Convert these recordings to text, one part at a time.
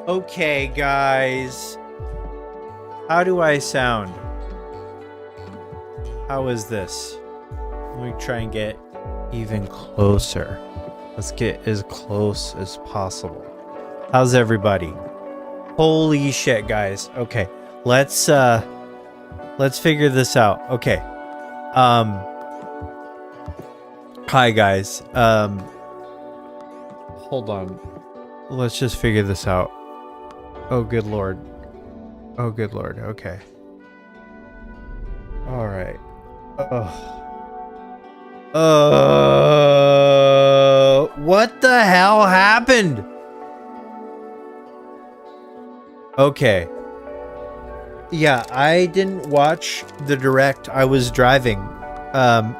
Okay, guys. How do I sound? How is this? Let me try and get even closer. Let's get as close as possible. How's everybody? Holy shit, guys. Okay. Let's figure this out. Okay. Hi guys. Hold on. Let's just figure this out. Oh good lord. Oh good lord. Okay. All right. What the hell happened? Okay. Yeah, I didn't watch the direct. I was driving.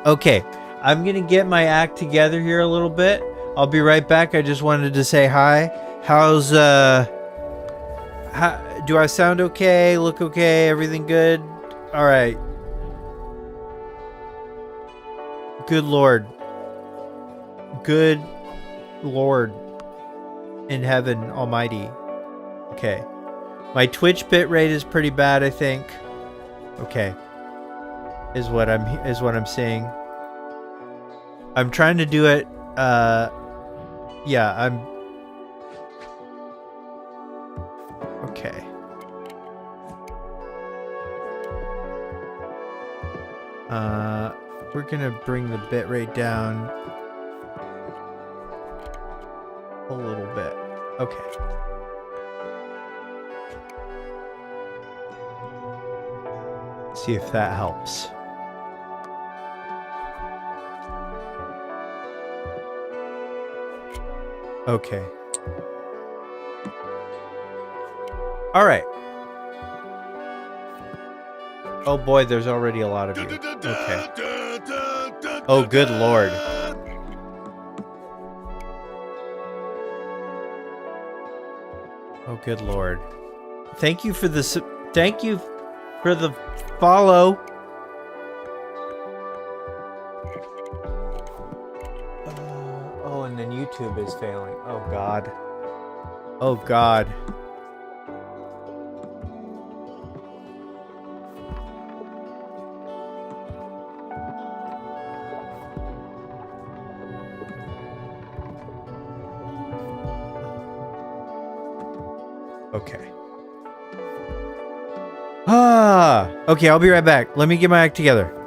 Okay. I'm gonna get my act together here a little bit. I'll be right back. I just wanted to say hi. How's do I sound okay? Look okay? Everything good? All right. Good Lord. Good Lord in heaven almighty. Okay. My Twitch bitrate is pretty bad, I think. Okay. Is what I'm seeing. I'm trying to do it yeah, I'm okay. We're gonna bring the bitrate down a little bit. Okay. See if that helps. Okay. All right. Oh boy, there's already a lot of you. Okay. Oh, good Lord. Oh, good Lord. Thank you for this. Thank you for the follow. Oh, and then YouTube is failing. Oh, God. Oh, God. Okay. Okay, I'll be right back. Let me get my act together.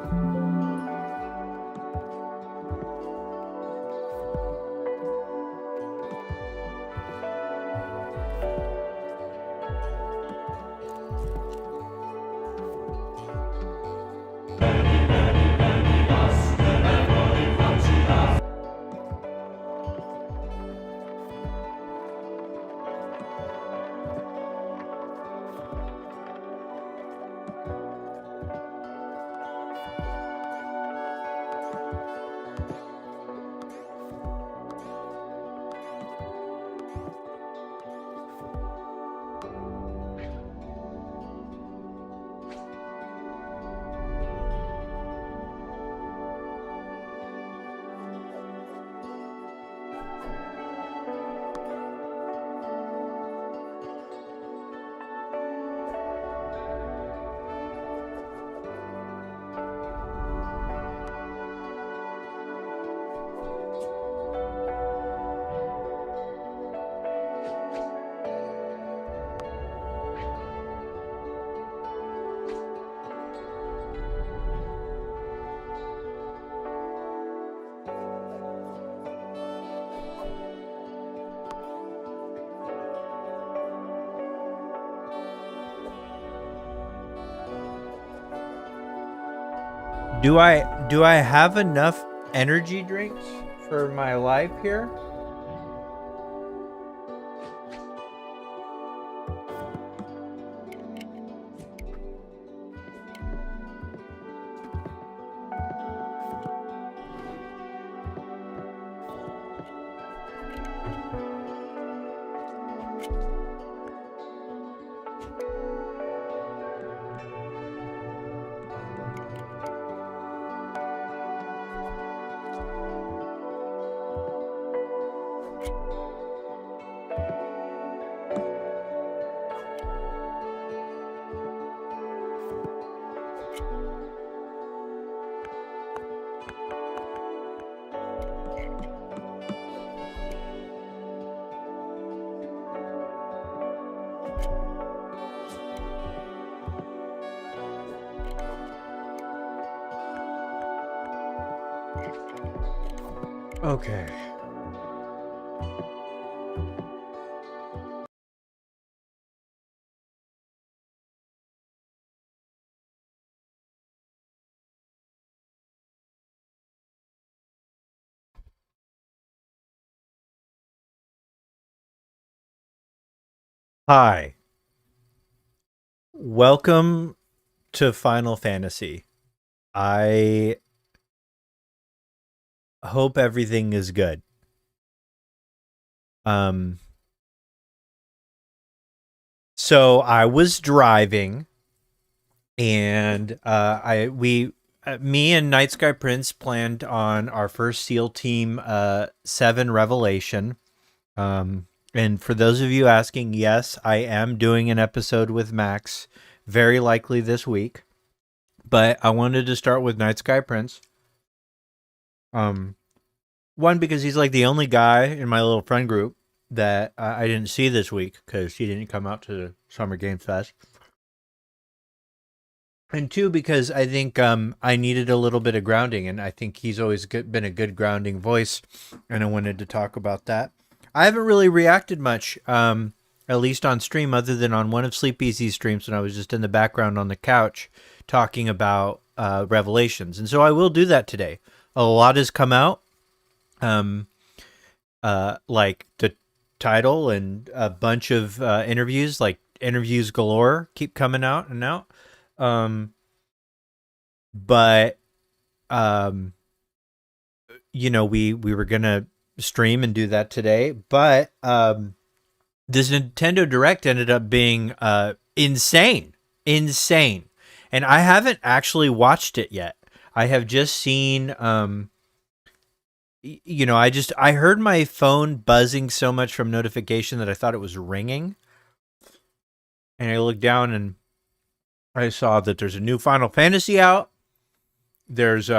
Do I have enough energy drinks for my life here? Okay. Hi. Welcome to Final Fantasy. I hope everything is good. So I was driving, and me and Night Sky Prince planned on our first SEAL Team 7 Revelation. And for those of you asking, yes, I am doing an episode with Max, very likely this week. But I wanted to start with Night Sky Prince. One, because he's like the only guy in my little friend group that I didn't see this week because he didn't come out to the Summer Games Fest. And two, because I think I needed a little bit of grounding, and I think he's always been a good grounding voice, and I wanted to talk about that. I haven't really reacted much, at least on stream, other than on one of Sleep Easy's streams when I was just in the background on the couch talking about Revelations. And so I will do that today. A lot has come out, like the title and a bunch of interviews, like interviews galore keep coming out and out. But you know, we were gonna stream and do that today, but this Nintendo Direct ended up being insane, and I haven't actually watched it yet. I have just seen you know, I heard my phone buzzing so much from notification that I thought it was ringing, and I looked down and I saw that there's a new Final Fantasy out. There's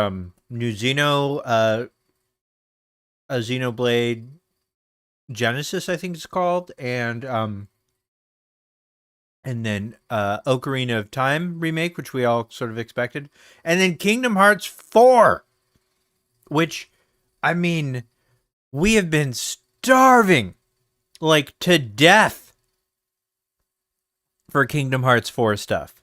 new a Xenoblade Genesis, I think it's called, and then Ocarina of Time remake, which we all sort of expected, and then Kingdom Hearts 4, which, I mean, we have been starving like to death for Kingdom Hearts 4 stuff.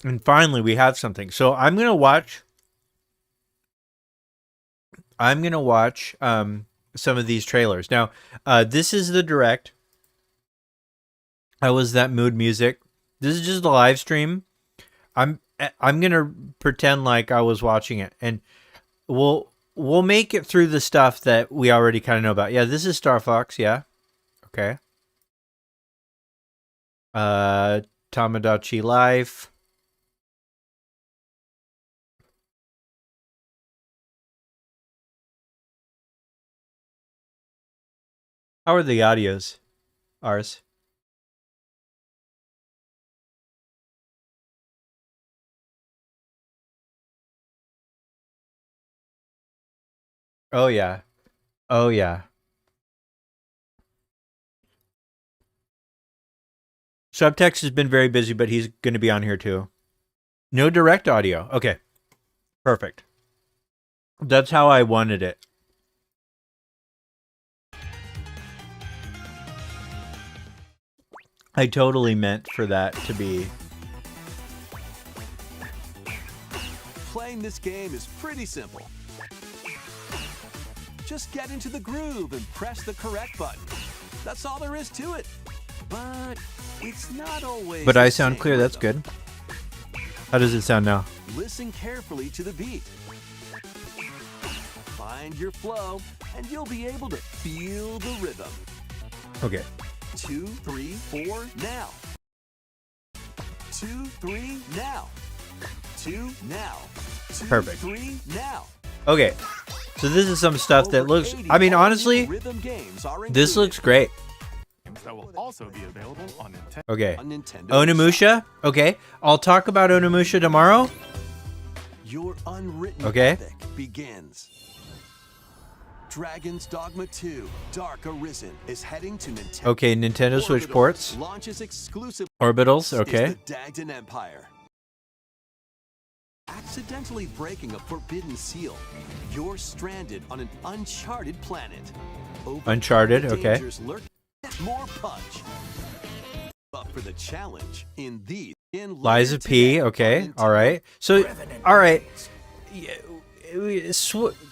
And finally, we have something. So I'm gonna watch some of these trailers. Now, this is the Direct. How was that mood music? This is just a live stream. I'm gonna pretend like I was watching it, and we'll make it through the stuff that we already kind of know about. Yeah, this is Star Fox. Yeah, okay. Tamagotchi Life. How are the audios? Ours. Oh yeah. Oh yeah. Subtext has been very busy, but he's going to be on here too. No direct audio. Okay. Perfect. That's how I wanted it. I totally meant for that to be. Playing this game is pretty simple. Just get into the groove and press the correct button. That's all there is to it. But it's not always. But I sound clear, that's good. How does it sound now? Listen carefully to the beat. Find your flow, and you'll be able to feel the rhythm. Okay. 2, 3, 4, now. 2, 3, now. 2, now. 2, Perfect. 3, now. Okay. So this is some stuff that looks, I mean, honestly, this looks great. That will also be available on Nintendo. Okay. Onimusha. Okay. I'll talk about Onimusha tomorrow. Your unwritten epic begins. Dragon's Dogma 2: Dark Arisen is heading to Nintendo. Okay, Nintendo Switch ports. Launches exclusive. Orbitals, okay. The Dagdan Empire. Accidentally breaking a forbidden seal, you're stranded on an uncharted planet. Uncharted, okay. More punch. Up for the challenge in these. Liza P, okay, all right. So, all right.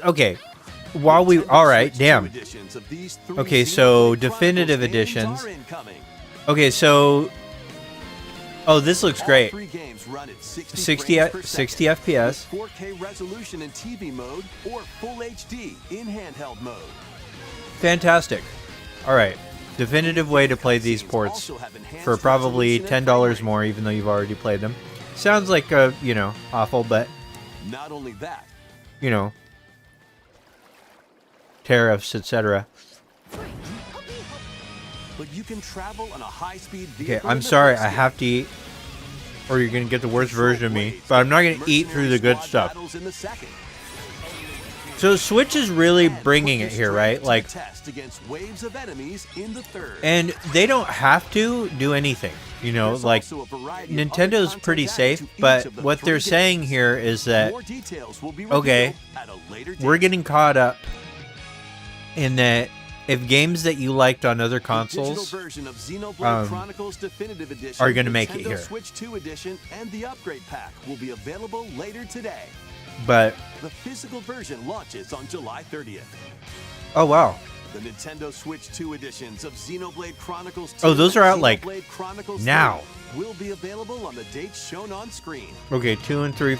Okay. All right, damn. Okay, so definitive editions. Okay, so oh, this looks All great. 3 games run at 60 60 frames per 60 second, FPS. with 4K resolution in TV mode or Full HD in handheld mode. Fantastic. All right. Definitive way to play these ports for probably $10 more, even though you've already played them. Sounds like awful, but Not only that, tariffs, etc. but you can travel on a high-speed Okay, vehicle. I'm in the sorry, first I have to eat, or you're gonna get the worst version of me. But I'm not gonna eat through the good stuff. battles in the second. So Switch is really And bringing put it you here, straight right? to the Like, test against waves of enemies in the third. and they don't have to do anything. There's Like also a variety of other Nintendo's content pretty added safe, to each but of the what 3 they're games. saying here is that More details will be okay, revealed at a later we're date. getting caught up in that if games that you liked on other The consoles digital version of Xenoblade Chronicles Definitive Edition, are gonna make it Nintendo here. Switch 2 Edition, and the upgrade pack will be available later today. but The physical version launches on July 30th. oh wow. The Nintendo Switch 2 editions of Xenoblade Chronicles 2 Oh, those are and out, like, Xenoblade Chronicles now. 3 will be available on the dates shown on screen. Okay, 2 and 3.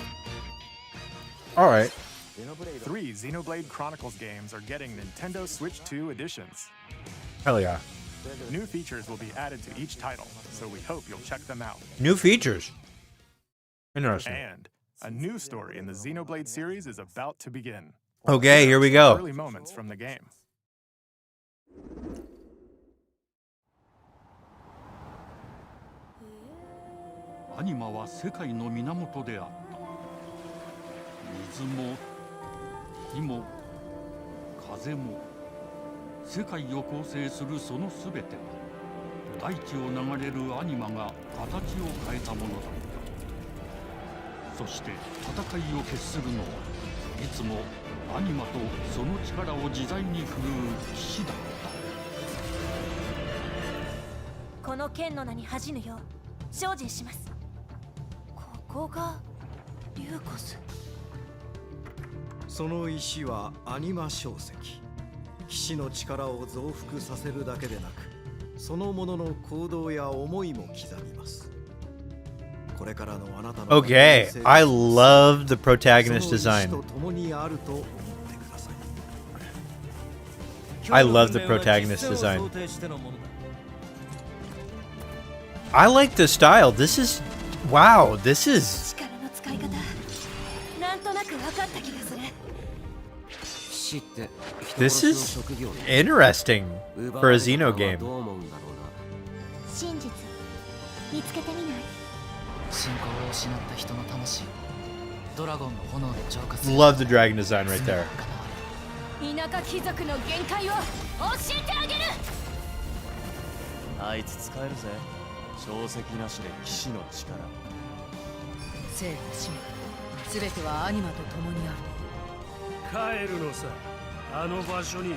All right. 3 Xenoblade Chronicles games are getting Nintendo Switch 2 editions. Hell yeah. New features will be added to each title, so we hope you'll check them out. New features. Interesting. And a new story in the Xenoblade series is about to begin. Okay, here we Some go. Early moments from the game. アニマは世界の源であった。水も火も風も世界を構成するそのすべては大地を流れるアニマが形を変えたものだった。そして戦いを決するのはいつもアニマとその力を自在に振るう騎士だった。この剣の名に恥じぬよう精進します。ここがリューコス。その石はアニマ小石。騎士の力を増幅させるだけでなく、そのものの行動や思いも刻みます。これからのあなたの Okay, I love the protagonist その石 design. と共にあると思ってください。 I love the protagonist design. I like the style. This is wow, this is 力の使い方なんとなく分かった気がする。 this is interesting for a Xeno game. 真実見つけてみない？信仰を失った人の魂をドラゴンの炎で浄化する。 Love the dragon design right there. 田舎貴族の限界を教えてあげる。あいつ使えるぜ。小石なしで騎士の力。生と死も全てはアニマと共にある。帰るのさ、あの場所に。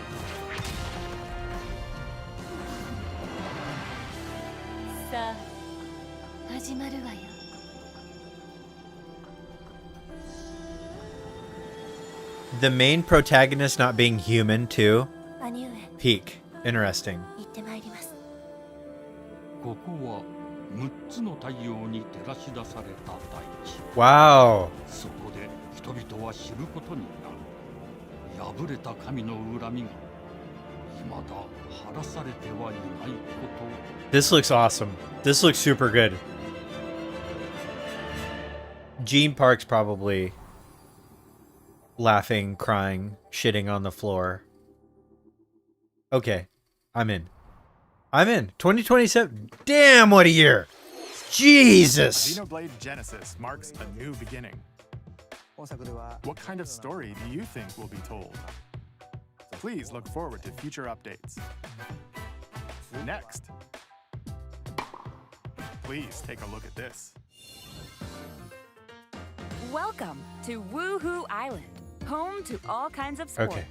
さあ始まるわよ。 The main protagonist not being human too. 兄上 Peak. Interesting. 行ってまいります。ここは6つの太陽に照らし出された大地。 Wow. そこで人々は知ることになる。破れた神の恨みが未だ晴らされてはいないこと。 This looks awesome. This looks super good. Gene Park's probably laughing, crying, shitting on the floor. Okay, I'm in. I'm in. 2027. Damn, what a year. Jesus. Xenoblade Genesis marks a new beginning. What kind of story do you think will be told? Please look forward to future updates. Next, please take a look at this. Welcome to Woohoo Island, home to all kinds of sports. Okay.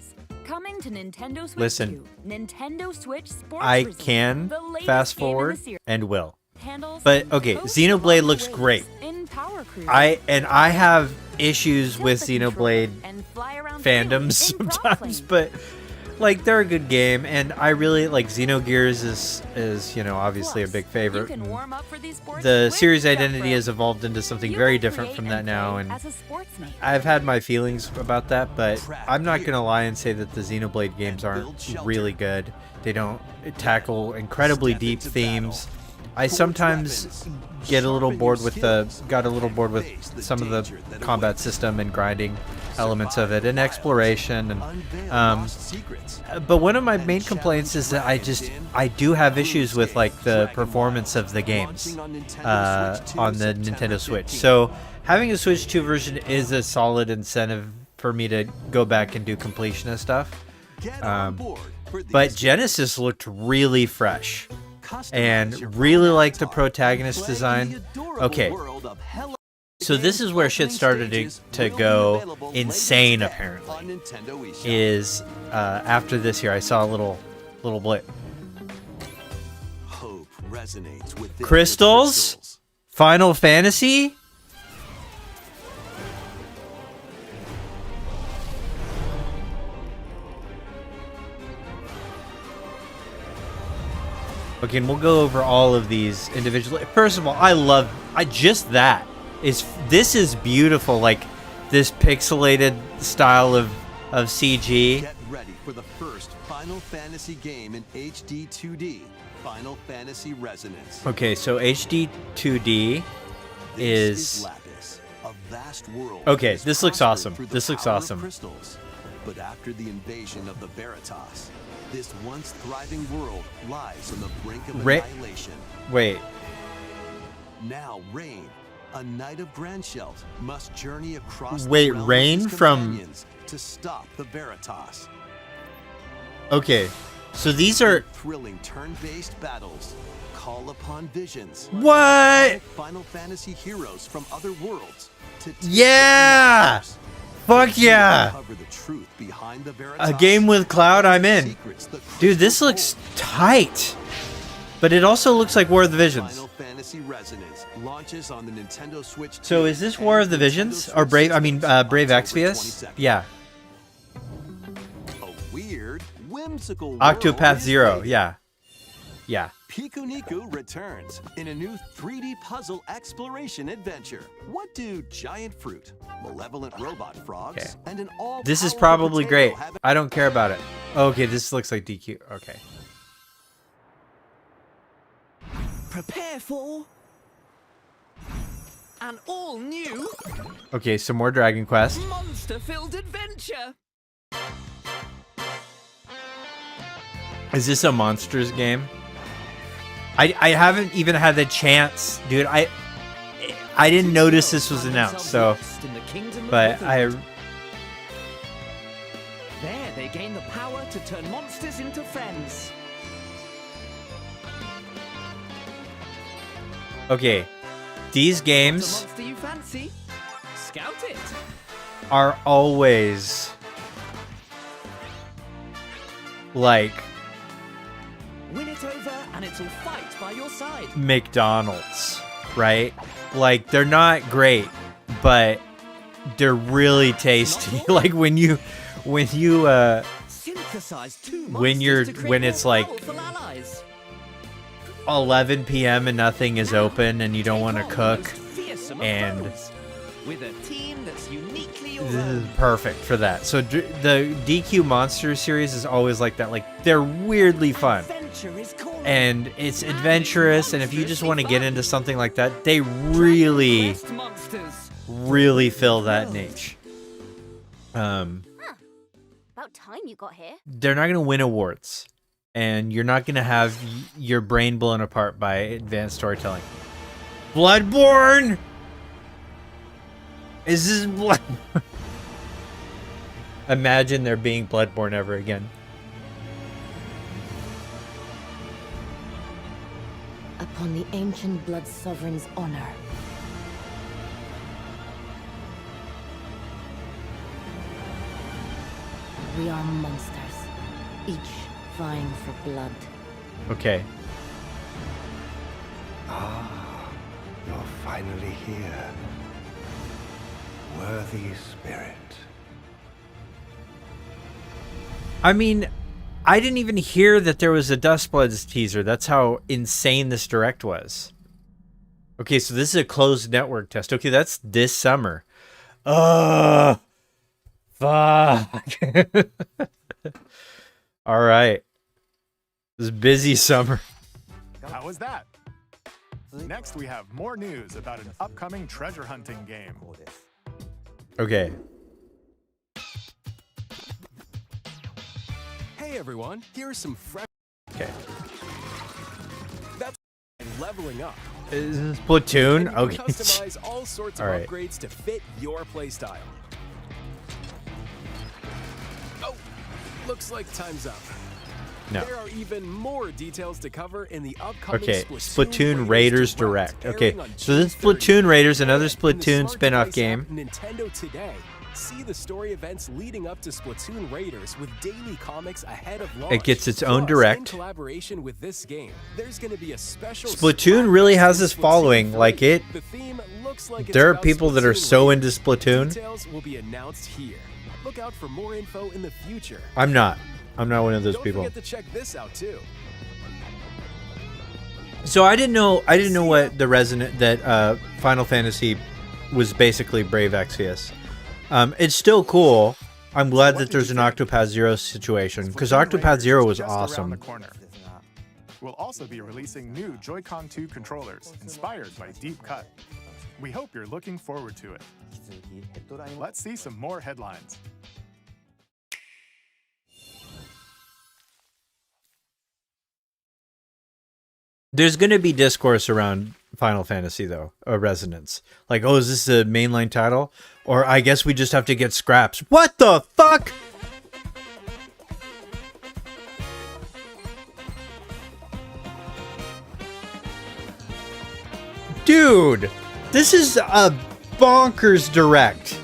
Coming to Nintendo Switch Listen. 2, Nintendo Switch Sports I Resort, can the latest fast game in the forward series. and will. Handles But okay, coast Xenoblade along looks the waves great. in Power Cruiser. I have issues Tilt with the controller Xenoblade and fly around fandoms freely in sometimes, Plane. but like they're a good game, and I really like Xenogears is you know obviously a big favorite. You can warm up for these sports The with series Step identity Pro. has evolved into something You very can different create from that now, play and as a sportsman. I've had my feelings about that, but I'm not gonna lie and say that the Xenoblade games aren't really good. They don't tackle incredibly deep themes. I sometimes got a little bored with some of the combat system and grinding elements of it and exploration, and but one of my main complaints is that I do have issues with like the performance of the games on the Nintendo Switch. So having a Switch 2 version is a solid incentive for me to go back and do completionist stuff. But Genesis looked really fresh. And really like the protagonist design. Okay, so this is where shit started to go insane. Apparently, is after this here I saw a little blip. Crystals, Final Fantasy. Okay, and we'll go over all of these individually. First of all, this is beautiful, like this pixelated style of CG. Get ready for the first Final Fantasy game in HD 2D, Final Fantasy Resonance. Okay, so HD 2D is Lapis, a vast world. Okay, this looks awesome. This looks awesome. Crystals. But after the invasion of the Veritas, this once thriving world lies on the brink of annihilation. Wait. Now Rain, a knight of Grandshelt, must journey across Wait, the realm Rain of his from companions to stop the Veritas. Okay, so these are Thrilling turn-based battles. Call upon visions. What? Final Fantasy heroes from other worlds to Yeah! Fuck yeah! A game with Cloud, I'm in. Dude, this looks tight. But it also looks like War of the Visions. Final Fantasy Resonance launches on the Nintendo Switch. So is this War of the Visions? Or Brave Exvius? Yeah. A weird, whimsical Octopath Zero, yeah. Yeah. Pikuniku returns in a new 3D puzzle exploration adventure. What do giant fruit, malevolent robot frogs, and an all This is probably great. I don't care about it. Okay, this looks like DQ. Okay. Prepare for an all-new Okay, some more Dragon Quest. monster-filled adventure. Is this a Monsters game? I haven't even had the chance, dude. I didn't notice this was announced, so but There they gain the power to turn monsters into friends. okay. These games Monster you fancy? Scout it. are always like Win it over and it'll fight by your side. McDonald's, right? Like they're not great, but they're really tasty. Like when Synthesize two when monsters to create when it's more like powerful allies. 11 p.m. and nothing is open and you don't want to cook, Fearsome and foes. With a team that's uniquely your this is own. perfect for that. So the DQ Monsters series is always like that. Like they're weirdly fun. Adventure is calling. And it's adventurous, and if you just want to get into something like that, they really Quest monsters. fill that niche. About time you got here. They're not going to win awards, and you're not going to have your brain blown apart by advanced storytelling. Bloodborne? Is this Blood? Imagine there being Bloodborne ever again. Upon the ancient blood sovereign's honor. We are monsters, each vying for blood. Okay. Ah, you're finally here. Worthy spirit. I mean, I didn't even hear that there was a Dustbloods teaser. That's how insane this direct was. Okay, so this is a closed network test. Okay, that's this summer. Fuck. All right. This is busy summer. How was that? Next, we have more news about an upcoming treasure hunting game. Okay. Hey everyone, here's some fresh. Okay. That's leveling up. Is this Splatoon? And you can Okay. customize all sorts of All right. upgrades to fit your playstyle. Oh, looks like time's up. No. There are even more details to cover in the upcoming Okay, Splatoon Raiders Direct. Okay, airing on so this is June 30th. Splatoon Raiders, another And in the Splatoon smart spin-off device game. app Nintendo Today. See the story events leading up to Splatoon Raiders with daily comics ahead of launch. It gets its own Plus, direct. In collaboration with this game, there's going to be a special Splatoon really has this following. Like it, The theme looks like it's there are about people that are Splatoon so into Raiders. Splatoon. Details will be announced here. Look out for more info in the future. I'm not one of those Don't people. forget to check this out too. So I didn't know what the resonant that Final Fantasy was basically Brave Exvius. It's still cool. I'm glad that there's an Octopath Zero situation because Octopath Zero was Just around awesome. the corner. We'll also be releasing new Joy-Con 2 controllers inspired by Deep Cut. We hope you're looking forward to it. Let's see some more headlines. There's going to be discourse around Final Fantasy though, resonance. Like, oh, is this a mainline title? Or I guess we just have to get scraps. What the fuck? Dude, this is a bonkers direct.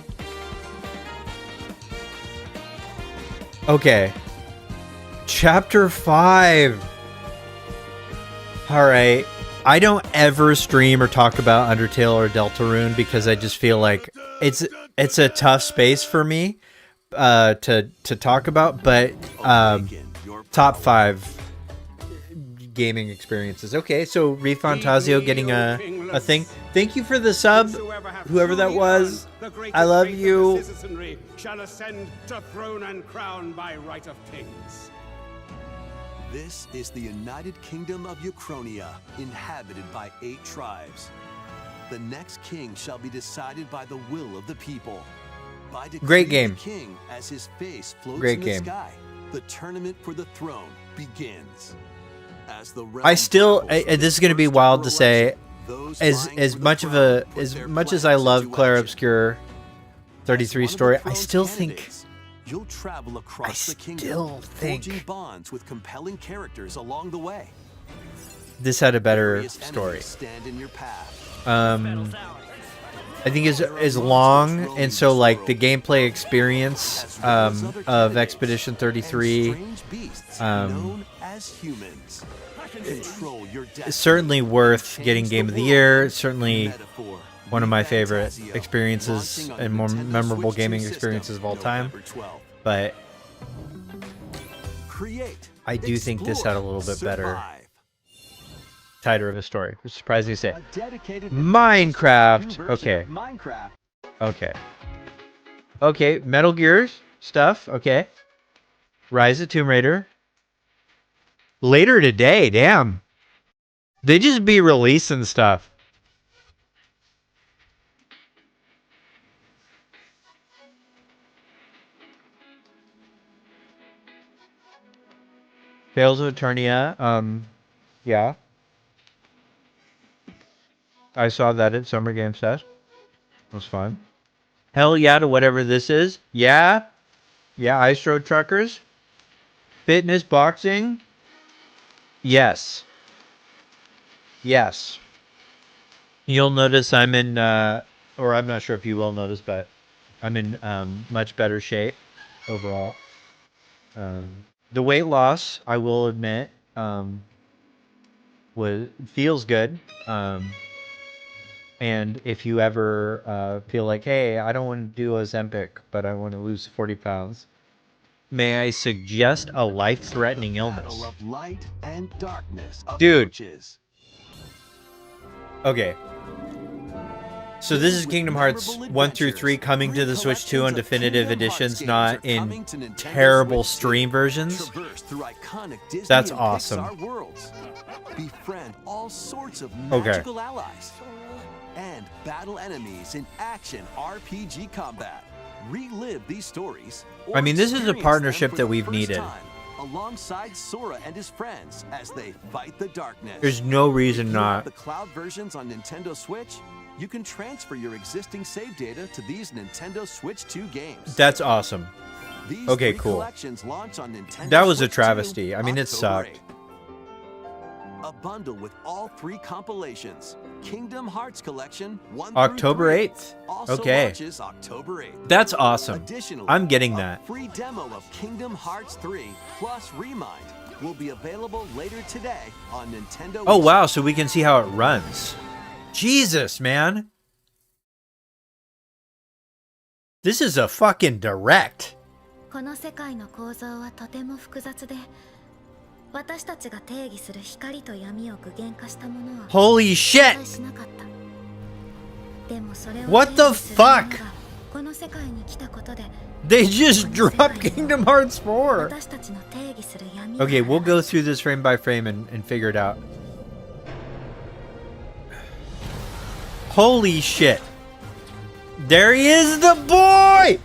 Okay. Chapter 5. All right. I don't ever stream or talk about Undertale or Deltarune because I just feel like it's a tough space for me to talk about, but top 5 gaming experiences. Okay, so Refantasio getting a thing. Thank you for the sub, whoever that was. I love you. Citizenry shall ascend to throne and crown by right of kings. This is the United Kingdom of Uchronia, inhabited by 8 tribes. The next king shall be decided by the will of the people. By Great decree of game. the king as his face floats Great in game. the sky. The tournament for the throne begins. As the realm I still travels this is going to be first wild ever to say election, those as vying as for the much of crown a put as their much as plans I love into Claire action. Obscure 33 As one of story, the I throne's still think candidates, you'll travel across the kingdom, still think- forging bonds with compelling characters along the way. this had a better Various story. enemies stand in your path. I think is long, and so like the gameplay experience of Expedition 33 Strange beasts known as humans. Control your is certainly worth getting Game of the Year. It's certainly metaphor. one of my favorite Fantasio, experiences launching on and more Nintendo memorable Switch 2 gaming system, experiences of all time. November 12th. But Create, I do think this had a little bit better, survive. tighter of a story. Which surprised me to say. Dedicated Minecraft. Okay. Minecraft. Okay. Okay. Metal Gears stuff. Okay. Rise of Tomb Raider. Later today. Damn. They just be releasing stuff. Tales of Eternia. Yeah. I saw that at Summer Games Fest. It was fun. Hell yeah to whatever this is. Yeah. Yeah, Ice Road Truckers. Fitness, boxing. Yes. Yes. You'll notice I'm in, or I'm not sure if you will notice, but I'm in much better shape overall. The weight loss, I will admit, feels good. And if you ever feel like, hey, I don't want to do Ozempic, but I want to lose 40 pounds, may I suggest a life-threatening illness? Battle of light and darkness Dude. approaches. Okay. So this is Kingdom Hearts 1 through 3 coming to the Switch 2 on definitive editions, not in terrible stream versions. That's awesome. Befriend all sorts of magical allies and battle enemies in action RPG combat. Relive these stories. I mean, this is a partnership that we've needed. Alongside Sora and his friends as they fight the darkness. There's no reason not. The cloud versions on Nintendo Switch, you can transfer your existing save data to these Nintendo Switch 2 games. That's awesome. These okay, three cool. collections launch on Nintendo That was a Switch 2 travesty. I mean, it October sucked. 8th. A bundle with all 3 compilations. Kingdom Hearts Collection 1 October through 3 8th. also Okay. launches October 8th. That's awesome. Additionally, I'm getting a that. free demo of Kingdom Hearts 3 plus Remind will be available later today on Nintendo. Oh, wow. So we can see how it runs. Jesus, man. This is a fucking direct. この世界の構造はとても複雑で、私たちが定義する光と闇を具現化したものは Holy shit! 存在しなかった。でもそれを What the 定義する者が fuck? この世界に来たことで、 They just dropped Kingdom Hearts 4. 私たちの定義する闇が Okay, we'll go through this frame by frame and figure it out. Holy shit. There he is, the boy!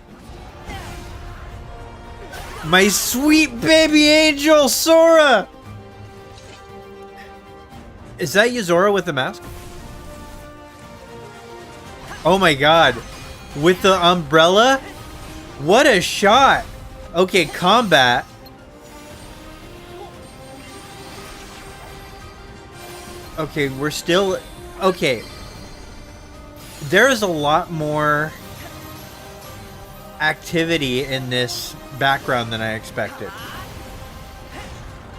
My sweet baby angel, Sora! Is that Yuzora with the mask? Oh my god. With the umbrella? What a shot! Okay, combat. Okay, we're still... Okay. There's a lot more activity in this background than I expected.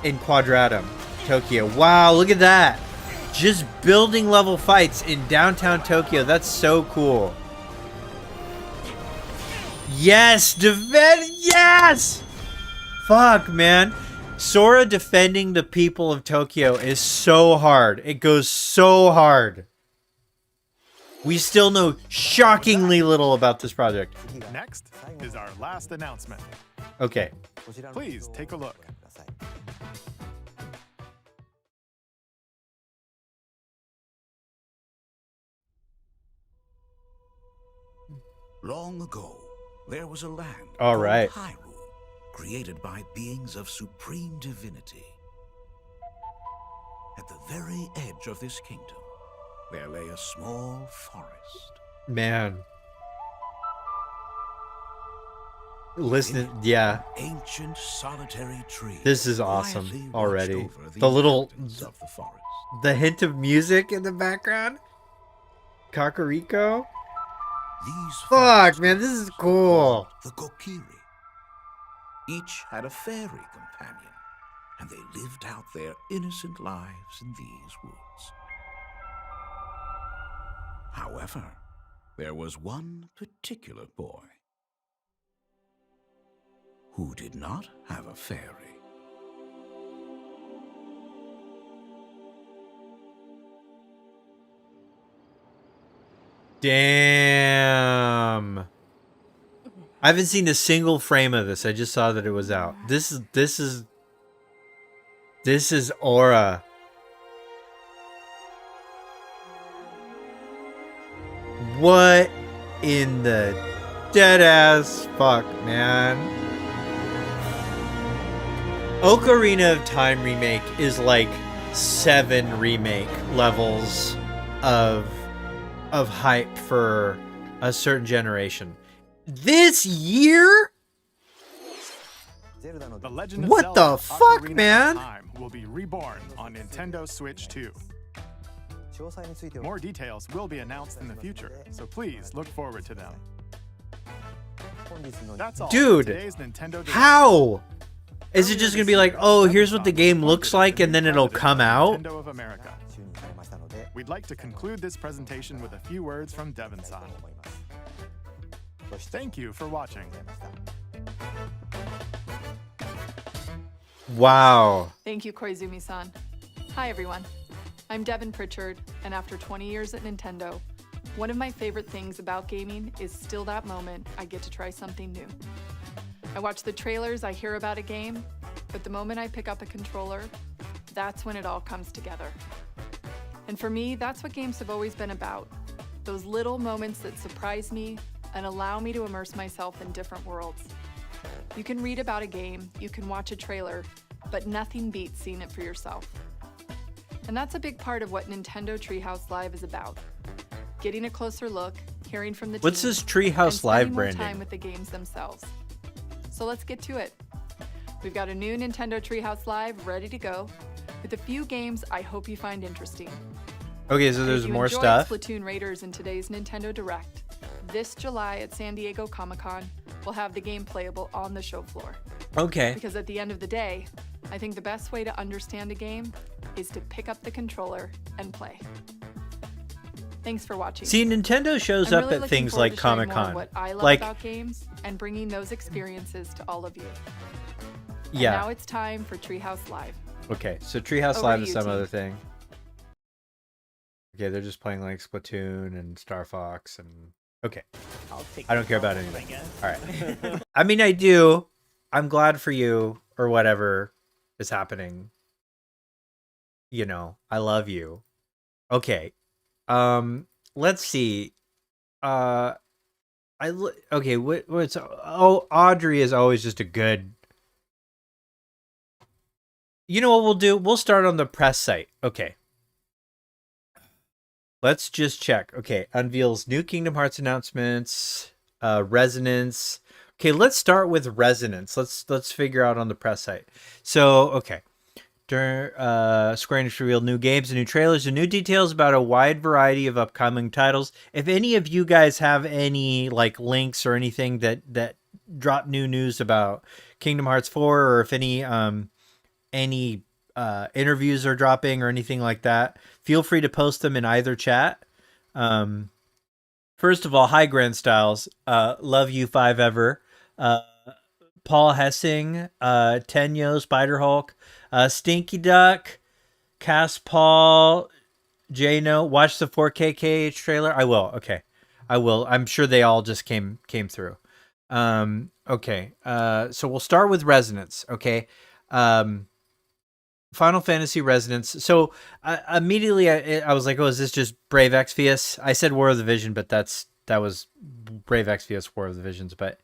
In Quadratum, Tokyo. Wow, look at that! Just building level fights in downtown Tokyo. That's so cool. Yes! Defend! Yes! Fuck, man. Sora defending the people of Tokyo is so hard. It goes so hard. We still know shockingly little about this project. Next is our last announcement. Okay. Please take a look. Long ago, there was a land All called right. Hyrule, created by beings of supreme divinity. At the very edge of this kingdom, there lay a small forest. Man. Listen, yeah. Ancient solitary tree. This is quietly awesome watched already. over The little... inhabitants of the forest. The hint of music in the background. Kakariko. These Fuck, man, this is cool. the Kokiri. Each had a fairy companion, and they lived out their innocent lives in these woods. However, there was one particular boy who did not have a fairy. Damn. I haven't seen a single frame of this. I just saw that it was out. This is Aura. What in the dead ass fuck, man? Ocarina of Time remake is like 7 remake levels of hype for a certain generation. This year? The Legend of What Zelda the fuck, Ocarina of man? Time will be reborn on Nintendo Switch 2. More details will be announced in the future, so please look forward to them. That's all. Dude, Today's Nintendo Direct. how? Is it just gonna be like, oh, here's what the game looks like, and then it'll come out? Nintendo of America. We'd like to conclude this presentation with a few words from Devon-san. Thank you for watching. Wow. Thank you, Koizumi-san. Hi, everyone. I'm Devin Pritchard, and after 20 years at Nintendo, one of my favorite things about gaming is still that moment I get to try something new. I watch the trailers, I hear about a game, but the moment I pick up a controller, that's when it all comes together. And for me, that's what games have always been about. Those little moments that surprise me and allow me to immerse myself in different worlds. You can read about a game, you can watch a trailer, but nothing beats seeing it for yourself. And that's a big part of what Nintendo Treehouse Live is about. Getting a closer look, hearing from the team, What's this Treehouse Live branding? And spending more time with the games themselves. So let's get to it. We've got a new Nintendo Treehouse Live ready to go, with a few games I hope you find interesting. Okay, so there's more stuff. If you enjoyed Splatoon Raiders in today's Nintendo Direct, this July at San Diego Comic-Con, we'll have the game playable on the show floor. Okay. Because at the end of the day, I think the best way to understand a game is to pick up the controller and play. Thanks for watching. See, Nintendo shows up at things like Comic-Con. What I love like about games and bringing those experiences to all of you. And yeah. now it's time for Treehouse Live. Okay, so Treehouse Over Live to is you, some team. other thing. Okay, they're just playing like Splatoon and Star Fox and okay. I don't care about anything. All right. I mean, I do. I'm glad for you or whatever is happening. You know, I love you. Okay. Let's see. Okay, what's Audrey is always just a good. You know what we'll do? We'll start on the press site. Okay. Let's just check. Okay, unveils new Kingdom Hearts announcements, Resonance. Okay, let's start with Resonance. Let's figure out on the press site. So, okay. Square Enix revealed new games and new trailers and new details about a wide variety of upcoming titles. If any of you guys have any like links or anything that drop new news about Kingdom Hearts 4, or if any interviews are dropping or anything like that, feel free to post them in either chat. First of all, hi Grand Styles, love you 5 ever. Paul Hessing, Tenyo, Spider Hulk, Stinky Duck, Cass Paul, Jano. Watch the 4K KH trailer. I will. Okay, I will. I'm sure they all just came through. Okay. So we'll start with Resonance. Okay. Final Fantasy Resonance. So immediately I was like, oh, is this just Brave Exvius? I said War of the Vision, but that was Brave Exvius War of the Visions. But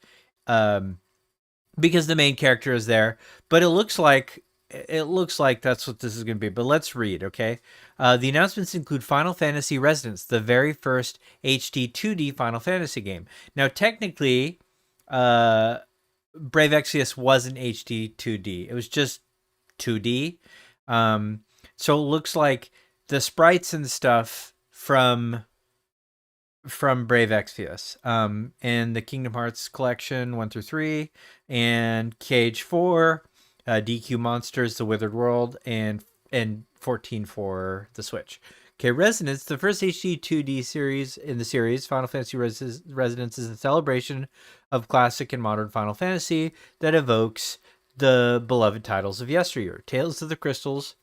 because the main character is there, but it looks like that's what this is going to be. But let's read, okay? The announcements include Final Fantasy Resonance, the very first HD 2D Final Fantasy game. Now, technically, Brave Exvius wasn't HD 2D. It was just 2D. So it looks like the sprites and stuff from Brave Exvius, and the Kingdom Hearts collection 1 through 3, and KH4, DQ Monsters, The Withered World, and 14 for the Switch. Okay, Resonance, the first HD 2D series in the series, Final Fantasy Resonance is a celebration of classic and modern Final Fantasy that evokes the beloved titles of yesteryear. Tales of the Crystals.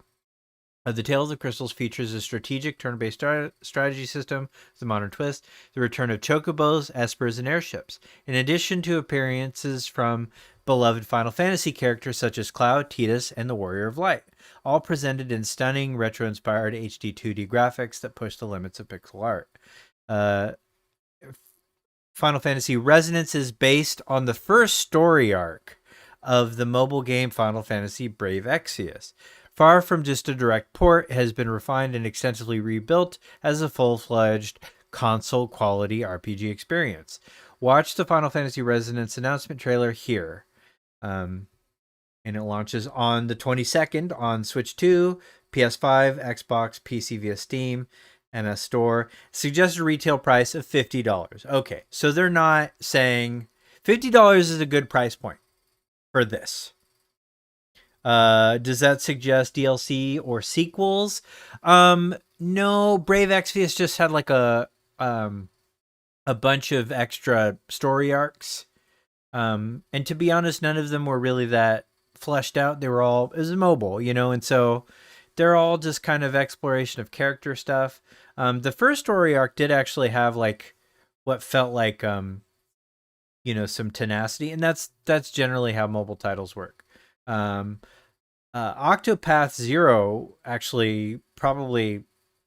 The Tale of the Crystals features a strategic turn-based strategy system with a modern twist, the return of chocobos, espers, and airships, in addition to appearances from beloved Final Fantasy characters such as Cloud, Tidus, and the Warrior of Light, all presented in stunning, retro-inspired HD 2D graphics that push the limits of pixel art. Final Fantasy Resonance is based on the first story arc of the mobile game Final Fantasy Brave Exvius. Far from just a direct port, it has been refined and extensively rebuilt as a full-fledged console-quality RPG experience. Watch the Final Fantasy Resonance announcement trailer here. And it launches on the 22nd on Switch 2, PS5, Xbox, PC via Steam, and a store. Suggested retail price of $50. Okay, so they're not saying $50 is a good price point for this. Does that suggest DLC or sequels? No, Brave Exvius just had like a bunch of extra story arcs. And to be honest, none of them were really that fleshed out. They were all, it was mobile, you know, and so they're all just kind of exploration of character stuff. The first story arc did actually have like what felt like, you know, some tenacity, and that's generally how mobile titles work. Octopath Zero actually probably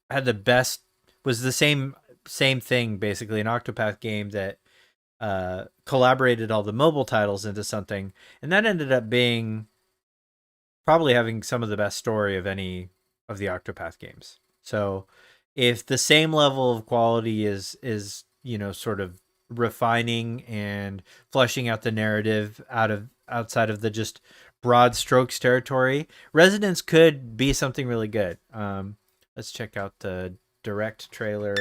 had the best, was the same thing, basically, an Octopath game that collaborated all the mobile titles into something, and that ended up being probably having some of the best story of any of the Octopath games. So if the same level of quality is you know, sort of refining and fleshing out the narrative outside of the just broad strokes territory, Resonance could be something really good. Let's check out the direct trailer.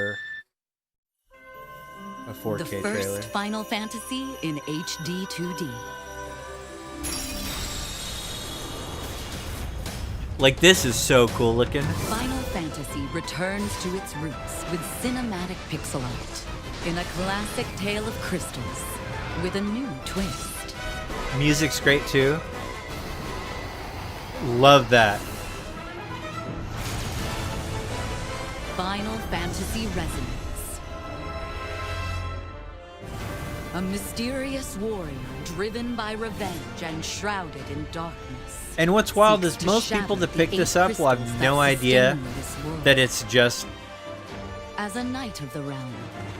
A 4K the trailer. First Final Fantasy in HD 2D. Like, this is so cool looking. Final Fantasy returns to its roots with cinematic pixel art in a classic tale of crystals with a new twist. Music's great too. Love that. Final Fantasy Resonance. A mysterious warrior driven by revenge and shrouded in darkness. And what's wild is most people that pick this up will have no idea that it's just... As a knight of the realm,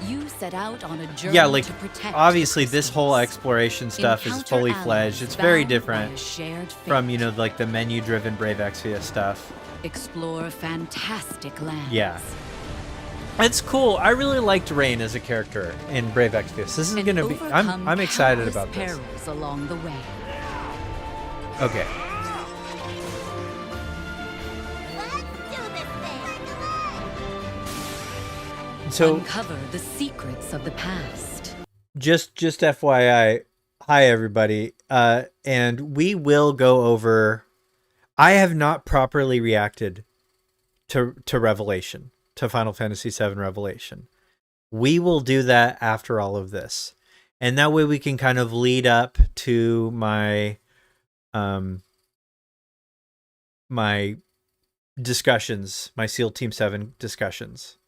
you set out on a journey yeah, like, to protect obviously this whole exploration stuff is Encounter fully allies fledged. It's very bound by a different shared from, fate. you know, like the menu-driven Brave Exvius stuff. Explore fantastic lands. Yeah. It's cool. I really liked Rain as a character in Brave Exvius. This is And going to be... overcome I'm excited countless about this. perils along the way. Okay. So, uncover the secrets of the past. just FYI, hi everybody, and we will go over... I have not properly reacted to Revelation, to Final Fantasy VII Revelation. We will do that after all of this, and that way we can kind of lead up to my my discussions, my SEAL Team 7 discussions.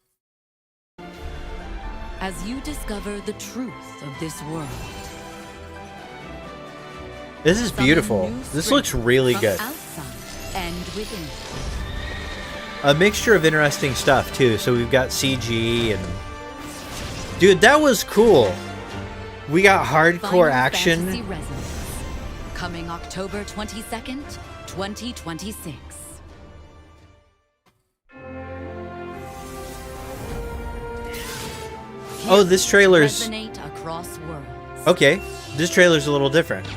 As you discover the truth of this world. This is beautiful. This looks really good. Outside and within. A mixture of interesting stuff too. So we've got CG and... Dude, that was cool. We got hardcore Final action. Fantasy Resonance. Coming October 22nd, 2026. Oh, this trailer's... Resonate across worlds. Okay, this trailer's a little different.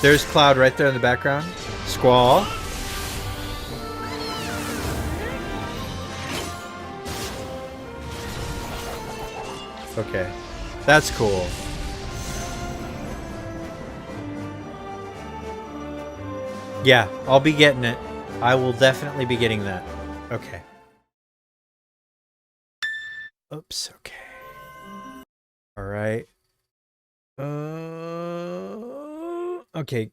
There's Cloud right there in the background. Squall. Okay, that's cool. Yeah, I'll be getting it. I will definitely be getting that. Okay. Oops, okay. All right. Okay,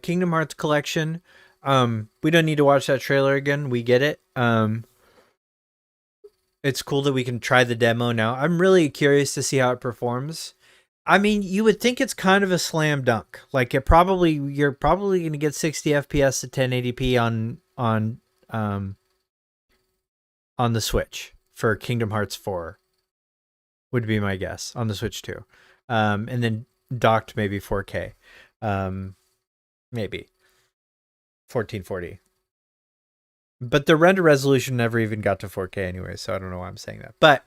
Kingdom Hearts Collection. We don't need to watch that trailer again. We get it. It's cool that we can try the demo now. I'm really curious to see how it performs. I mean, you would think it's kind of a slam dunk. Like you're probably going to get 60 FPS at 1080p on the Switch for Kingdom Hearts 4. Would be my guess on the Switch too. And then docked maybe 4K. Maybe 1440. But the render resolution never even got to 4K anyway, so I don't know why I'm saying that. But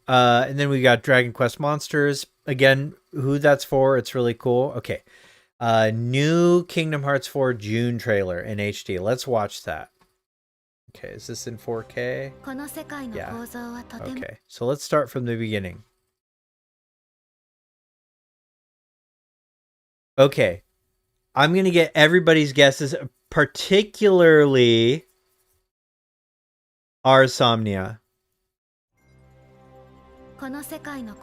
and then we got Dragon Quest Monsters. Again, who that's for, it's really cool. Okay. New Kingdom Hearts 4 June trailer in HD. Let's watch that. Okay, is this in 4K? Yeah. Okay, so let's start from the beginning. Okay. I'm going to get everybody's guesses, particularly Arsomnia.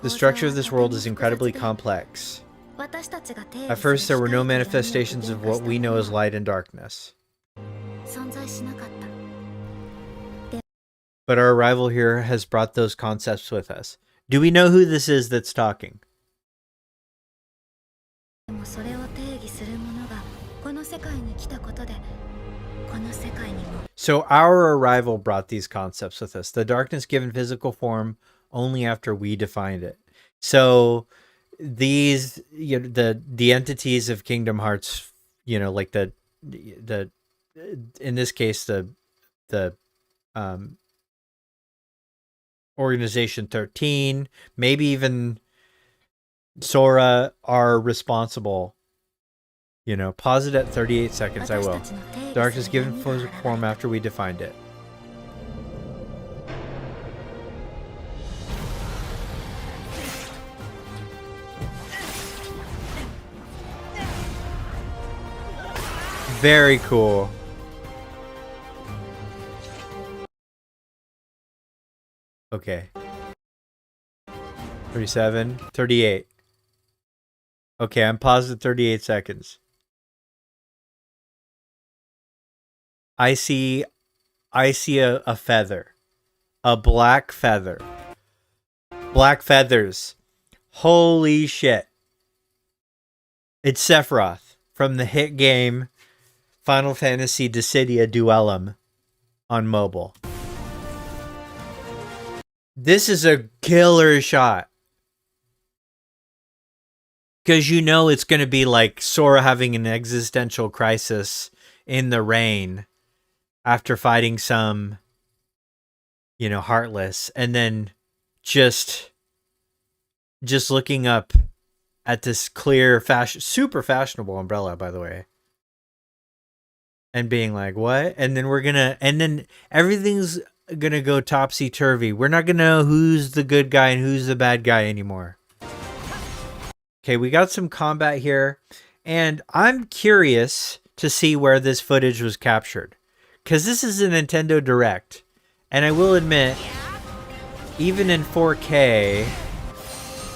The structure of this world is incredibly complex. 私たちが定 At 義する first, there were 光 no と闇を具 manifestations 現 of 化し what た we も know の as は light and darkness. 存在しなかった。 But our arrival here has brought those concepts with us. Do we know who this is that's talking? でもそれを定義するものがこの世界に来たことで、この世界にも So our arrival brought these concepts with us. The darkness given physical form only after we defined it. So these, you know, the entities of Kingdom Hearts, you know, like the in this case the Organization 13, maybe even Sora, are responsible. You know, pause it at 38 seconds. I will. Darkness given physical form after we defined it. Very cool. Okay. 37, 38. Okay, I'm paused at 38 seconds. I see a feather. A black feather. Black feathers. Holy shit. It's Sephiroth from the hit game Final Fantasy Dissidia Duellum on mobile. This is a killer shot. Because you know it's going to be like Sora having an existential crisis in the rain after fighting some, you know, Heartless. And then just looking up at this clear, super fashionable umbrella, by the way. And being like, what? And then everything's gonna go topsy-turvy. We're not gonna know who's the good guy and who's the bad guy anymore. Okay, we got some combat here, and I'm curious to see where this footage was captured, because this is a Nintendo Direct, and I will admit, even in 4K,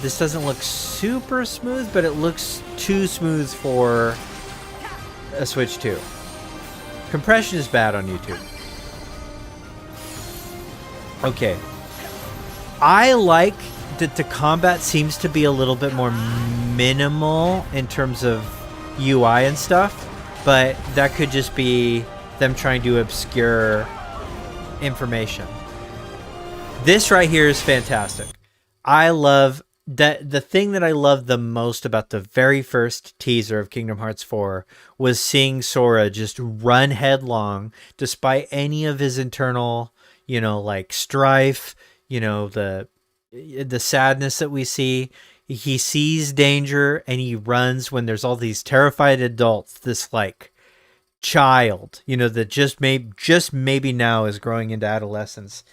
this doesn't look super smooth, but it looks too smooth for a Switch 2. Compression is bad on YouTube. Okay. I like that the combat seems to be a little bit more minimal in terms of UI and stuff, but that could just be them trying to obscure information. This right here is fantastic. I love that. The thing that I love the most about the very first teaser of Kingdom Hearts 4 was seeing Sora just run headlong despite any of his internal, you know, like strife, you know, the sadness that we see. He sees danger and he runs when there's all these terrified adults, this like child, you know, that just maybe now is growing into adolescence,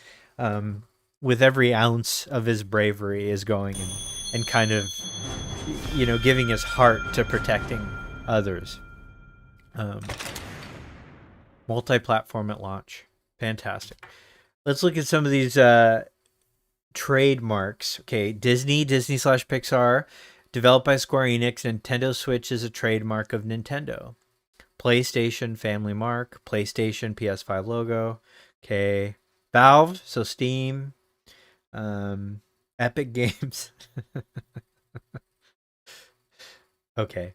with every ounce of his bravery is going and kind of, you know, giving his heart to protecting others. Multi-platform at launch. Fantastic. Let's look at some of these trademarks. Okay, Disney/Pixar, developed by Square Enix. Nintendo Switch is a trademark of Nintendo. PlayStation, family mark. PlayStation, PS5 logo. Okay, Valve, so Steam. Epic Games. Okay.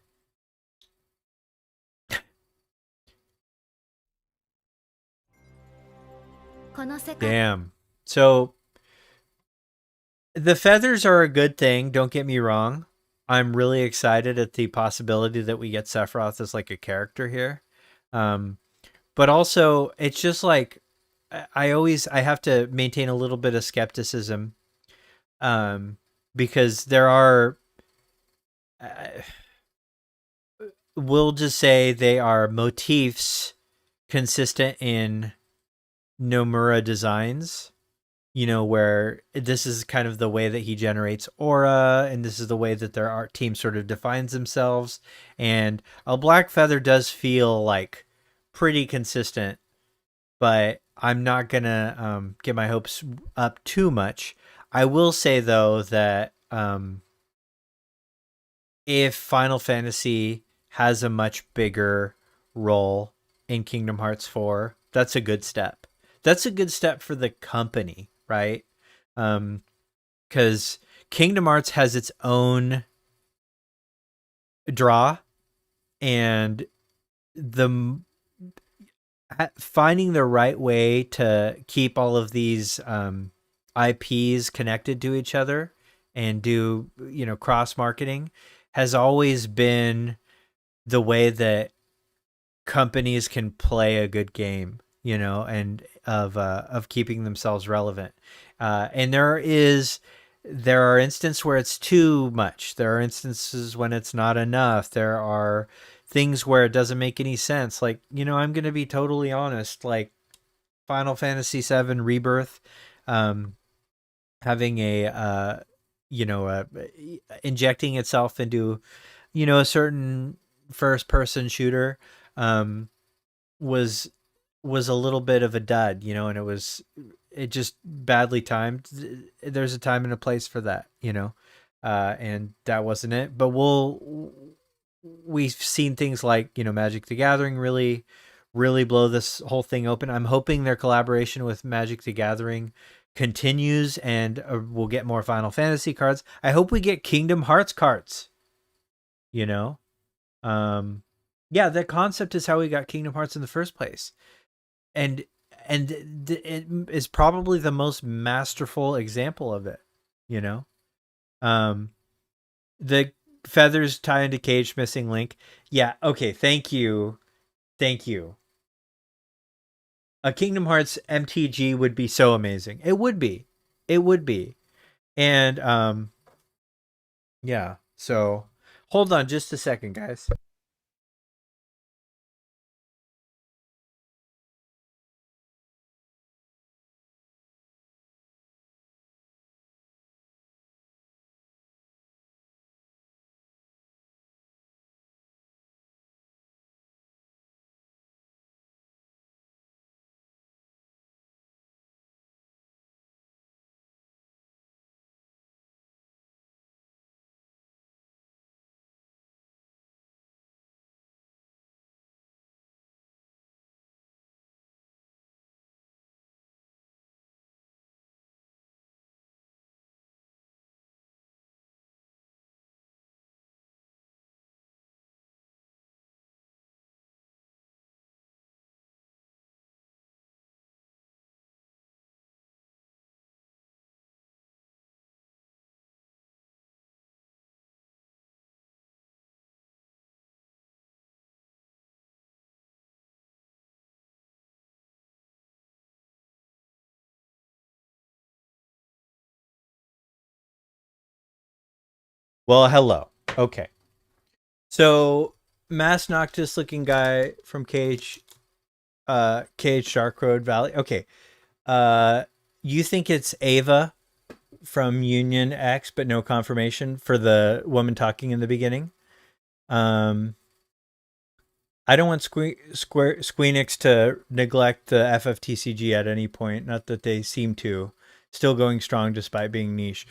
Damn. So the feathers are a good thing, don't get me wrong. I'm really excited at the possibility that we get Sephiroth as like a character here. But also it's just like I have to maintain a little bit of skepticism, because there are, we'll just say they are motifs consistent in Nomura designs, you know, where this is kind of the way that he generates aura, and this is the way that their art team sort of defines themselves. And a black feather does feel like pretty consistent, but I'm not gonna get my hopes up too much. I will say though that if Final Fantasy has a much bigger role in Kingdom Hearts 4, that's a good step. That's a good step for the company, right? Because Kingdom Hearts has its own draw, and the finding the right way to keep all of these IPs connected to each other and do, cross marketing has always been the way that companies can play a good game, and of keeping themselves relevant. And there are instances where it's too much. There are instances when it's not enough. There are things where it doesn't make any sense. Like, I'm going to be totally honest, like Final Fantasy VII Rebirth, having injecting itself into, a certain first person shooter, was a little bit of a dud, and it just badly timed. There's a time and a place for that, and that wasn't it. But we've seen things like, Magic the Gathering really blow this whole thing open. I'm hoping their collaboration with Magic the Gathering continues, and we'll get more Final Fantasy cards. I hope we get Kingdom Hearts cards, yeah, the concept is how we got Kingdom Hearts in the first place. And it is probably the most masterful example of it, the feathers tie into cage missing link. Yeah, okay, thank you. A Kingdom Hearts MTG would be so amazing. It would be. And yeah, so hold on just a second, guys. Well, hello. Okay. So, Mass Noctis looking guy from Cage Dark Road Valley. Okay. You think it's Ava from Union X, but no confirmation for the woman talking in the beginning? I don't want Squeenix to neglect the FFTCG at any point. Not that they seem to. Still going strong despite being niche.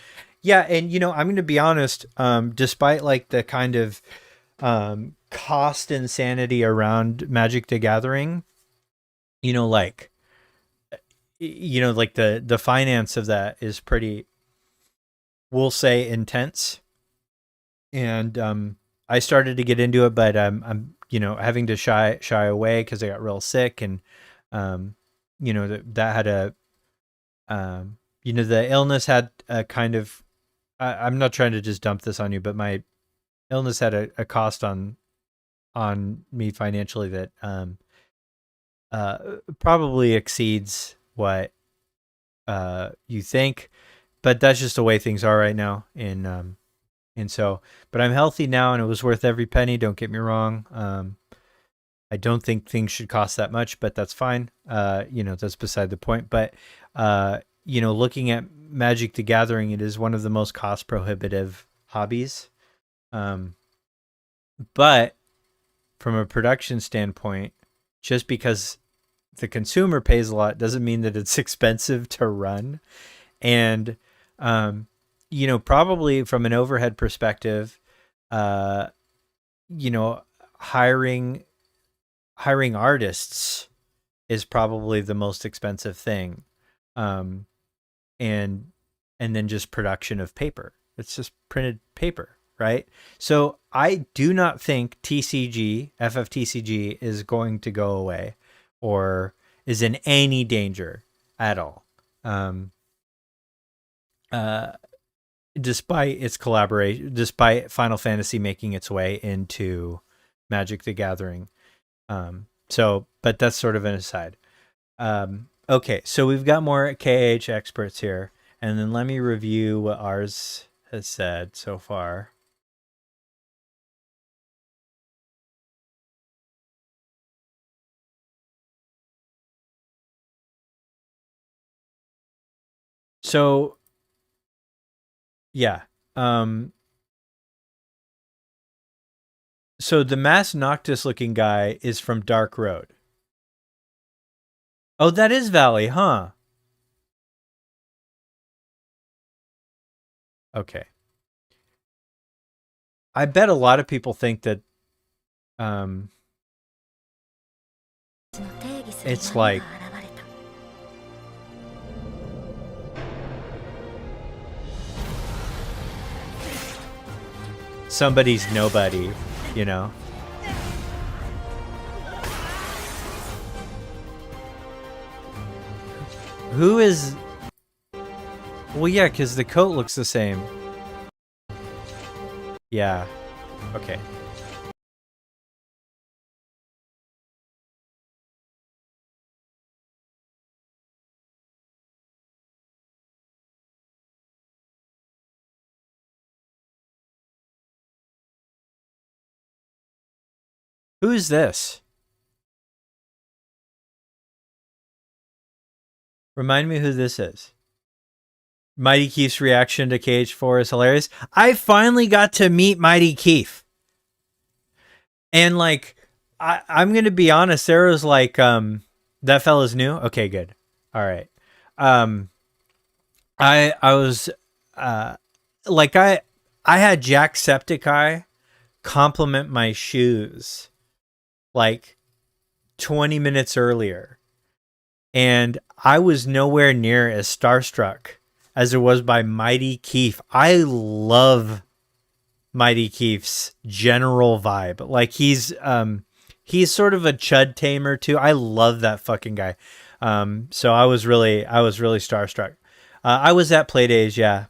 Yeah, and I'm going to be honest. Despite like the kind of cost insanity around Magic the Gathering, like the finance of that is pretty, we'll say, intense. And I started to get into it, but I'm having to shy away because I got real sick, and that had a the illness had a kind of, I'm not trying to just dump this on you, but my illness had a cost on me financially that probably exceeds what you think, but that's just the way things are right now. And so, but I'm healthy now, and it was worth every penny. Don't get me wrong. I don't think things should cost that much, but that's fine. That's beside the point. But, looking at Magic the Gathering, it is one of the most cost prohibitive hobbies. But from a production standpoint, just because the consumer pays a lot doesn't mean that it's expensive to run. And, probably from an overhead perspective, you know, hiring artists is probably the most expensive thing. And then just production of paper. It's just printed paper, right? So I do not think FFTCG is going to go away or is in any danger at all. Despite its collaboration, despite Final Fantasy making its way into Magic the Gathering. But that's sort of an aside. Okay, so we've got more KH experts here, and then let me review what ours has said so far. So, yeah. So the Mass Noctis looking guy is from Dark Road. Oh, that is Valley, huh? Okay. I bet a lot of people think that it's like somebody's nobody, you know? Who is... Well, yeah, because the coat looks the same. Yeah. Okay. Who is this? Remind me who this is. Mighty Keith's reaction to KH4 is hilarious. I finally got to meet Mighty Keith. And like, I'm going to be honest, there was like, that fella's new. Okay, good. All right. I was, like I had Jacksepticeye compliment my shoes like 20 minutes earlier. And I was nowhere near as starstruck as it was by Mighty Keith. I love Mighty Keith's general vibe. Like he's sort of a chud tamer too. I love that fucking guy. So I was really starstruck. I was at Playdays, yeah.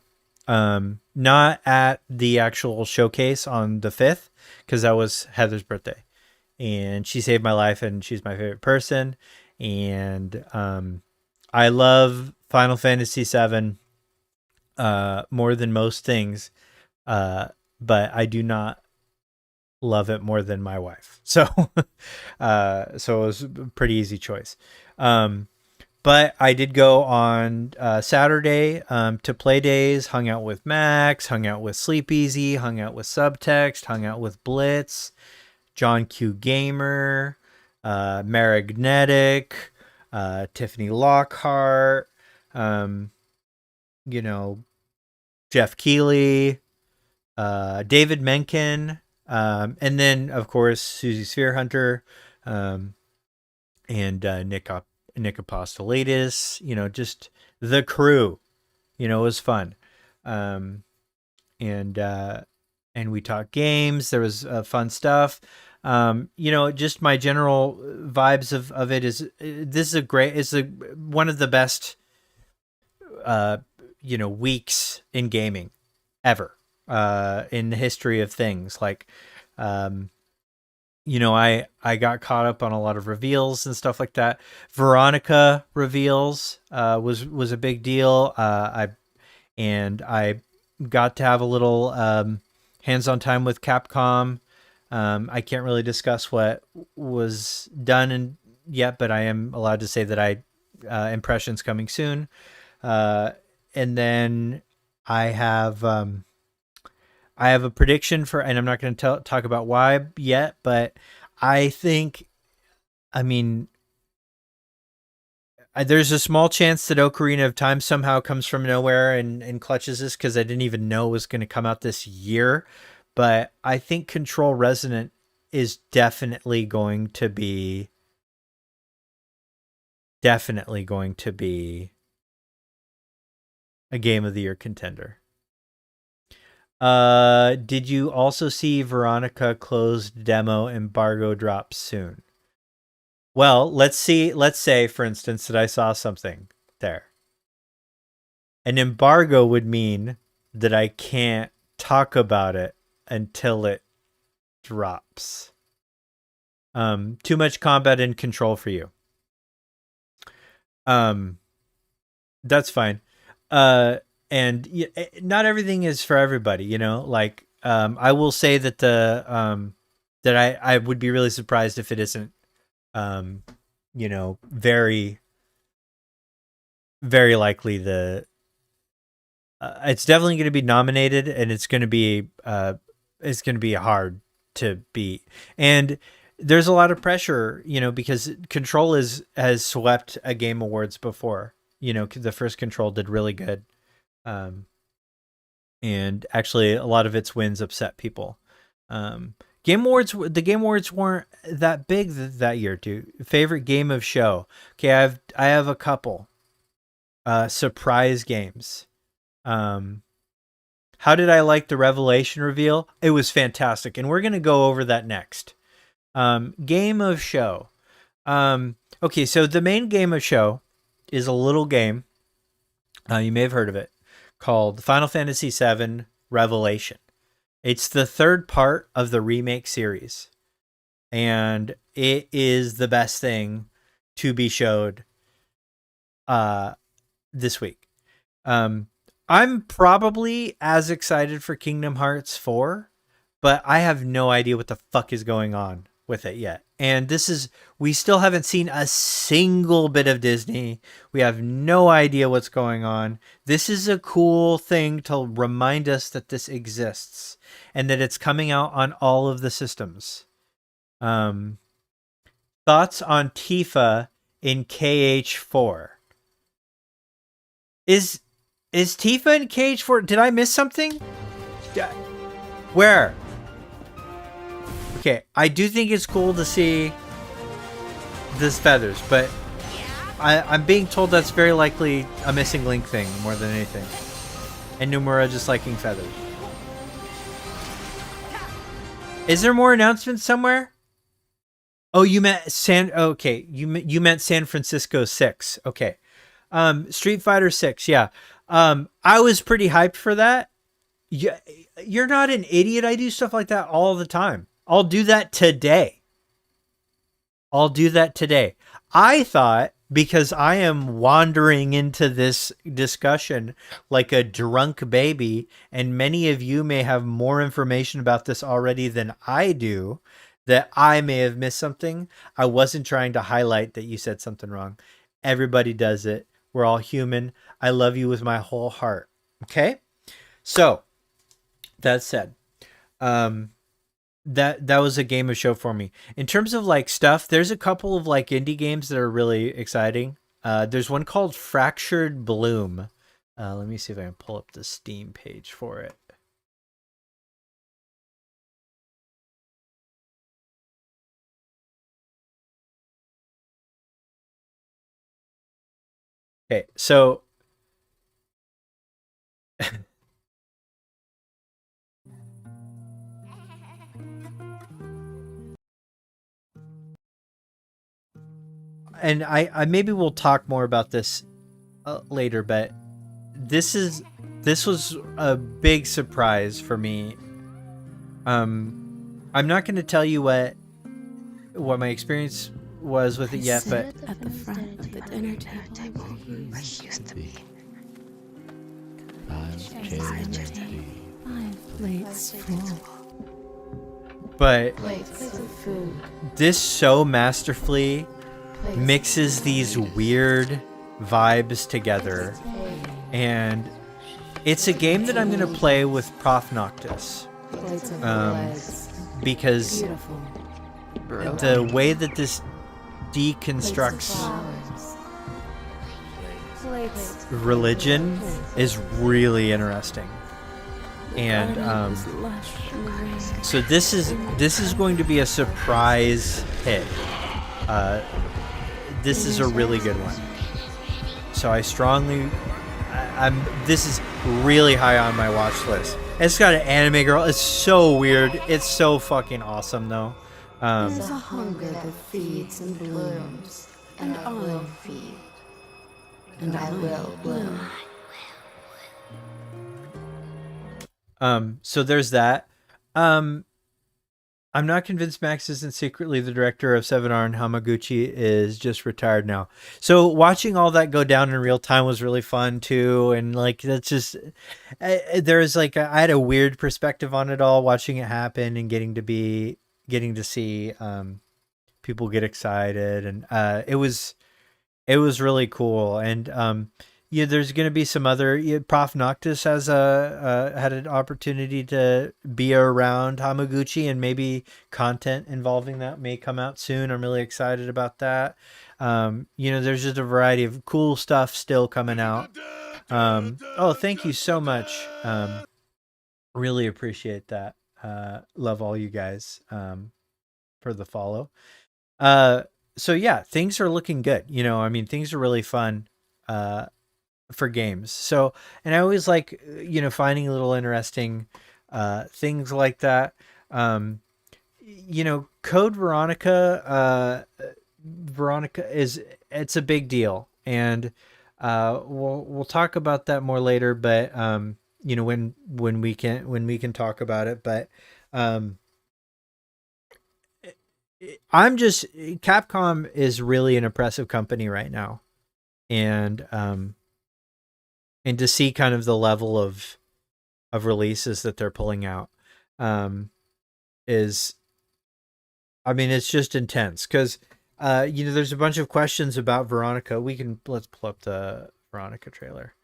Not at the actual showcase on the 5th because that was Heather's birthday. And she saved my life and she's my favorite person. And I love Final Fantasy VII more than most things, but I do not love it more than my wife. So, so it was a pretty easy choice. But I did go on Saturday to Playdays, hung out with Max, hung out with Sleep Easy, hung out with Subtext, hung out with Blitz, John Q Gamer, Marignetic, Tiffany Lockhart, you know, Jeff Keighley, David Mencken, and then of course Susie Spherehunter, and Nick Apostolitis. You know, just the crew. You know, it was fun, and we talked games. There was fun stuff. You know, just my general vibes of it is this is one of the best you know, weeks in gaming ever in the history of things. Like you know, I got caught up on a lot of reveals and stuff like that. Veronica reveals was a big deal. I got to have a little hands-on time with Capcom. I can't really discuss what was done yet, but I am allowed to say that impressions coming soon. And then I have a prediction for, and I'm not going to talk about why yet, but I think, I mean, there's a small chance that Ocarina of Time somehow comes from nowhere and clutches this because I didn't even know it was going to come out this year. but I think Control Resonant is definitely going to be a Game of the Year contender. Did you also see Veronica closed demo embargo drop soon? Well, let's say, for instance, that I saw something there. An embargo would mean that I can't talk about it until it drops. Too much combat and control for you. That's fine. And not everything is for everybody, you know, like, I will say that that I would be really surprised if it isn't, you know, very, very likely it's definitely going to be nominated, and it's going to be hard to beat. And there's a lot of pressure, you know, because Control has swept a Game Awards before. You know, the first Control did really good. And actually a lot of its wins upset people. The Game Awards weren't that big that year, dude. Favorite game of show. Okay, I have a couple. Surprise games. How did I like the Revelation reveal? It was fantastic, and we're going to go over that next. Game of show. Okay, so the main game of show is a little game. You may have heard of it, called Final Fantasy VII Revelation. It's the third part of the remake series, and it is the best thing to be showed this week. I'm probably as excited for Kingdom Hearts 4, but I have no idea what the fuck is going on with it yet. And we still haven't seen a single bit of Disney. We have no idea what's going on. This is a cool thing to remind us that this exists and that it's coming out on all of the systems. Thoughts on Tifa in KH4? Is Tifa in KH4? Did I miss something? Where? Okay, I do think it's cool to see this feathers, but I'm being told that's very likely a missing link thing more than anything. And Nomura just liking feathers. Is there more announcements somewhere? Oh, you meant okay, you meant San Francisco 6. Okay. Street Fighter 6, yeah. I was pretty hyped for that. You're not an idiot. I do stuff like that all the time. I'll do that today. I thought, because I am wandering into this discussion like a drunk baby, and many of you may have more information about this already than I do, that I may have missed something. I wasn't trying to highlight that you said something wrong. Everybody does it. We're all human. I love you with my whole heart. Okay? So, that said, that was a game of show for me. In terms of like stuff, there's a couple of like indie games that are really exciting. There's one called Fractured Bloom. Let me see if I can pull up the Steam page for it. Okay, so and I maybe we'll talk more about this later, but this was a big surprise for me. I'm not going to tell you what my experience was with it yet, but at the front of the dinner table where he used to be. 5 plates full. But Plates of food. this so masterfully mixes these weird vibes together, and it's a game that I'm going to play with Prof Noctis, because the way that this deconstructs religion is really interesting. And so this is going to be a surprise hit. This is a really good one. So this is really high on my watch list. It's got an anime girl. It's so weird. It's so fucking awesome though. There's a hunger that feeds and blooms, and I will feed, and I will bloom. So there's that. I'm not convinced Max isn't secretly the director of 7R and Hamaguchi is just retired now. So watching all that go down in real time was really fun too. And like, that's just, there's like, I had a weird perspective on it all, watching it happen and getting to see, people get excited. And, it was really cool. And, yeah, there's going to be some other. Prof Noctis has had an opportunity to be around Hamaguchi, and maybe content involving that may come out soon. I'm really excited about that. There's just a variety of cool stuff still coming out. Oh, thank you so much. Really appreciate that. Love all you guys for the follow. So yeah, things are looking good. Things are really fun. For games. So, and I always like, finding little interesting things like that. Code Veronica, it's a big deal, and we'll talk about that more later, but when we can talk about it, but Capcom is really an impressive company right now, and to see kind of the level of releases that they're pulling out it's just intense, because there's a bunch of questions about Veronica. Let's pull up the Veronica trailer.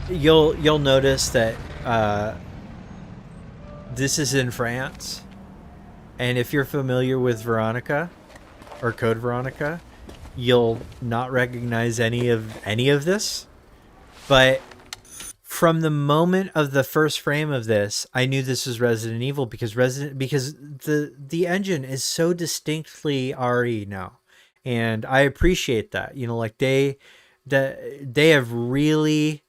You'll notice that this is in France, and if you're familiar with Veronica or Code Veronica, you'll not recognize any of this. But from the moment of the first frame of this, I knew this was Resident Evil, because the engine is so distinctly RE now. And I appreciate that. They have really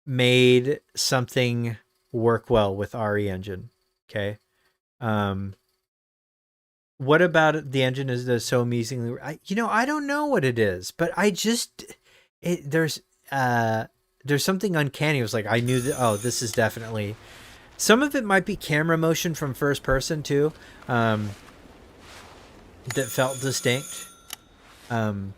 made something work well with RE engine. Okay. What about the engine is so amazingly, I don't know what it is, but there's something uncanny. It was like, I knew that, this is definitely, some of it might be camera motion from first person too. That felt distinct. And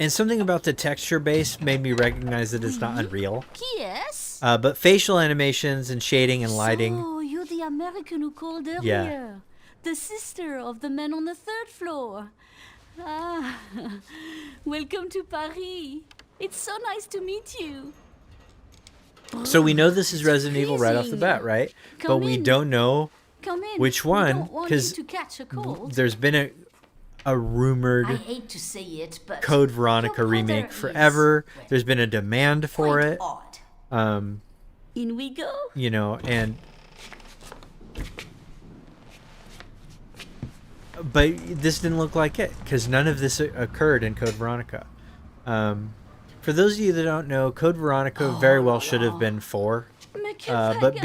something about the texture base made me recognize that it's not Unreal. Yes. But facial animations and shading and lighting. Oh, you're the American who called earlier. Yeah. The sister of the man on the third floor. Ah, welcome to Paris. It's so nice to meet you. So we know this is Resident Evil right off the bat, right? But we don't know which one, because there's been a rumored I hate to say it, but Code Veronica remake forever. There's been a demand for it. In we go. But this didn't look like it, because none of this occurred in Code Veronica. For those of you that don't know, Code Veronica very well should have been 4. But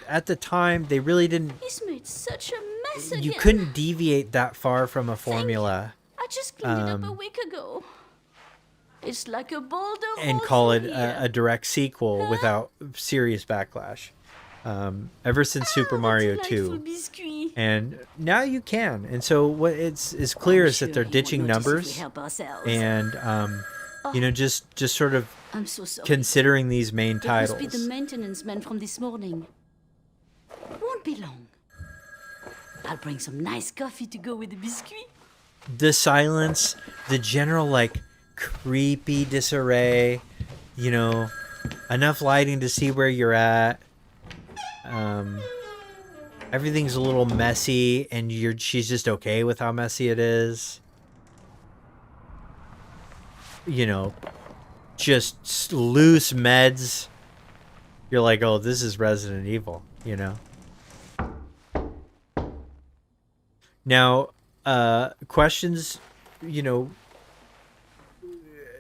at the time, they really didn't. He's made such a mess again. You couldn't deviate that far from a formula. I just cleaned it up a week ago. It's like a boulder. And call it a direct sequel without serious backlash. Ever since Super Mario 2. And now you can. And so what it's clear is that they're ditching numbers. And just sort of considering these main titles. It must be the maintenance man from this morning. Won't be long. I'll bring some nice coffee to go with the biscuit. The silence, the general creepy disarray, enough lighting to see where you're at. Everything's a little messy, and she's just okay with how messy it is. You know, just loose meds. You're like, oh, this is Resident Evil, you know? Now, questions, you know,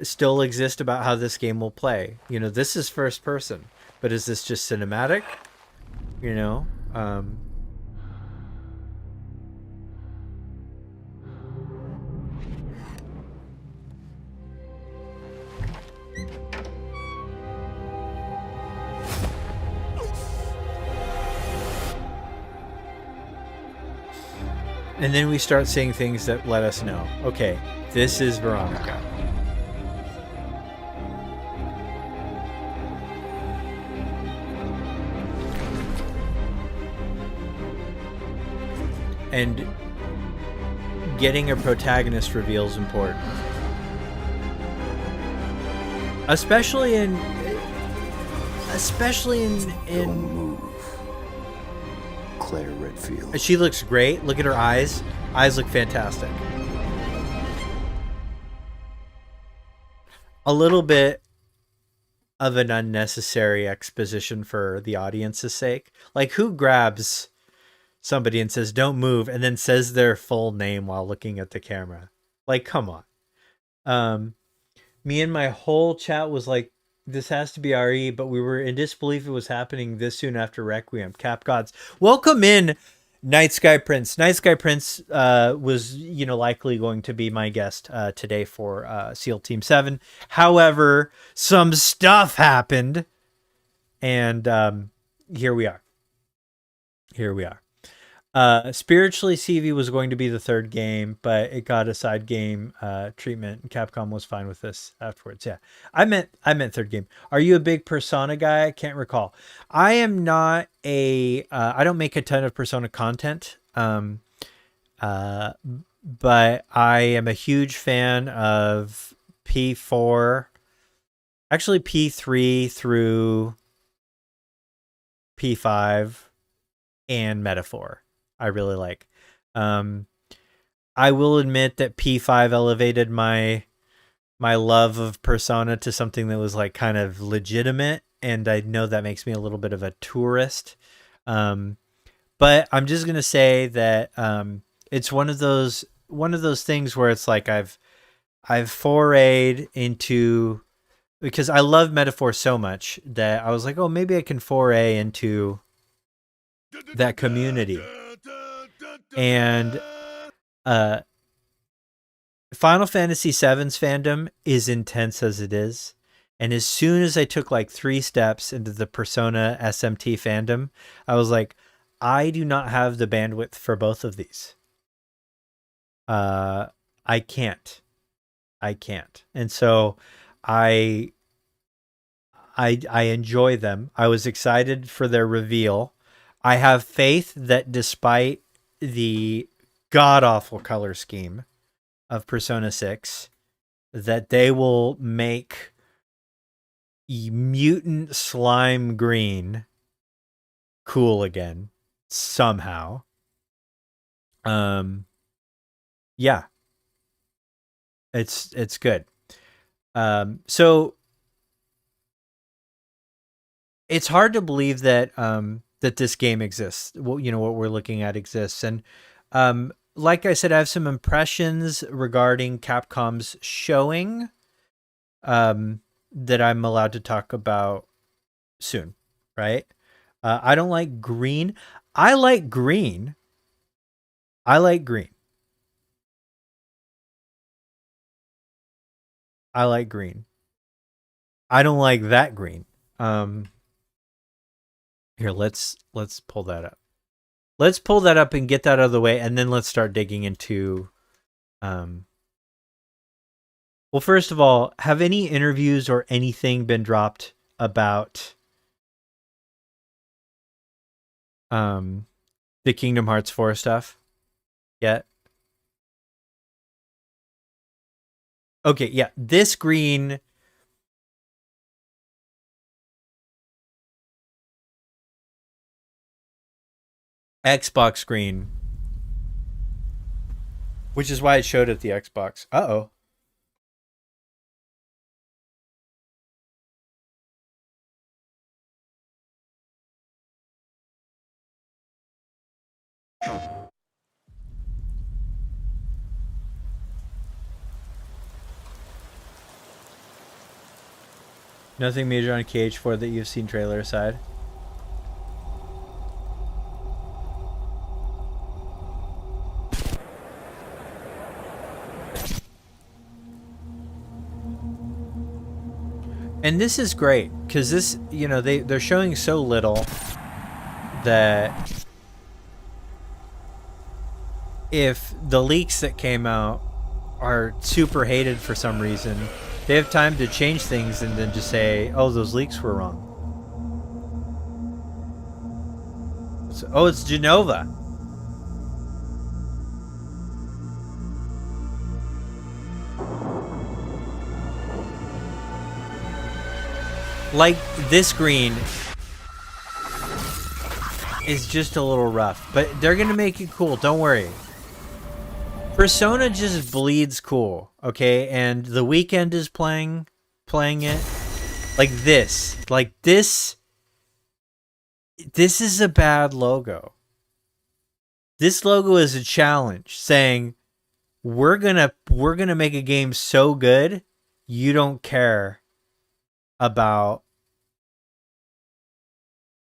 still exist about how this game will play. You know, this is first person, but is this just cinematic? You know? And then we start seeing things that let us know, okay, this is Veronica. And getting a protagonist reveal is important. Especially in Don't move. Claire Redfield. She looks great. Look at her eyes. Eyes look fantastic. A little bit of an unnecessary exposition for the audience's sake. Like, who grabs somebody and says, don't move, and then says their full name while looking at the camera? Like, come on. Me and my whole chat was like, this has to be RE, but we were in disbelief it was happening this soon after Requiem. Cap Gods. Welcome in, Night Sky Prince. Night Sky Prince was, you know, likely going to be my guest today for SEAL Team 7. However, some stuff happened, and here we are. Here we are. Spiritually, CV was going to be the third game, but it got a side game treatment, and Capcom was fine with this afterwards. Yeah, I meant third game. Are you a big Persona guy? I can't recall. I am not a. I don't make a ton of Persona content. But I am a huge fan of P4, actually P3 through P5, and Metaphor. I really like. I will admit that P5 elevated my love of Persona to something that was like kind of legitimate, and I know that makes me a little bit of a tourist. But I'm just gonna say that it's one of those things where it's like I've forayed into, because I love Metaphor so much that I was like, oh, maybe I can foray into that community. And Final Fantasy VII's fandom is intense as it is. And as soon as I took like 3 steps into the Persona SMT fandom, I was like, I do not have the bandwidth for both of these. I can't. And so I enjoy them. I was excited for their reveal. I have faith that despite the god-awful color scheme of Persona 6, that they will make mutant slime green cool again somehow. Yeah. It's good. So it's hard to believe that that this game exists. Well, you know, what we're looking at exists. And like I said, I have some impressions regarding Capcom's showing that I'm allowed to talk about soon, right? I don't like green. I like green. I like green. I like green. I don't like that green. Here, let's pull that up. Let's pull that up and get that out of the way, and then let's start digging into well, first of all, have any interviews or anything been dropped about the Kingdom Hearts 4 stuff yet? Okay, yeah. This green Xbox screen, which is why it showed at the Xbox. Uh-oh. Nothing major on KH4 that you've seen trailer aside. And this is great because this, you know, they're showing so little that if the leaks that came out are super hated for some reason, they have time to change things and then just say, oh, those leaks were wrong. So, oh, it's Genova. Like, this green is just a little rough, but they're gonna make it cool, don't worry. Persona just bleeds cool, okay? And The Weeknd is playing it. Like this. This is a bad logo. This logo is a challenge saying we're gonna make a game so good you don't care about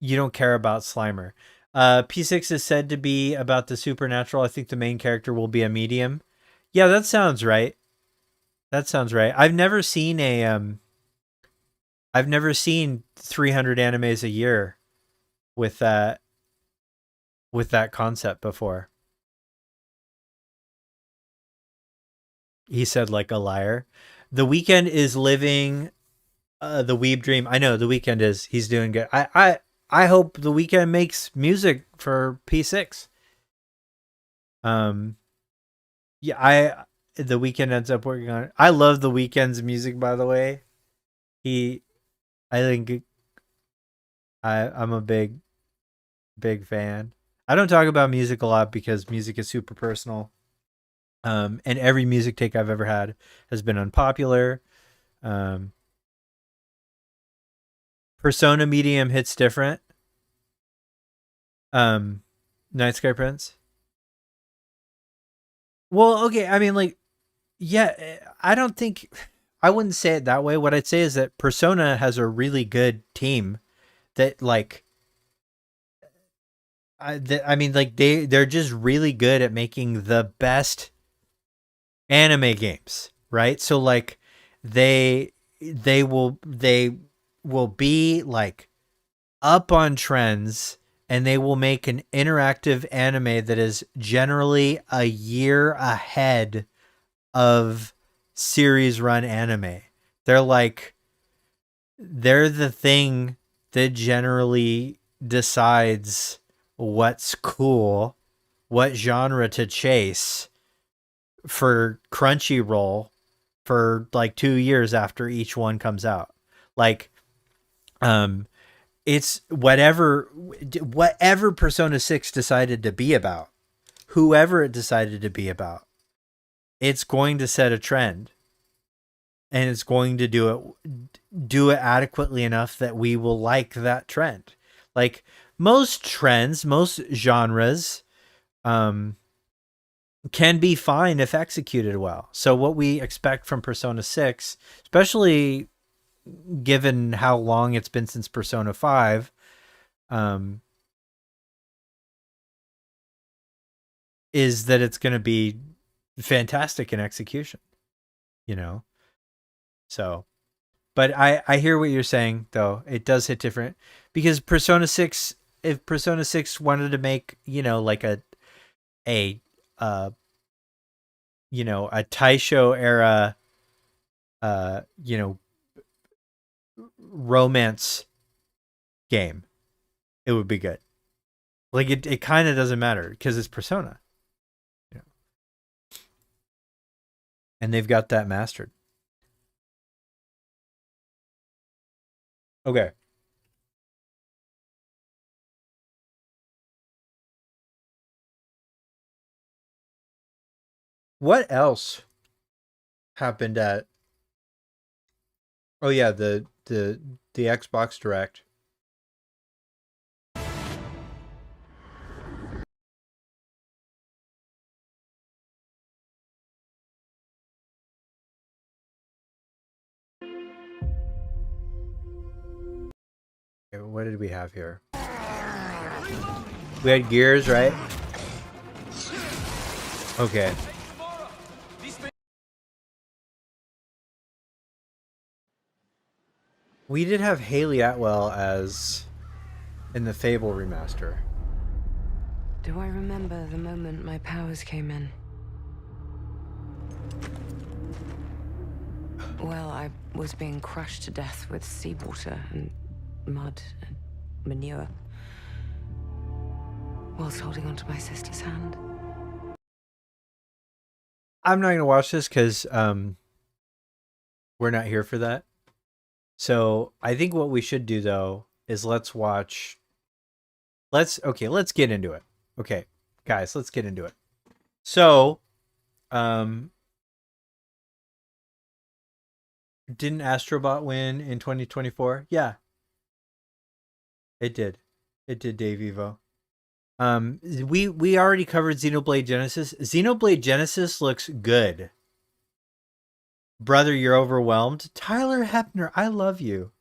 Slimer. P6 is said to be about the supernatural. I think the main character will be a medium. Yeah, that sounds right. I've never seen 300 animes a year with that concept before. He said like a liar. The Weeknd is living the weeb dream. I know The Weeknd is. He's doing good. I hope The Weeknd makes music for P6. Yeah, The Weeknd ends up working on it. I love The Weeknd's music, by the way. I think I'm a big fan. I don't talk about music a lot because music is super personal. And every music take I've ever had has been unpopular. Persona medium hits different. Night Sky Prince. Well, okay, I mean, like, yeah, I don't think I wouldn't say it that way. What I'd say is that Persona has a really good team that, like, I mean, like, they're just really good at making the best anime games, right? So, like, they will be like up on trends, and they will make an interactive anime that is generally a year ahead of series run anime. They're the thing that generally decides what's cool, what genre to chase for Crunchyroll for like 2 years after each one comes out. Like, it's whatever Persona 6 decided to be about, whoever it decided to be about, it's going to set a trend, and it's going to do it adequately enough that we will like that trend. Like most trends, most genres can be fine if executed well. So what we expect from Persona 6, especially given how long it's been since Persona 5, is that it's going to be fantastic in execution, you know? So, but I hear what you're saying, though. It does hit different because Persona 6, if Persona 6 wanted to make, you know, like a Taisho era, romance game, it would be good. Like it kind of doesn't matter because it's Persona, you know? And they've got that mastered. Okay. What else happened at? Oh yeah, the Xbox Direct. Okay, what did we have here? We had Gears, right? Okay. We did have Haley Atwell as in the Fable remaster. Do I remember the moment my powers came in? Well, I was being crushed to death with seawater and mud and manure, whilst holding onto my sister's hand. I'm not gonna watch this because we're not here for that. So I think what we should do though is let's get into it. Okay, guys, let's get into it. So, didn't Astrobot win in 2024? Yeah. It did. It did, Dave Evo. We already covered Xenoblade Genesis. Xenoblade Genesis looks good. Brother, you're overwhelmed. Tyler Hepner, I love you.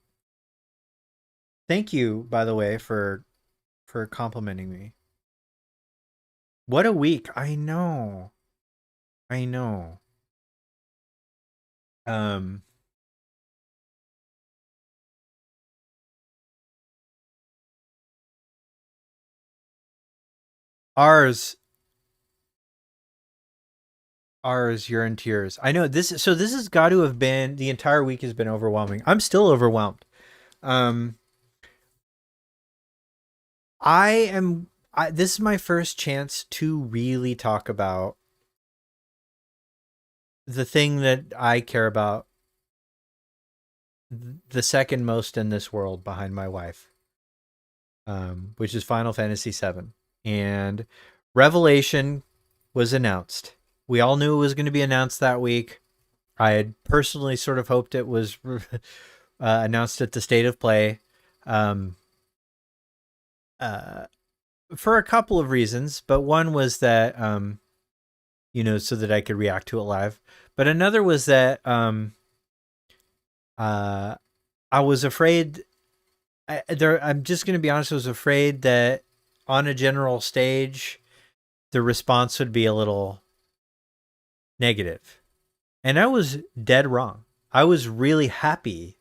Thank you, by the way, for complimenting me. What a week. I know. Ours, you're in tears. I know this. So this has got to have been, the entire week has been overwhelming. I'm still overwhelmed. This is my first chance to really talk about the thing that I care about the second most in this world behind my wife, which is Final Fantasy VII. And Revelation was announced. We all knew it was going to be announced that week. I had personally sort of hoped it was announced at the State of Play, for a couple of reasons. But one was that, so that I could react to it live. But another was that I was afraid. I'm just going to be honest. I was afraid that on a general stage, the response would be a little negative. And I was dead wrong. I was really happy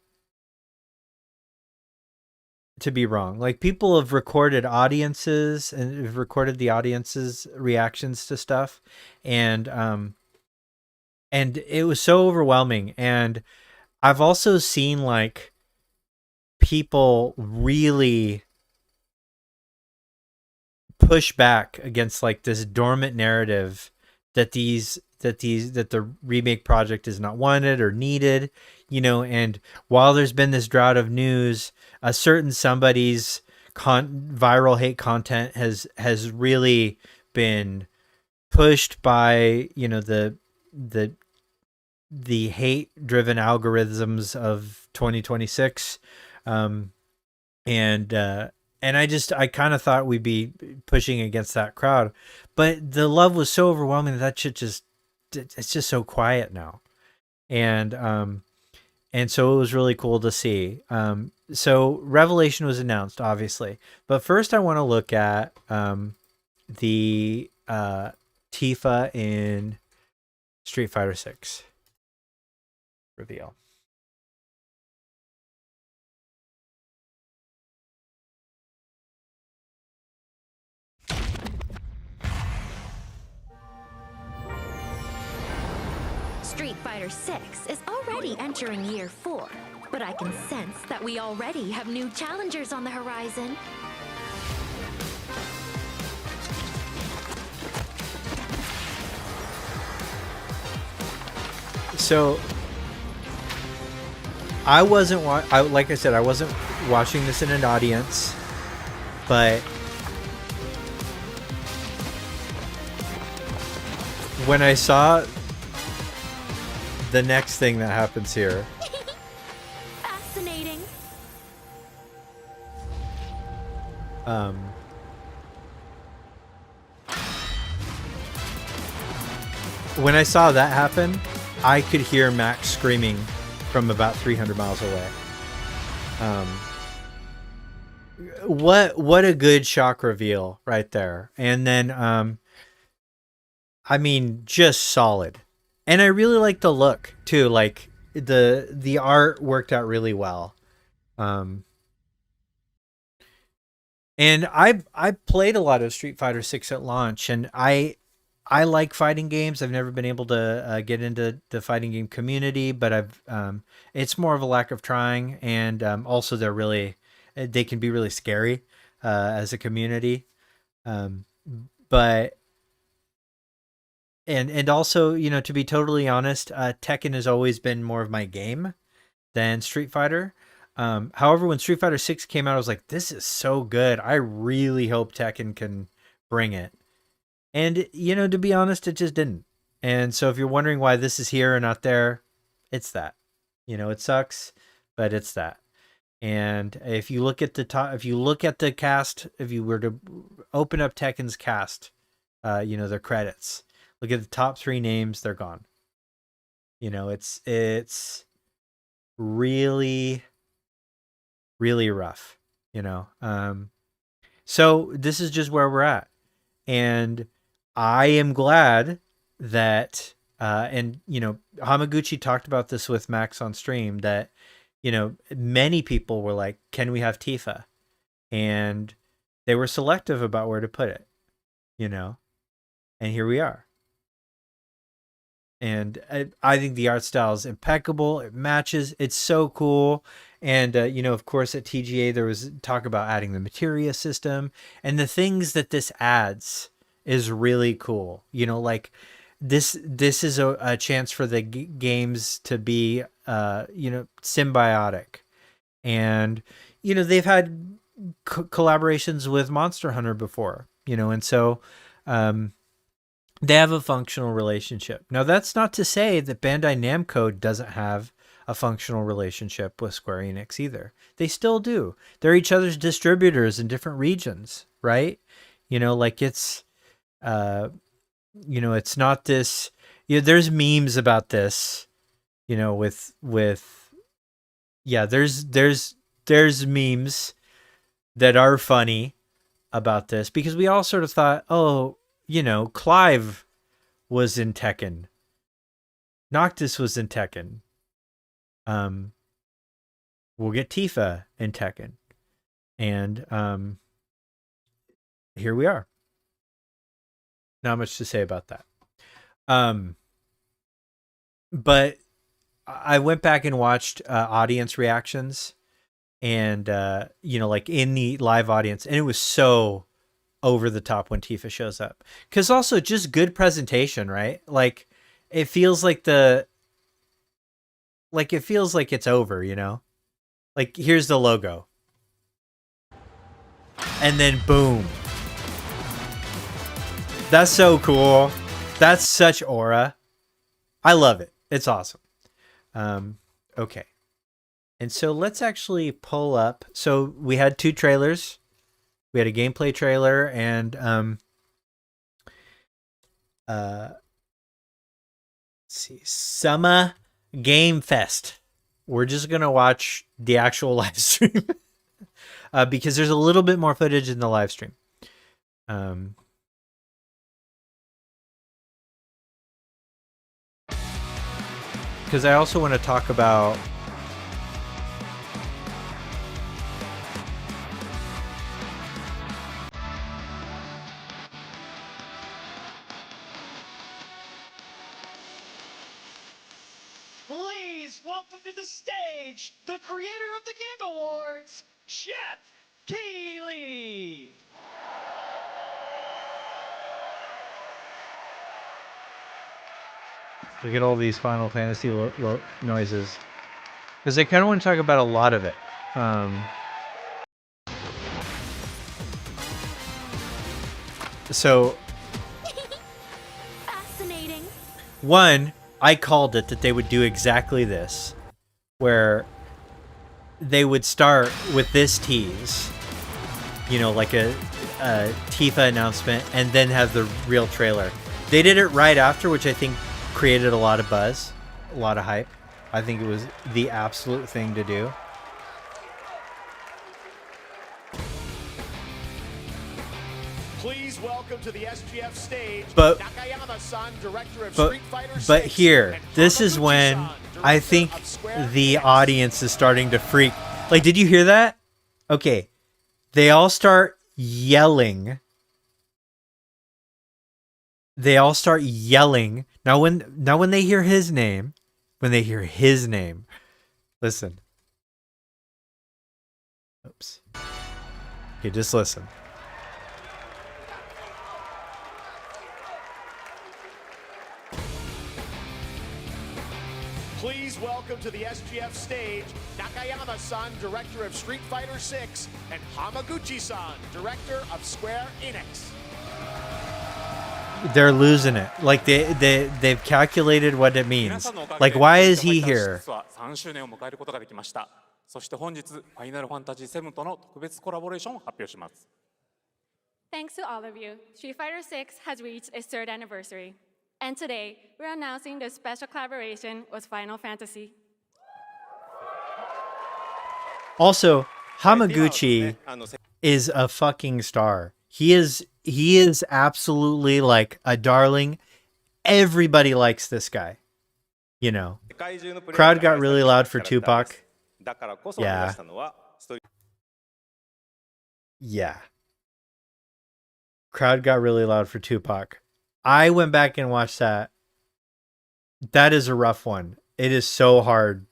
to be wrong. Like, people have recorded audiences and have recorded the audience's reactions to stuff. And it was so overwhelming. And I've also seen like people really push back against like this dormant narrative that the remake project is not wanted or needed, and while there's been this drought of news, a certain somebody's viral hate content has really been pushed by, the hate driven algorithms of 2026. And I kind of thought we'd be pushing against that crowd, but the love was so overwhelming that shit it's just so quiet now. And so it was really cool to see. So Revelation was announced, obviously, but first I want to look at the Tifa in Street Fighter 6 reveal. Street Fighter 6 is already entering year 4, but I can sense that we already have new challengers on the horizon. So I wasn't like I said, I wasn't watching this in an audience, but when I saw the next thing that happens here. Fascinating. When I saw that happen, I could hear Max screaming from about 300 miles away. What a good shock reveal right there. And then I mean, just solid. And I really like the look too. Like the art worked out really well. And I played a lot of Street Fighter 6 at launch, and I like fighting games. I've never been able to get into the fighting game community, but it's more of a lack of trying, and also they can be really scary as a community. But and also, you know, to be totally honest, Tekken has always been more of my game than Street Fighter. However, when Street Fighter 6 came out, I was like, this is so good. I really hope Tekken can bring it. And, you know, to be honest, it just didn't. And so if you're wondering why this is here and not there, it's that. You know, it sucks, but it's that. And if you look at the top, if you look at the cast, if you were to open up Tekken's cast, you know, their credits, look at the top 3 names, they're gone. You know, it's really, really rough, you know. So this is just where we're at. And I am glad that, and, you know, Hamaguchi talked about this with Max on stream, that, you know, many people were like, can we have Tifa? And they were selective about where to put it, you know, and here we are. And I think the art style is impeccable. It matches. It's so cool. And, you know, of course, at TGA, there was talk about adding the materia system. And the things that this adds is really cool. You know, like this is a chance for the games to be, you know, symbiotic. And, you know, they've had collaborations with Monster Hunter before, you know, and so they have a functional relationship. Now, that's not to say that Bandai Namco doesn't have a functional relationship with Square Enix either. They still do. They're each other's distributors in different regions, right? You know, like it's, you know, it's not this, you know, there's memes about this, you know, yeah, there's memes that are funny about this, because we all sort of thought, oh, you know, Clive was in Tekken. Noctis was in Tekken. We'll get Tifa in Tekken. And here we are. Not much to say about that. But I went back and watched audience reactions, and you know, like in the live audience, and it was so over the top when Tifa shows up, because also just good presentation, right? Like it feels like it's over, you know, like here's the logo and then boom. That's so cool. That's such aura. I love it. It's awesome. Okay. And so let's actually pull up. So we had 2 trailers. We had a gameplay trailer and let's see, Summer Game Fest. We're just gonna watch the actual live stream because there's a little bit more footage in the live stream. Because I also want to talk about Please welcome to the stage the creator of the Game Awards, Chef Keighley. look at all these Final Fantasy noises, because I kind of want to talk about a lot of it. So Fascinating. One, I called it that they would do exactly this, where they would start with this tease, you know, like a Tifa announcement, and then have the real trailer. They did it right after, which I think created a lot of buzz, a lot of hype. I think it was the absolute thing to do. Please welcome to the SGF stage, But Nakayama-san, director of Street Fighter but 6, here, and this is when Hamaguchi-san, I think director of Square the Enix. audience is starting to freak. Like, did you hear that? Okay. They all start yelling. They all start yelling. Now when they hear his name, listen. Oops. Okay, just listen. Please welcome to the SGF stage, Nakayama-san, director of Street Fighter 6, and Hamaguchi-san, director of Square Enix. They're losing it. Like they've calculated what it means. Like, why is he here? 3周年を迎えることができました。そして本日、ファイナルファンタジー7との特別コラボレーションを発表します。Thanks to all of you, Street Fighter 6 has reached its third anniversary. And today, we're announcing the special collaboration with Final Fantasy. Also, Hamaguchi is a fucking star. He is absolutely like a darling. Everybody likes this guy. You know. Crowd got really loud for Tupac. Yeah. Yeah. Crowd got really loud for Tupac. I went back and watched that. That is a rough one. It is so hard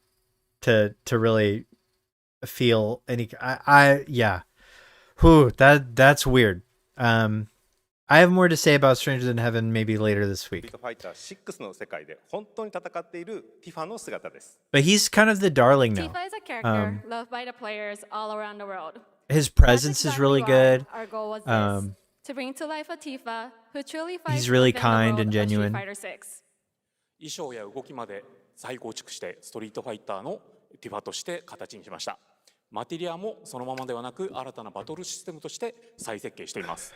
to really feel any. Yeah. Whew, that's weird. I have more to say about Stranger Than Heaven maybe later this week. But he's kind of the darling now. Tifa is a character loved by the players all around the world. His presence is really good. Our goal was this, to bring to life a Tifa who truly fights He's really within the kind world and of Street genuine. Fighter 6. 衣装や動きまで再構築してストリートファイターのティファとして形にしました。マテリアもそのままではなく新たなバトルシステムとして再設計しています。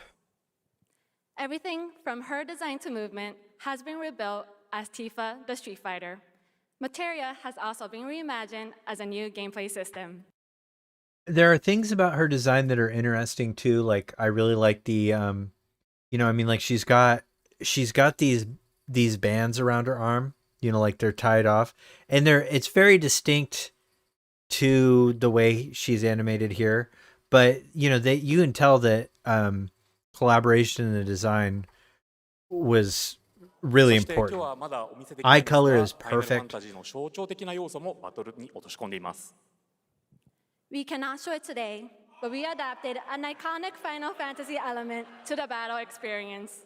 Everything from her design to movement has been rebuilt as Tifa the Street Fighter. Materia has also been reimagined as a new gameplay system. There are things about her design that are interesting too. Like, I really like the you know, I mean, like she's got these bands around her arm, you know, like they're tied off, and it's very distinct to the way she's animated here. But you know, you can tell that collaboration in the design was really important. Eye color is perfect. We cannot show it today, but we adapted an iconic Final Fantasy element to the battle experience.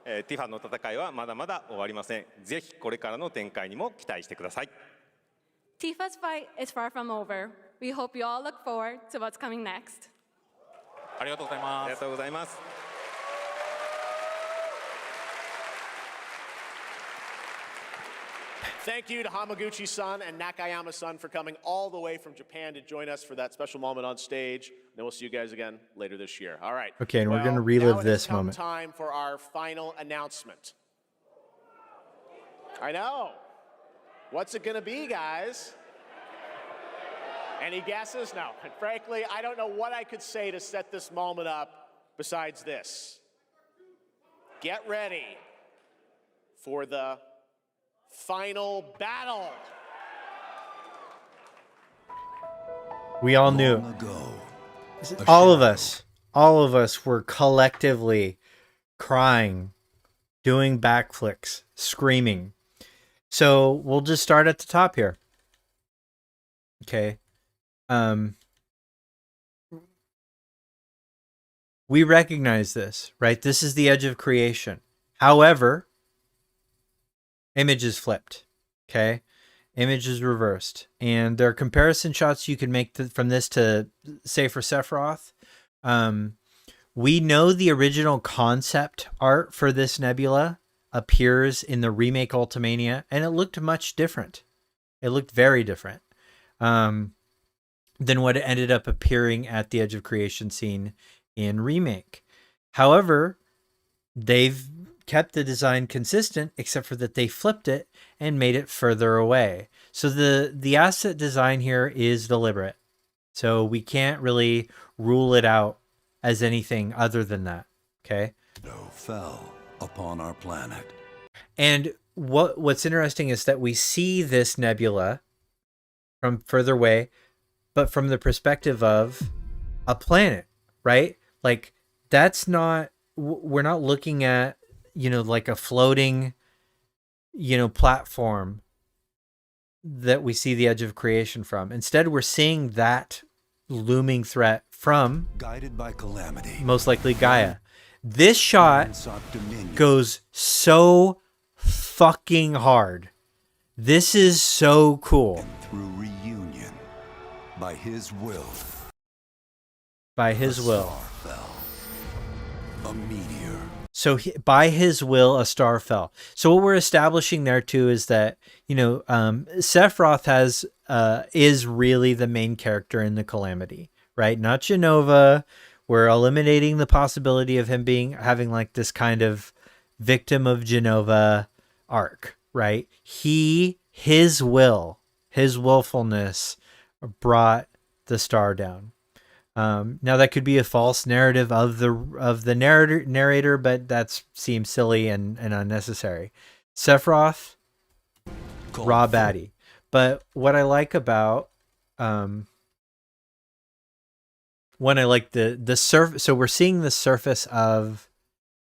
ティファの戦いはまだまだ終わりません。ぜひこれからの展開にも期待してください。Tifa's fight is far from over. We hope you all look forward to what's coming next. ありがとうございます。ありがとうございます。Thank you to Hamaguchi-san and Nakayama-san for coming all the way from Japan to join us for that special moment on stage. Then we'll see you guys again later this year. All right. Okay, and we're going to relive now this it has come moment. Time for our final announcement. I know. What's it going to be, guys? Any guesses? No. And frankly, I don't know what I could say to set this moment up besides this. Get ready for the final battle. We all knew. All of us were collectively crying, doing backflips, screaming. So we'll just start at the top here. Okay. We recognize this, right? This is the edge of creation. However, image is flipped. Okay. Image is reversed. And there are comparison shots you can make from this to, say, for Sephiroth. We know the original concept art for this nebula appears in the remake Ultimania, and it looked much different. It looked very different than what it ended up appearing at the Edge of Creation scene in remake. However, they've kept the design consistent, except for that they flipped it and made it further away. So the asset design here is deliberate. So we can't really rule it out as anything other than that. Okay. Snow fell upon our planet. And what's interesting is that we see this nebula from further away, but from the perspective of a planet, right? Like that's not, we're not looking at, like a floating, platform that we see the Edge of Creation from. Instead, we're seeing that looming threat from, guided by calamity, most likely Gaia. This shot goes so fucking hard. This is so cool. And through reunion, by his will. By his will. Fell. A meteor. So by his will, a star fell. So what we're establishing there too is that, Sephiroth is really the main character in the Calamity, right? Not Jenova. We're eliminating the possibility of him having like this kind of victim of Jenova arc, right? His willfulness brought the star down. Now that could be a false narrative of the narrator, but that seems silly and unnecessary. Sephiroth, raw baddie. But what I like about the surface, so we're seeing the surface of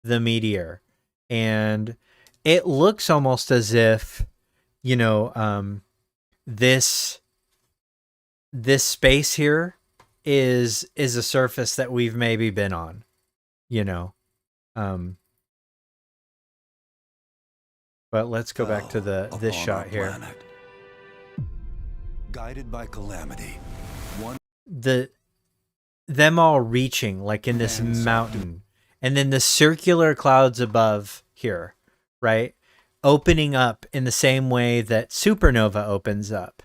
the meteor, and it looks almost as if, this space here is a surface that we've maybe been on, but let's go back to this shot here. Planet. Guided by calamity. Them all reaching like in this mountain, and then the circular clouds above here, right? Opening up in the same way that supernova opens up,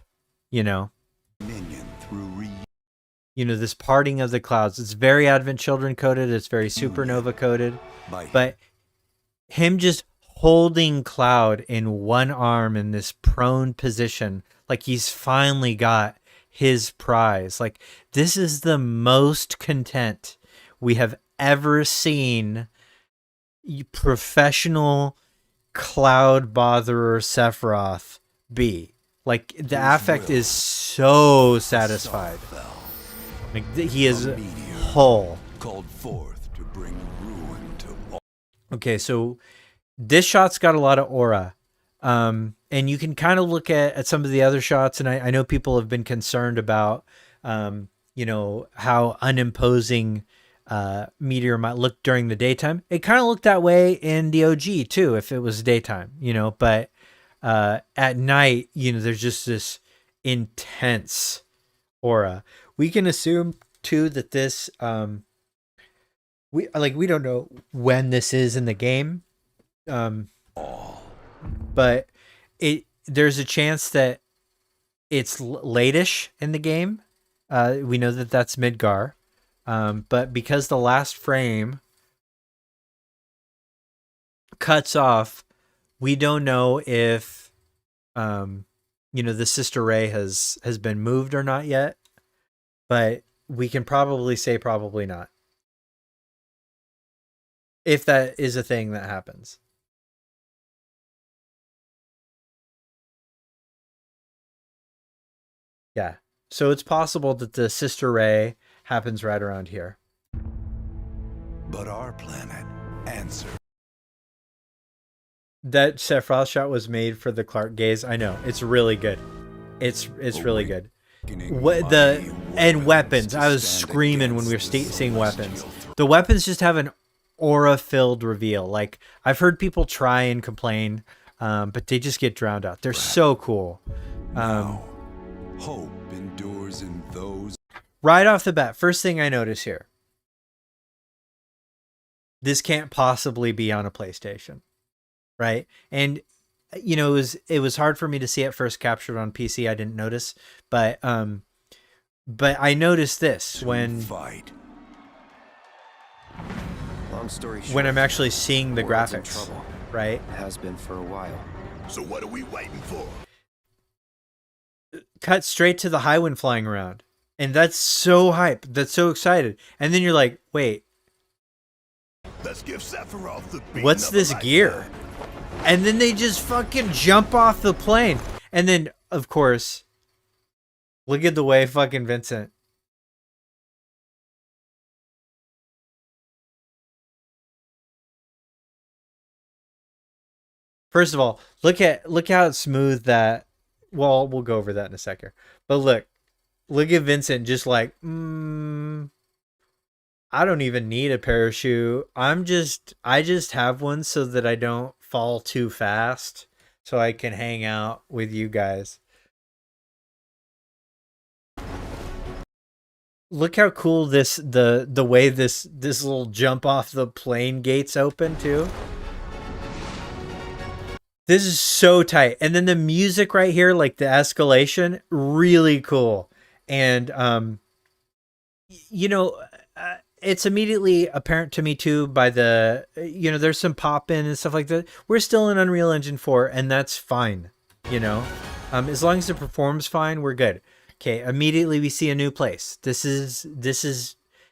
Minion through this parting of the clouds. It's very Advent Children coded. It's very supernova coded. But him just holding Cloud in one arm in this prone position, like he's finally got his prize. Like this is the most content we have ever seen professional Cloud botherer Sephiroth be. Like the affect is so satisfied. Like he is whole. Called forth to bring ruin to all. Okay, so this shot's got a lot of aura. And you can kind of look at some of the other shots, and I know people have been concerned about how unimposing meteor might look during the daytime. It kind of looked that way in the OG too, if it was daytime, but at night, there's just this intense aura. We can assume too that this we don't know when this is in the game, but there's a chance that it's late-ish in the game. We know that that's Midgar, but because the last frame cuts off, we don't know if the Sister Ray has been moved or not yet. But we can probably say probably not, if that is a thing that happens. Yeah. So it's possible that the Sister Ray happens right around here. But our planet answers. That Sephiroth shot was made for the Clark gaze. I know. It's really good. It's really good. And weapons. I was screaming when we were seeing weapons. The weapons just have an aura-filled reveal. Like, I've heard people try and complain, but they just get drowned out. They're so cool. Hope endures in those. Right off the bat, first thing I notice here. This can't possibly be on a PlayStation. right? And it was hard for me to see at first captured on PC. I didn't notice, but I noticed this when Long story short, when I'm actually seeing the world's in graphics, trouble. right? Has been for a while. So what are we waiting for? Cut straight to the Highwind flying around, and that's so hype. That's so excited, and then you're like, wait, Let's give Sephiroth the beating what's of a this lifetime. gear? And then they just fucking jump off the plane, and then of course, look at the way fucking Vincent. First of all, look how smooth that. Well, we'll go over that in a second. But look at Vincent just like, I don't even need a parachute. I just have one so that I don't fall too fast, so I can hang out with you guys. Look how cool the way this little jump off the plane gates open too. This is so tight. And then the music right here, like the escalation, really cool. And it's immediately apparent to me too by the, there's some pop in and stuff like that. We're still in Unreal Engine 4, and that's fine. As long as it performs fine, we're good. Okay, immediately we see a new place.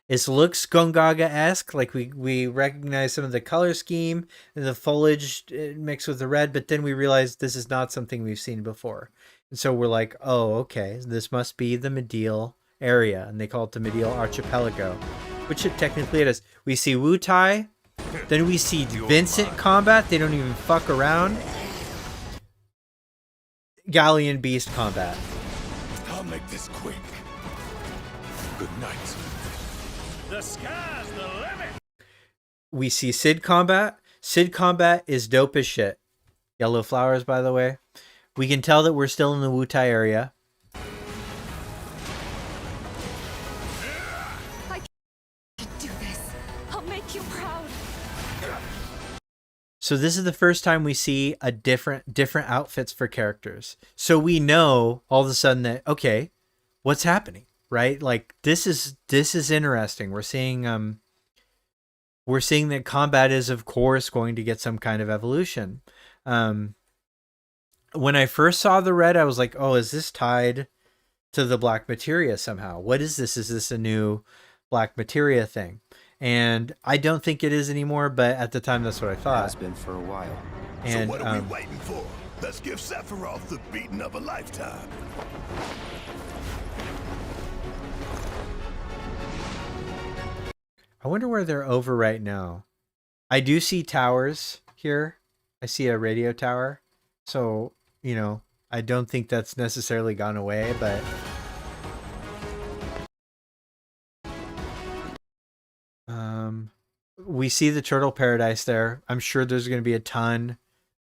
It looks Gongaga-esque, like we recognize some of the color scheme and the foliage mixed with the red, but then we realize this is not something we've seen before. And so we're like, oh, okay, this must be the Medial area, and they call it the Medial Archipelago, which it technically it is. We see Wu Tai, then we see Vincent combat. They don't even fuck around. Galleon Beast combat. I'll make this quick. Good night. The sky's the limit. We see Sid combat. Sid combat is dope as shit. Yellow flowers, by the way. We can tell that we're still in the Wu Tai area. I can do this. I'll make you proud. So this is the first time we see a different outfits for characters. So we know all of a sudden that, okay, what's happening, right? Like this is interesting. We're seeing that combat is of course going to get some kind of evolution. When I first saw the red, I was like, oh, is this tied to the Black Materia somehow? What is this? Is this a new Black Materia thing? And I don't think it is anymore, but at the time, that's what I thought. Has been for a while. And, so what are we waiting for? Let's give Sephiroth the beating of a lifetime. I wonder where they're over right now. I do see towers here. I see a radio tower. So, I don't think that's necessarily gone away, but... we see the Turtle Paradise there. I'm sure there's going to be a ton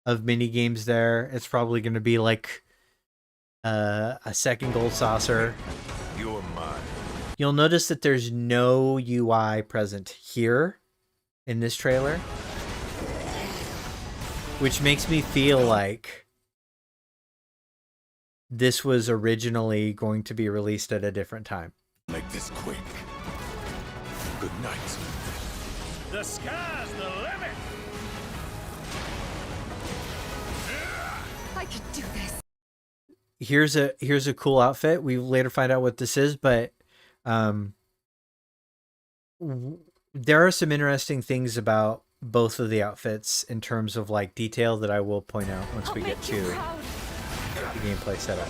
of mini games there. It's probably going to be like a second gold saucer. You're mine. You'll notice that there's no UI present here in this trailer, which makes me feel like this was originally going to be released at a different time. Make this quick. Good night. The sky's the limit. I can do this. Here's a cool outfit. We later find out what this is, but there are some interesting things about both of the outfits in terms of like detail that I will point out once we get to the gameplay setup.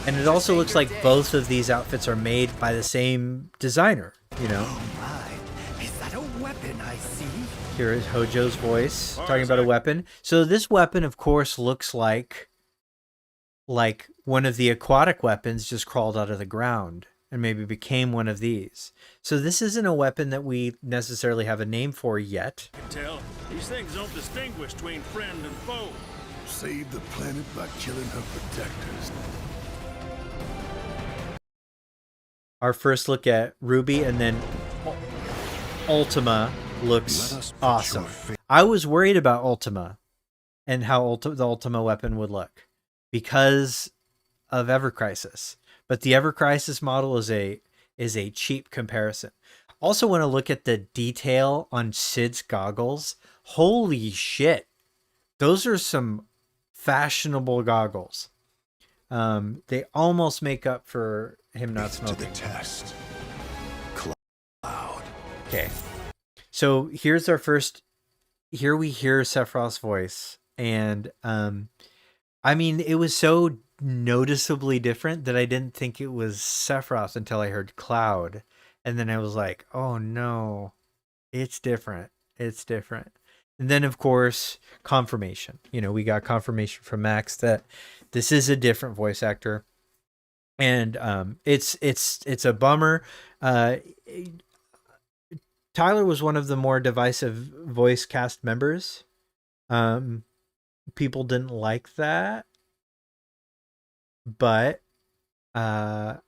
And it also looks like both of these outfits are made by the same designer, Oh my, is that a weapon I see? Here is Hojo's voice talking about a weapon. So this weapon, of course, looks like one of the aquatic weapons just crawled out of the ground and maybe became one of these. So this isn't a weapon that we necessarily have a name for yet. I can tell these things don't distinguish between friend and foe. Save the planet by killing her protectors. Our first look at Ruby, and then Ultima looks awesome. I was worried about Ultima and how the Ultima weapon would look because of Ever Crisis. But the Ever Crisis model is a cheap comparison. Also want to look at the detail on Sid's goggles. Holy shit. Those are some fashionable goggles. They almost make up for him not smoking. To the test. Cloud. Okay. So here's our first. Here we hear Sephiroth's voice, and I mean, it was so noticeably different that I didn't think it was Sephiroth until I heard Cloud, and then I was like, oh no, it's different. It's different. And then of course, confirmation. You know, we got confirmation from Max that this is a different voice actor, and it's a bummer. Tyler was one of the more divisive voice cast members. People didn't like that, but I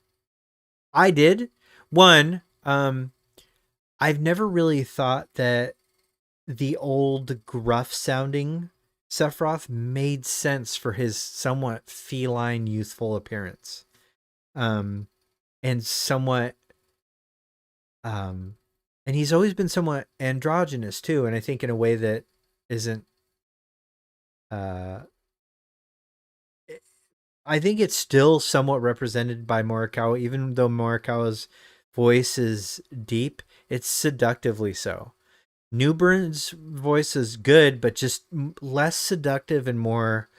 did. One, I've never really thought that the old gruff sounding Sephiroth made sense for his somewhat feline youthful appearance. And somewhat and he's always been somewhat androgynous too, and I think in a way that isn't I think it's still somewhat represented by Morikawa, even though Morikawa's voice is deep, it's seductively so. Newburn's voice is good, but just less seductive and more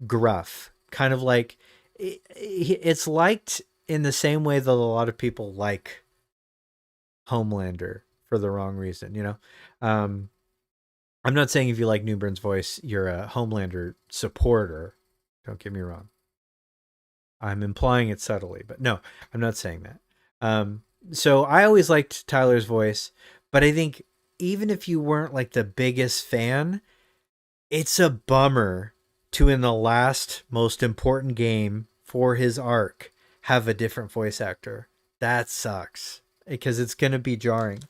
gruff. Kind of like, it's liked in the same way that a lot of people like Homelander for the wrong reason, you know? I'm not saying if you like Newburn's voice, you're a Homelander supporter. Don't get me wrong. I'm implying it subtly, but no, I'm not saying that. So I always liked Tyler's voice, but I think even if you weren't like the biggest fan, it's a bummer to, in the last most important game for his arc, have a different voice actor. That sucks because it's going to be jarring.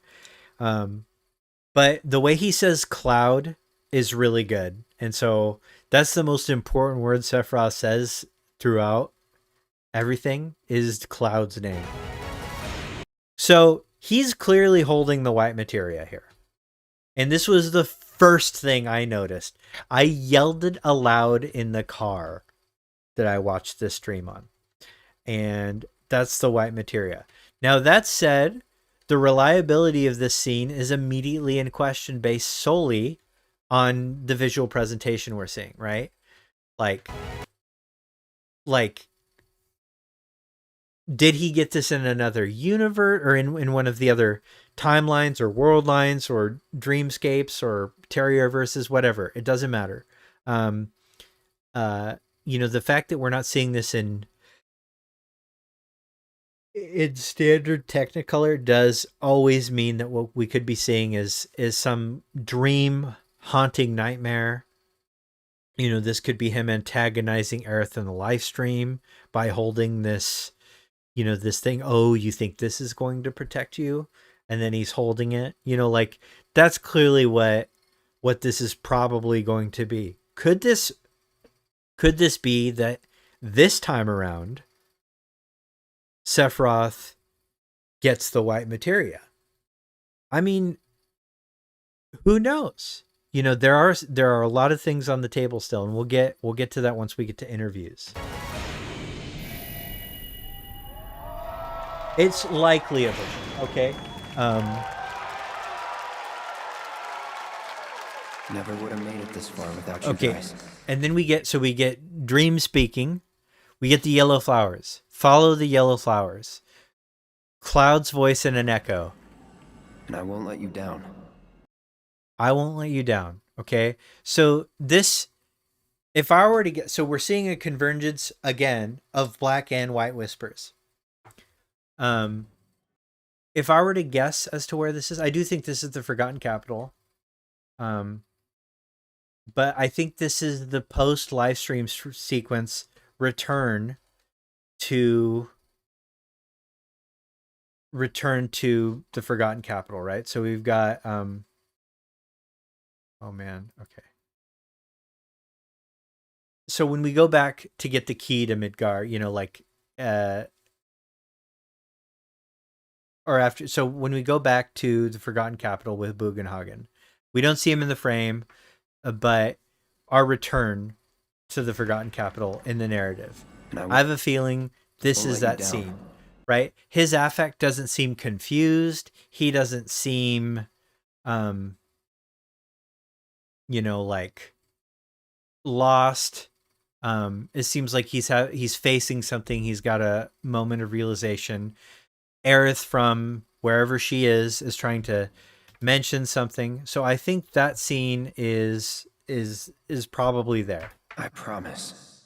But the way he says Cloud is really good. And so that's the most important word Sephiroth says throughout everything is Cloud's name. So he's clearly holding the white materia here. And this was the first thing I noticed. I yelled it aloud in the car that I watched this stream on. And that's the white materia. Now, that said, the reliability of this scene is immediately in question based solely on the visual presentation we're seeing, right? Like, did he get this in another universe or in one of the other timelines or world lines or dreamscapes or Terrier verses, whatever? It doesn't matter. You know, the fact that we're not seeing this in standard Technicolor does always mean that what we could be seeing is some dream haunting nightmare. You know, this could be him antagonizing Aerith in the live stream by holding this, you know, this thing. Oh, you think this is going to protect you? And then he's holding it, you know, like that's clearly what this is probably going to be. Could this be that this time around Sephiroth gets the white materia? I mean, who knows? You know, there are a lot of things on the table still, and we'll get to that once we get to interviews. It's likely a version, okay? Never would have made it this far without you guys. And then we get dream speaking. We get the yellow flowers. Follow the yellow flowers. Cloud's voice in an echo. And I won't let you down. I won't let you down. Okay. So this, if I were to get, so we're seeing a convergence again of black and white whispers. If I were to guess as to where this is, I do think this is the Forgotten Capital. But I think this is the post live stream sequence return to the Forgotten Capital, right? So we've got oh man, okay. so when we go back to get the key to Midgar, you know, like or after, so when we go back to the Forgotten Capital with Bugenhagen, we don't see him in the frame, but our return to the Forgotten Capital in the narrative. I have a feeling this is that scene, right? His affect doesn't seem confused. He doesn't seem, you know, like lost. It seems like he's facing something. He's got a moment of realization. Aerith, from wherever she is trying to mention something. So I think that scene is probably there. I promise.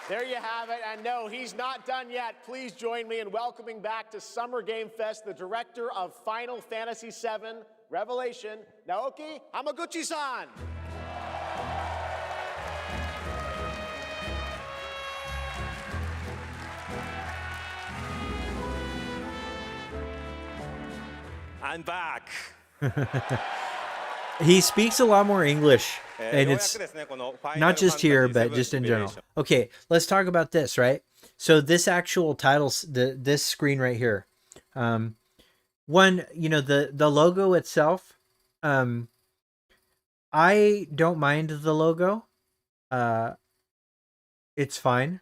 There you have it, and no, he's not done yet. Please join me in welcoming back to Summer Game Fest the director of Final Fantasy VII Revelation, Naoki Hamaguchi-san. I'm back. He speaks a lot more English, and it's not just here, but just in general. Okay, let's talk about this, right? So this actual title, this screen right here, one, you know, the logo itself, I don't mind the logo. It's fine.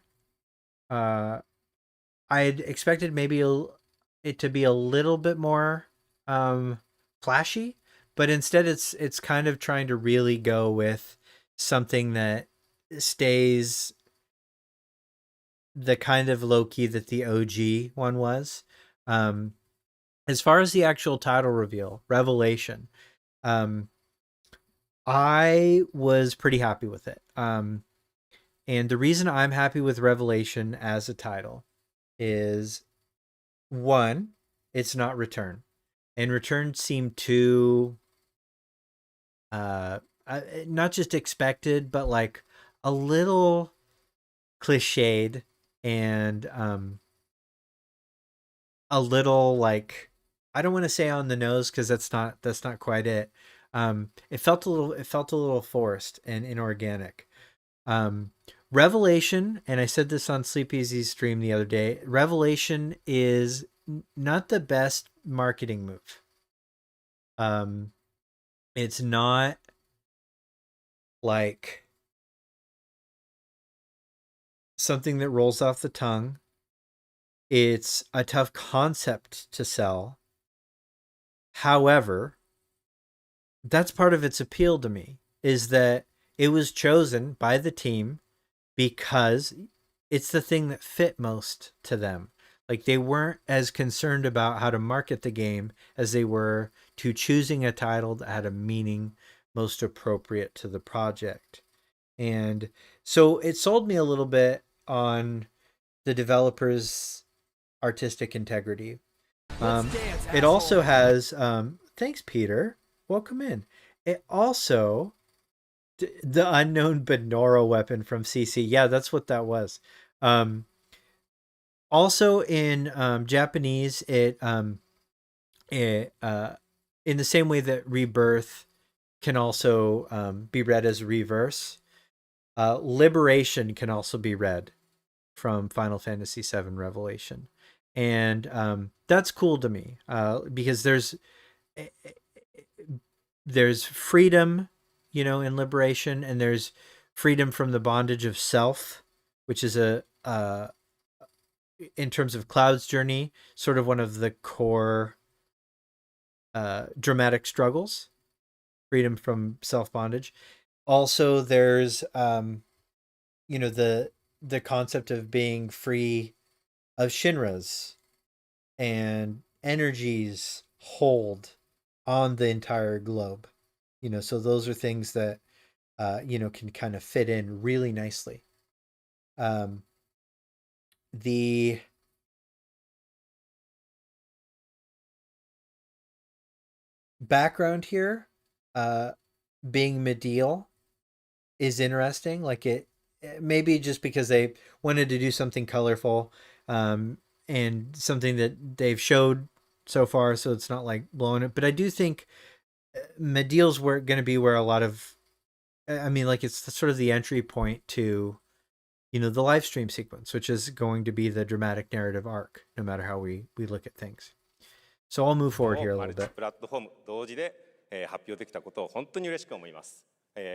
I had expected maybe it to be a little bit more flashy, but instead it's kind of trying to really go with something that stays the kind of low-key that the OG one was. As far as the actual title reveal, Revelation, I was pretty happy with it. And the reason I'm happy with Revelation as a title is, one, it's not Return. And Return seemed too not just expected, but like a little cliched and a little like, I don't want to say on the nose because that's not quite it. It felt a little forced and inorganic. Revelation, and I said this on Sleep Easy's stream the other day, Revelation is not the best marketing move. It's not like something that rolls off the tongue. It's a tough concept to sell. However, that's part of its appeal to me, is that it was chosen by the team because it's the thing that fit most to them. Like, they weren't as concerned about how to market the game as they were to choosing a title that had a meaning most appropriate to the project. And so it sold me a little bit on the developer's artistic integrity. It also has, thanks, Peter. Welcome in. It also, the unknown Benora weapon from CC. Yeah, that's what that was. Also in Japanese, it in the same way that Rebirth can also be read as reverse, Liberation can also be read from Final Fantasy VII Revelation. And that's cool to me, because there's freedom, you know, in Liberation, and there's freedom from the bondage of self, which is in terms of Cloud's journey, sort of one of the core dramatic struggles, freedom from self-bondage. Also, there's, you know, the concept of being free of Shinra's and energies hold on the entire globe. You know, so those are things that, you know, can kind of fit in really nicely. The background here, being Medial, is interesting. Like, it maybe just because they wanted to do something colorful, and something that they've showed so far, so it's not like blowing it. But I do think Medeal's going to be where a lot of, I mean, like it's sort of the entry point to, you know, the live stream sequence, which is going to be the dramatic narrative arc, no matter how we look at things. So I'll move forward here a little bit. プラットフォーム同時で、発表できたことを本当に嬉しく思います。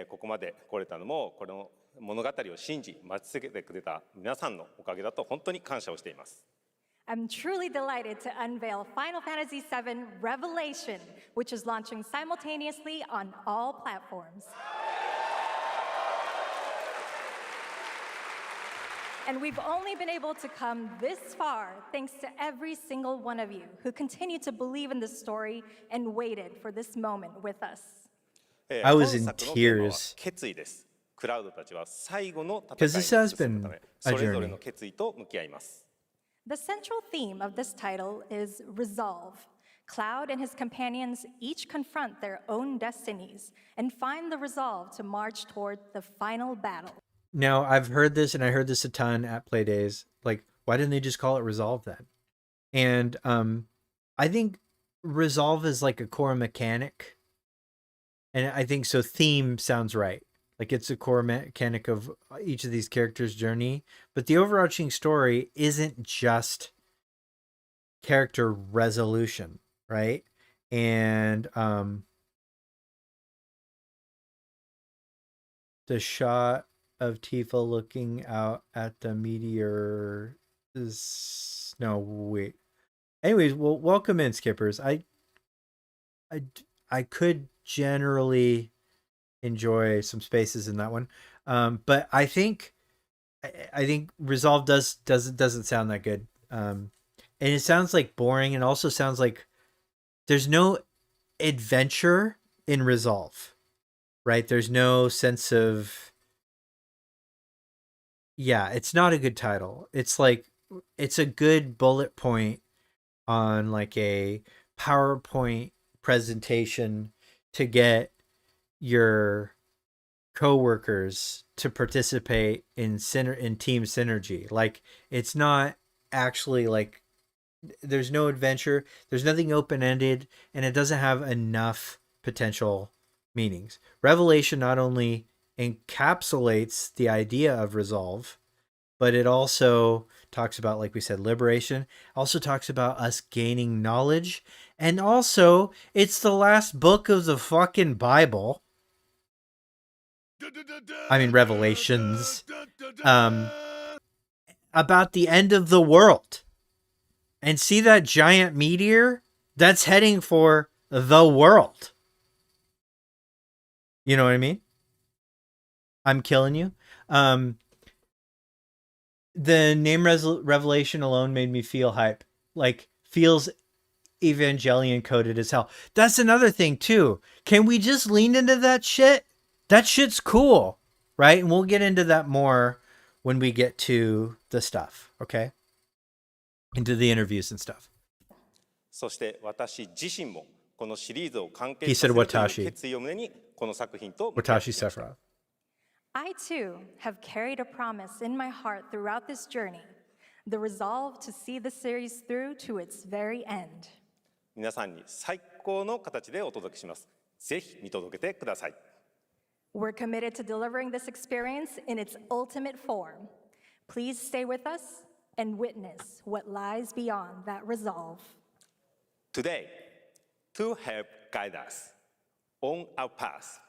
ここまで来れたのもこの物語を信じ待ち続けてくれた皆さんのおかげだと本当に感謝をしています。I'm truly delighted to unveil Final Fantasy VII Revelation, which is launching simultaneously on all platforms. And we've only been able to come this far thanks to every single one of you who continue to believe in this story and waited for this moment with us. I was in tears. Because this has been a journey. The central theme of this title is resolve. Cloud and his companions each confront their own destinies and find the resolve to march toward the final battle. Now, I've heard this, and I heard this a ton at Playdays. Like, why didn't they just call it Resolve then? And I think Resolve is like a core mechanic. And I think so theme sounds right. Like, it's a core mechanic of each of these characters' journey. But the overarching story isn't just character resolution, right? And the shot of Tifa looking out at the meteor is no wait. Anyways, well, welcome in, skippers. I could generally enjoy some spaces in that one, but I think Resolve doesn't sound that good, and it sounds like boring, and also sounds like there's no adventure in Resolve, right? There's no sense of. Yeah, it's not a good title. It's like, it's a good bullet point on like a PowerPoint presentation to get your coworkers to participate in team synergy. Like, it's not actually like, there's no adventure, there's nothing open-ended, and it doesn't have enough potential meanings. Revelation not only encapsulates the idea of resolve, but it also talks about, like we said, liberation, also talks about us gaining knowledge, and also it's the last book of the fucking Bible. I mean, Revelations, about the end of the world. And see that giant meteor? That's heading for the world. You know what I mean? I'm killing you. The name Revelation alone made me feel hype. Like, feels Evangelion coded as hell. That's another thing too. Can we just lean into that shit? That shit's cool, right? And we'll get into that more when we get to the stuff, okay? Into the interviews and stuff. そして私自身もこのシリーズを完結 He さ said せるという Watashi. 決意を胸にこの作品と向き合って Watashi きました Sephiroth. I too have carried a promise in my heart throughout this journey, the resolve to see the series through to its very end. 皆さんに最高の形でお届けします。ぜひ見届けてください。We're committed to delivering this experience in its ultimate form. Please stay with us and witness what lies beyond that resolve. Today, to help guide us on our path,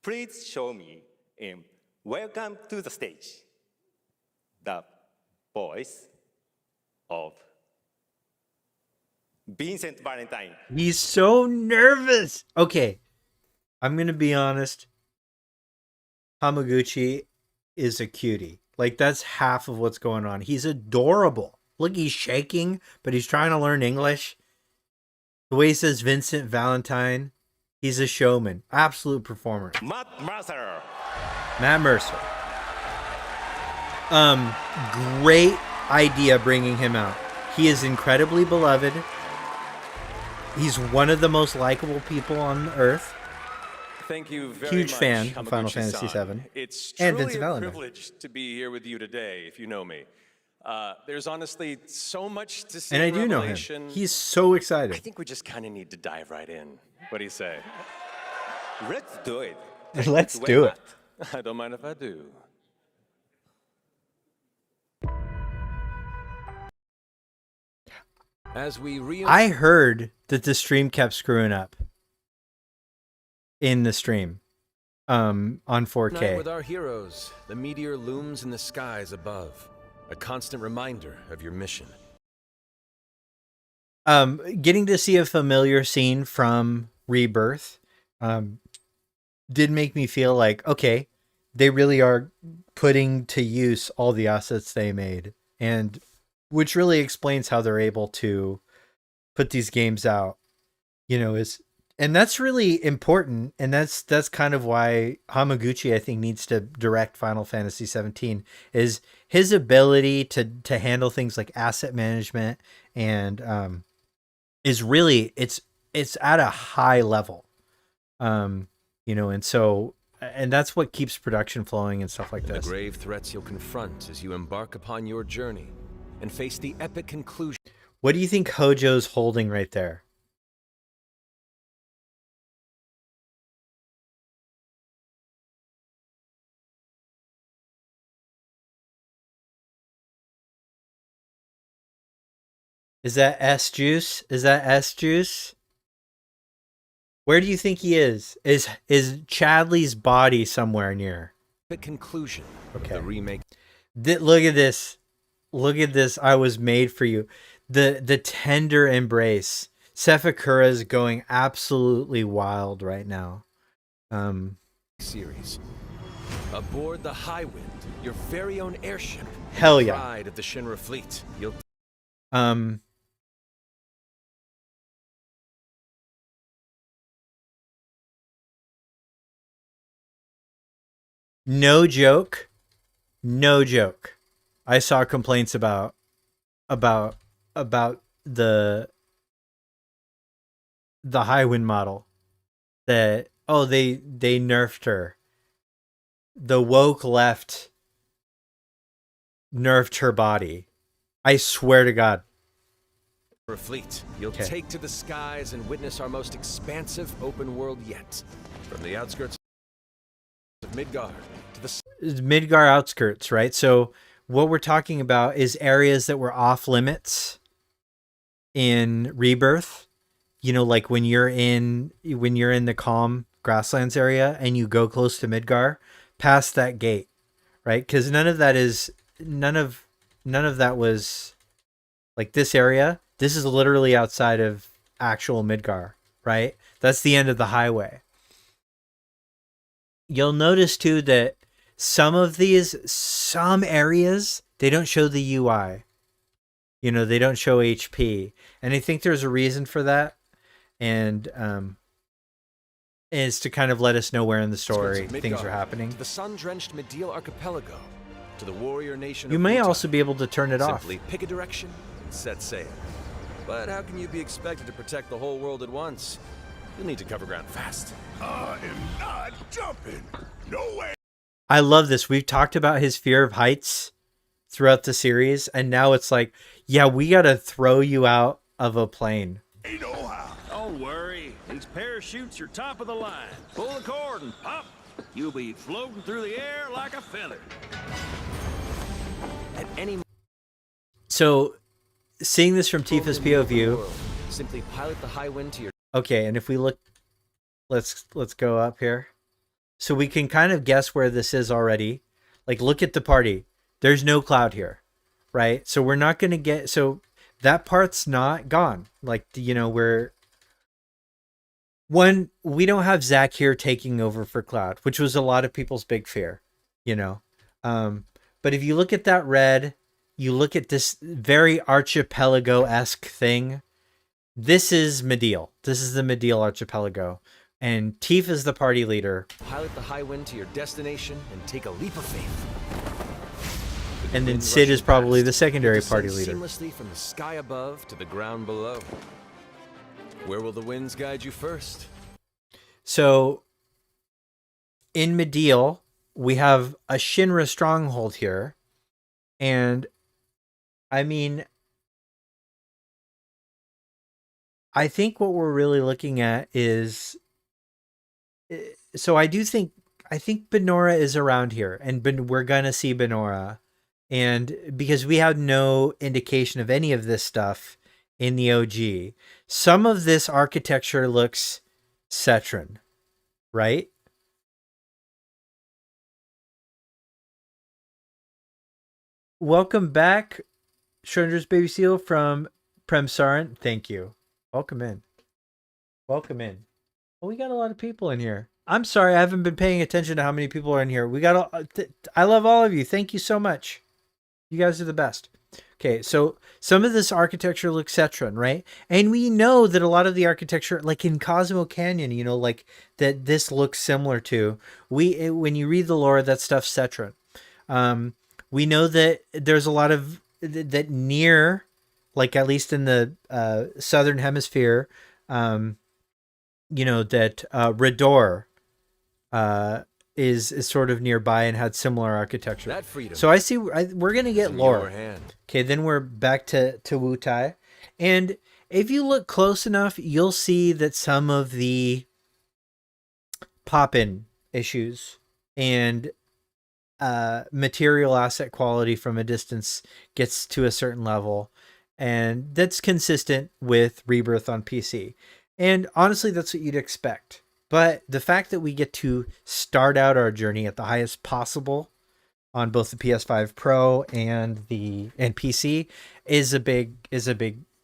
please show me and welcome to the stage the voice of Vincent Valentine. He's so nervous. Okay, I'm going to be honest. Hamaguchi is a cutie. Like, that's half of what's going on. He's adorable. Look, he's shaking, but he's trying to learn English. The way he says Vincent Valentine, he's a showman. Absolute performer. Matt Mercer. Matt Mercer. Great idea bringing him out. He is incredibly beloved. He's one of the most likable people on Earth. Thank you very Huge much, fan of Final Hamaguchi-san. Fantasy VII. It's And truly Vincent a Valentine. privilege to be here with you today, if you know me. There's honestly so much to see. And I in do know him. Revelation. He's so excited. I think we just kind of need to dive right in. What do you say? Let's do it. Let's do it. I don't mind if I do. As we I heard that the stream kept screwing up in the stream on 4K. Night with our heroes, the meteor looms in the skies above, a constant reminder of your mission. Getting to see a familiar scene from Rebirth did make me feel like, okay, they really are putting to use all the assets they made, and which really explains how they're able to put these games out, and that's really important. And that's kind of why Hamaguchi, I think, needs to direct Final Fantasy 17, is his ability to handle things like asset management and is really, it's at a high level, and so, and that's what keeps production flowing and stuff like this. The grave threats you'll confront as you embark upon your journey and face the epic conclusion. What do you think Hojo's holding right there? Is that S juice? Is that S juice? Where do you think he is? Is Chadley's body somewhere near? The conclusion. Okay. The remake. Look at this. Look at this. I was made for you. The tender embrace. Sephakura's going absolutely wild right now. Series. Aboard the Highwind, your very own airship. Hell yeah. Pride of the Shinra fleet. You'll No joke. No joke. I saw complaints about the Highwind model that, oh, they nerfed her. The woke left nerfed her body. I swear to God. For a fleet, you'll take to the skies and witness our most expansive open world yet. From the outskirts of Midgard to the Midgard outskirts, right? So what we're talking about is areas that were off limits in Rebirth. Like when you're in the calm grasslands area and you go close to Midgard, past that gate, right? Because none of that was like this area. This is literally outside of actual Midgard, right? That's the end of the highway. You'll notice too that some areas, they don't show the UI. They don't show HP. And I think there's a reason for that. And is to kind of let us know where in the story things are happening. To the sun-drenched Medial archipelago, to the warrior nation. You may also be able to turn it off. Simply pick a direction and set sail. But how can you be expected to protect the whole world at once? You'll need to cover ground fast. I am not jumping. No way. I love this. We've talked about his fear of heights throughout the series, and now it's like, yeah, we gotta throw you out of a plane. Ain't no how. Don't worry. These parachutes are top of the line. Pull the cord and pop. You'll be floating through the air like a feather. At any So, seeing this from Tifa's POV, simply pilot the Highwind to your. Okay, and if we look, let's go up here, so we can kind of guess where this is already. Like, look at the party. There's no Cloud here, right? So we're not gonna get, so that part's not gone. Like, we don't have Zack here taking over for Cloud, which was a lot of people's big fear, but if you look at that red, you look at this very archipelago-esque thing. This is Medial. This is the Medial archipelago. And Tifa is the party leader. Pilot the Highwind to your destination and take a leap of faith. And then Sid is probably the secondary party leader. Seamlessly from the sky above to the ground below. Where will the winds guide you first? So, in Medial, we have a Shinra stronghold here. And I mean, I think what we're really looking at is, so I think Benora is around here, and we're gonna see Benora, and because we have no indication of any of this stuff in the OG, some of this architecture looks Cetran, right? Welcome back, Stranger's Baby Seal from Premsaran. Thank you. Welcome in. Welcome in. Well, we got a lot of people in here. I'm sorry, I haven't been paying attention to how many people are in here. We got I love all of you. Thank you so much. You guys are the best. Okay, so some of this architecture looks Cetran, right? And we know that a lot of the architecture, like in Cosmo Canyon, like that this looks similar to. When you read the lore, that stuff's Cetran. We know that there's a lot of that near, like at least in the southern hemisphere, that Redor is sort of nearby and had similar architecture. That freedom. So we're gonna get lore. Okay, then we're back to Wutai, and if you look close enough, you'll see that some of the pop-in issues and material asset quality from a distance gets to a certain level, and that's consistent with Rebirth on PC. And honestly, that's what you'd expect. But the fact that we get to start out our journey at the highest possible on both the PS5 Pro and PC is a big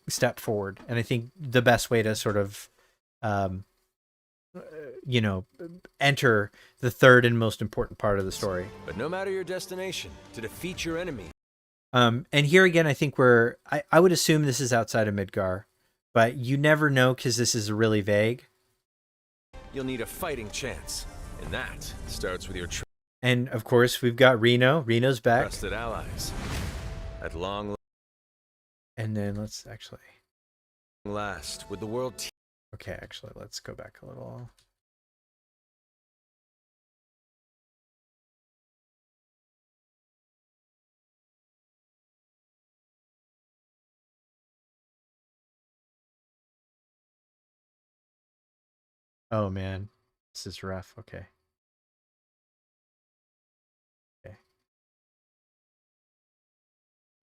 step forward. And I think the best way to sort of enter the third and most important part of the story. But no matter your destination, to defeat your enemy. And here again, I think I would assume this is outside of Midgar, but you never know because this is really vague. You'll need a fighting chance, and that starts with your and of course, we've got Reno. Reno's back. Trusted allies. At long and then let's actually last with the world. Okay, actually, let's go back a little. Oh man, this is rough. Okay.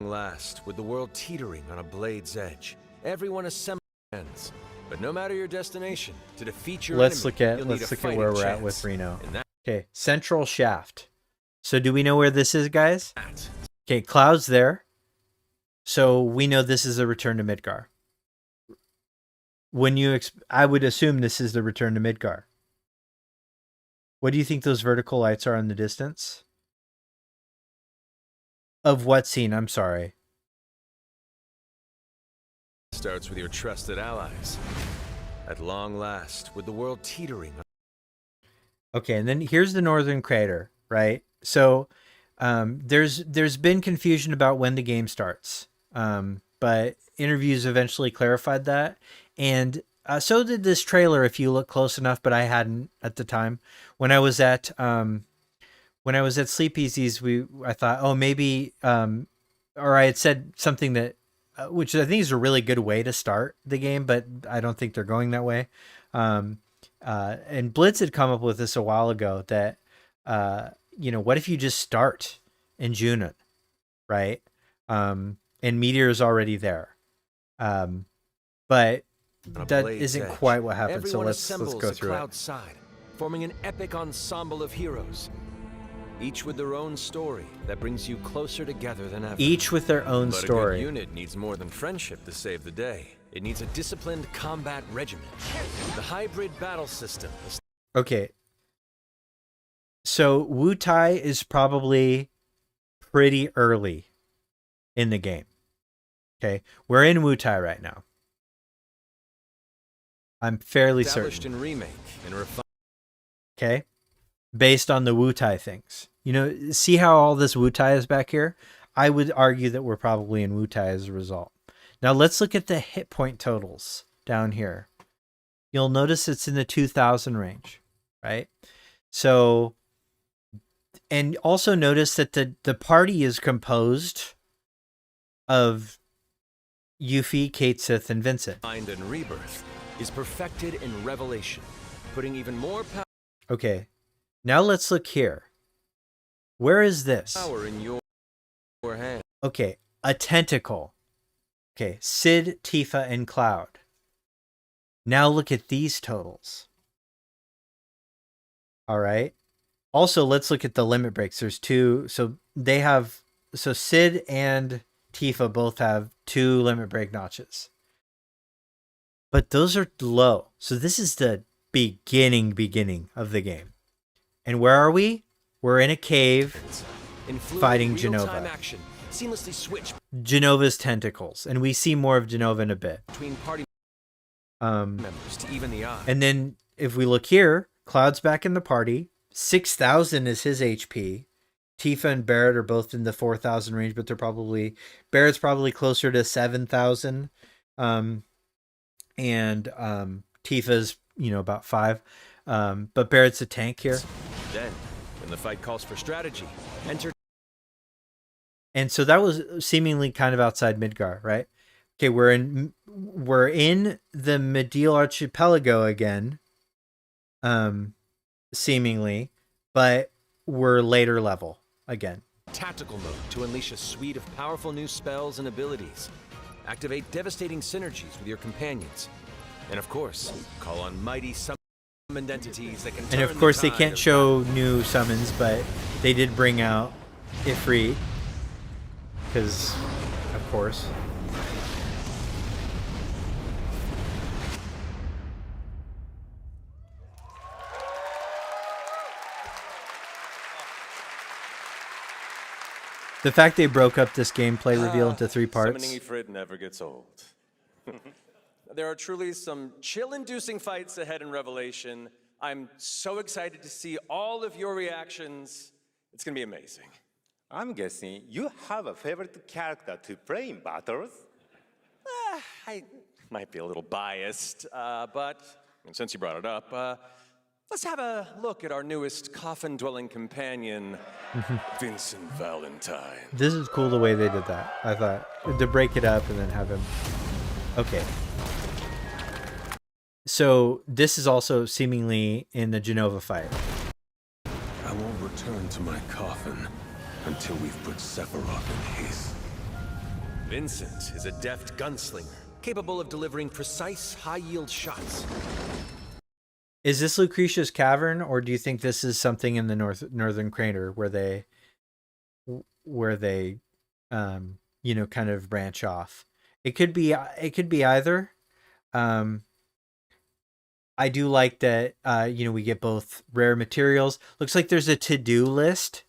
Last, with the world teetering on a blade's edge, everyone assembles, but no matter your destination, to defeat your let's enemy, look at where we're at with Reno. Okay, Central Shaft. So do we know where this is, guys? Okay, Cloud's there. So we know this is a return to Midgar. I would assume this is the return to Midgar. What do you think those vertical lights are in the distance? Of what scene? I'm sorry. Starts with your trusted allies. At long last, with the world teetering. Okay, and then here's the Northern Crater, right? So there's been confusion about when the game starts, but interviews eventually clarified that, and so did this trailer if you look close enough, but I hadn't at the time. When I was at Sleep Easy's, I thought, oh, maybe, or I had said something that, which I think is a really good way to start the game, but I don't think they're going that way. And Blitz had come up with this a while ago that, what if you just start in Junon, right? And Meteor is already there. But that isn't quite what happened. Everyone so let's go through it. Side, forming an epic ensemble of heroes, each with their own story that brings you closer together than ever. Each with their own story. A good unit needs more than friendship to save the day. It needs a disciplined combat regimen. The hybrid battle system. Okay. So Wutai is probably pretty early in the game. Okay. We're in Wutai right now. I'm fairly certain. In remake and refined. Okay. Based on the Wutai things. See how all this Wutai is back here? I would argue that we're probably in Wutai as a result. Now let's look at the hit point totals down here. You'll notice it's in the 2000 range, right? So, and also notice that the party is composed of Yuffie, Kate Sith, and Vincent. Mind and rebirth is perfected in Revelation, putting even more Okay, now let's look here. Where is this? power in your hand. Okay, a tentacle. Okay, Sid, Tifa, and Cloud. Now look at these totals. All right. Also, let's look at the limit breaks. There's two. So they have, so Sid and Tifa both have 2 limit break notches. But those are low. So this is the beginning of the game. And where are we? We're in a cave fighting Genova. Action, seamlessly switch Genova's tentacles. And we see more of Genova in a bit. between party members to even the odds. And then if we look here, Cloud's back in the party. 6,000 is his HP. Tifa and Barrett are both in the 4,000 range, but Barrett's probably closer to 7,000. Tifa's, about 5. But Barrett's a tank here. Then, when the fight calls for strategy, enter. And so that was seemingly kind of outside Midgar, right? Okay, we're in the Medial Archipelago again. Seemingly, but we're later level again. Tactical mode to unleash a suite of powerful new spells and abilities. Activate devastating synergies with your companions. And of course, call on mighty summoned entities that can turn And of course, the they can't show new summons, but they did bring out Ifrit. Because, of course. The fact they broke up this gameplay reveal into 3 parts. Summoning Ifrit never gets old. There are truly some chill-inducing fights ahead in Revelation. I'm so excited to see all of your reactions. It's gonna be amazing. I'm guessing you have a favorite character to play in battles? I might be a little biased, but since you brought it up, let's have a look at our newest coffin-dwelling companion, Vincent Valentine. This is cool the way they did that. I thought to break it up and then have him. Okay. So this is also seemingly in the Genova fight. I won't return to my coffin until we've put Sephiroth in his. Vincent is a deft gunslinger, capable of delivering precise, high-yield shots. Is this Lucretia's cavern, or do you think this is something in the northern crater where they kind of branch off? It could be either. I do like that we get both rare materials. Looks like there's a to-do list.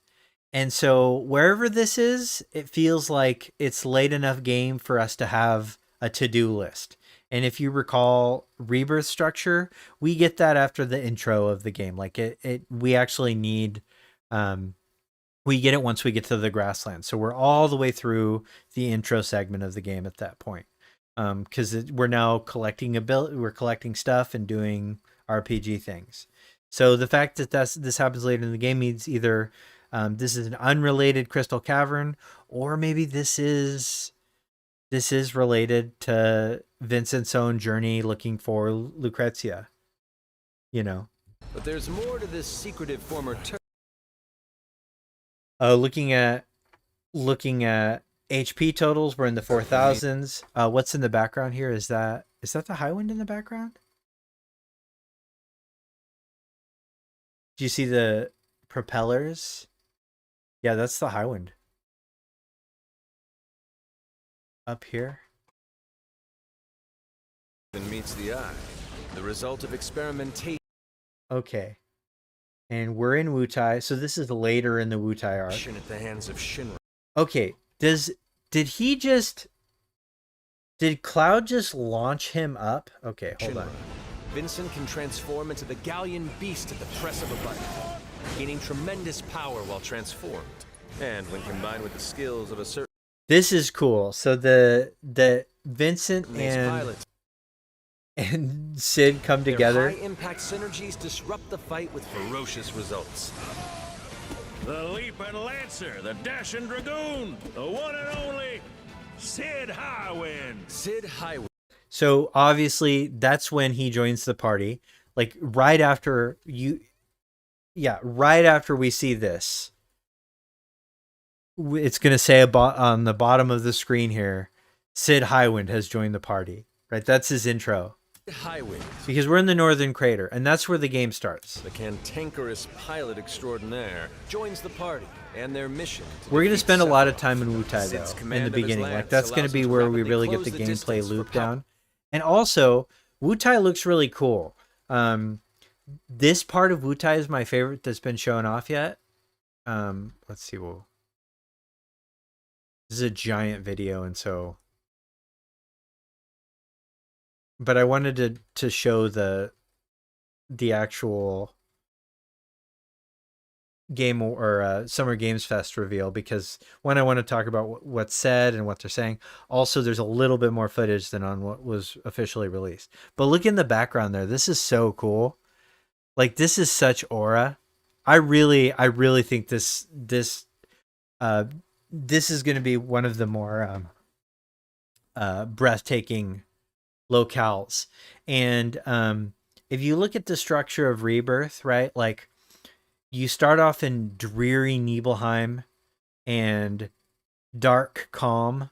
And so wherever this is, it feels like it's late enough game for us to have a to-do list. And if you recall Rebirth structure, we get that after the intro of the game. Like we actually need, we get it once we get to the grassland. So we're all the way through the intro segment of the game at that point. Because we're now we're collecting stuff and doing RPG things. So the fact that this happens later in the game means either this is an unrelated Crystal Cavern, or maybe this is related to Vincent's own journey looking for Lucrezia. But there's more to this secretive former looking at HP totals, we're in the 4,000s. What's in the background here? Is that the high wind in the background? Do you see the propellers? Yeah, that's the high wind. Up here. meets the eye, the result of experimentation. Okay. And we're in Wutai, so this is later in the Wutai arc. At the hands of Shinra. Okay, did Cloud just launch him up? Okay, hold on. Vincent can transform into the Galleon beast at the press of a button, gaining tremendous power while transformed. And when combined with the skills of a certain... This is cool. So the Vincent and Sid come together. Their high-impact synergies disrupt the fight with ferocious results. The Leaping Lancer, the Dashing Dragoon, the one and only Sid Highwind. Sid Highwind. So obviously that's when he joins the party. Like right after right after we see this, it's going to say on the bottom of the screen here, Sid Highwind has joined the party. Right? That's his intro. Highwind. Because we're in the Northern Crater, and that's where the game starts. The cantankerous pilot extraordinaire joins the party and their mission. We're going to spend a lot of time in Wutai, though, in the beginning. Like, that's going to be where we really get the gameplay loop down. And also, Wutai looks really cool. This part of Wutai is my favorite that's been shown off yet. Let's see. Well, this is a giant video, and so... But I wanted to show the actual game or Summer Games Fest reveal, because one, I want to talk about what's said and what they're saying. Also, there's a little bit more footage than on what was officially released. But look in the background there. This is so cool. Like, this is such aura. I really think this is going to be one of the more breathtaking locales. And if you look at the structure of Rebirth, right, like you start off in dreary Nibelheim and dark Calm,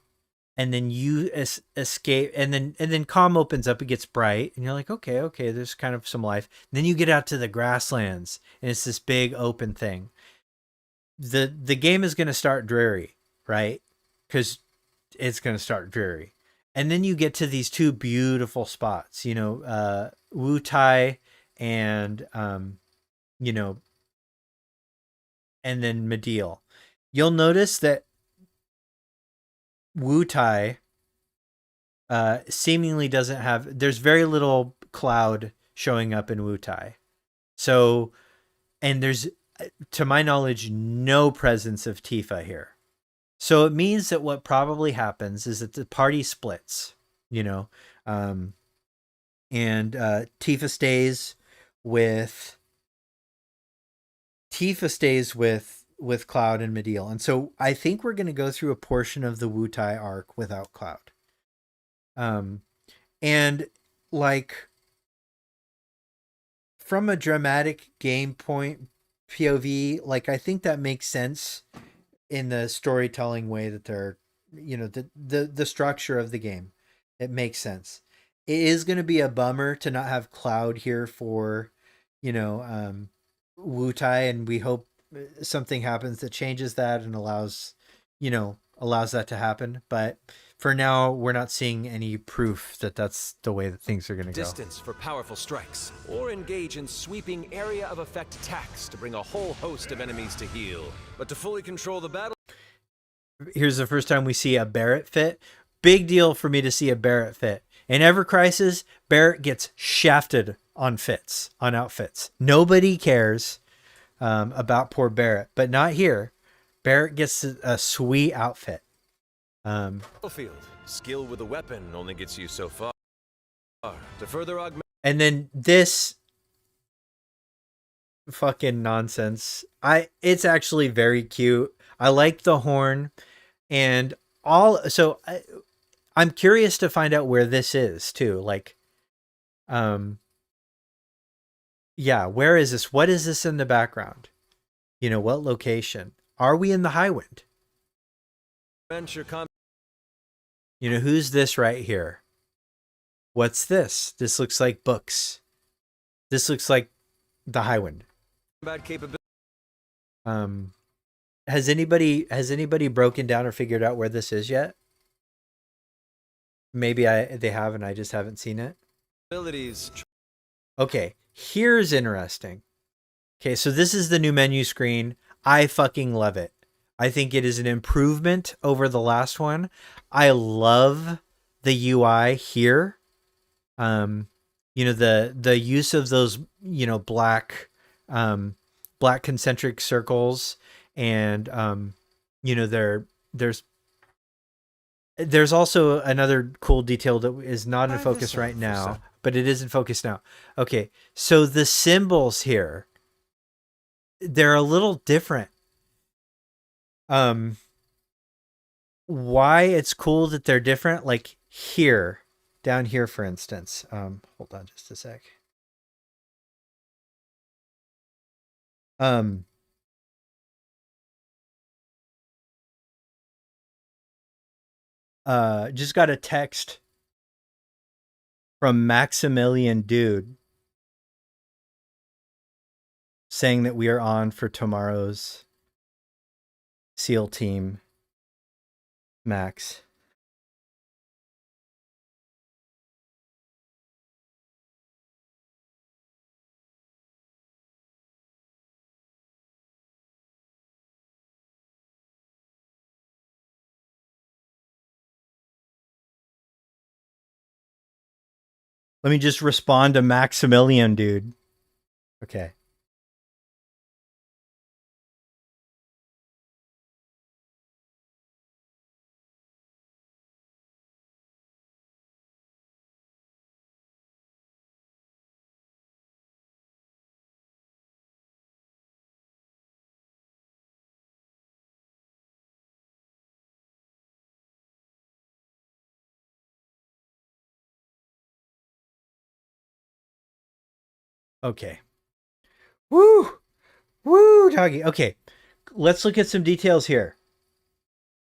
and then you escape, and then Calm opens up, it gets bright, and you're like, okay, there's kind of some life. And then you get out to the grasslands, and it's this big open thing. The game is going to start dreary, right? Because it's going to start dreary. And then you get to these two beautiful spots, Wutai and, and then Mideel. You'll notice that Wutai seemingly doesn't have, there's very little cloud showing up in Wutai. So, and there's, to my knowledge, no presence of Tifa here. So it means that what probably happens is that the party splits, and Tifa stays with Cloud and Mideel. And so I think we're going to go through a portion of the Wutai arc without Cloud. And like from a dramatic game point POV, like I think that makes sense in the storytelling way that they're, the structure of the game. It makes sense. It is going to be a bummer to not have Cloud here for, Wutai, and we hope something happens that changes that and allows that to happen. But for now, we're not seeing any proof that that's the way that things are going to go. Distance for powerful strikes, or engage in sweeping area of effect attacks to bring a whole host of enemies to heal. But to fully control the battle... Here's the first time we see a Barret fit. Big deal for me to see a Barret fit. In Ever Crisis, Barret gets shafted on outfits. Nobody cares about poor Barret, but not here. Barret gets a sweet outfit. Battlefield. Skill with a weapon only gets you so far. To further augment... And then this fucking nonsense. It's actually very cute. I like the horn and so I'm curious to find out where this is too. Like, where is this? What is this in the background? What location? Are we in the Highwind? Who's this right here? What's this? This looks like books. This looks like the Highwind. Has anybody broken down or figured out where this is yet? Maybe they have and I just haven't seen it. Okay, here's interesting. Okay, so this is the new menu screen. I fucking love it. I think it is an improvement over the last one. I love the UI here. The use of those, black concentric circles, and there's also another cool detail that is not in focus right now, but it is in focus now. Okay, so the symbols here, they're a little different. why it's cool that they're different. Like here, down here, for instance. Hold on just a sec. Just got a text from Maximilian Dude saying that we are on for tomorrow's SEAL team. Max. Let me just respond to Maximilian Dude. Okay. Okay. Woo! Woo, doggy. Okay. Let's look at some details here.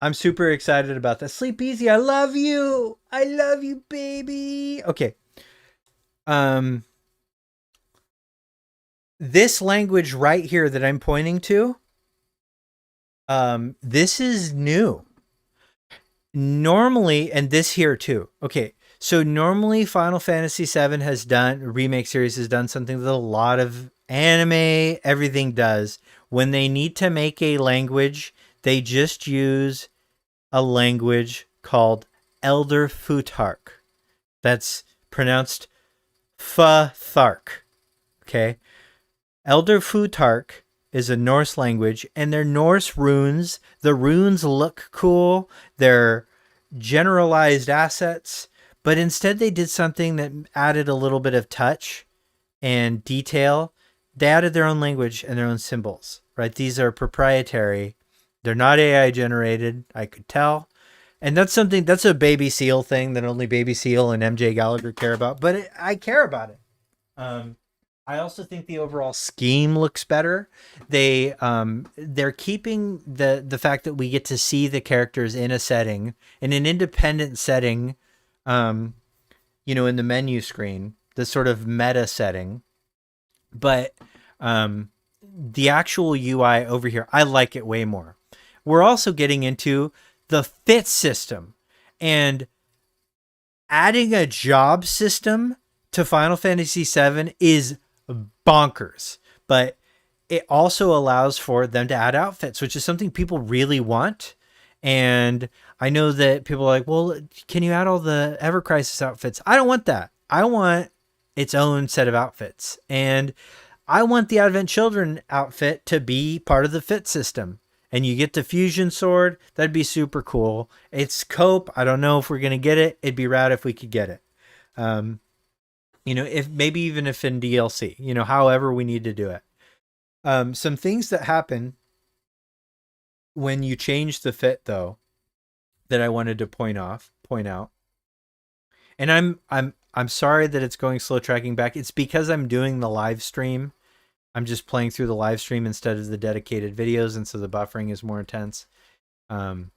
I'm super excited about that. Sleep easy. I love you. I love you, baby. Okay. This language right here that I'm pointing to, this is new. Normally, and this here too. Okay. So normally Final Fantasy VII has done, remake series has done something that a lot of anime, everything does. When they need to make a language, they just use a language called Elder Futhark. That's pronounced Futhark. Okay. Elder Futhark is a Norse language, and they're Norse runes. The runes look cool. They're generalized assets, but instead they did something that added a little bit of touch and detail. They added their own language and their own symbols, right? These are proprietary. They're not AI generated, I could tell. And that's something, that's a Baby Seal thing that only Baby Seal and MJ Gallagher care about, but I care about it. I also think the overall scheme looks better. They're keeping the fact that we get to see the characters in a setting, in an independent setting, in the menu screen, the sort of meta setting. But the actual UI over here, I like it way more. We're also getting into the fit system, and adding a job system to Final Fantasy VII is bonkers, but it also allows for them to add outfits, which is something people really want. And I know that people are like, well, can you add all the Ever Crisis outfits? I don't want that. I want its own set of outfits. And I want the Advent Children outfit to be part of the fit system. And you get the fusion sword. That'd be super cool. It's cope. I don't know if we're going to get it. It'd be rad if we could get it. If maybe even if in DLC, however we need to do it. Some things that happen when you change the fit, though, that I wanted to point out. And I'm sorry that it's going slow tracking back. It's because I'm doing the live stream. I'm just playing through the live stream instead of the dedicated videos, and so the buffering is more intense. And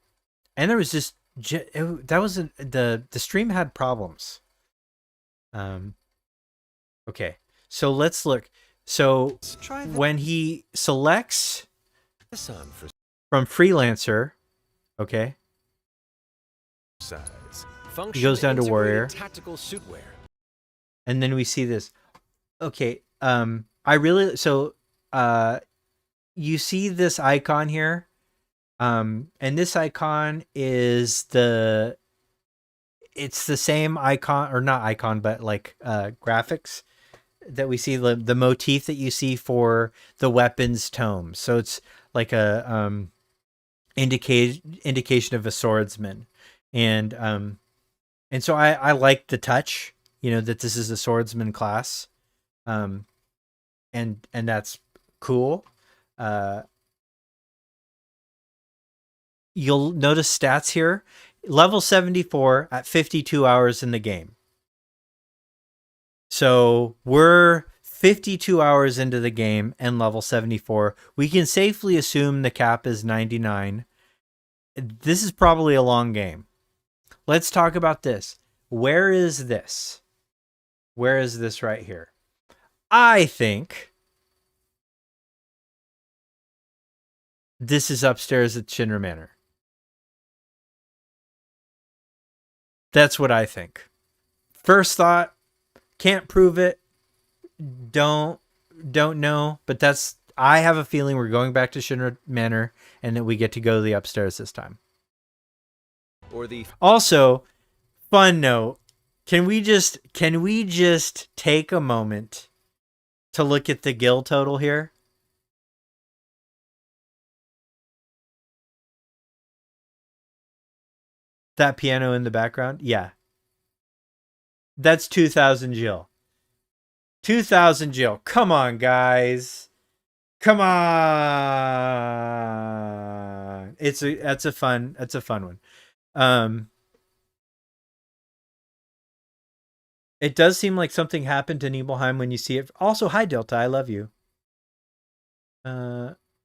there was just the stream had problems. Okay, so let's look. So when he selects from freelancer, okay, he goes down to warrior, tactical suitwear. and then we see this. Okay, you see this icon here, and this icon is it's the same icon, or not icon, but like graphics that we see, the motif that you see for the weapons tome. So it's like a indication of a swordsman, and so I like the touch, that this is a swordsman class, and that's cool. you'll notice stats here. Level 74 at 52 hours in the game. So we're 52 hours into the game and level 74. We can safely assume the cap is 99. This is probably a long game. Let's talk about this. Where is this? Where is this right here? I think this is upstairs at Shinra Manor. That's what I think. First thought, can't prove it. Don't know, but I have a feeling we're going back to Shinra Manor and that we get to go to the upstairs this time. Also, fun note, can we just take a moment to look at the guild total here? That piano in the background? Yeah. That's 2,000 Jill. 2,000 Jill. Come on, guys. Come on. That's a fun one. It does seem like something happened to Nibelheim when you see it. Also, hi Delta, I love you.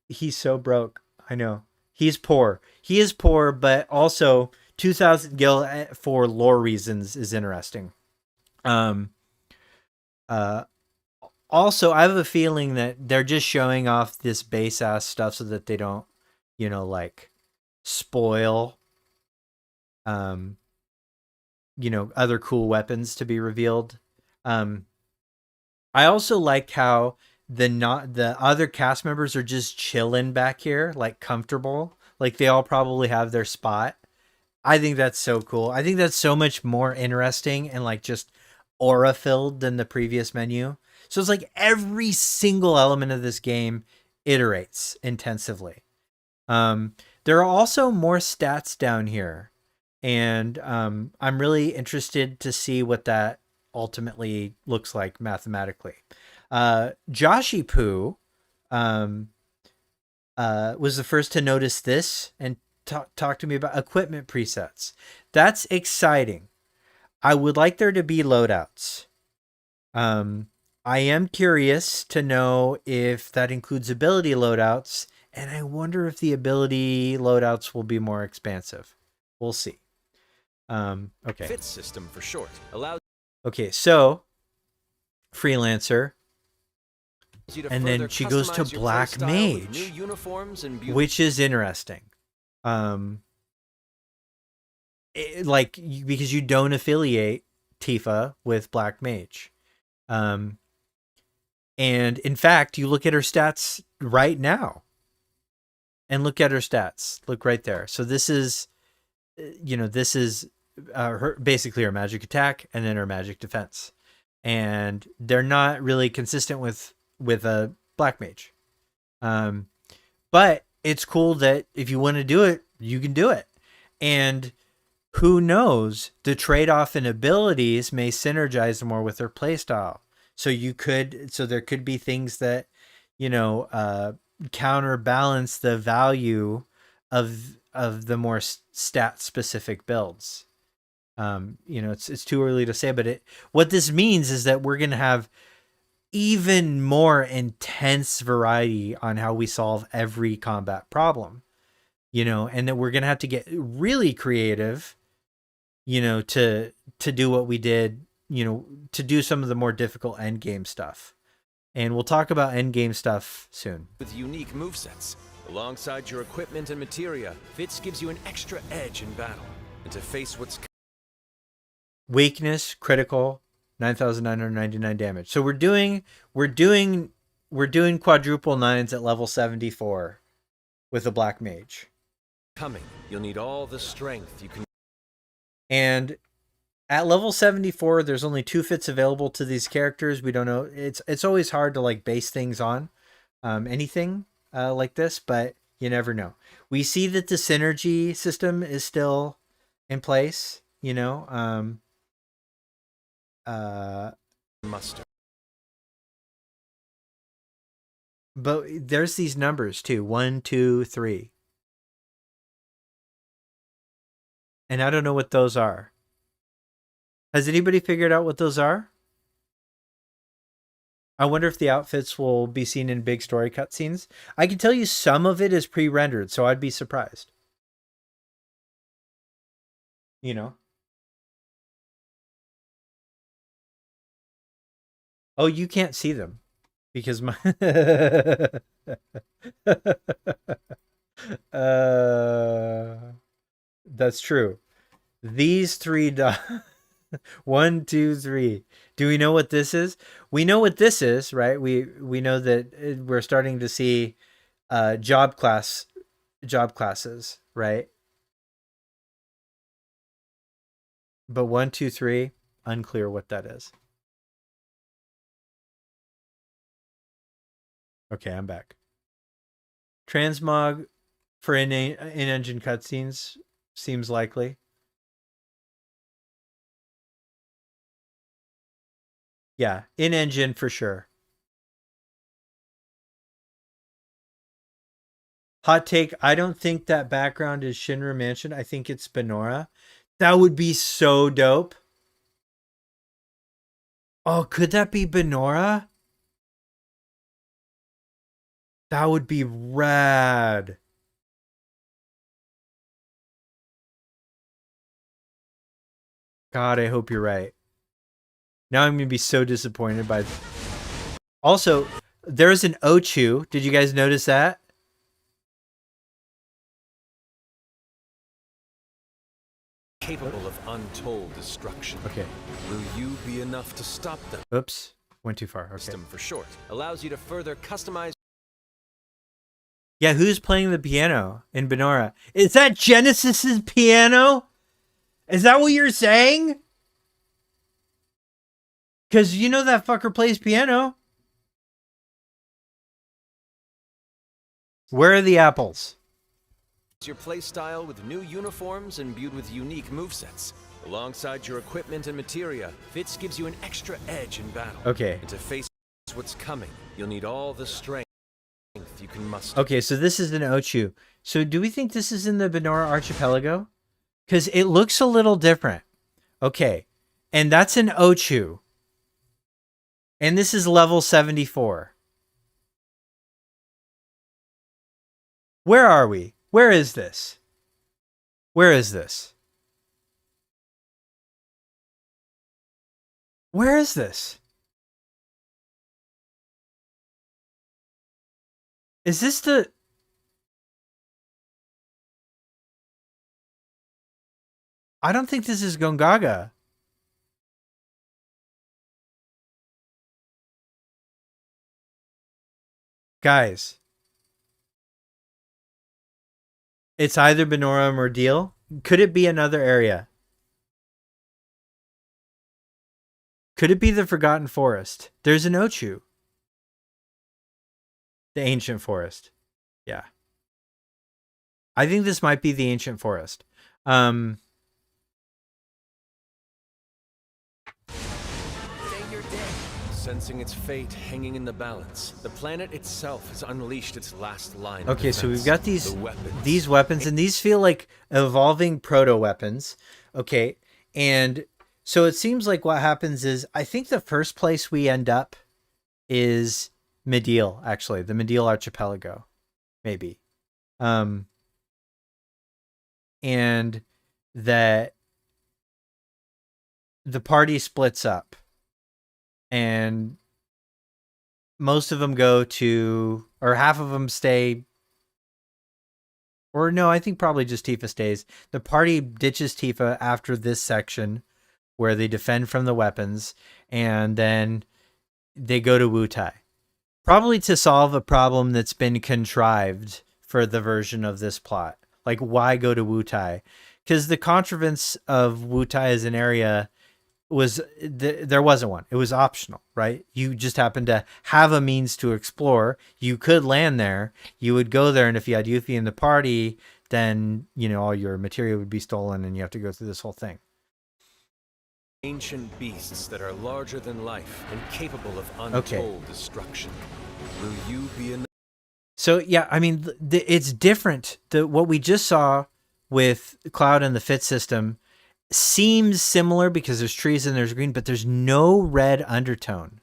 He's so broke. I know. He's poor. He is poor, but also 2,000 gil for lore reasons is interesting. Also, I have a feeling that they're just showing off this base ass stuff so that they don't, like spoil, other cool weapons to be revealed. I also like how the other cast members are just chilling back here, like comfortable, like they all probably have their spot. I think that's so cool. I think that's so much more interesting and like just aura filled than the previous menu. So it's like every single element of this game iterates intensively. There are also more stats down here, and I'm really interested to see what that ultimately looks like mathematically. Joshi Poo was the first to notice this and talk to me about equipment presets. That's exciting. I would like there to be loadouts. I am curious to know if that includes ability loadouts, and I wonder if the ability loadouts will be more expansive. We'll see. Okay. Fit system for short. Allows. Okay, so Freelancer, and then she goes to Black Mage, which is interesting. Because you don't affiliate Tifa with Black Mage. And in fact, you look at her stats right now and look at her stats. Look right there. So this is, her basically her magic attack and then her magic defense. And they're not really consistent with a Black Mage. But it's cool that if you want to do it, you can do it. And who knows, the trade-off in abilities may synergize more with her playstyle. So there could be things that, counterbalance the value of the more stat specific builds. It's too early to say, but what this means is that we're going to have even more intense variety on how we solve every combat problem, and that we're going to have to get really creative, to do what we did, to do some of the more difficult end game stuff. And we'll talk about end game stuff soon. With unique movesets, alongside your equipment and materia, Fits gives you an extra edge in battle. And to face what's weakness, critical, 9,999 damage. So we're doing quadruple nines at level 74 with a Black Mage. Coming, you'll need all the strength you can. And at level 74, there's only 2 fits available to these characters. We don't know. It's always hard to like base things on anything like this, but you never know. We see that the synergy system is still in place, muster. But there's these numbers too. 1, 2, 3. And I don't know what those are. Has anybody figured out what those are? I wonder if the outfits will be seen in big story cutscenes. I can tell you some of it is pre-rendered, so I'd be surprised. You know? Oh, you can't see them because my that's true. These three dots. 1, 2, 3. Do we know what this is? We know what this is, right? We know that we're starting to see job classes, right? But 1, 2, 3, unclear what that is. Okay, I'm back. Transmog for in-engine cutscenes seems likely. Yeah, in-engine for sure. Hot take, I don't think that background is Shinra Mansion. I think it's Benora. That would be so dope. Oh, could that be Benora? That would be rad. God, I hope you're right. Now I'm going to be so disappointed by... Also, there's an Ochu. Did you guys notice that? Capable of untold destruction. Okay. Will you be enough to stop them? Oops. Went too far. Okay. System for short allows you to further customize. Yeah, who's playing the piano in Benora? Is that Genesis's piano? Is that what you're saying? Because you know that fucker plays piano. Where are the apples? Your playstyle with new uniforms imbued with unique movesets. Alongside your equipment and materia, Fitz gives you an extra edge in battle. Okay. And to face what's coming, you'll need all the strength you can muster. Okay, so this is an Ochu. So do we think this is in the Benora Archipelago? Because it looks a little different. Okay, and that's an Ochu. And this is level 74. Where are we? Where is this? Where is this? Where is this? Is this the... I don't think this is Gongaga. Guys. It's either Benora or Mordil. Could it be another area? Could it be the Forgotten Forest? There's an Ochu. The Ancient Forest. Yeah. I think this might be the Ancient Forest. Sensing its fate hanging in the balance, the planet itself has unleashed its last line. Okay, of so we've defense. got these weapons, and these feel like evolving proto weapons. Okay, and so it seems like what happens is, I think the first place we end up is Midil, actually, the Midil Archipelago, maybe, and that the party splits up. And most of them go to, or half of them stay, or no, I think probably just Tifa stays. The party ditches Tifa after this section where they defend from the weapons, and then they go to Wutai. Probably to solve a problem that's been contrived for the version of this plot. Like, why go to Wutai? Because the contrivance of Wutai as an area was there wasn't one. It was optional, right? You just happened to have a means to explore. You could land there. You would go there, and if you had Yuffie in the party, then, you know, all your material would be stolen, and you have to go through this whole thing. Ancient beasts that are larger than life and capable of untold destruction. Will you be in? So yeah, I mean, it's different. What we just saw with Cloud and the Fit system seems similar because there's trees and there's green, but there's no red undertone.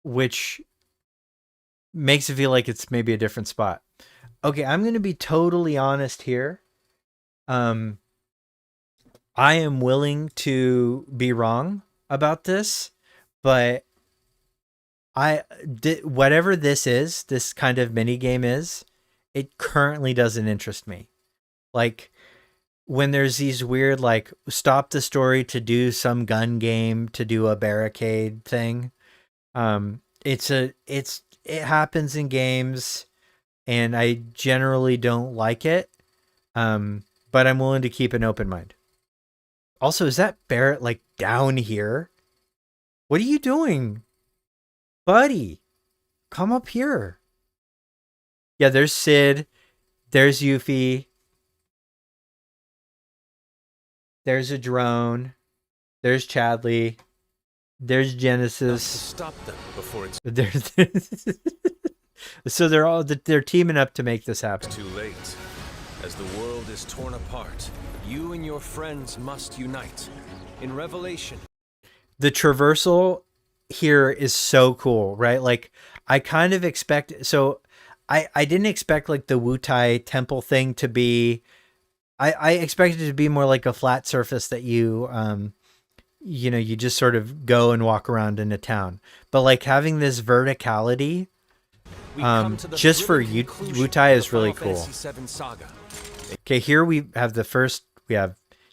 Which makes it feel like it's maybe a different spot. Okay, I'm going to be totally honest here. I am willing to be wrong about this, but whatever this kind of mini game is, it currently doesn't interest me. Like when there's these weird, like, stop the story to do some gun game, to do a barricade thing. It happens in games and I generally don't like it. But I'm willing to keep an open mind. Also, is that Barrett like down here? What are you doing? Buddy, come up here. Yeah, there's Sid. There's Yuffie. There's a drone. There's Chadley. There's Genesis. Stop them before it's there's so they're teaming up to make this happen. too late. As the world is torn apart, you and your friends must unite. In Revelation, the traversal here is so cool, right? Like I kind of I didn't expect like the Wutai temple thing to be, I expected it to be more like a flat surface that you just sort of go and walk around in a town. But like having this verticality, just for Wutai is really cool. Okay, here we have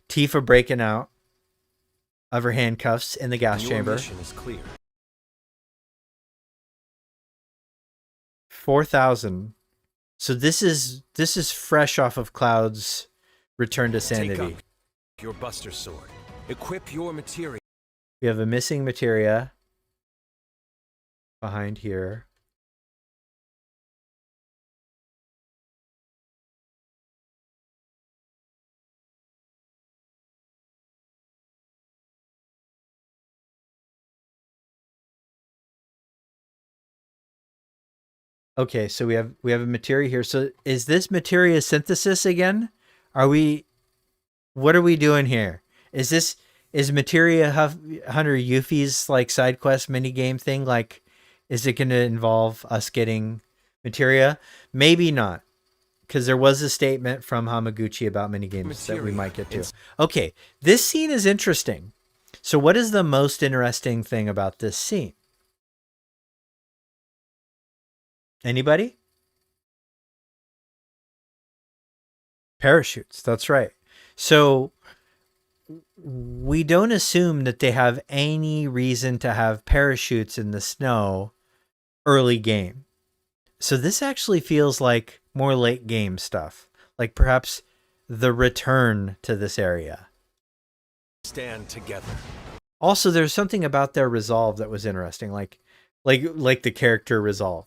Tifa breaking out of her handcuffs in the gas chamber. Mission is clear. 4,000. So this is fresh off of Cloud's return to sanity. Take up your Buster Sword. Equip your materia. We have a missing materia behind here. Okay, so we have a materia here. So is this materia synthesis again? What are we doing here? Is materia Hunter Yuffie's like side quest mini game thing? Like, is it going to involve us getting materia? Maybe not, because there was a statement from Hamaguchi about mini games that we might get to. Okay, this scene is interesting. So what is the most interesting thing about this scene? Anybody? Parachutes. That's right. So we don't assume that they have any reason to have parachutes in the snow early game. So this actually feels like more late game stuff. Like perhaps the return to this area. Stand together. Also, there's something about their resolve that was interesting. Like the character resolve.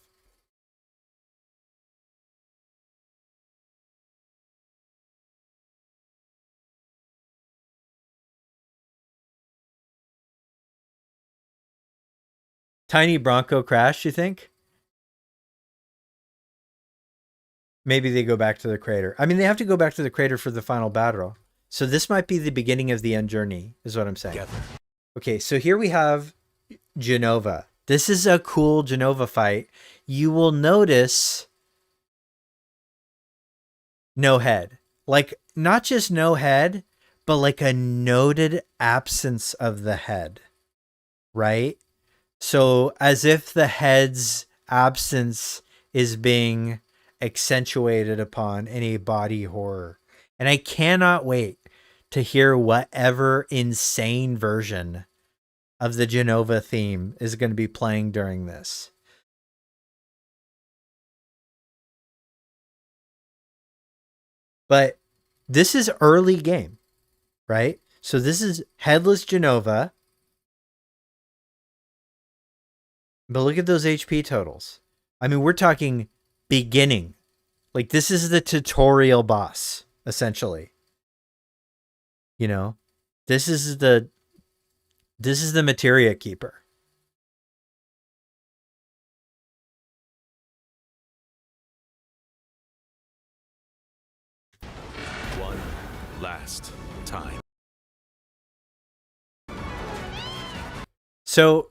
Tiny Bronco crash, you think? Maybe they go back to the crater. I mean, they have to go back to the crater for the final battle. So this might be the beginning of the end journey, is what I'm saying. Together. Okay, so here we have Genova. This is a cool Genova fight. You will notice no head. Like, not just no head, but like a noted absence of the head. Right? So as if the head's absence is being accentuated upon in a body horror. And I cannot wait to hear whatever insane version of the Genova theme is going to be playing during this. But this is early game, right? So this is Headless Genova. But look at those HP totals. I mean, we're talking beginning. Like, this is the tutorial boss, essentially. You know? This is the Materia Keeper. last time. So,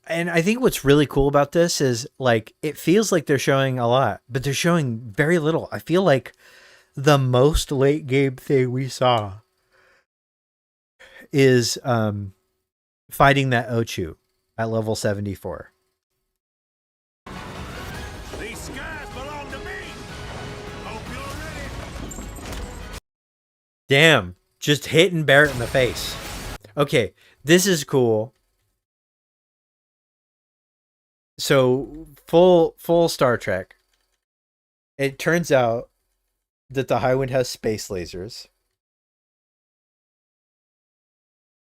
and I think what's really cool about this is, like, it feels like they're showing a lot, but they're showing very little. I feel like the most late game thing we saw is fighting that Ochu at level 74. These skies belong to me. Hope you're ready. Damn, just hitting Barrett in the face. Okay, this is cool. So full Star Trek. It turns out that the Highwind has space lasers,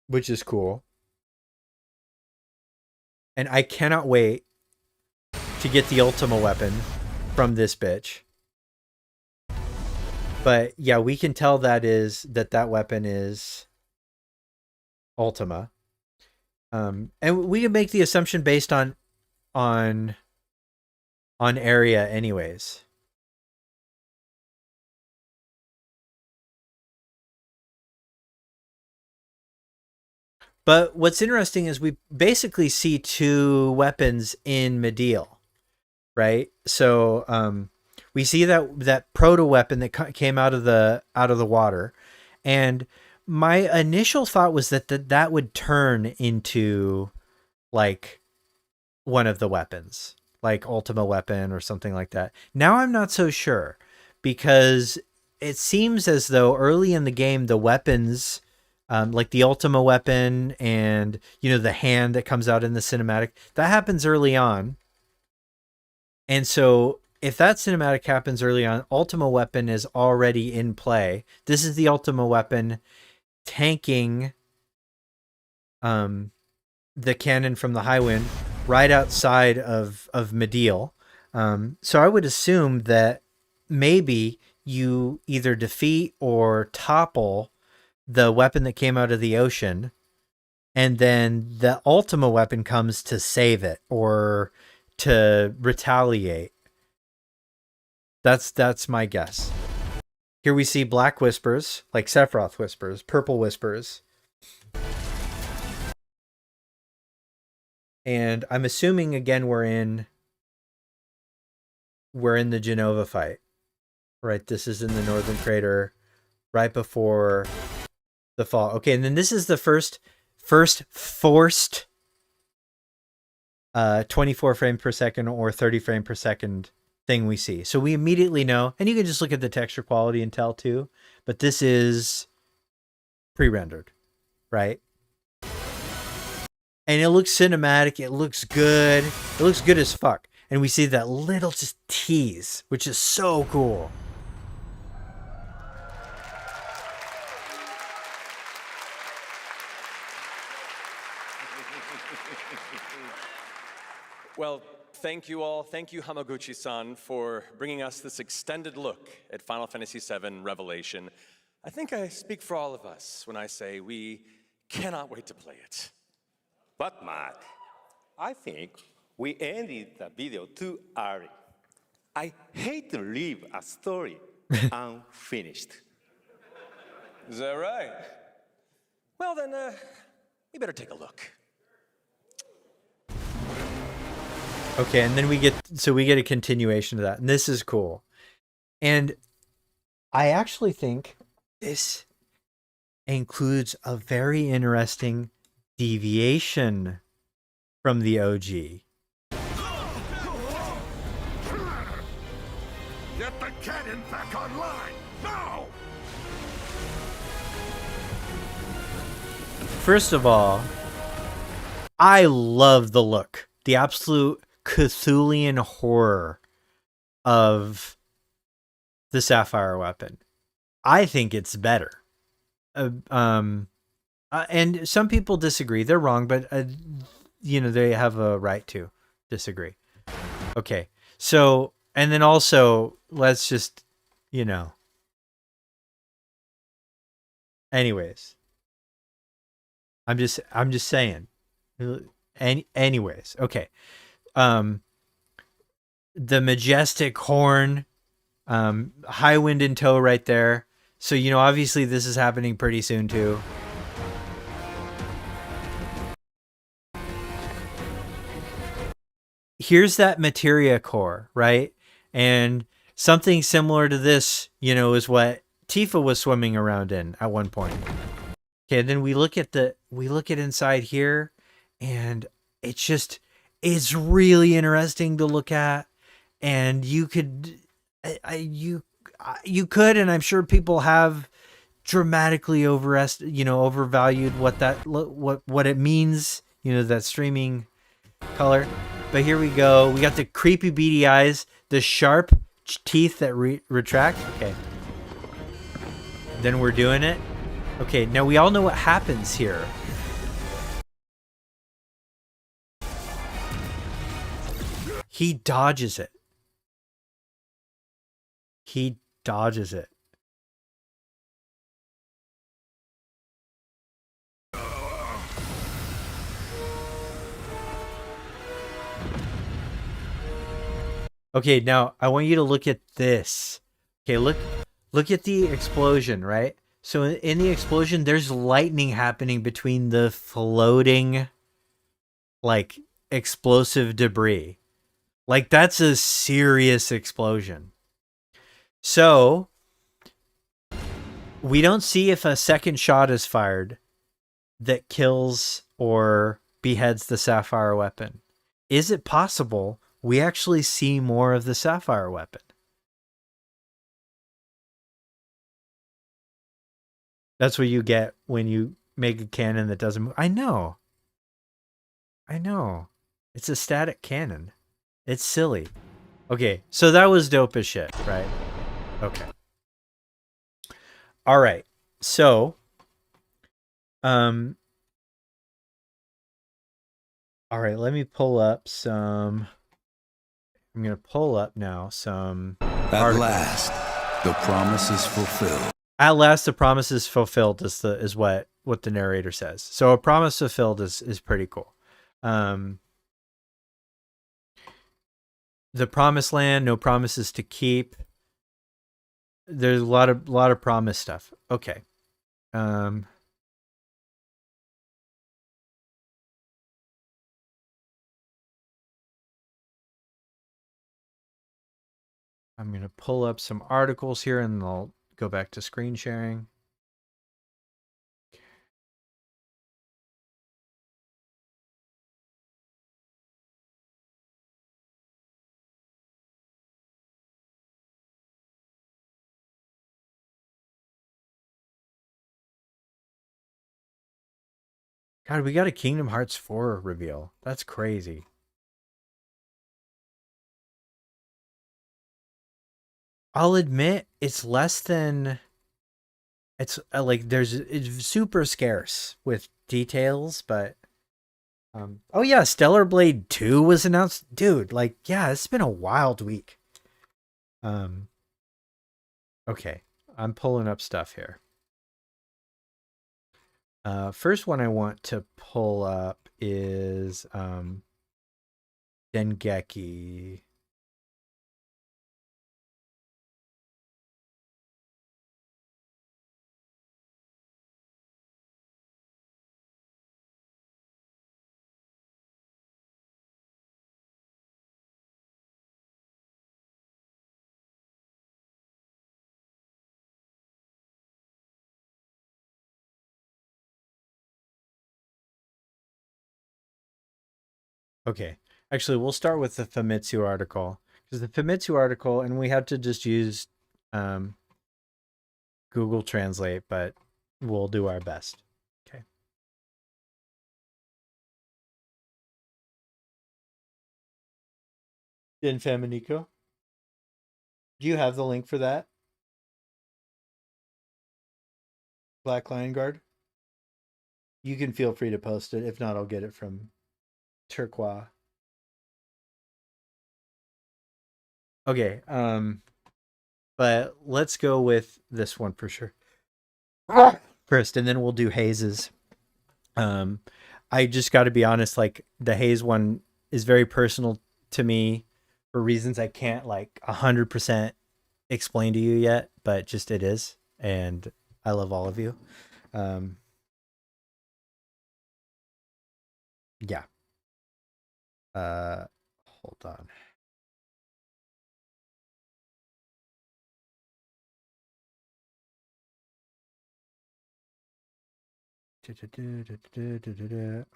which is cool. And I cannot wait to get the Ultima weapon from this bitch. But yeah, we can tell that weapon is Ultima. And we can make the assumption based on area anyways. But what's interesting is we basically see two weapons in Medial, right? So we see that proto weapon that came out of the water, and my initial thought was that would turn into like one of the weapons, like Ultima weapon or something like that. Now I'm not so sure, because it seems as though early in the game the weapons, like the Ultima weapon and, you know, the hand that comes out in the cinematic, that happens early on. And so if that cinematic happens early on, Ultima weapon is already in play. This is the Ultima weapon tanking the cannon from the Highwind right outside of Medial. So I would assume that maybe you either defeat or topple the weapon that came out of the ocean, and then the Ultima weapon comes to save it or to retaliate. That's my guess. Here we see black whispers, like Sephiroth whispers, purple whispers. And I'm assuming again we're in the Genova fight. Right, this is in the Northern Crater right before the fall. Okay, and then this is the first forced 24 frames per second or 30 frames per second thing we see. So we immediately know, and you can just look at the texture quality and tell too, but this is pre-rendered, right? And it looks cinematic, it looks good. It looks good as fuck. And we see that little just tease, which is so cool. Well, thank you all. Thank you, Hamaguchi-san, for bringing us this extended look at Final Fantasy VII Revelation. I think I speak for all of us when I say we cannot wait to play it. But Mark, I think we ended the video too early. I hate to leave a story unfinished. Is that right? Well then, we better take a look. Okay, and then we get a continuation of that, and this is cool. And I actually think this includes a very interesting deviation from the OG. Get the cannon back online, now! First of all, I love the look. The absolute Cthulhian horror of the Sapphire weapon. I think it's better. And some people disagree. They're wrong, but you know, they have a right to disagree. Okay. So, and then also, let's just, you know. Anyways. I'm just saying. Anyways, okay. The majestic horn, Highwind in tow right there, So, you know, obviously this is happening pretty soon too. Here's that materia core, right? And something similar to this, you know, is what Tifa was swimming around in at one point. Okay, and then we look at inside here, and it's really interesting to look at. And you could, you could, and I'm sure people have dramatically overvalued what it means. You know, that streaming color. But here we go. We got the creepy beady eyes, the sharp teeth that retract. Okay. Then we're doing it. Okay, now we all know what happens here. He dodges it. He dodges it. Okay, now I want you to look at this. Okay, look at the explosion, right? So in the explosion, there's lightning happening between the floating, like, explosive debris. Like, that's a serious explosion. So we don't see if a second shot is fired that kills or beheads the sapphire weapon. Is it possible we actually see more of the sapphire weapon? That's what you get when you make a cannon that doesn't move. I know. It's a static cannon. It's silly. Okay, so that was dope as shit, right? Okay. All right. So, all right, let me pull up some. I'm going to pull up now some. At last, the promise is fulfilled. At last, the promise is fulfilled is what the narrator says. So a promise fulfilled is pretty cool. The promised land, no promises to keep. There's a lot of promise stuff. Okay. I'm going to pull up some articles here and I'll go back to screen sharing. God, we got a Kingdom Hearts 4 reveal. That's crazy. I'll admit it's less than. It's like it's super scarce with details, but oh yeah, Stellar Blade 2 was announced. Dude, like, yeah, it's been a wild week. Okay, I'm pulling up stuff here. First one I want to pull up is Dengeki. Okay, actually, we'll start with the Famitsu article because the Famitsu article, and we had to just use Google Translate, but we'll do our best. Okay. In Feminico, do you have the link for that? Black Lion Guard? You can feel free to post it. If not, I'll get it from Turquoise. Okay, but let's go with this one for sure first, and then we'll do Hayes's. I just got to be honest, like, the Hayes one is very personal to me for reasons I can't, like, 100% explain to you yet, but just it is. and I love all of you. Yeah. Hold on.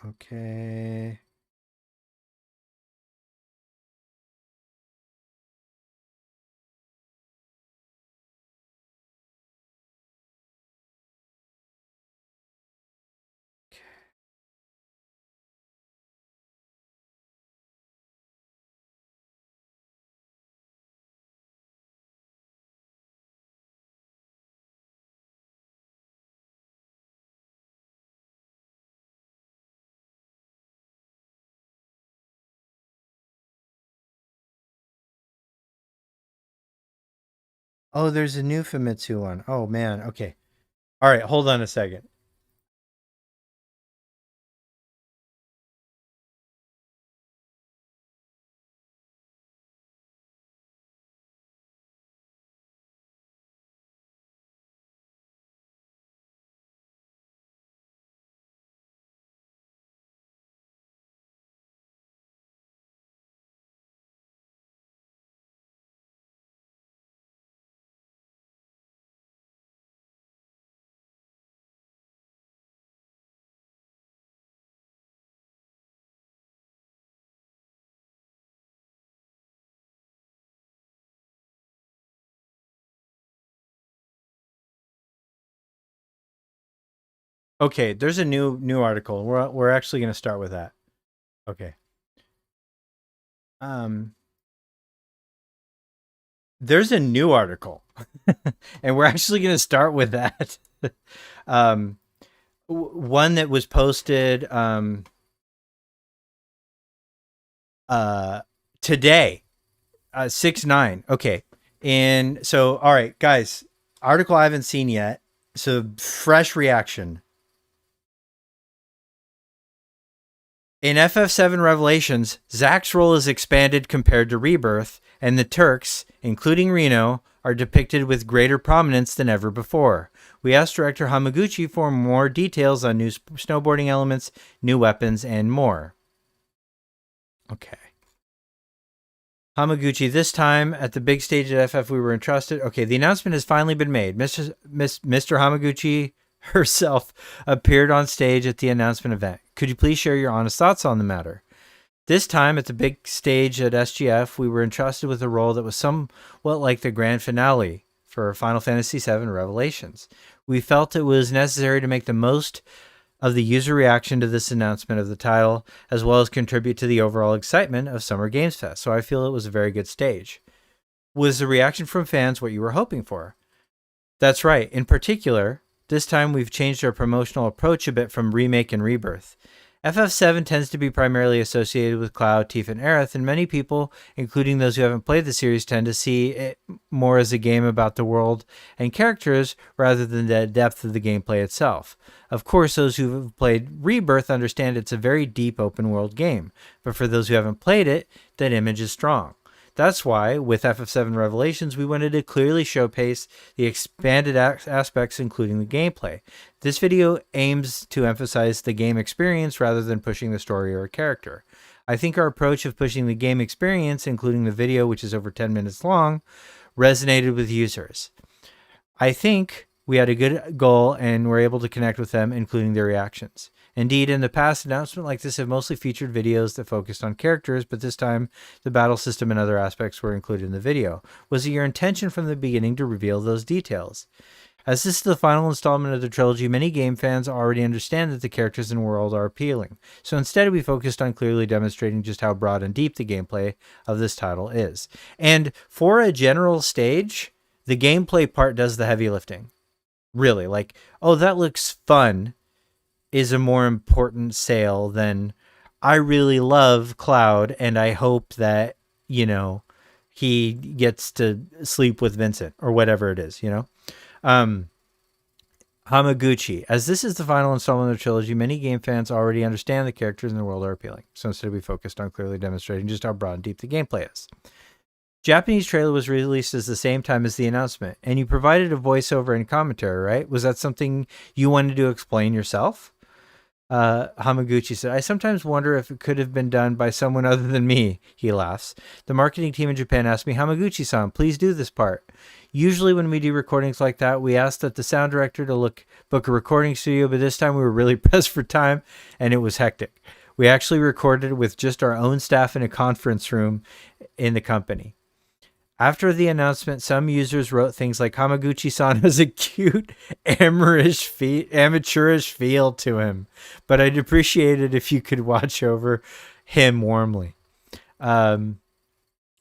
Okay. Oh, there's a new Famitsu one. Oh man. Okay. All right. Hold on a second. Okay, there's a new article. We're actually going to start with that. Okay. There's a new article, and we're actually going to start with that. One that was posted today, 6/9. Okay, and so all right, guys, article I haven't seen yet, so fresh reaction. In FF7 Revelations, Zack's role is expanded compared to Rebirth, and the Turks, including Reno, are depicted with greater prominence than ever before. We asked director Hamaguchi for more details on new snowboarding elements, new weapons, and more. Okay. Hamaguchi, this time at the big stage at FF we were entrusted. Okay, the announcement has finally been made. Mr. Hamaguchi herself appeared on stage at the announcement event. Could you please share your honest thoughts on the matter? This time at the big stage at SGF, we were entrusted with a role that was somewhat like the grand finale for Final Fantasy VII Revelations. We felt it was necessary to make the most of the user reaction to this announcement of the title, as well as contribute to the overall excitement of Summer Games Fest, so I feel it was a very good stage. Was the reaction from fans what you were hoping for? That's right. In particular, this time we've changed our promotional approach a bit from Remake and Rebirth. FF7 tends to be primarily associated with Cloud, Tifa, and Aerith, and many people, including those who haven't played the series, tend to see it more as a game about the world and characters rather than the depth of the gameplay itself. Of course, those who have played Rebirth understand it's a very deep open world game, but for those who haven't played it, that image is strong. That's why, with FF7 Revelations, we wanted to clearly showcase the expanded aspects, including the gameplay. This video aims to emphasize the game experience rather than pushing the story or a character. I think our approach of pushing the game experience, including the video, which is over 10 minutes long, resonated with users. I think we had a good goal and were able to connect with them, including their reactions. Indeed, in the past, announcements like this have mostly featured videos that focused on characters, but this time the battle system and other aspects were included in the video. Was it your intention from the beginning to reveal those details? As this is the final installment of the trilogy, many game fans already understand that the characters and world are appealing. So instead, we focused on clearly demonstrating just how broad and deep the gameplay of this title is. And for a general stage, the gameplay part does the heavy lifting. Really, like, oh, that looks fun, is a more important sale than I really love Cloud and I hope that, he gets to sleep with Vincent or whatever it is, Hamaguchi, as this is the final installment of the trilogy, many game fans already understand the characters in the world are appealing. So instead we focused on clearly demonstrating just how broad and deep the gameplay is. Japanese trailer was released at the same time as the announcement, and you provided a voiceover and commentary, right? Was that something you wanted to explain yourself? Hamaguchi said, I sometimes wonder if it could have been done by someone other than me. He laughs. The marketing team in Japan asked me, Hamaguchi-san, please do this part. Usually when we do recordings like that, we ask that the sound director to book a recording studio, but this time we were really pressed for time, and it was hectic. We actually recorded with just our own staff in a conference room in the company. After the announcement, some users wrote things like Hamaguchi-san has a cute, amateurish feel to him, but I'd appreciate it if you could watch over him warmly.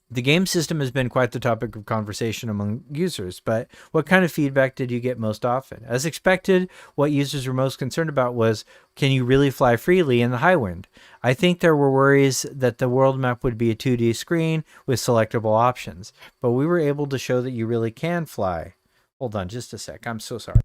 The game system has been quite the topic of conversation among users, but what kind of feedback did you get most often? As expected, what users were most concerned about was, can you really fly freely in the high wind? I think there were worries that the world map would be a 2D screen with selectable options, but we were able to show that you really can fly. Hold on just a sec. I'm so sorry.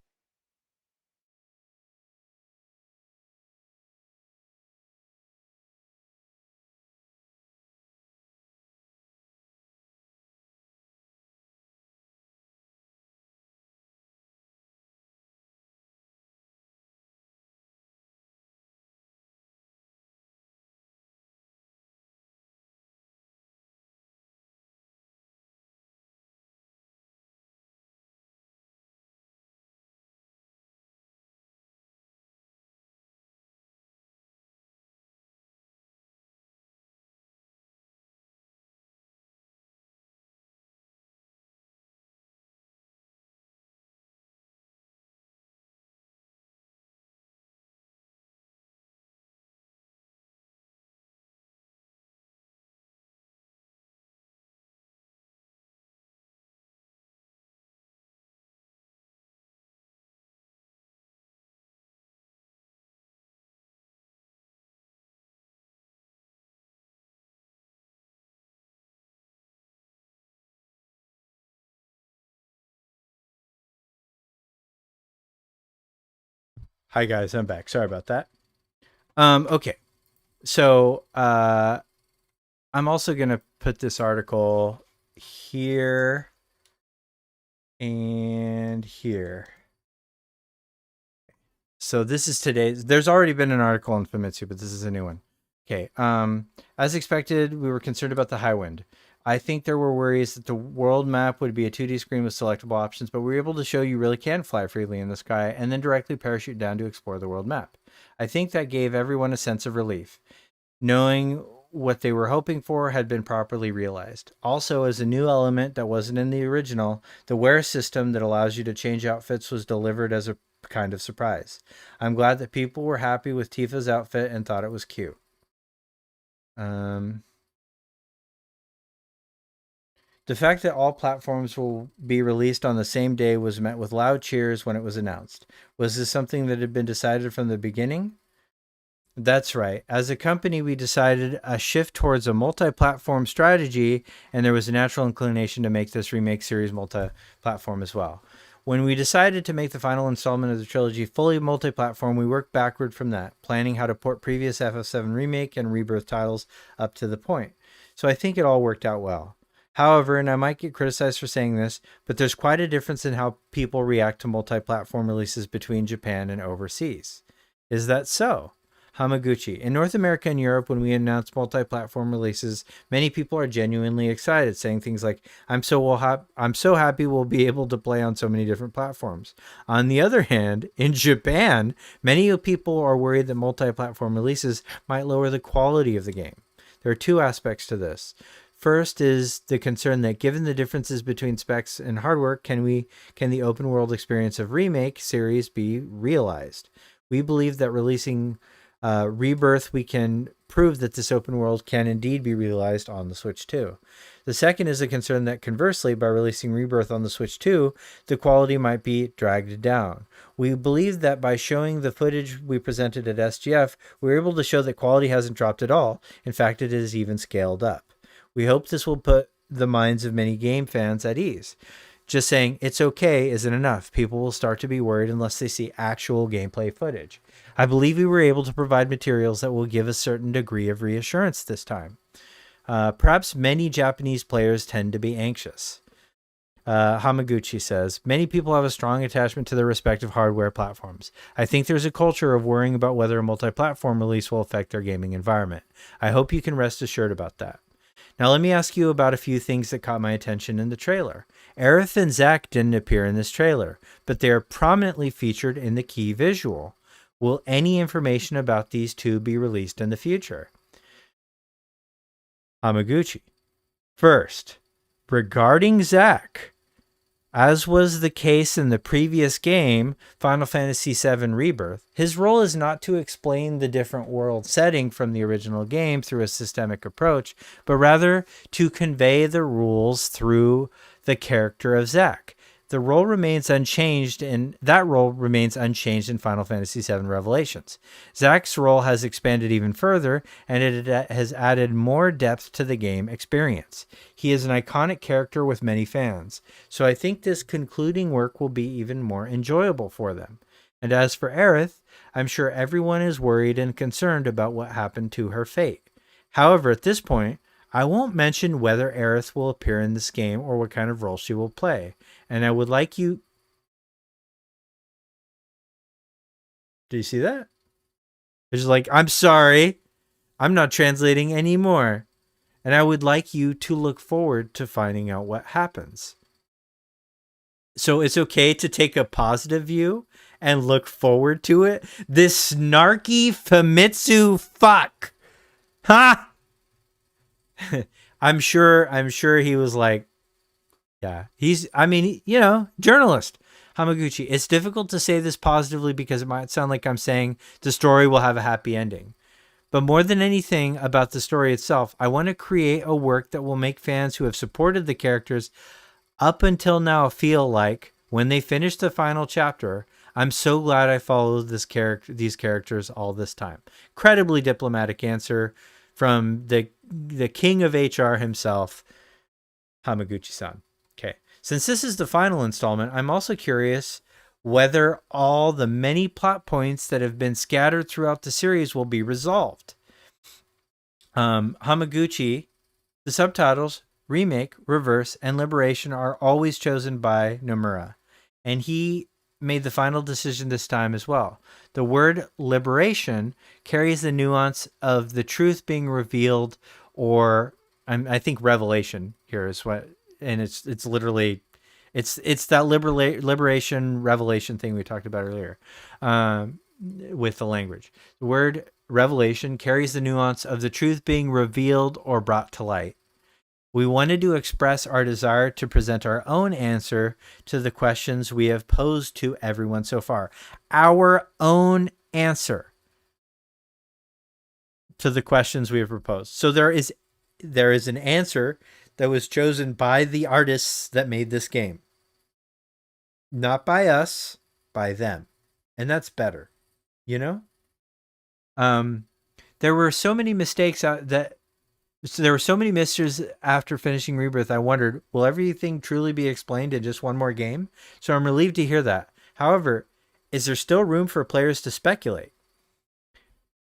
Hi guys, I'm back. Sorry about that. Okay. So, I'm also going to put this article here and here. So this is today's. There's already been an article on Famitsu, but this is a new one. Okay. As expected, we were concerned about the high wind. I think there were worries that the world map would be a 2D screen with selectable options, but we were able to show you really can fly freely in the sky and then directly parachute down to explore the world map. I think that gave everyone a sense of relief, knowing what they were hoping for had been properly realized. Also, as a new element that wasn't in the original, the wear system that allows you to change outfits was delivered as a kind of surprise. I'm glad that people were happy with Tifa's outfit and thought it was cute. The fact that all platforms will be released on the same day was met with loud cheers when it was announced. Was this something that had been decided from the beginning? That's right. As a company, we decided a shift towards a multi-platform strategy, and there was a natural inclination to make this remake series multi-platform as well. When we decided to make the final installment of the trilogy fully multi-platform, we worked backward from that, planning how to port previous FF7 Remake and Rebirth titles up to the point. So I think it all worked out well. However, and I might get criticized for saying this, but there's quite a difference in how people react to multi-platform releases between Japan and overseas. Is that so? Hamaguchi. In North America and Europe, when we announce multi-platform releases, many people are genuinely excited, saying things like, I'm so happy we'll be able to play on so many different platforms. On the other hand, in Japan, many people are worried that multi-platform releases might lower the quality of the game. There are two aspects to this. First is the concern that given the differences between specs and hardware, can the open world experience of Remake series be realized? We believe that releasing Rebirth, we can prove that this open world can indeed be realized on the Switch 2. The second is a concern that conversely, by releasing Rebirth on the Switch 2, the quality might be dragged down. We believe that by showing the footage we presented at SGF, we were able to show that quality hasn't dropped at all. In fact, it is even scaled up. We hope this will put the minds of many game fans at ease. Just saying it's okay isn't enough. People will start to be worried unless they see actual gameplay footage. I believe we were able to provide materials that will give a certain degree of reassurance this time. Perhaps many Japanese players tend to be anxious. Hamaguchi says, many people have a strong attachment to their respective hardware platforms. I think there's a culture of worrying about whether a multi-platform release will affect their gaming environment. I hope you can rest assured about that. Now let me ask you about a few things that caught my attention in the trailer. Aerith and Zack didn't appear in this trailer, but they are prominently featured in the key visual. Will any information about these two be released in the future? Hamaguchi. First, regarding Zack, as was the case in the previous game, Final Fantasy VII Rebirth, his role is not to explain the different world setting from the original game through a systemic approach, but rather to convey the rules through the character of Zack. The role remains unchanged, and that role remains unchanged in Final Fantasy VII Revelations. Zack's role has expanded even further, and it has added more depth to the game experience. He is an iconic character with many fans, so I think this concluding work will be even more enjoyable for them. And as for Aerith, I'm sure everyone is worried and concerned about what happened to her fate. However, at this point, I won't mention whether Aerith will appear in this game or what kind of role she will play. And I would like you... Do you see that? It's like, I'm sorry, I'm not translating anymore. And I would like you to look forward to finding out what happens. So it's okay to take a positive view and look forward to it? This snarky Famitsu fuck. Ha! I'm sure he was like, yeah, journalist. Hamaguchi, it's difficult to say this positively because it might sound like I'm saying the story will have a happy ending. But more than anything about the story itself, I want to create a work that will make fans who have supported the characters up until now feel like when they finish the final chapter, I'm so glad I followed these characters all this time. Incredibly diplomatic answer from the king of HR himself, Hamaguchi-san. Okay. Since this is the final installment, I'm also curious whether all the many plot points that have been scattered throughout the series will be resolved. Hamaguchi, the subtitles, remake, reverse, and liberation are always chosen by Nomura, and he made the final decision this time as well. The word liberation carries the nuance of the truth being revealed, or I think revelation here is what, and it's literally, it's that liberation revelation thing we talked about earlier with the language. The word revelation carries the nuance of the truth being revealed or brought to light. We wanted to express our desire to present our own answer to the questions we have posed to everyone so far. Our own answer to the questions we have proposed. So there is an answer that was chosen by the artists that made this game. Not by us, by them. And that's better. You know? There were so many mistakes there were so many mysteries after finishing Rebirth. I wondered, will everything truly be explained in just one more game? So I'm relieved to hear that. However, is there still room for players to speculate?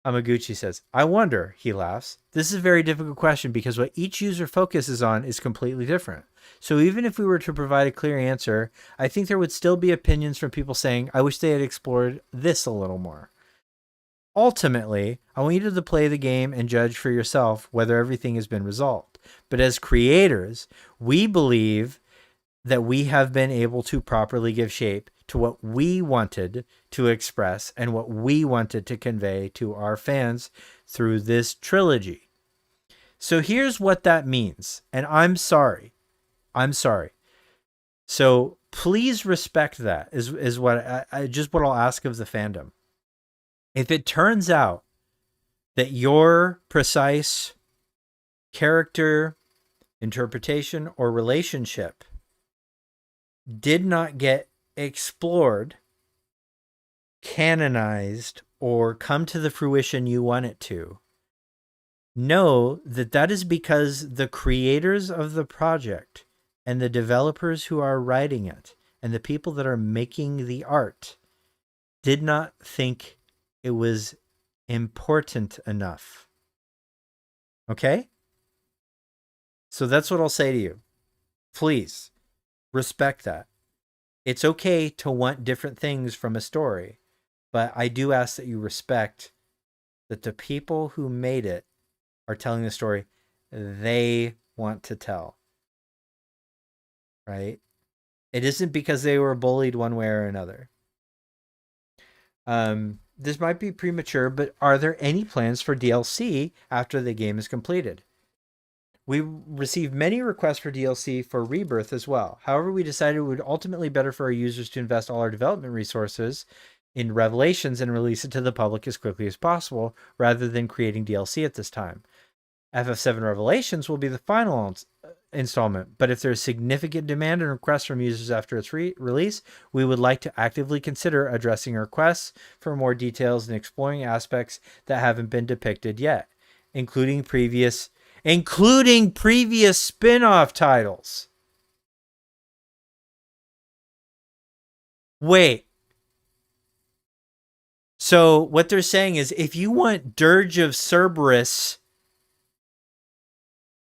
Hamaguchi says, I wonder, he laughs. This is a very difficult question because what each user focuses on is completely different. So even if we were to provide a clear answer, I think there would still be opinions from people saying, I wish they had explored this a little more. Ultimately, I want you to play the game and judge for yourself whether everything has been resolved. But as creators, we believe that we have been able to properly give shape to what we wanted to express and what we wanted to convey to our fans through this trilogy. So here's what that means. And I'm sorry. So please respect that is what what I'll ask of the fandom. If it turns out that your precise character, interpretation, or relationship did not get explored, canonized, or come to the fruition you want it to, know that that is because the creators of the project and the developers who are writing it and the people that are making the art did not think it was important enough. Okay? So that's what I'll say to you. Please respect that. It's okay to want different things from a story, but I do ask that you respect that the people who made it are telling the story they want to tell. Right? It isn't because they were bullied one way or another. This might be premature, but are there any plans for DLC after the game is completed? We received many requests for DLC for Rebirth as well. However, we decided it would ultimately better for our users to invest all our development resources in Revelations and release it to the public as quickly as possible, rather than creating DLC at this time. FF7 Revelations will be the final installment, but if there's significant demand and requests from users after its release, we would like to actively consider addressing requests for more details and exploring aspects that haven't been depicted yet, including previous spin-off titles. Wait. So what they're saying is, if you want Dirge of Cerberus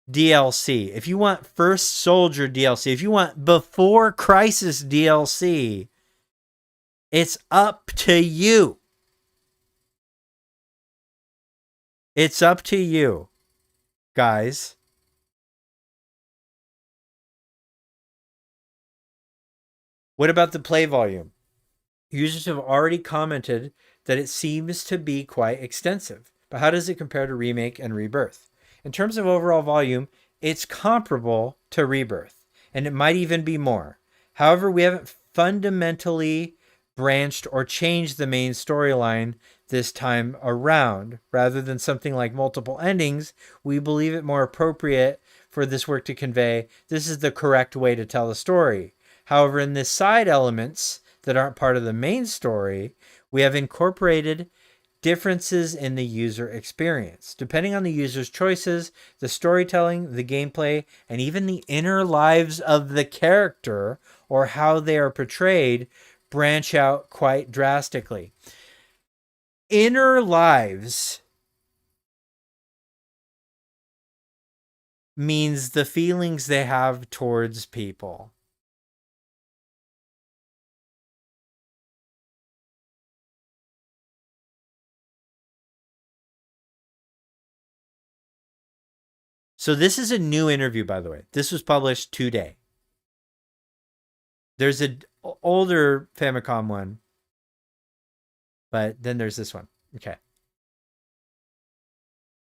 DLC, if you want First Soldier DLC, if you want Before Crisis DLC, it's up to you. It's up to you, guys. What about the play volume? Users have already commented that it seems to be quite extensive, but how does it compare to Remake and Rebirth? In terms of overall volume, it's comparable to Rebirth, and it might even be more. However, we haven't fundamentally branched or changed the main storyline this time around. Rather than something like multiple endings, we believe it more appropriate for this work to convey this is the correct way to tell the story. However, in the side elements that aren't part of the main story, we have incorporated differences in the user experience. Depending on the user's choices, the storytelling, the gameplay, and even the inner lives of the character or how they are portrayed branch out quite drastically. Inner lives means the feelings they have towards people. So this is a new interview, by the way. This was published today. There's an older Famicom one, but then there's this one. Okay.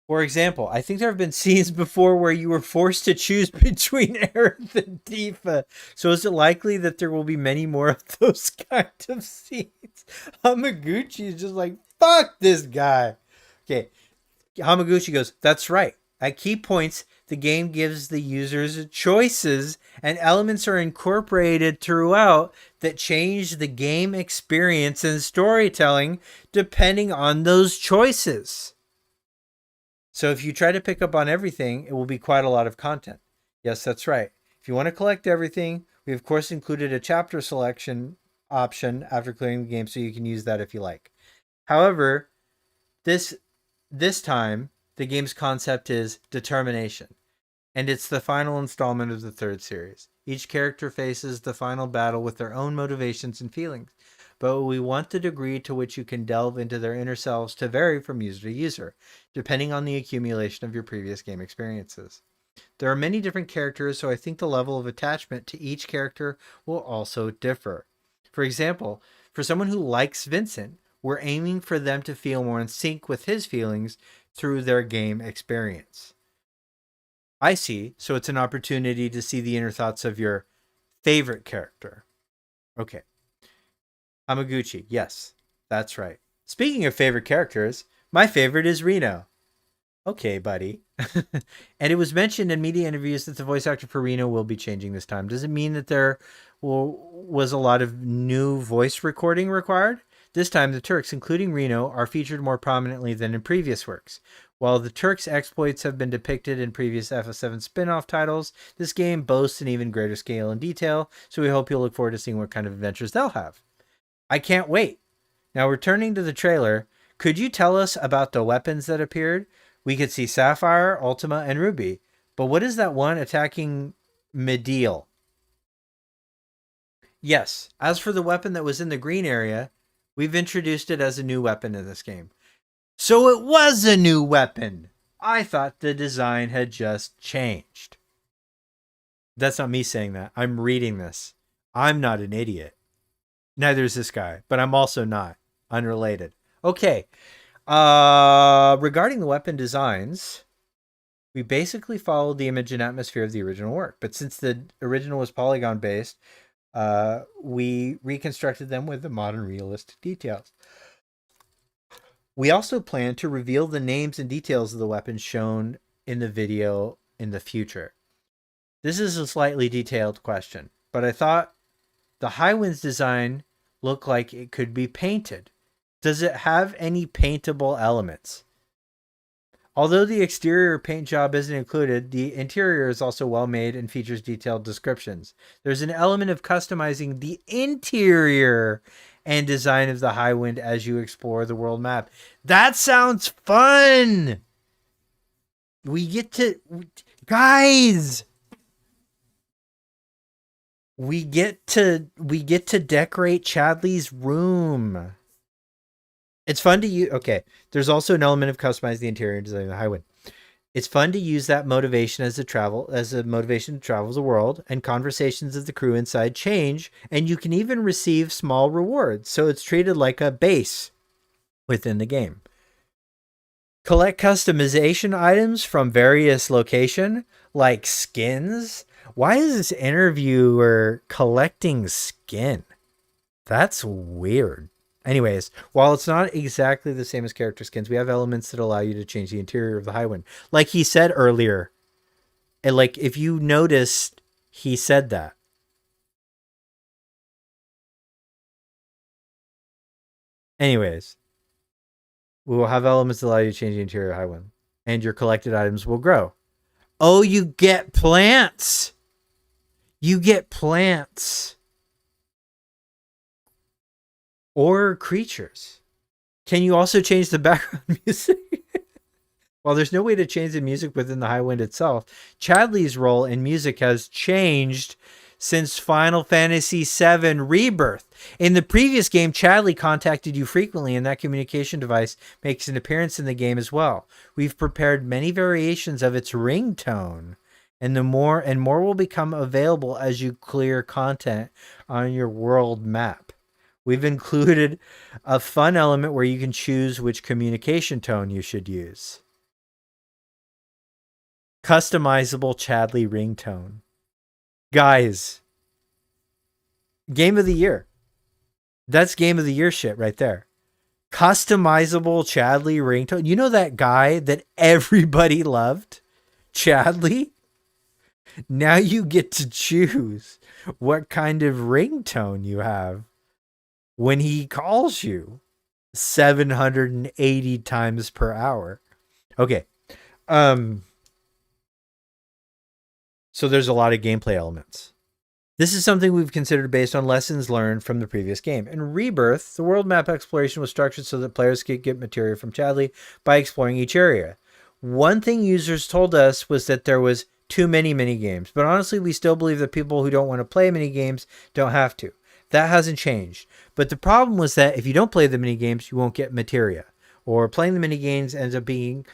For example, I think there have been scenes before where you were forced to choose between Aerith and Tifa. So is it likely that there will be many more of those kind of scenes? Hamaguchi is just like, fuck this guy. Okay. Hamaguchi goes, that's right. At key points, the game gives the users choices and elements are incorporated throughout that change the game experience and storytelling depending on those choices. So if you try to pick up on everything, it will be quite a lot of content. Yes, that's right. If you want to collect everything, we of course included a chapter selection option after clearing the game, so you can use that if you like. However, this time, the game's concept is determination, and it's the final installment of the third series. Each character faces the final battle with their own motivations and feelings, but we want the degree to which you can delve into their inner selves to vary from user to user, depending on the accumulation of your previous game experiences. There are many different characters, so I think the level of attachment to each character will also differ. For example, for someone who likes Vincent, we're aiming for them to feel more in sync with his feelings through their game experience. I see, so it's an opportunity to see the inner thoughts of your favorite character. Okay. Hamaguchi, yes, that's right. Speaking of favorite characters, my favorite is Reno. Okay, buddy. And it was mentioned in media interviews that the voice actor for Reno will be changing this time. Does it mean that there was a lot of new voice recording required? This time, the Turks, including Reno, are featured more prominently than in previous works. While the Turks' exploits have been depicted in previous FF7 spin-off titles, this game boasts an even greater scale and detail, so we hope you'll look forward to seeing what kind of adventures they'll have. I can't wait. Now, returning to the trailer, could you tell us about the weapons that appeared? We could see Sapphire, Ultima, and Ruby, But what is that one attacking Medial? Yes. As for the weapon that was in the green area, we've introduced it as a new weapon in this game. So it was a new weapon. I thought the design had just changed. That's not me saying that. I'm reading this. I'm not an idiot. Neither is this guy, but I'm also not. Unrelated. Okay. Regarding the weapon designs, we basically followed the image and atmosphere of the original work. But since the original was polygon based, we reconstructed them with the modern realistic details. We also plan to reveal the names and details of the weapons shown in the video in the future. This is a slightly detailed question, but I thought the Highwind's design looked like it could be painted. Does it have any paintable elements? Although the exterior paint job isn't included, the interior is also well made and features detailed descriptions. There's an element of customizing the interior and design of the Highwind as you explore the world map. That sounds fun! We get to... Guys! We get to decorate Chadley's room. It's fun to use. Okay, there's also an element of customizing the interior and designing the Highwind. It's fun to use that motivation as a motivation to travel the world, and conversations of the crew inside change, and you can even receive small rewards. So it's treated like a base within the game. Collect customization items from various locations, like skins. Why is this interviewer collecting skin? That's weird. Anyways, while it's not exactly the same as character skins, we have elements that allow you to change the interior of the Highwind. Like he said earlier. And like, if you noticed, he said that. Anyways, we will have elements that allow you to change the interior of the Highwind. And your collected items will grow. Oh, you get plants! You get plants. Or creatures. Can you also change the background music? While there's no way to change the music within the Highwind itself, Chadley's role in music has changed since Final Fantasy VII Rebirth. In the previous game, Chadley contacted you frequently, and that communication device makes an appearance in the game as well. We've prepared many variations of its ringtone, and more will become available as you clear content on your world map. We've included a fun element where you can choose which communication tone you should use. Customizable Chadley ringtone. Guys, game of the year. That's game of the year shit right there. Customizable Chadley ringtone. You know that guy that everybody loved? Chadley? Now you get to choose what kind of ringtone you have when he calls you 780 times per hour. Okay. So there's a lot of gameplay elements. This is something we've considered based on lessons learned from the previous game. In Rebirth, the world map exploration was structured so that players could get material from Chadley by exploring each area. One thing users told us was that there was too many mini-games, but honestly, we still believe that people who don't want to play mini-games don't have to. That hasn't changed. But the problem was that if you don't play the mini-games, you won't get materia. Or playing the mini-games ends up being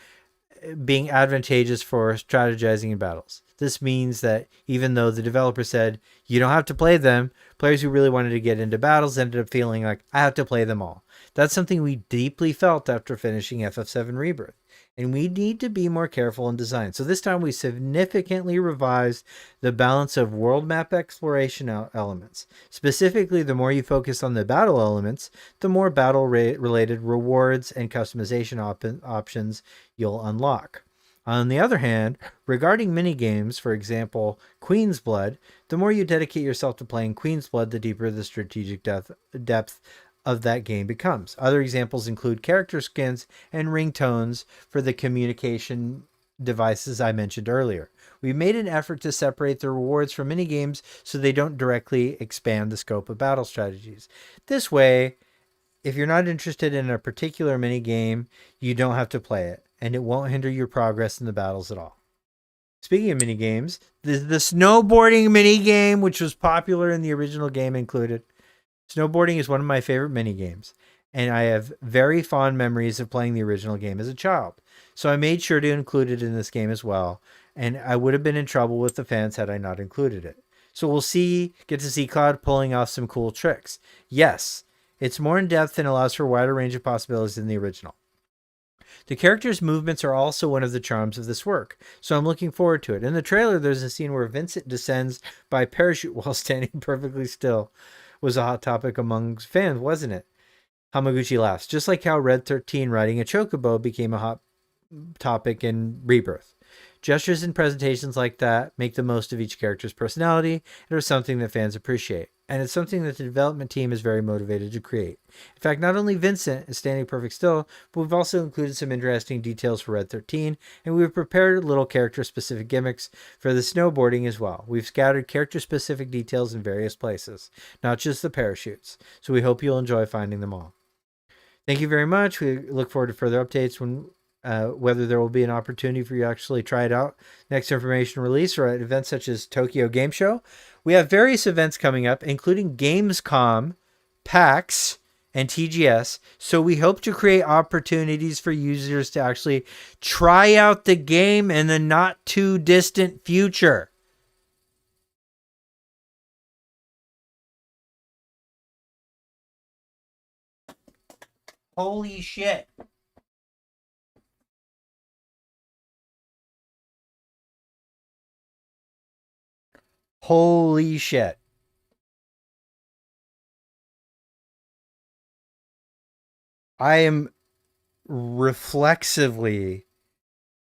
advantageous for strategizing in battles. This means that even though the developer said you don't have to play them, players who really wanted to get into battles ended up feeling like, I have to play them all. That's something we deeply felt after finishing FF7 Rebirth. And we need to be more careful in design. So this time we significantly revised the balance of world map exploration elements. Specifically, the more you focus on the battle elements, the more battle-related rewards and customization options you'll unlock. On the other hand, regarding minigames, for example, Queen's Blood, the more you dedicate yourself to playing Queen's Blood, the deeper the strategic depth of that game becomes. Other examples include character skins and ringtones for the communication devices I mentioned earlier. We made an effort to separate the rewards from minigames so they don't directly expand the scope of battle strategies. This way, if you're not interested in a particular minigame, you don't have to play it, and it won't hinder your progress in the battles at all. Speaking of mini games, the snowboarding mini game, which was popular in the original game, included. Snowboarding is one of my favorite mini games, and I have very fond memories of playing the original game as a child. So I made sure to include it in this game as well, and I would have been in trouble with the fans had I not included it. So we'll get to see Cloud pulling off some cool tricks. Yes, it's more in depth and allows for a wider range of possibilities than the original. The character's movements are also one of the charms of this work, so I'm looking forward to it. In the trailer, there's a scene where Vincent descends by parachute while standing perfectly still. Was a hot topic among fans, wasn't it? Hamaguchi laughs, just like how Red 13 riding a chocobo became a hot topic in Rebirth. Gestures and presentations like that make the most of each character's personality and are something that fans appreciate. And it's something that the development team is very motivated to create. In fact, not only Vincent is standing perfect still, but we've also included some interesting details for Red 13, and we've prepared little character-specific gimmicks for the snowboarding as well. We've scattered character-specific details in various places, not just the parachutes, so we hope you'll enjoy finding them all. Thank you very much. We look forward to further updates when whether there will be an opportunity for you to actually try it out. Next information release or at events such as Tokyo Game Show. We have various events coming up, including Gamescom, PAX, and TGS. So we hope to create opportunities for users to actually try out the game in the not too distant future. Holy shit. Holy shit. I am reflexively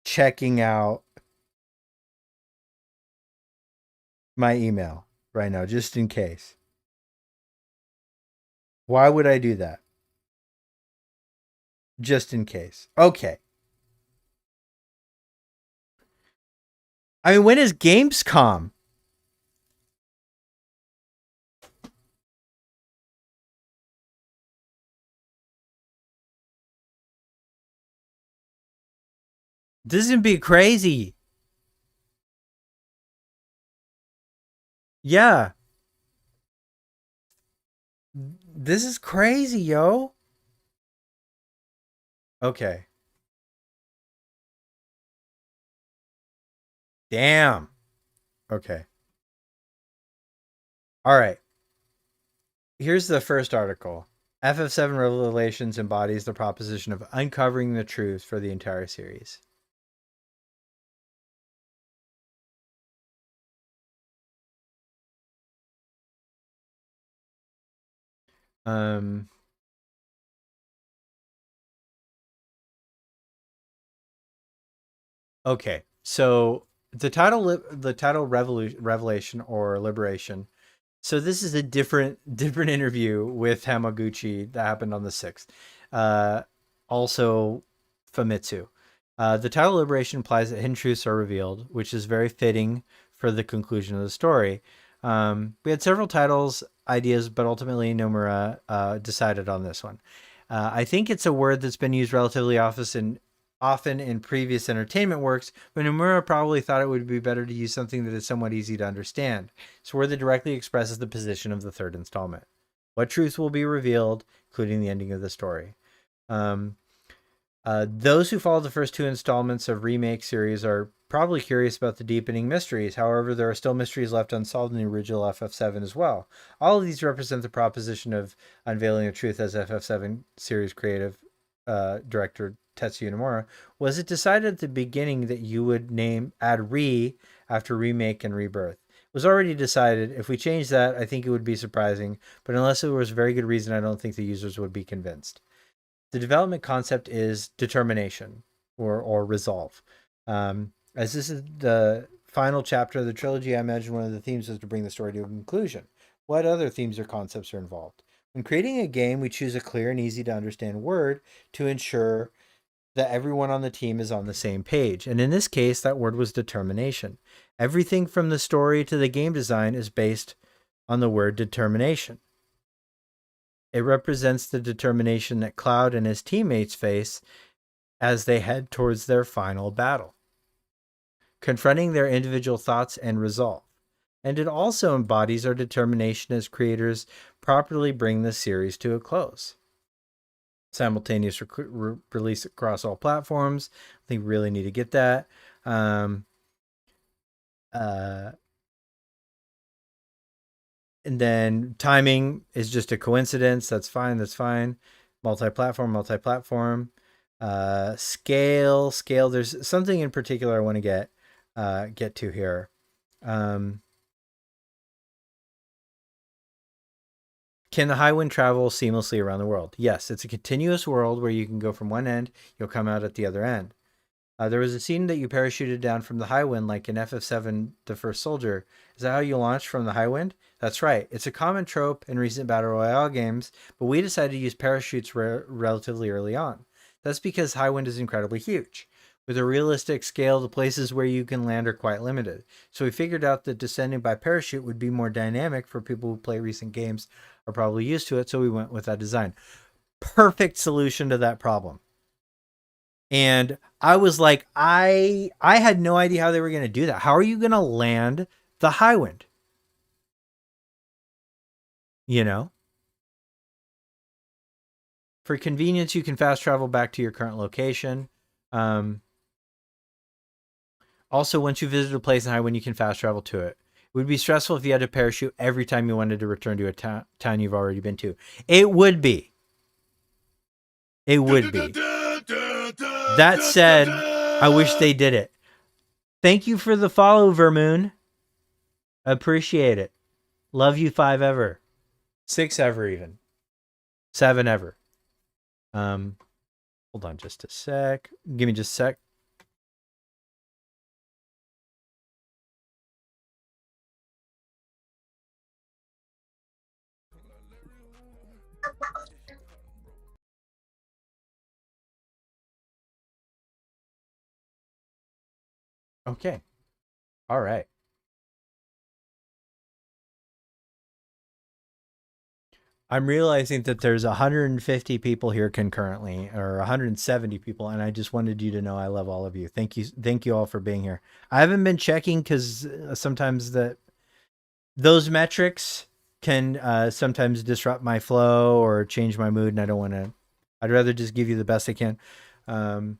checking out my email right now, just in case. Why would I do that? Just in case. Okay. I mean, when is Gamescom? This is gonna be crazy. Yeah. This is crazy, yo. Okay. Damn. Okay. All right. Here's the first article. FF7 Revelations embodies the proposition of uncovering the truth for the entire series. Okay, so the title Revelation or Liberation. So this is a different interview with Hamaguchi that happened on the 6th. Also Famitsu. The title Liberation implies that hidden truths are revealed, which is very fitting for the conclusion of the story. We had several titles ideas, but ultimately Nomura decided on this one. I think it's a word that's been used relatively often in previous entertainment works, but Nomura probably thought it would be better to use something that is somewhat easy to understand. It's a word that directly expresses the position of the third installment. What truths will be revealed, including the ending of the story. Those who follow the first two installments of remake series are probably curious about the deepening mysteries. However, there are still mysteries left unsolved in the original FF7 as well. All of these represent the proposition of unveiling the truth as FF7 series creative director Tetsuya Nomura. Was it decided at the beginning that you would add re after remake and rebirth? It was already decided. If we change that, I think it would be surprising, but unless there was a very good reason, I don't think the users would be convinced. The development concept is determination or resolve. As this is the final chapter of the trilogy, I imagine one of the themes is to bring the story to a conclusion. What other themes or concepts are involved? When creating a game, we choose a clear and easy to understand word to ensure that everyone on the team is on the same page. And in this case, that word was determination. Everything from the story to the game design is based on the word determination. It represents the determination that Cloud and his teammates face as they head towards their final battle. confronting their individual thoughts and resolve. And it also embodies our determination as creators properly bring the series to a close. Simultaneous release across all platforms. I think we really need to get that. And then timing is just a coincidence. That's fine. Multi-platform. Scale. There's something in particular I want to get to here. Can the Highwind travel seamlessly around the world? Yes, it's a continuous world where you can go from one end, you'll come out at the other end. There was a scene that you parachuted down from the Highwind like in FF7 The First Soldier. Is that how you launched from the Highwind? That's right. It's a common trope in recent Battle Royale games, but we decided to use parachutes relatively early on. That's because Highwind is incredibly huge. With a realistic scale, the places where you can land are quite limited. So we figured out that descending by parachute would be more dynamic for people who play recent games, are probably used to it, so we went with that design. Perfect solution to that problem. And I was like, I had no idea how they were going to do that. How are you going to land the Highwind? You know? For convenience, you can fast travel back to your current location. Also, once you visit a place in Highwind, you can fast travel to it. It would be stressful if you had to parachute every time you wanted to return to a town you've already been to. It would be. It would be. That said, I wish they did it. Thank you for the follow, Vermoon. Appreciate it. Love you 5 ever. 6 ever even. 7 ever. Hold on just a sec. Give me just a sec. Okay. All right. I'm realizing that there's 150 people here concurrently, or 170 people, and I just wanted you to know I love all of you. Thank you all for being here. I haven't been checking because sometimes those metrics can sometimes disrupt my flow or change my mood, and I don't want to. I'd rather just give you the best I can. And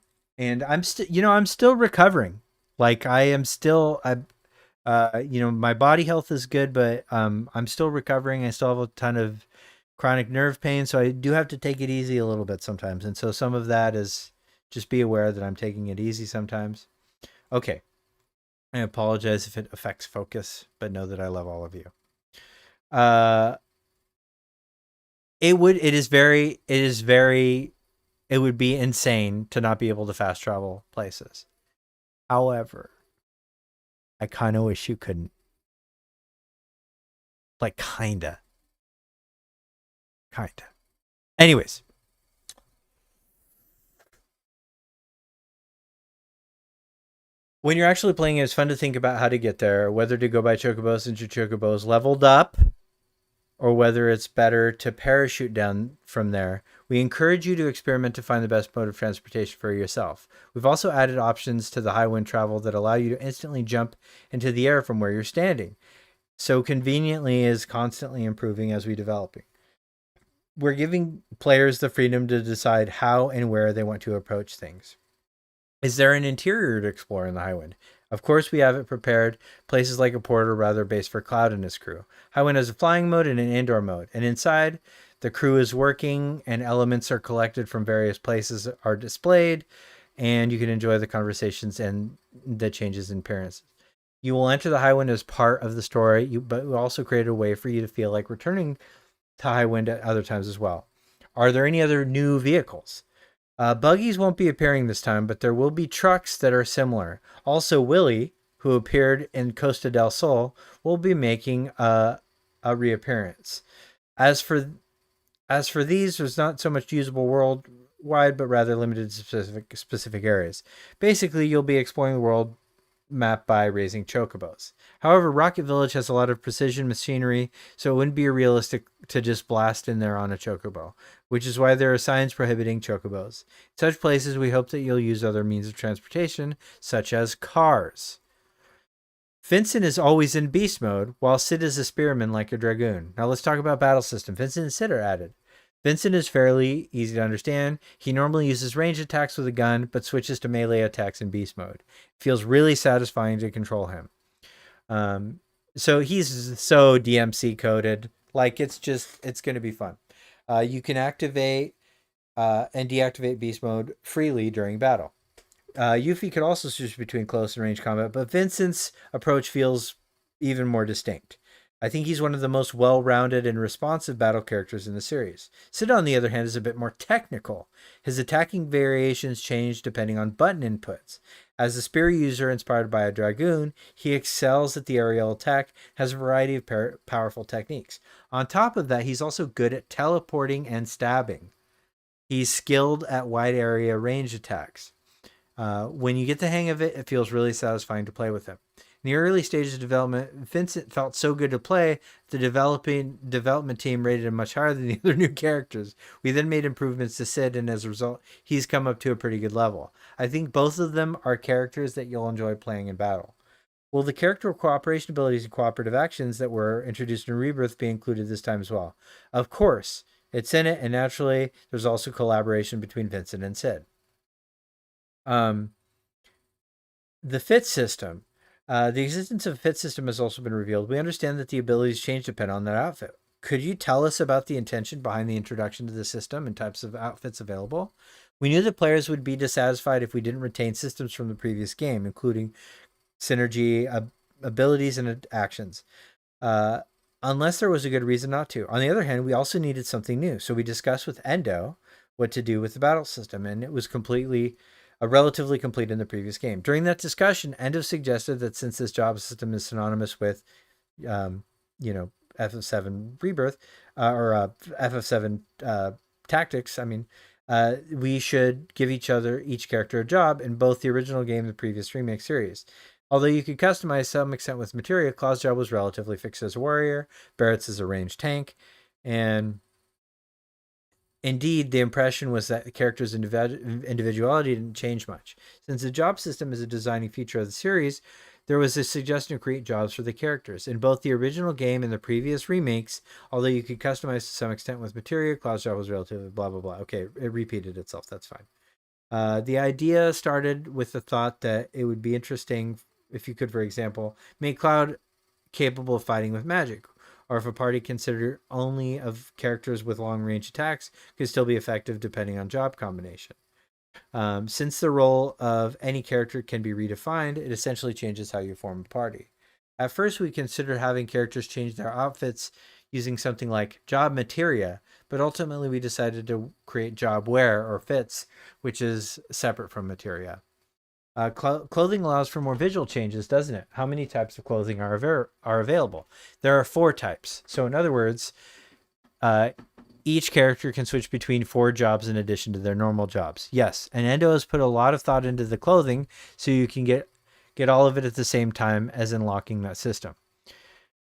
I'm still recovering. Like I am still, my body health is good, but I'm still recovering. I still have a ton of chronic nerve pain, so I do have to take it easy a little bit sometimes. And so some of that is just be aware that I'm taking it easy sometimes. Okay. I apologize if it affects focus, but know that I love all of you. It would be insane to not be able to fast travel places. However, I kind of wish you couldn't. Like, kinda. Anyways. When you're actually playing it, it's fun to think about how to get there, whether to go by chocobos since your chocobo's leveled up, or whether it's better to parachute down from there. We encourage you to experiment to find the best mode of transportation for yourself. We've also added options to the Highwind travel that allow you to instantly jump into the air from where you're standing. So conveniently is constantly improving as we developing. We're giving players the freedom to decide how and where they want to approach things. Is there an interior to explore in the Highwind? Of course, we have it prepared. Places like a port are rather base for Cloud and his crew. Highwind has a flying mode and an indoor mode. And inside, the crew is working and elements are collected from various places are displayed. And you can enjoy the conversations and the changes in appearance. You will enter the Highwind as part of the story, but we also created a way for you to feel like returning to Highwind at other times as well. Are there any other new vehicles? Buggies won't be appearing this time, but there will be trucks that are similar. Also, Willie, who appeared in Costa del Sol, will be making a reappearance. As for these, there's not so much usable worldwide, but rather limited to specific areas. Basically, you'll be exploring the world map by raising chocobos. However, Rocket Village has a lot of precision machinery, so it wouldn't be realistic to just blast in there on a chocobo, which is why there are signs prohibiting chocobos. In such places, we hope that you'll use other means of transportation, such as cars. Vincent is always in beast mode, while Sid is a spearman like a dragoon. Now let's talk about battle system. Vincent and Sid are added. Vincent is fairly easy to understand. He normally uses range attacks with a gun, but switches to melee attacks in beast mode. It feels really satisfying to control him. So he's so DMC coded. Like, it's going to be fun. You can activate and deactivate beast mode freely during battle. Yuffie could also switch between close and range combat, but Vincent's approach feels even more distinct. I think he's one of the most well-rounded and responsive battle characters in the series. Sid, on the other hand, is a bit more technical. His attacking variations change depending on button inputs. As a spear user inspired by a dragoon, he excels at the aerial attack, has a variety of powerful techniques. On top of that, he's also good at teleporting and stabbing. He's skilled at wide area range attacks. When you get the hang of it, it feels really satisfying to play with him. In the early stages of development, Vincent felt so good to play, the development team rated him much higher than the other new characters. We then made improvements to Sid, and as a result, he's come up to a pretty good level. I think both of them are characters that you'll enjoy playing in battle. Will the character cooperation abilities and cooperative actions that were introduced in Rebirth be included this time as well? Of course, it's in it, and naturally, there's also collaboration between Vincent and Sid. The fit system. The existence of a fit system has also been revealed. We understand that the abilities change depending on that outfit. Could you tell us about the intention behind the introduction to the system and types of outfits available? We knew that players would be dissatisfied if we didn't retain systems from the previous game, including synergy, abilities, and actions, unless there was a good reason not to. On the other hand, we also needed something new. So we discussed with Endo what to do with the battle system, and it was relatively complete in the previous game. During that discussion, Endo suggested that since this job system is synonymous with, FF7 Rebirth, or FF7 Tactics, we should give each character a job in both the original game and the previous remake series. Although you could customize some extent with materia, Claw's job was relatively fixed as a warrior, Barrett's as a ranged tank, and indeed, the impression was that the character's individuality didn't change much. Since the job system is a designing feature of the series, there was a suggestion to create jobs for the characters. In both the original game and the previous remakes, although you could customize to some extent with materia, Claw's job was relatively blah, blah, blah. Okay, it repeated itself. That's fine. The idea started with the thought that it would be interesting if you could, for example, make Cloud capable of fighting with magic, or if a party considered only of characters with long-range attacks could still be effective depending on job combination. Since the role of any character can be redefined, it essentially changes how you form a party. At first, we considered having characters change their outfits using something like job materia, but ultimately we decided to create job wear or fits, which is separate from materia. Clothing allows for more visual changes, doesn't it? How many types of clothing are available? There are 4 types. So in other words, each character can switch between 4 jobs in addition to their normal jobs. Yes, and Endo has put a lot of thought into the clothing so you can get all of it at the same time as unlocking that system.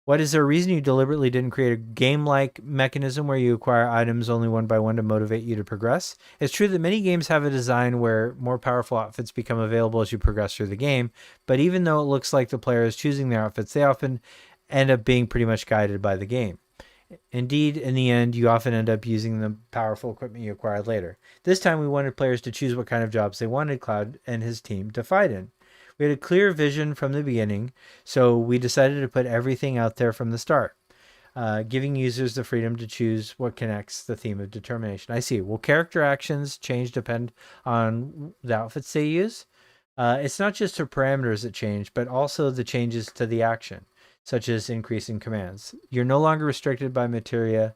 What is there a reason you deliberately didn't create a game-like mechanism where you acquire items only one by one to motivate you to progress? It's true that many games have a design where more powerful outfits become available as you progress through the game, but even though it looks like the player is choosing their outfits, they often end up being pretty much guided by the game. Indeed, in the end, you often end up using the powerful equipment you acquired later. This time, we wanted players to choose what kind of jobs they wanted Cloud and his team to fight in. We had a clear vision from the beginning, so we decided to put everything out there from the start, giving users the freedom to choose what connects the theme of determination. I see. Will character actions change depend on the outfits they use? It's not just the parameters that change, but also the changes to the action, such as increasing commands. You're no longer restricted by materia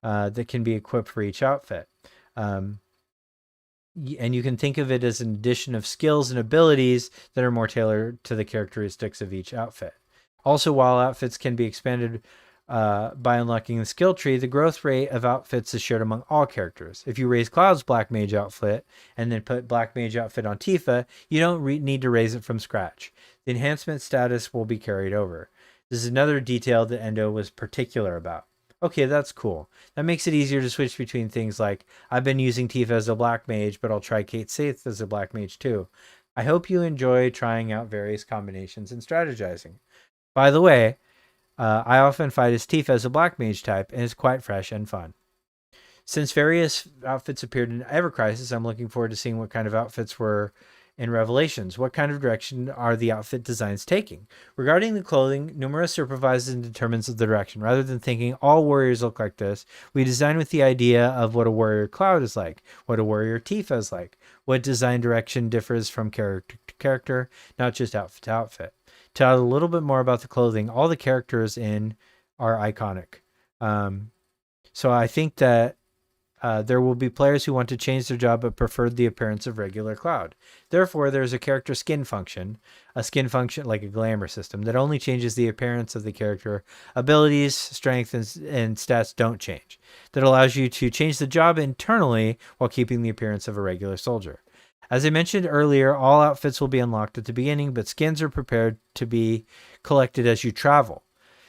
that can be equipped for each outfit. And you can think of it as an addition of skills and abilities that are more tailored to the characteristics of each outfit. Also, while outfits can be expanded by unlocking the skill tree, the growth rate of outfits is shared among all characters. If you raise Cloud's Black Mage outfit and then put Black Mage outfit on Tifa, you don't need to raise it from scratch. The enhancement status will be carried over. This is another detail that Endo was particular about. Okay, that's cool. That makes it easier to switch between things like, I've been using Tifa as a Black Mage, but I'll try Kate Sith as a Black Mage too. I hope you enjoy trying out various combinations and strategizing. By the way, I often fight as Tifa as a black mage type, and it's quite fresh and fun. Since various outfits appeared in Ever Crisis, I'm looking forward to seeing what kind of outfits were in Revelations. What kind of direction are the outfit designs taking? Regarding the clothing, Numera supervises and determines the direction. Rather than thinking all warriors look like this, we design with the idea of what a warrior Cloud is like, what a warrior Tifa is like, what design direction differs from character to character, not just outfit to outfit. To add a little bit more about the clothing, all the characters in are iconic. So I think that there will be players who want to change their job but preferred the appearance of regular Cloud. Therefore, there's a character skin function, like a glamour system, that only changes the appearance of the character. Abilities, strength, and stats don't change. That allows you to change the job internally while keeping the appearance of a regular soldier. As I mentioned earlier, all outfits will be unlocked at the beginning, but skins are prepared to be collected as you travel.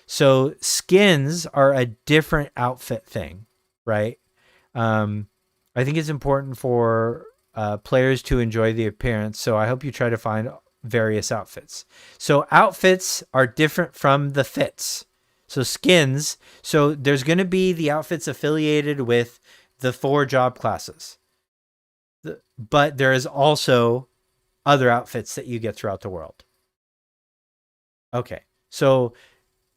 So skins are a different outfit thing, right? I think it's important for players to enjoy the appearance, so I hope you try to find various outfits. So outfits are different from the fits. So skins, so there's going to be the outfits affiliated with the 4 job classes. But there is also other outfits that you get throughout the world. Okay, so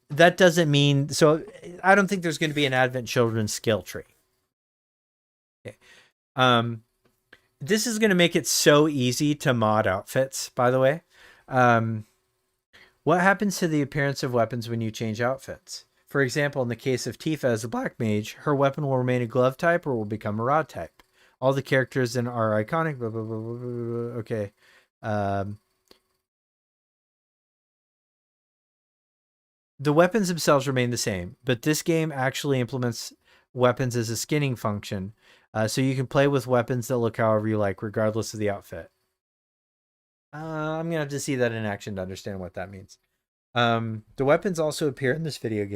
that doesn't mean, so I don't think there's going to be an Advent Children's skill tree. Okay. This is going to make it so easy to mod outfits, by the way. What happens to the appearance of weapons when you change outfits? For example, in the case of Tifa as a black mage, her weapon will remain a glove type or will become a rod type. All the characters in are iconic. Blah, blah, blah, blah, blah. Okay. The weapons themselves remain the same, but this game actually implements weapons as a skinning function. So you can play with weapons that look however you like, regardless of the outfit. I'm going to have to see that in action to understand what that means. The weapons also appear in this video,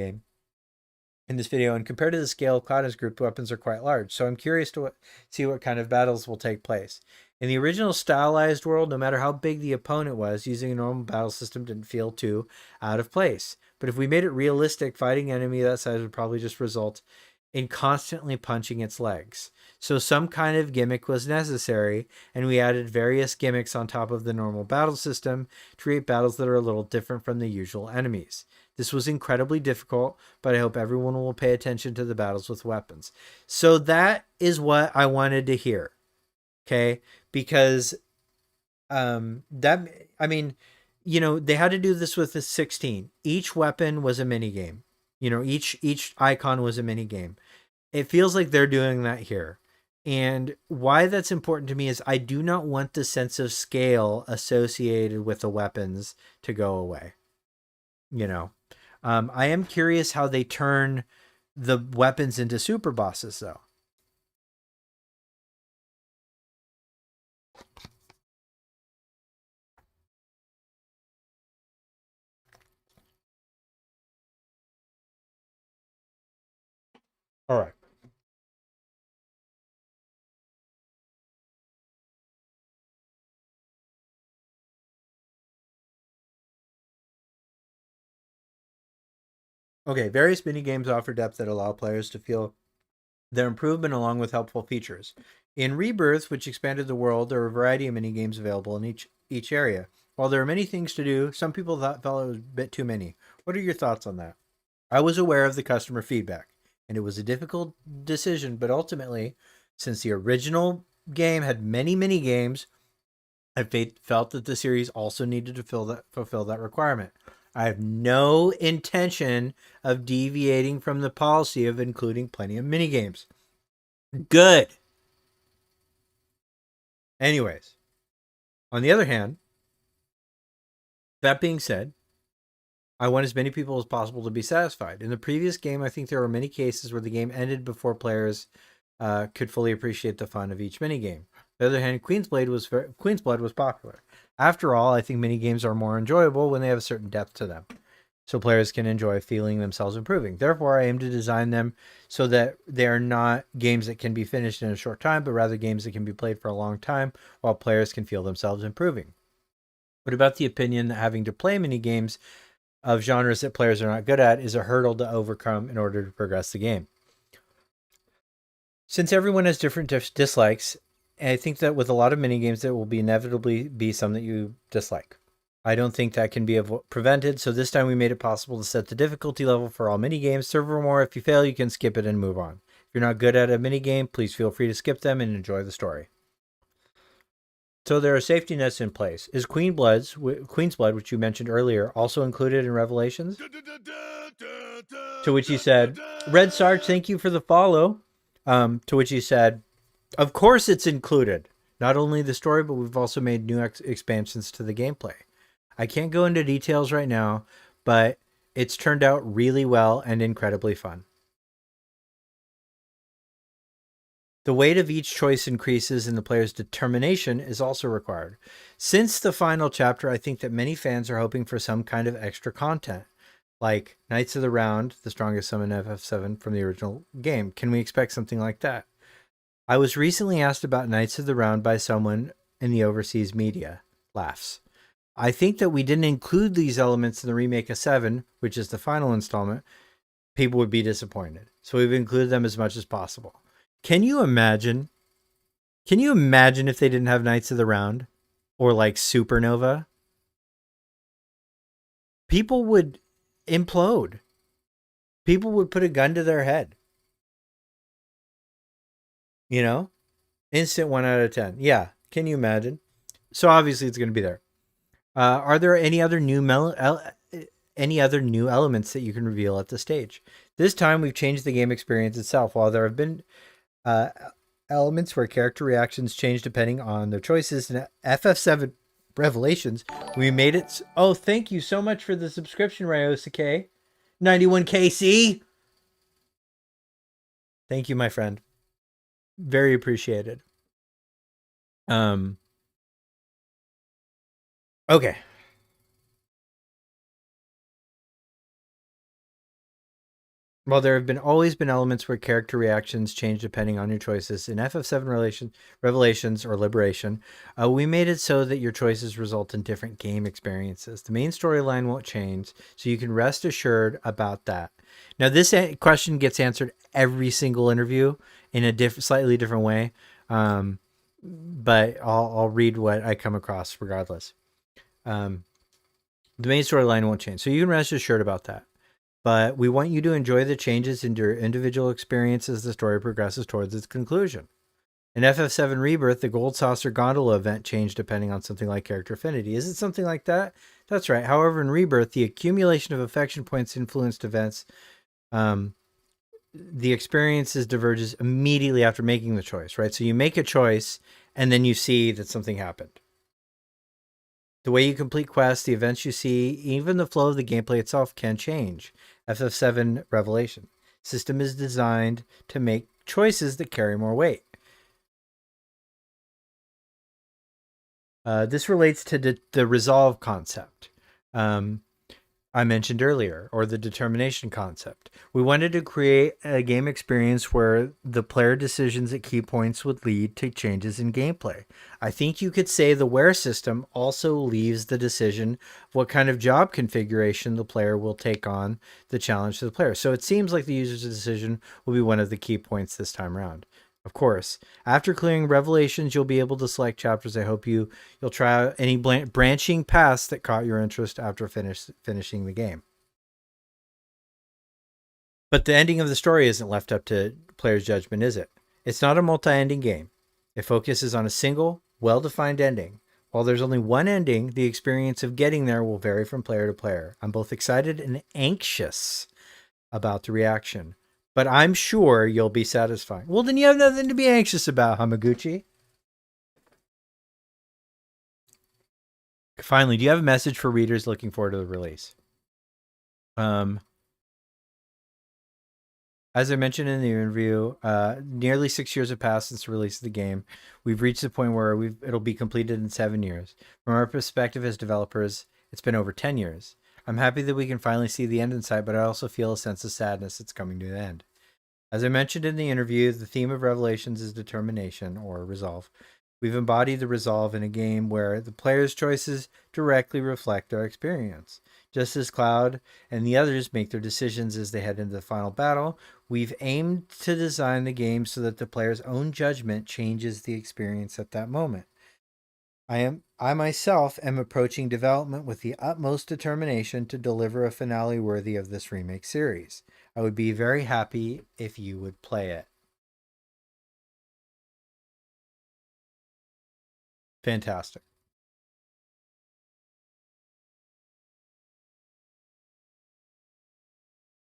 and compared to the scale of Cloud has grouped, weapons are quite large. So I'm curious to see what kind of battles will take place. In the original stylized world, no matter how big the opponent was, using a normal battle system didn't feel too out of place. But if we made it realistic, fighting an enemy that size would probably just result in constantly punching its legs. So some kind of gimmick was necessary, and we added various gimmicks on top of the normal battle system to create battles that are a little different from the usual enemies. This was incredibly difficult, but I hope everyone will pay attention to the battles with weapons. So that is what I wanted to hear. Okay? Because they had to do this with the 16. Each weapon was a mini game. Each icon was a mini game. It feels like they're doing that here. And why that's important to me is I do not want the sense of scale associated with the weapons to go away. I am curious how they turn the weapons into super bosses, though. All right. Okay, various mini games offer depth that allow players to feel their improvement along with helpful features. In Rebirth, which expanded the world, there are a variety of mini games available in each area. While there are many things to do, some people felt it was a bit too many. What are your thoughts on that? I was aware of the customer feedback, and it was a difficult decision, but ultimately, since the original game had many mini games, I felt that the series also needed to fulfill that requirement. I have no intention of deviating from the policy of including plenty of minigames. Good. Anyways, on the other hand, that being said, I want as many people as possible to be satisfied. In the previous game, I think there were many cases where the game ended before players could fully appreciate the fun of each minigame. On the other hand, Queen's Blood was popular. After all, I think minigames are more enjoyable when they have a certain depth to them, so players can enjoy feeling themselves improving. Therefore, I aim to design them so that they are not games that can be finished in a short time, but rather games that can be played for a long time while players can feel themselves improving. What about the opinion that having to play minigames of genres that players are not good at is a hurdle to overcome in order to progress the game. Since everyone has different dislikes, I think that with a lot of minigames, there will inevitably be some that you dislike. I don't think that can be prevented, so this time we made it possible to set the difficulty level for all minigames. Furthermore, if you fail, you can skip it and move on. If you're not good at a minigame, please feel free to skip them and enjoy the story. So there are safety nets in place. Is Queen's Blood, which you mentioned earlier, also included in Revelations? To which he said, Red Sarge, thank you for the follow. To which he said, of course it's included. Not only the story, but we've also made new expansions to the gameplay. I can't go into details right now, but it's turned out really well and incredibly fun. The weight of each choice increases and the player's determination is also required. Since the final chapter, I think that many fans are hoping for some kind of extra content, like Knights of the Round, the strongest summon FF7 from the original game. Can we expect something like that? I was recently asked about Knights of the Round by someone in the overseas media. Laughs. I think that we didn't include these elements in the remake of 7, which is the final installment. People would be disappointed. So we've included them as much as possible. Can you imagine if they didn't have Knights of the Round or like Supernova? People would implode. People would put a gun to their head. You know? Instant 1 out of 10. Yeah. Can you imagine? So obviously it's going to be there. Are there any other new elements that you can reveal at this stage? This time we've changed the game experience itself. While there have been elements where character reactions change depending on their choices in FF7 Revelations, we made it. Oh, thank you so much for the subscription, Ryosuke. 91KC. Thank you, my friend. Very appreciated. Okay. While there have always been elements where character reactions change depending on your choices, in FF7 Revelations or Liberation, we made it so that your choices result in different game experiences. The main storyline won't change, so you can rest assured about that. Now, this question gets answered every single interview in a slightly different way, but I'll read what I come across regardless. The main storyline won't change, so you can rest assured about that. But we want you to enjoy the changes in your individual experience as the story progresses towards its conclusion. In FF7 Rebirth, the Gold Saucer Gondola event changed depending on something like character affinity. Is it something like that? That's right. However, in Rebirth, the accumulation of affection points influenced events. The experiences diverges immediately after making the choice, right? So you make a choice, and then you see that something happened. The way you complete quests, the events you see, even the flow of the gameplay itself can change. FF7 Revelation. System is designed to make choices that carry more weight. This relates to the resolve concept I mentioned earlier, or the determination concept. We wanted to create a game experience where the player decisions at key points would lead to changes in gameplay. I think you could say the where system also leaves the decision of what kind of job configuration the player will take on the challenge to the player. So it seems like the user's decision will be one of the key points this time around. Of course, after clearing Revelations, you'll be able to select chapters. I hope you'll try out any branching paths that caught your interest after finishing the game. But the ending of the story isn't left up to player's judgment, is it? It's not a multi-ending game. It focuses on a single, well-defined ending. While there's only one ending, the experience of getting there will vary from player to player. I'm both excited and anxious about the reaction, but I'm sure you'll be satisfied. Well, then you have nothing to be anxious about, Hamaguchi. Finally, do you have a message for readers looking forward to the release? As I mentioned in the interview, nearly 6 years have passed since the release of the game. We've reached the point where it'll be completed in 7 years. From our perspective as developers, it's been over 10 years. I'm happy that we can finally see the end in sight, but I also feel a sense of sadness it's coming to an end. As I mentioned in the interview, the theme of Revelations is determination, or resolve. We've embodied the resolve in a game where the player's choices directly reflect our experience. Just as Cloud and the others make their decisions as they head into the final battle, we've aimed to design the game so that the player's own judgment changes the experience at that moment. I myself am approaching development with the utmost determination to deliver a finale worthy of this remake series. I would be very happy if you would play it. Fantastic.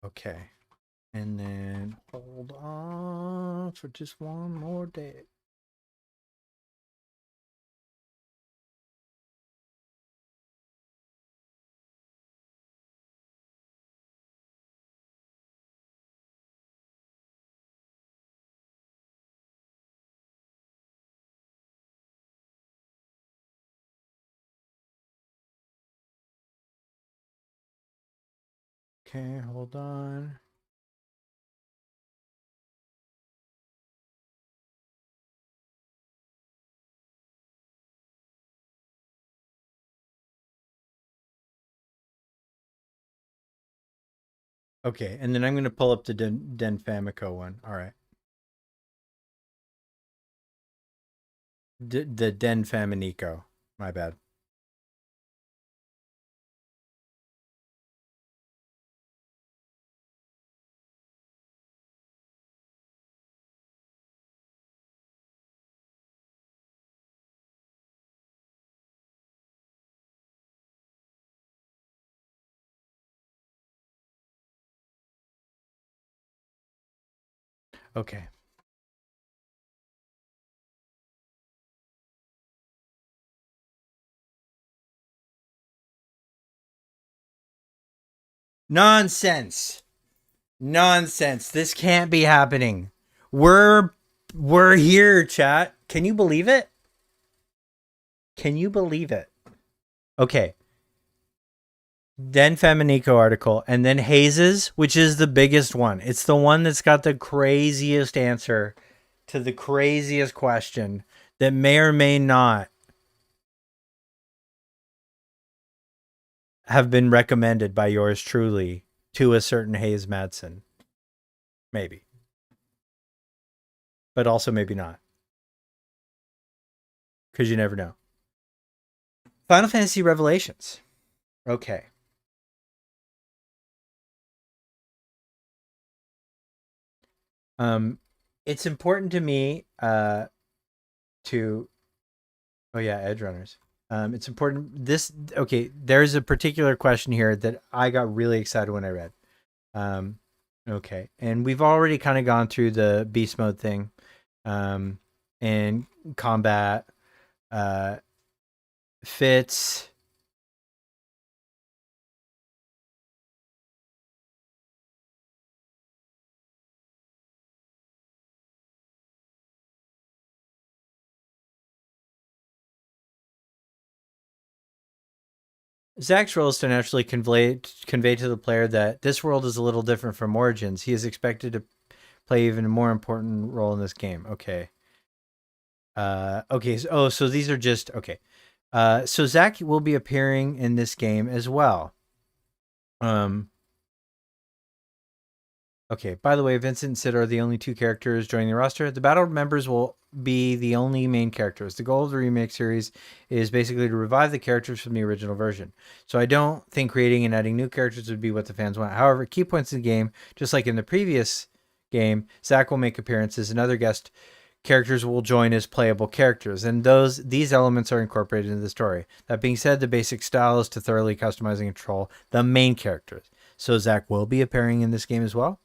Okay. And then hold on for just one more day. Okay, hold on. Okay, and then I'm going to pull up the Den Famico one. All right. The Den Faminico. My bad. Okay. Nonsense. Nonsense. This can't be happening. We're here, chat. Can you believe it? Can you believe it? Okay. Den Feminico article, and then Hayes's, which is the biggest one. It's the one that's got the craziest answer to the craziest question that may or may not have been recommended by yours truly to a certain Hayes Madsen. Maybe. But also maybe not. Because you never know. Final Fantasy Revelations. Okay. It's important to me to oh yeah, Edge Runners. It's important there's a particular question here that I got really excited when I read. Okay. And we've already kind of gone through the beast mode thing. And combat fits. Zach's role is to naturally convey to the player that this world is a little different from Origins. He is expected to play even a more important role in this game. Okay. Okay. So these are just okay. So Zach will be appearing in this game as well. Okay. By the way, Vincent and Sid are the only two characters joining the roster. The battle members will be the only main characters. The goal of the remake series is basically to revive the characters from the original version. So I don't think creating and adding new characters would be what the fans want. However, key points in the game, just like in the previous game, Zach will make appearances and other guest characters will join as playable characters, and these elements are incorporated into the story. That being said, the basic style is to thoroughly customize and control the main characters. So Zach will be appearing in this game as well.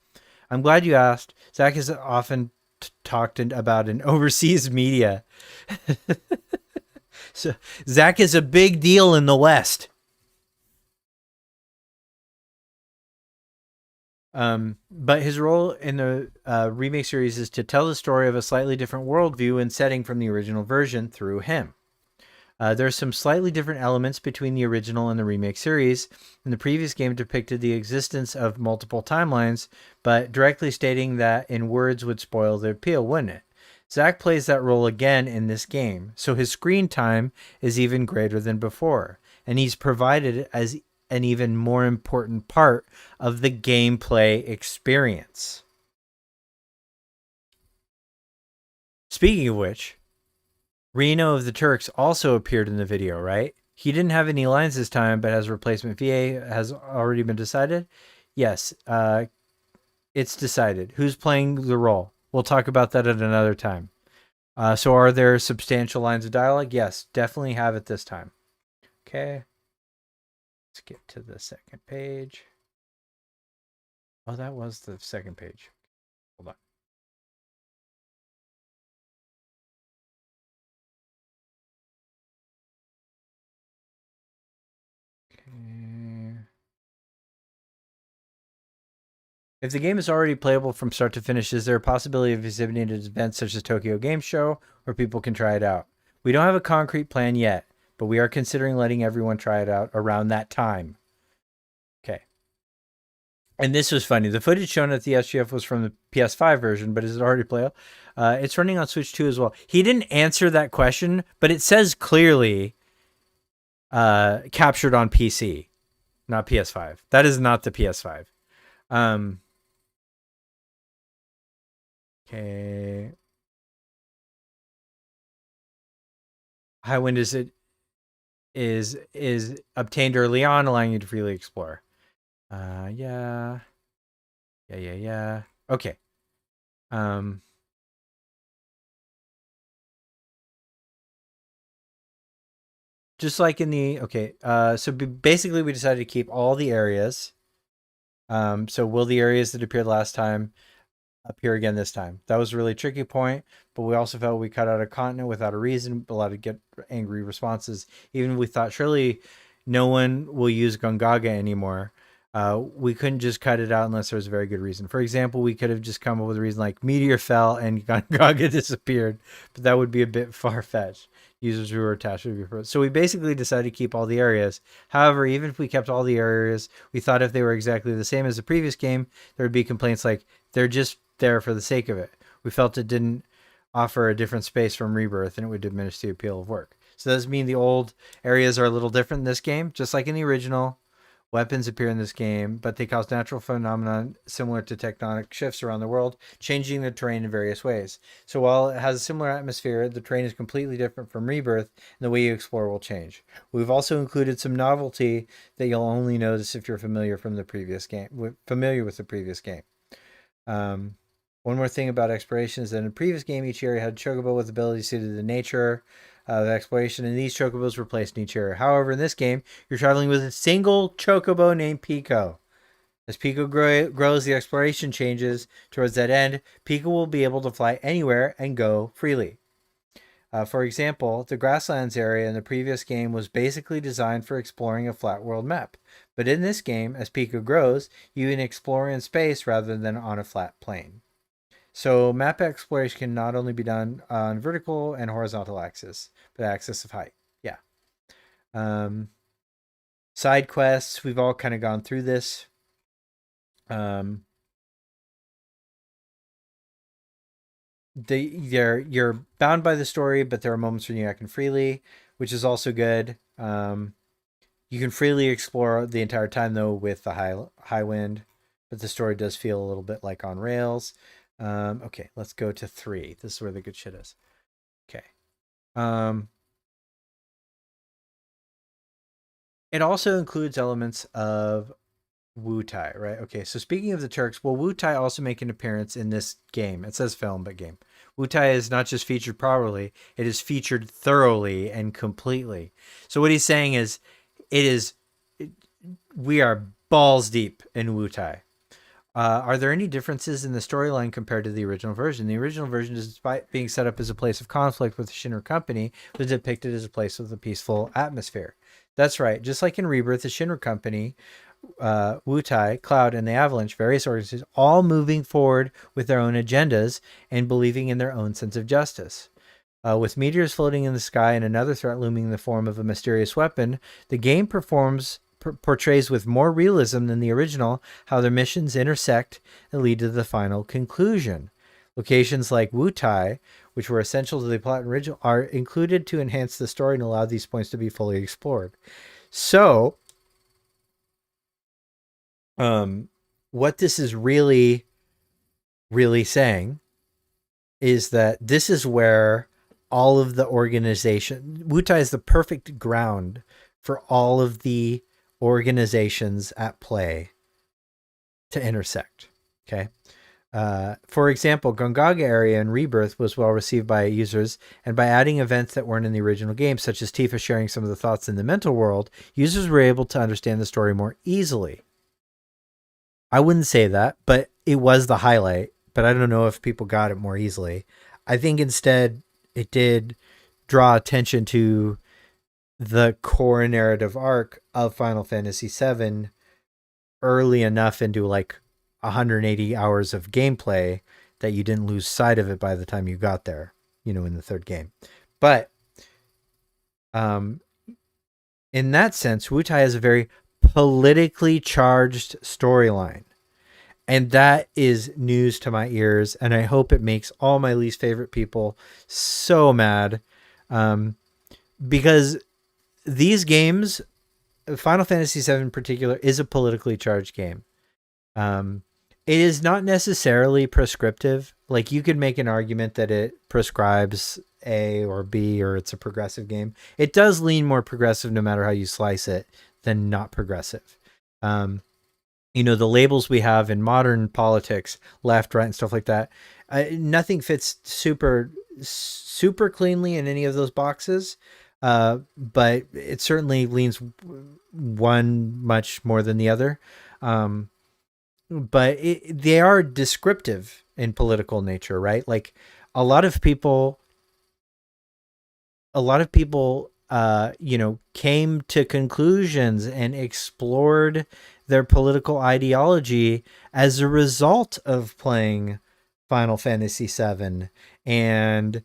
I'm glad you asked. Zach is often talked about in overseas media. So Zach is a big deal in the West. But his role in the remake series is to tell the story of a slightly different worldview and setting from the original version through him. There's some slightly different elements between the original and the remake series. In the previous game depicted the existence of multiple timelines, but directly stating that in words would spoil the appeal, wouldn't it? Zack plays that role again in this game, so his screen time is even greater than before, and he's provided as an even more important part of the gameplay experience. Speaking of which, Reno of the Turks also appeared in the video, right? He didn't have any lines this time, but has replacement VA has already been decided. Yes, it's decided. Who's playing the role? We'll talk about that at another time. So are there substantial lines of dialogue? Yes, definitely have it this time. Okay. Let's get to the second page. Oh, that was the second page. Hold on. Okay. If the game is already playable from start to finish, is there a possibility of exhibiting at events such as Tokyo Game Show where people can try it out? We don't have a concrete plan yet, but we are considering letting everyone try it out around that time. Okay. And this was funny. The footage shown at the SGF was from the PS5 version, but is it already playable? It's running on Switch 2 as well. He didn't answer that question, but it says clearly captured on PC, not PS5. That is not the PS5. Okay. Highwind is obtained early on, allowing you to freely explore. Yeah. Okay. Just like in the so basically we decided to keep all the areas. So will the areas that appeared last time appear again this time? That was a really tricky point, but we also felt we cut out a continent without a reason, allowed to get angry responses. Even we thought surely no one will use Gongaga anymore. We couldn't just cut it out unless there was a very good reason. For example, we could have just come up with a reason like meteor fell and Gongaga disappeared, but that would be a bit far-fetched. Users who were attached would be first. So we basically decided to keep all the areas. However, even if we kept all the areas, we thought if they were exactly the same as the previous game, there would be complaints like they're just there for the sake of it. We felt it didn't offer a different space from Rebirth and it would diminish the appeal of work. So does mean the old areas are a little different in this game, just like in the original. Weapons appear in this game, but they cause natural phenomena similar to tectonic shifts around the world, changing the terrain in various ways. So while it has a similar atmosphere, the terrain is completely different from Rebirth, and the way you explore will change. We've also included some novelty that you'll only notice if you're familiar with the previous game. One more thing about exploration is that in the previous game, each area had a chocobo with abilities suited to nature of exploration, and these chocobos were placed in each area. However, in this game, you're traveling with a single chocobo named Pico. As Pico grows, the exploration changes towards that end. Pico will be able to fly anywhere and go freely. For example, the grasslands area in the previous game was basically designed for exploring a flat world map. But in this game, as Pico grows, you can explore in space rather than on a flat plane. So map exploration can not only be done on vertical and horizontal axis, but axis of height. Yeah. Side quests, we've all kind of gone through this. You're bound by the story, but there are moments when you act freely, which is also good. You can freely explore the entire time though with the high wind, but the story does feel a little bit like on rails. Okay, let's go to 3. This is where the good shit is. Okay. It also includes elements of Wu-Tai, right? Okay, so speaking of the Turks, will Wu-Tai also make an appearance in this game? It says film, but game. Wu-Tai is not just featured properly, it is featured thoroughly and completely. So what he's saying is, we are balls deep in Wu-Tai. Are there any differences in the storyline compared to the original version? The original version, despite being set up as a place of conflict with the Shinra Company, was depicted as a place with a peaceful atmosphere. That's right. Just like in Rebirth, the Shinra Company, Wu-Tai, Cloud, and the Avalanche, various organizations, all moving forward with their own agendas and believing in their own sense of justice. With meteors floating in the sky and another threat looming in the form of a mysterious weapon, the game portrays with more realism than the original how their missions intersect and lead to the final conclusion. Locations like Wu-Tai, which were essential to the plot and original, are included to enhance the story and allow these points to be fully explored. So, what this is really, really saying is that this is where all of the organization, Wutai is the perfect ground for all of the organizations at play to intersect. Okay. For example, Gongaga area in Rebirth was well received by users, and by adding events that weren't in the original game, such as Tifa sharing some of the thoughts in the mental world, users were able to understand the story more easily. I wouldn't say that, but it was the highlight, but I don't know if people got it more easily. I think instead it did draw attention to the core narrative arc of Final Fantasy VII early enough into like 180 hours of gameplay that you didn't lose sight of it by the time you got there, in the third game. But in that sense, Wutai has a very politically charged storyline. And that is news to my ears, and I hope it makes all my least favorite people so mad. Because these games, Final Fantasy VII in particular, is a politically charged game. It is not necessarily prescriptive. Like, you could make an argument that it prescribes A or B, or it's a progressive game. It does lean more progressive no matter how you slice it than not progressive. The labels we have in modern politics, left, right, and stuff like that, nothing fits super cleanly in any of those boxes. But it certainly leans one much more than the other. But they are descriptive in political nature, right? Like a lot of people, came to conclusions and explored their political ideology as a result of playing Final Fantasy VII and,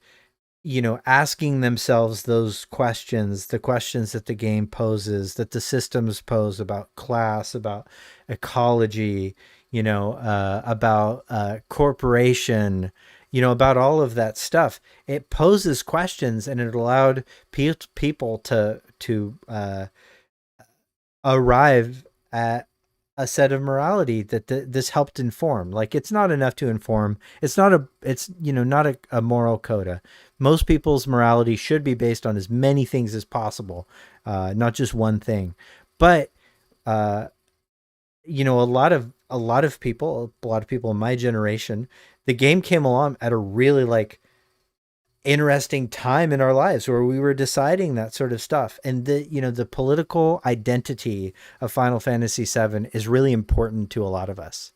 asking themselves those questions, the questions that the game poses, that the systems pose about class, about ecology, about corporation, about all of that stuff. It poses questions, and it allowed people to arrive at a set of morality that this helped inform. Like, it's not enough to inform. It's not a moral coda. Most people's morality should be based on as many things as possible, not just one thing. But a lot of people in my generation, the game came along at a really interesting time in our lives where we were deciding that sort of stuff. And the political identity of Final Fantasy VII is really important to a lot of us,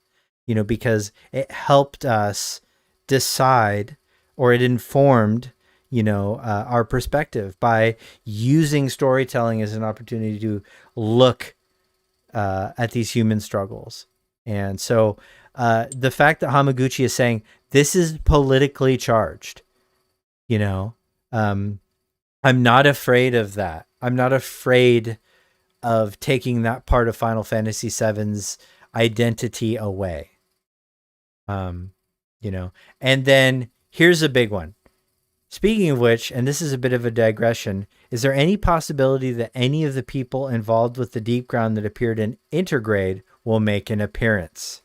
because it helped us decide, or it informed, our perspective by using storytelling as an opportunity to look at these human struggles. And so the fact that Hamaguchi is saying this is politically charged, I'm not afraid of that. I'm not afraid of taking that part of Final Fantasy VII's identity away. And then here's a big one. Speaking of which, and this is a bit of a digression, is there any possibility that any of the people involved with the deep ground that appeared in Intergrade will make an appearance?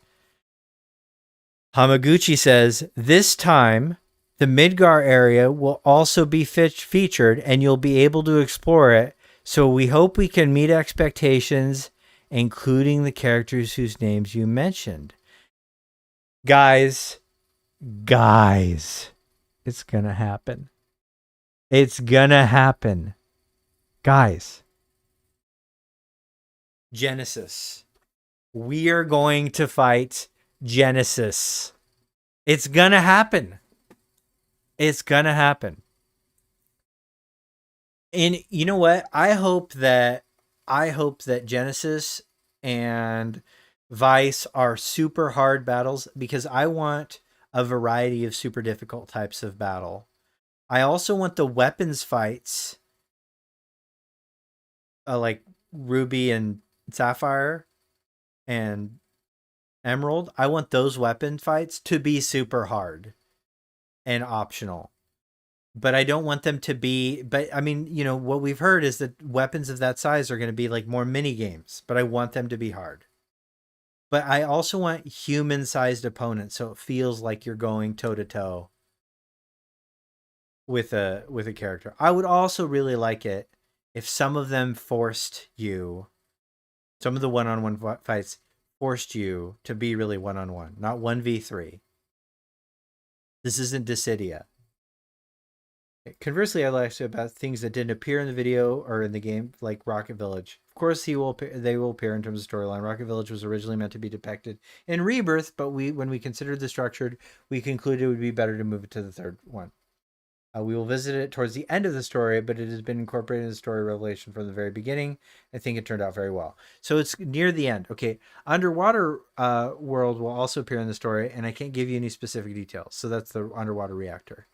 Hamaguchi says, this time, the Midgar area will also be featured, and you'll be able to explore it, so we hope we can meet expectations, including the characters whose names you mentioned. Guys, it's gonna happen. It's gonna happen. Guys. Genesis. We are going to fight Genesis. It's gonna happen. It's gonna happen. And you know what? I hope that Genesis and Vice are super hard battles, because I want a variety of super difficult types of battle. I also want the weapons fights, like Ruby and Sapphire and Emerald. I want those weapon fights to be super hard and optional. But I don't want them to be, but I mean, what we've heard is that weapons of that size are going to be like more mini games, but I want them to be hard. but I also want human-sized opponents, so it feels like you're going toe-to-toe with a character. I would also really like it if some of them forced you, some of the one-on-one fights forced you to be really one-on-one, not 1v3. This isn't Dissidia. Conversely, I like about things that didn't appear in the video or in the game, like Rocket Village. Of course, they will appear in terms of storyline. Rocket Village was originally meant to be depicted in Rebirth, but when we considered the structured, we concluded it would be better to move it to the third one. We will visit it towards the end of the story, but it has been incorporated in the story revelation from the very beginning. I think it turned out very well. So it's near the end. Okay, Underwater World will also appear in the story, and I can't give you any specific details. So that's the underwater reactor.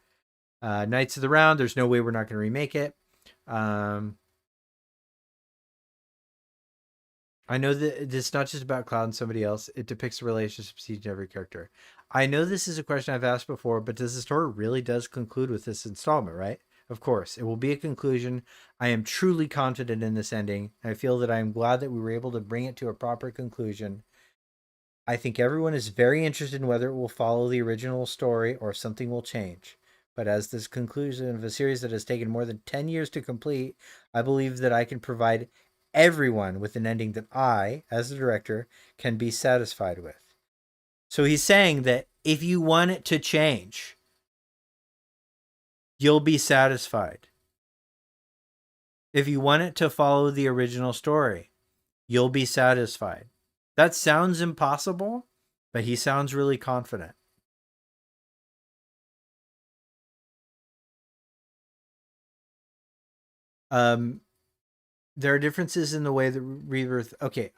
Knights of the Round, there's no way we're not going to remake it. I know that it's not just about Cloud and somebody else. It depicts the relationships between every character. I know this is a question I've asked before, but does the story really does conclude with this installment, right? Of course, it will be a conclusion. I am truly confident in this ending. I feel that I am glad that we were able to bring it to a proper conclusion. I think everyone is very interested in whether it will follow the original story or something will change. But as this conclusion of a series that has taken more than 10 years to complete, I believe that I can provide everyone with an ending that I, as the director, can be satisfied with. So he's saying that if you want it to change, you'll be satisfied. If you want it to follow the original story, you'll be satisfied. That sounds impossible, but he sounds really confident. There are differences in the way that Rebirth. Okay.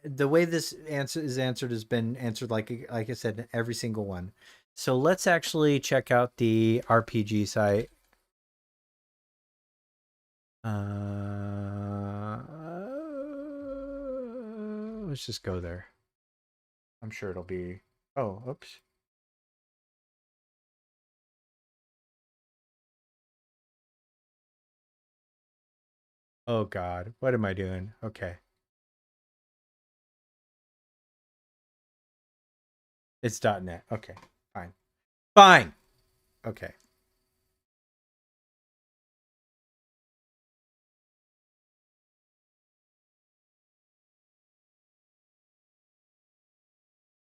The way this answer is answered has been answered like I said in every single one. So let's actually check out the RPG site. Let's just go there. I'm sure it'll be. Oh, oops. Oh God, what am I doing? Okay. It's .net. Okay, fine. Fine. Okay.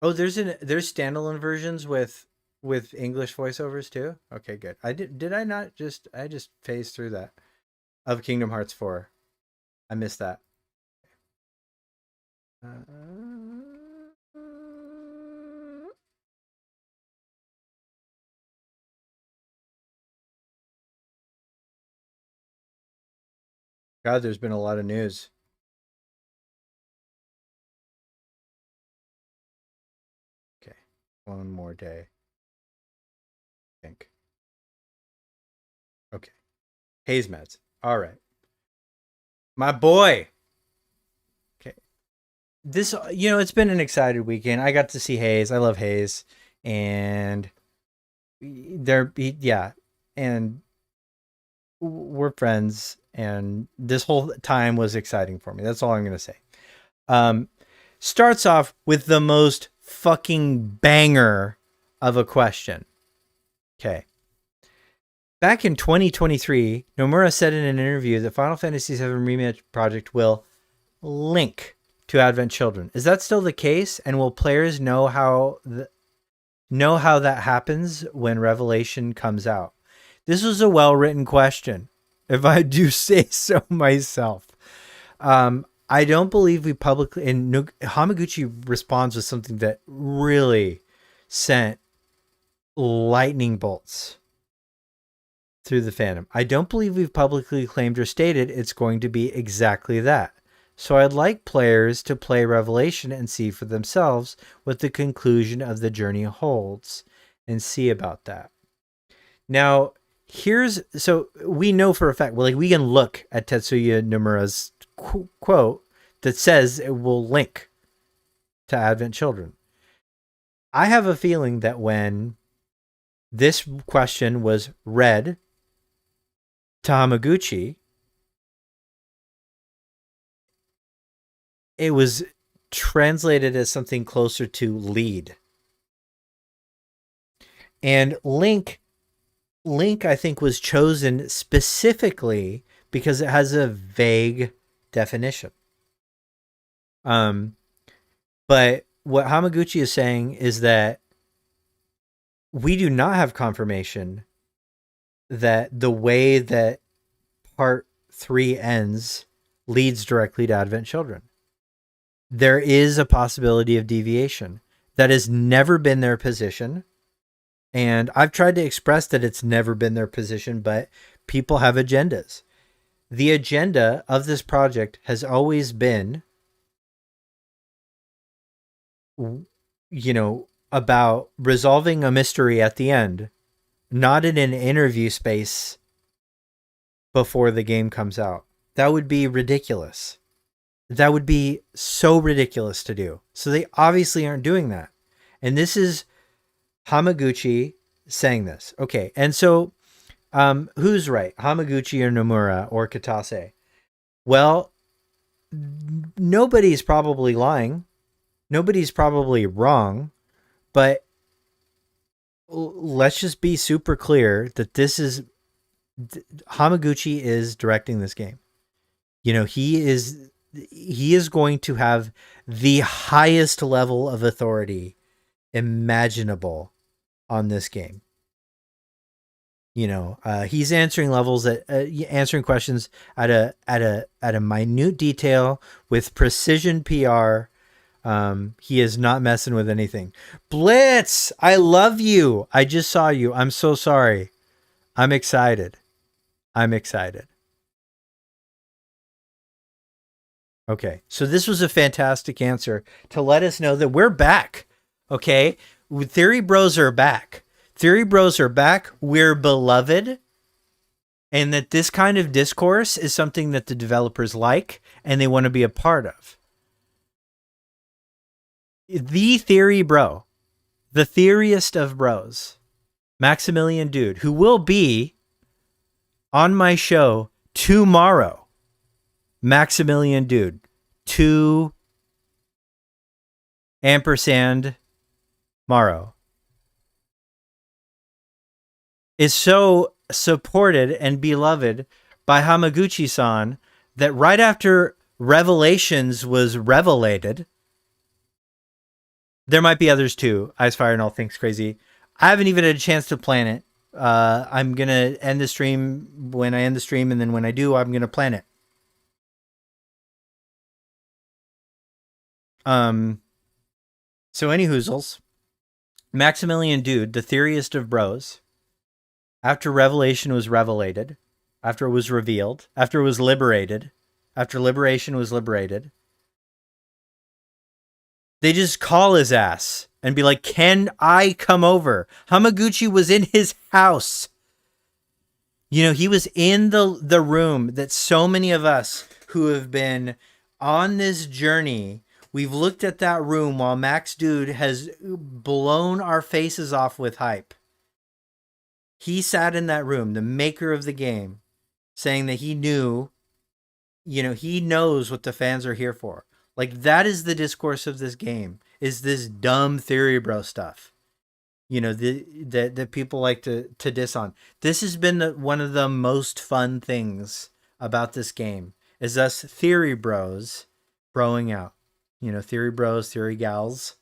Oh, there's standalone versions with English voiceovers too. Okay, good. I just phased through that of Kingdom Hearts 4. I missed that. God, there's been a lot of news. Okay, one more day. I think. Okay, Haze Meds. All right, my boy. Okay, this it's been an excited weekend. I got to see Haze. I love Haze, and and we're friends, and this whole time was exciting for me. That's all I'm gonna say. Starts off with the most fucking banger of a question. Okay. Back in 2023, Nomura said in an interview that Final Fantasy VII Remake project will link to Advent Children. Is that still the case? And will players know how that happens when Revelation comes out? This was a well-written question, if I do say so myself. I don't believe we publicly, and Hamaguchi responds with something that really sent lightning bolts through the fandom. I don't believe we've publicly claimed or stated it's going to be exactly that. So I'd like players to play Revelation and see for themselves what the conclusion of the journey holds and see about that. Now, so we know for a fact, we can look at Tetsuya Nomura's quote that says it will link to Advent Children. I have a feeling that when this question was read to Hamaguchi, it was translated as something closer to lead. And Link, I think, was chosen specifically because it has a vague definition. But what Hamaguchi is saying is that we do not have confirmation that the way that part 3 ends leads directly to Advent Children. There is a possibility of deviation. That has never been their position. And I've tried to express that it's never been their position, but people have agendas. The agenda of this project has always been, about resolving a mystery at the end, not in an interview space before the game comes out. That would be ridiculous. That would be so ridiculous to do. So they obviously aren't doing that. And this is Hamaguchi saying this. Okay. And so who's right? Hamaguchi or Nomura or Katase? Well, nobody's probably lying. Nobody's probably wrong. But let's just be super clear that this is Hamaguchi is directing this game. He is going to have the highest level of authority imaginable on this game. He's answering answering questions at a minute detail with precision PR. He is not messing with anything. Blitz, I love you. I just saw you. I'm so sorry. I'm excited. Okay, so this was a fantastic answer to let us know that we're back. Okay, Theory Bros are back. Theory Bros are back. We're beloved. And that this kind of discourse is something that the developers like and they want to be a part of. The Theory Bro, the theoriest of bros, Maximilian Dude, who will be on my show tomorrow. Maximilian Dude, 2 ampersand Morrow, is so supported and beloved by Hamaguchi-san that right after Revelations was revelated, there might be others too. Ice Fire and All Things Crazy. I haven't even had a chance to plan it. I'm going to end the stream when I end the stream, and then when I do, I'm going to plan it. So any hoozles, Maximilian Dude, the theoriest of bros, after Revelation was revelated, after it was revealed, after it was liberated, after Liberation was liberated, they just call his ass and be like, can I come over? Hamaguchi was in his house. He was in the room that so many of us who have been on this journey, we've looked at that room while Max Dude has blown our faces off with hype. He sat in that room, the maker of the game, saying that he knew, he knows what the fans are here for. Like, that is the discourse of this game, is this dumb Theory Bro stuff. That people like to diss on. This has been one of the most fun things about this game, is us Theory Bros broing out. Theory Bros, Theory Gals.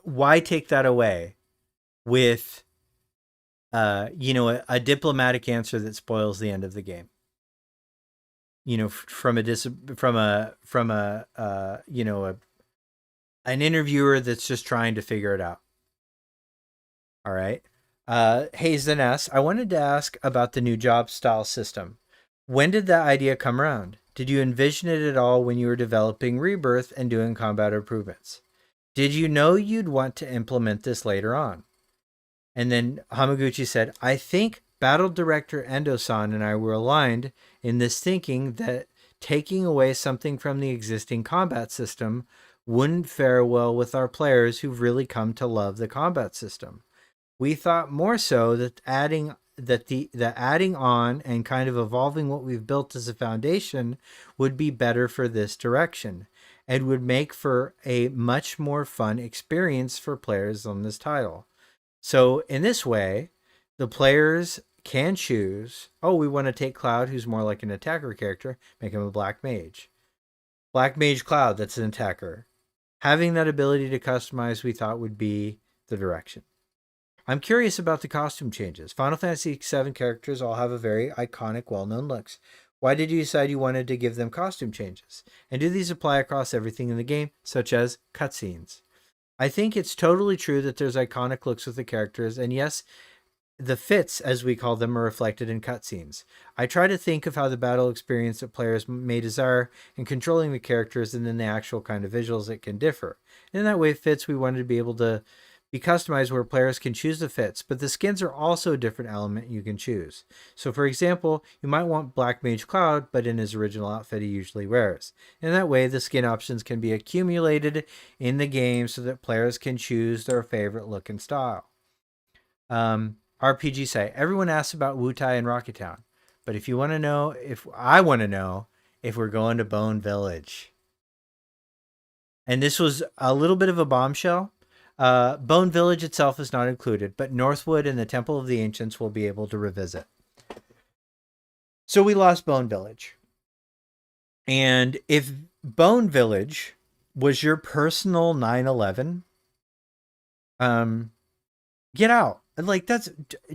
Why take that away with a diplomatic answer that spoils the end of the game? From an interviewer that's just trying to figure it out. All right. Hey Zenes, I wanted to ask about the new job style system. When did that idea come around? Did you envision it at all when you were developing Rebirth and doing combat improvements? Did you know you'd want to implement this later on? And then Hamaguchi said, I think Battle Director Endo-san and I were aligned in this thinking that taking away something from the existing combat system wouldn't fare well with our players who've really come to love the combat system. We thought more so that adding the adding on and kind of evolving what we've built as a foundation would be better for this direction and would make for a much more fun experience for players on this title. So in this way, the players can choose, oh, we want to take Cloud, who's more like an attacker character, make him a Black Mage. Black Mage Cloud, that's an attacker. Having that ability to customize, we thought would be the direction. I'm curious about the costume changes. Final Fantasy VII characters all have a very iconic, well-known looks. Why did you decide you wanted to give them costume changes? And do these apply across everything in the game, such as cutscenes? I think it's totally true that there's iconic looks with the characters, and yes, the fits, as we call them, are reflected in cutscenes. I try to think of how the battle experience that players may desire in controlling the characters and then the actual kind of visuals that can differ. And in that way, fits, we wanted to be able to be customized where players can choose the fits, but the skins are also a different element you can choose. So for example, you might want Black Mage Cloud, but in his original outfit he usually wears. In that way, the skin options can be accumulated in the game so that players can choose their favorite look and style. RPG say, everyone asks about Wutai and Rocket Town, but if you want to know, I want to know if we're going to Bone Village. And this was a little bit of a bombshell. Bone Village itself is not included, but Northwood and the Temple of the Ancients will be able to revisit. So we lost Bone Village. And if Bone Village was your personal 9/11, get out. Like, that's,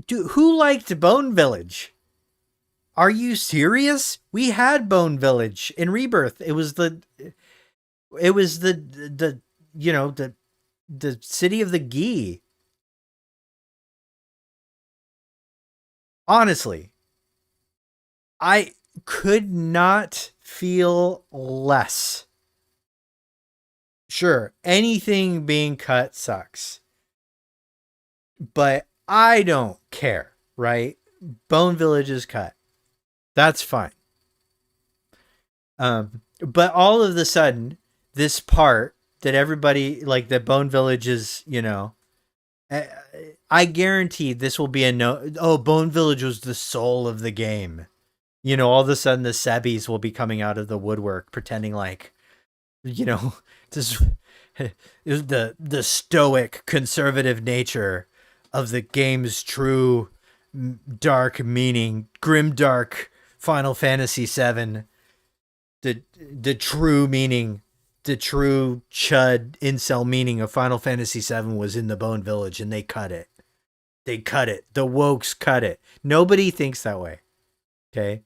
dude, who liked Bone Village? Are you serious? We had Bone Village in Rebirth. It was the you know, the city of the Gi. Honestly, I could not feel less. Sure, anything being cut sucks, but I don't care, right? Bone Village is cut. That's fine. But all of a sudden, this part that everybody, like, that Bone Village is, you know, I guarantee this will be a no. Oh, Bone Village was the soul of the game. You know, all of a sudden the Sebbies will be coming out of the woodwork pretending like, you know, this is the stoic conservative nature of the game's true dark meaning, grim dark Final Fantasy VII. The true meaning, the true chud incel meaning of Final Fantasy VII was in the Bone Village, and they cut it. They cut it. The wokes cut it. Nobody thinks that way. Okay?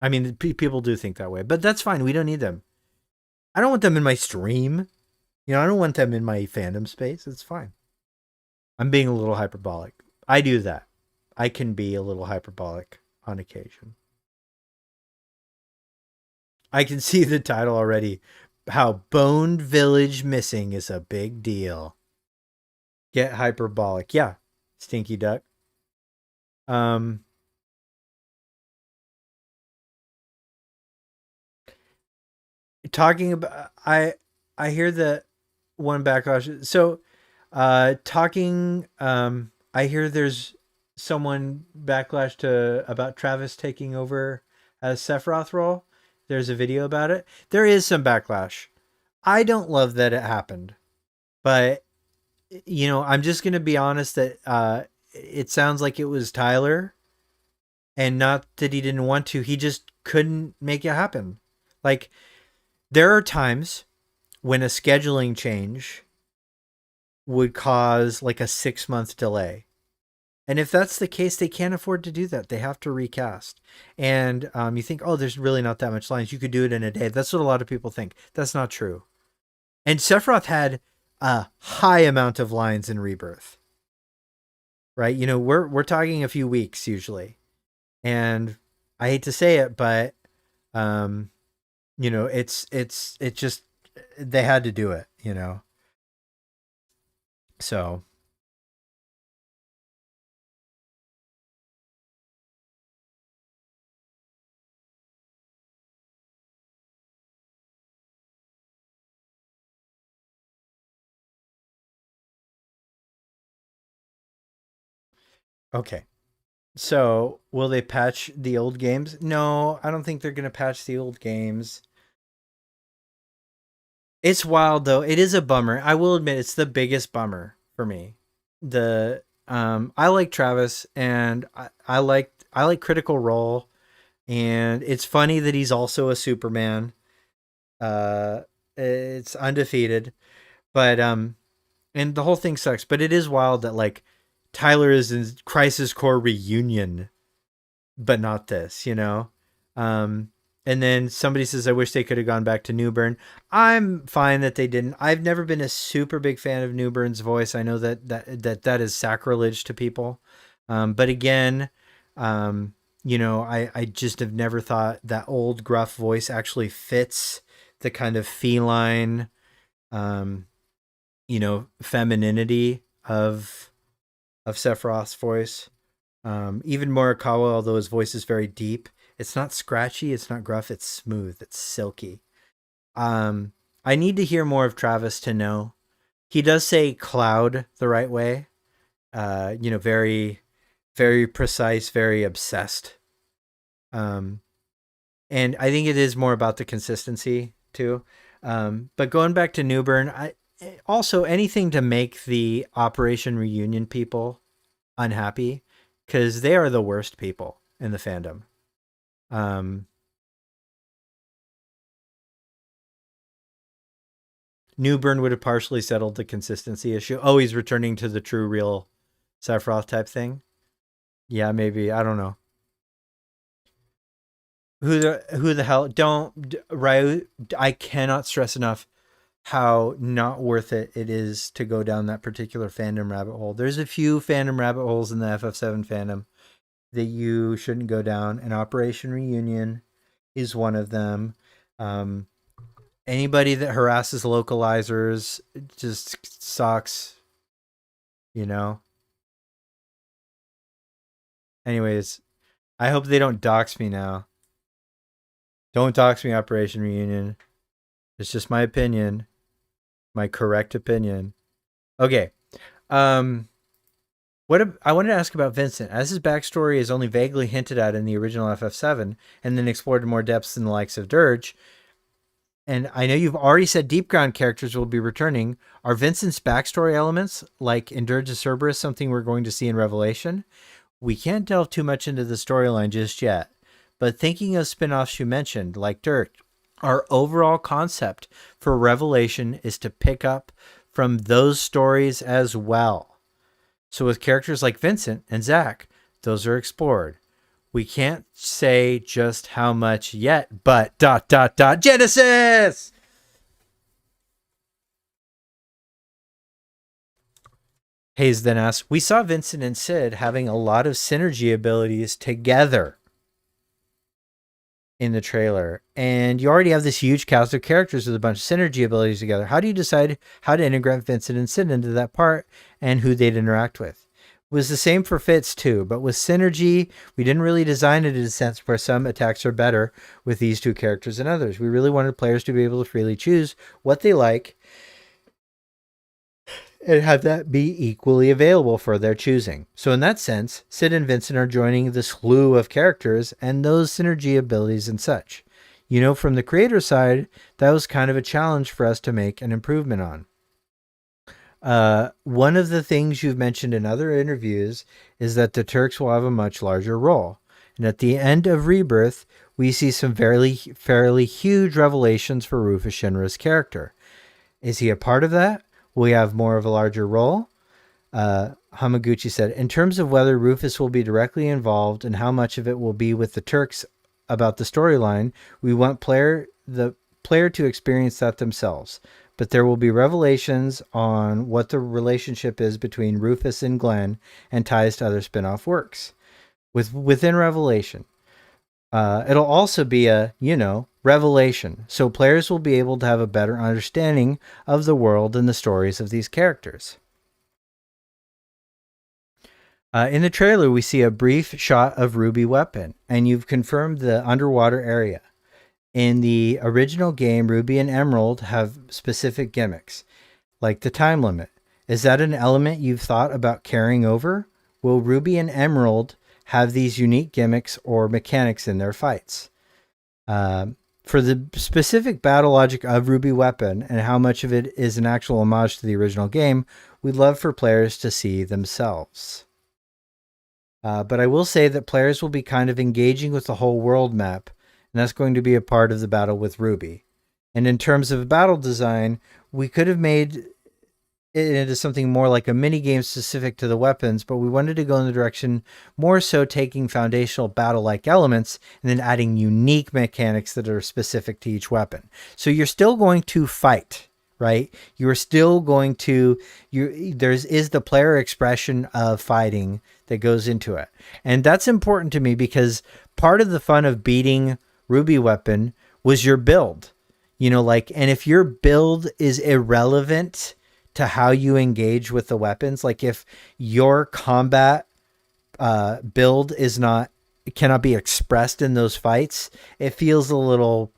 I mean, people do think that way, but that's fine. We don't need them. I don't want them in my stream. You know, I don't want them in my fandom space. It's fine. I'm being a little hyperbolic. I do that. I can be a little hyperbolic on occasion. I can see the title already. How Bone Village missing is a big deal. Get hyperbolic. Yeah. Stinky Duck. Talking about, I hear that one backlash. So, I hear there's someone backlash to about Travis taking over as Sephiroth role. There's a video about it. There is some backlash. I don't love that it happened, but you know, I'm just going to be honest that, it sounds like it was Tyler, and not that he didn't want to. He just couldn't make it happen. Like, there are times when a scheduling change would cause like a 6-month delay. And if that's the case, they can't afford to do that. They have to recast. And you think, oh, there's really not that much lines. You could do it in a day. That's what a lot of people think. That's not true. And Sephiroth had a high amount of lines in Rebirth. Right? You know, we're talking a few weeks usually. And I hate to say it, but you know, it's just, they had to do it, you know. So okay. So, will they patch the old games? No, I don't think they're going to patch the old games. It's wild though. It is a bummer. I will admit it's the biggest bummer for me. I like Travis and I like Critical Role, and it's funny that he's also a Superman. It's undefeated, but and the whole thing sucks, but it is wild that like Tyler is in Crisis Core Reunion, but not this, you know? And then somebody says, I wish they could have gone back to Newburn. I'm fine that they didn't. I've never been a super big fan of Newburn's voice. I know that is sacrilege to people. But again, I just have never thought that old gruff voice actually fits the kind of feline, femininity of Sephiroth's voice. Even Morikawa, although his voice is very deep, it's not scratchy, it's not gruff, it's smooth, it's silky. I need to hear more of Travis to know. He does say cloud the right way. Very, very precise, very obsessed. And I think it is more about the consistency too. But going back to Newburn, also anything to make the Operation Reunion people unhappy, because they are the worst people in the fandom. Newburn would have partially settled the consistency issue. Oh, he's returning to the true, real Sephiroth type thing. Yeah, maybe. I don't know. Who the hell? Don't, Ryu. I cannot stress enough how not worth it is to go down that particular fandom rabbit hole. There's a few fandom rabbit holes in the FF7 fandom that you shouldn't go down, and Operation Reunion is one of them. Anybody that harasses localizers just sucks, you know? Anyways, I hope they don't dox me now. Don't dox me, Operation Reunion. It's just my opinion. My correct opinion. Okay. I wanted to ask about Vincent, as his backstory is only vaguely hinted at in the original FF7 and then explored in more depths in the likes of Dirge. And I know you've already said Deep Ground characters will be returning. Are Vincent's backstory elements, like in Dirge of Cerberus, something we're going to see in Revelation? We can't delve too much into the storyline just yet, but thinking of spin-offs you mentioned, like Dirge, our overall concept for Revelation is to pick up from those stories as well. So with characters like Vincent and Zack, those are explored. We can't say just how much yet, but ... Genesis! Hayes then asks, we saw Vincent and Sid having a lot of synergy abilities together in the trailer, and you already have this huge cast of characters with a bunch of synergy abilities together. How do you decide how to integrate Vincent and Sid into that part and who they'd interact with? It was the same for Fitz too, but with synergy, we didn't really design it in a sense where some attacks are better with these two characters than others. We really wanted players to be able to freely choose what they like and have that be equally available for their choosing. So in that sense, Sid and Vincent are joining the slew of characters and those synergy abilities and such. You know, from the creator side, that was kind of a challenge for us to make an improvement on. One of the things you've mentioned in other interviews is that the Turks will have a much larger role. And at the end of Rebirth, we see some fairly huge revelations for Rufus Shinra's character. Is he a part of that? Will he have more of a larger role? Hamaguchi said, in terms of whether Rufus will be directly involved and how much of it will be with the Turks about the storyline, we want the player to experience that themselves. But there will be revelations on what the relationship is between Rufus and Glenn and ties to other spin-off works. Within Revelation, it'll also be a, revelation, so players will be able to have a better understanding of the world and the stories of these characters. In the trailer, we see a brief shot of Ruby Weapon, and you've confirmed the underwater area. In the original game, Ruby and Emerald have specific gimmicks, like the time limit. Is that an element you've thought about carrying over? Will Ruby and Emerald have these unique gimmicks or mechanics in their fights. For the specific battle logic of Ruby Weapon and how much of it is an actual homage to the original game, we'd love for players to see themselves. But I will say that players will be kind of engaging with the whole world map, and that's going to be a part of the battle with Ruby. And in terms of battle design, we could have made it into something more like a mini game specific to the weapons, but we wanted to go in the direction more so taking foundational battle-like elements and then adding unique mechanics that are specific to each weapon. So you're still going to fight, right? You're still going to, is the player expression of fighting that goes into it. And that's important to me because part of the fun of beating Ruby Weapon was your build. And if your build is irrelevant to how you engage with the weapons, like if your combat build cannot be expressed in those fights, it feels a little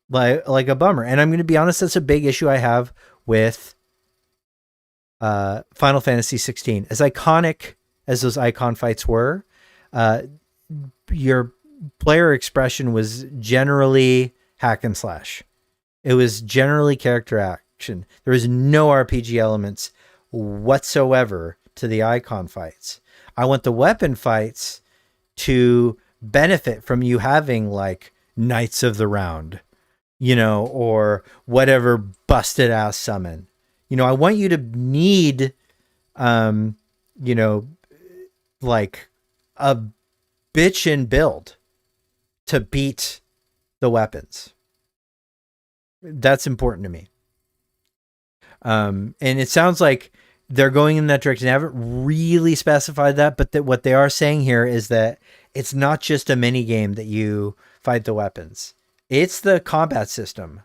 like a bummer. And I'm going to be honest, that's a big issue I have with Final Fantasy 16. As iconic as those icon fights were, your player expression was generally hack and slash. It was generally character action. There was no RPG elements whatsoever to the icon fights. I want the weapon fights to benefit from you having like Knights of the Round, or whatever busted ass summon. I want you to need, like a bitchin' build to beat the weapons. That's important to me. And it sounds like they're going in that direction. They haven't really specified that, but what they are saying here is that it's not just a mini game that you fight the weapons. It's the combat system,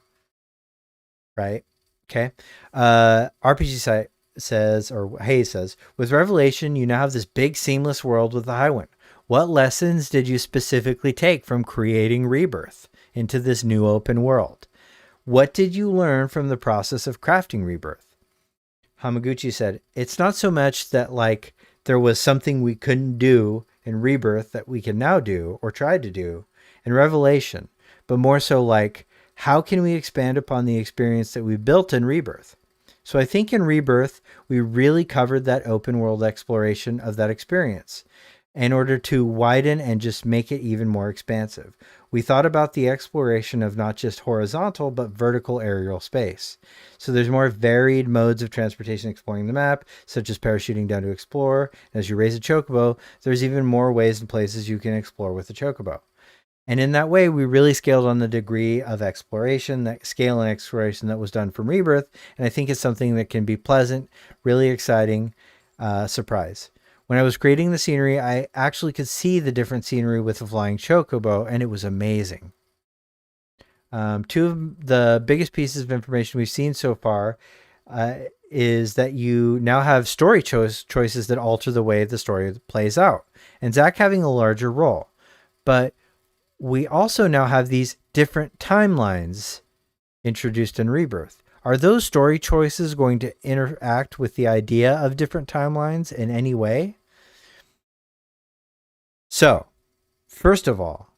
right? Okay. RPG site says, or Hayes says, with Revelation, you now have this big seamless world with the Highwind. What lessons did you specifically take from creating Rebirth into this new open world? What did you learn from the process of crafting Rebirth? Hamaguchi said, it's not so much that like there was something we couldn't do in Rebirth that we can now do or try to do in Revelation, but more so like, how can we expand upon the experience that we built in Rebirth? So I think in Rebirth, we really covered that open world exploration of that experience in order to widen and just make it even more expansive. We thought about the exploration of not just horizontal, but vertical aerial space. So there's more varied modes of transportation exploring the map, such as parachuting down to explore. As you raise a chocobo, there's even more ways and places you can explore with the chocobo. And in that way, we really scaled on the degree of exploration, that scale and exploration that was done from Rebirth. And I think it's something that can be pleasant, really exciting surprise. When I was creating the scenery, I actually could see the different scenery with the flying chocobo, and it was amazing. Two of the biggest pieces of information we've seen so far is that you now have story choices that alter the way the story plays out, and Zack having a larger role. But we also now have these different timelines introduced in Rebirth. Are those story choices going to interact with the idea of different timelines in any way? So, first of all,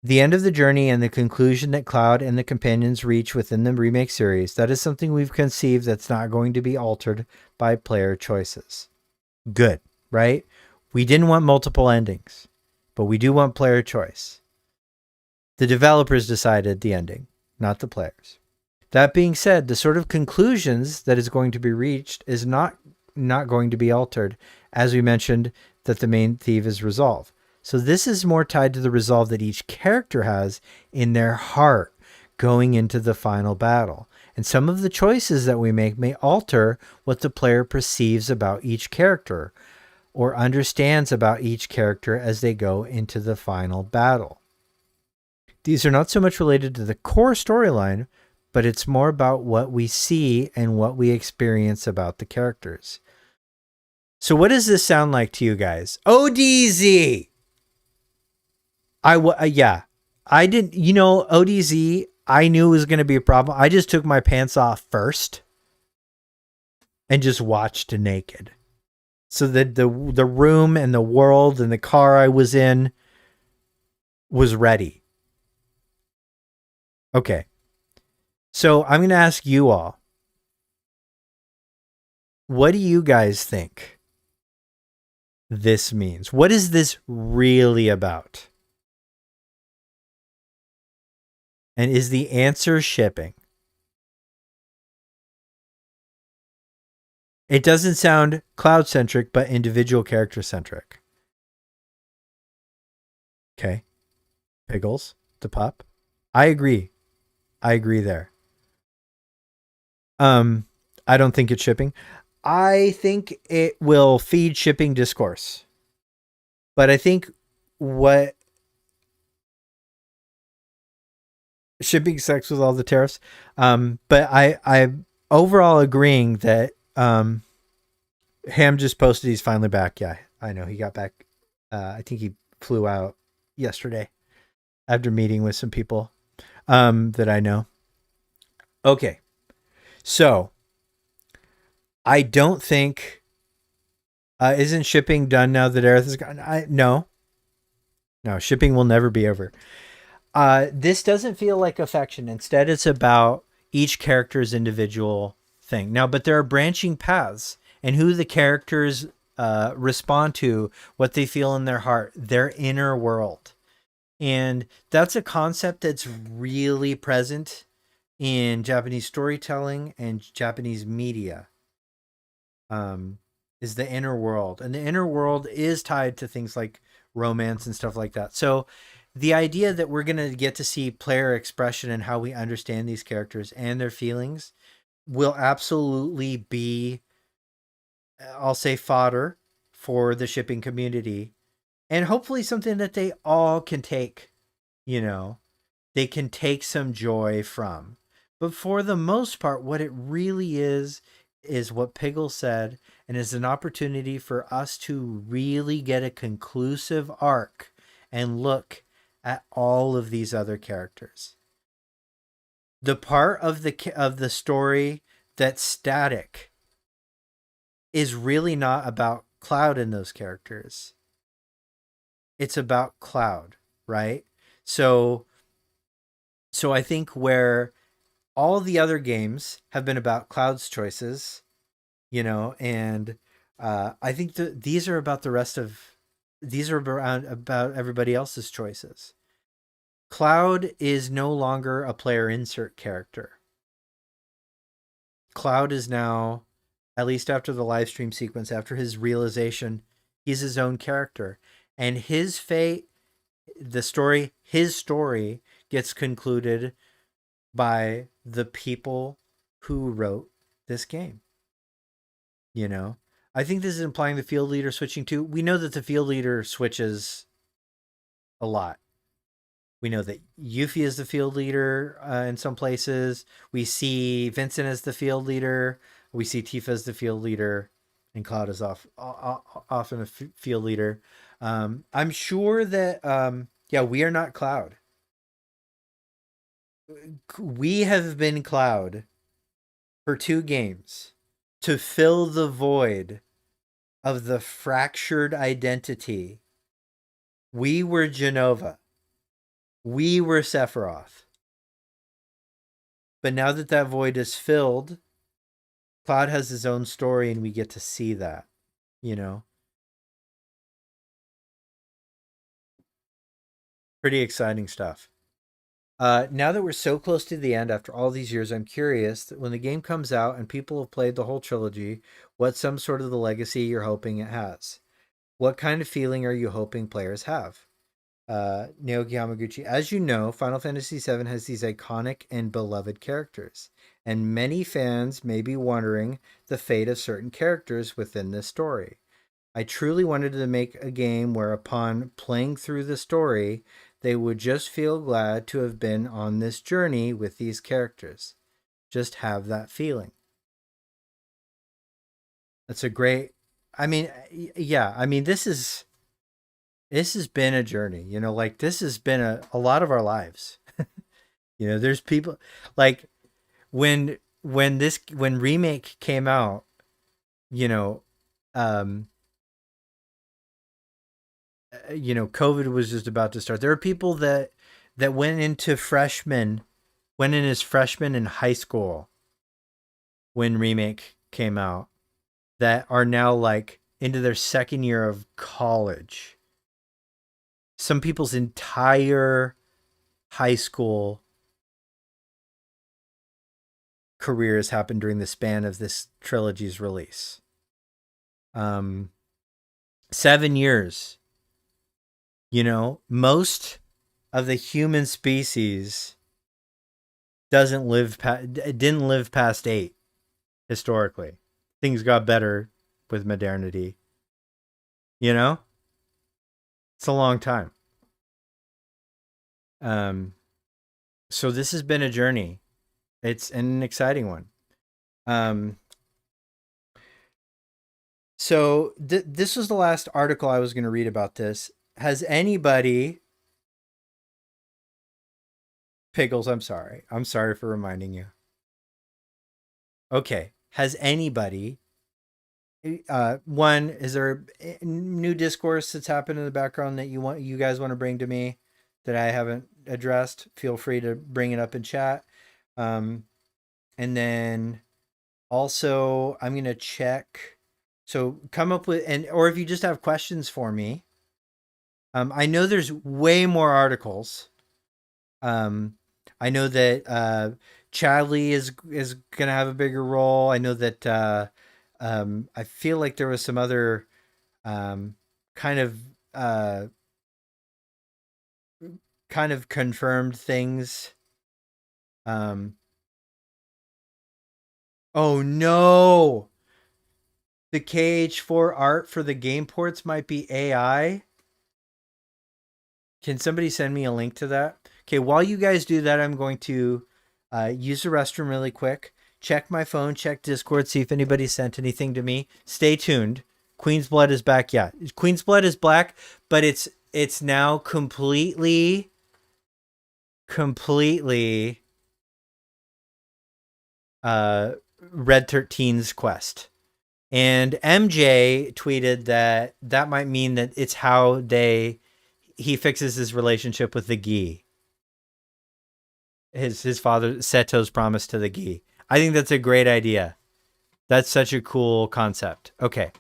the end of the journey and the conclusion that Cloud and the companions reach within the remake series, that is something we've conceived that's not going to be altered by player choices. Good, right? We didn't want multiple endings, but we do want player choice. The developers decided the ending, not the players. That being said, the sort of conclusions that is going to be reached is not going to be altered, as we mentioned that the main theme is resolve. So this is more tied to the resolve that each character has in their heart going into the final battle. And some of the choices that we make may alter what the player perceives about each character or understands about each character as they go into the final battle. These are not so much related to the core storyline, but it's more about what we see and what we experience about the characters. So what does this sound like to you guys? ODZ! Yeah. I didn't, ODZ, I knew it was going to be a problem. I just took my pants off first and just watched naked. so that the room and the world and the car I was in was ready. Okay. So I'm going to ask you all, what do you guys think this means? What is this really about? And is the answer shipping? It doesn't sound cloud-centric, but individual character-centric. Okay. Piggles, the pup. I agree. I agree there. I don't think it's shipping. I think it will feed shipping discourse. But I think what shipping sex with all the tariffs. But I overall agreeing that Ham just posted he's finally back. Yeah, I know he got back. I think he flew out yesterday after meeting with some people that I know. Okay, so I don't think isn't shipping done now that Aerith is gone? No, shipping will never be over. This doesn't feel like affection. Instead, it's about each character's individual thing. Now, but there are branching paths and who the characters respond to, what they feel in their heart, their inner world. And that's a concept that's really present in Japanese storytelling and Japanese media. Is the inner world. And the inner world is tied to things like romance and stuff like that. So the idea that we're going to get to see player expression and how we understand these characters and their feelings will absolutely be, I'll say, fodder for the shipping community, and hopefully something that they all can take, they can take some joy from. But for the most part, what it really is what Piggle said, and is an opportunity for us to really get a conclusive arc and look at all of these other characters. The part of the story that's static is really not about Cloud and those characters. It's about Cloud, right? So I think where all the other games have been about Cloud's choices, and I think that these are about these are about everybody else's choices. Cloud is no longer a player insert character. Cloud is now, at least after the live stream sequence, after his realization, he's his own character. And his fate, his story gets concluded by the people who wrote this game. I think this is implying the field leader switching too. We know that the field leader switches a lot. We know that Yuffie is the field leader in some places. We see Vincent as the field leader. We see Tifa as the field leader, and Cloud is often a field leader. I'm sure that we are not Cloud. We have been Cloud for 2 games to fill the void of the fractured identity. We were Jenova. We were Sephiroth. But now that that void is filled, Cloud has his own story and we get to see that, Pretty exciting stuff. Now that we're so close to the end after all these years, I'm curious that when the game comes out and people have played the whole trilogy, what's some sort of the legacy you're hoping it has? What kind of feeling are you hoping players have? Naoki Hamaguchi, as you know, Final Fantasy VII has these iconic and beloved characters, and many fans may be wondering the fate of certain characters within this story. I truly wanted to make a game where upon playing through the story, they would just feel glad to have been on this journey with these characters. Just have that feeling. That's a great, this has been a journey, this has been a lot of our lives. There's people like when Remake came out, you know, COVID was just about to start. There are people that went in as freshmen in high school when Remake came out, that are now like into their second year of college. Some people's entire high school careers happened during the span of this trilogy's release. 7 years. You know, most of the human species didn't live past 8 historically. Things got better with modernity. You know? It's a long time. So this has been a journey. It's an exciting one. So this was the last article I was going to read about this. Has anybody... Pickles, I'm sorry. I'm sorry for reminding you. Okay. Has anybody... one, is there new discourse that's happened in the background that you guys want to bring to me that I haven't addressed? Feel free to bring it up in chat. And then also I'm going to check. So come up with, or if you just have questions for me. I know there's way more articles. I know that Chadley is going to have a bigger role. I know that I feel like there was some other kind of confirmed things. Oh no! The KH4 art for the game ports might be AI. Can somebody send me a link to that? Okay, while you guys do that, I'm going to use the restroom really quick. Check my phone, check Discord, see if anybody sent anything to me. Stay tuned. Queen's Blood is back. Yeah, Queen's Blood is black, but it's now completely Red 13's quest. And MJ tweeted that might mean that it's how he fixes his relationship with the Gi. His father Seto's promise to the Gi. I think that's a great idea. That's such a cool concept. Okay.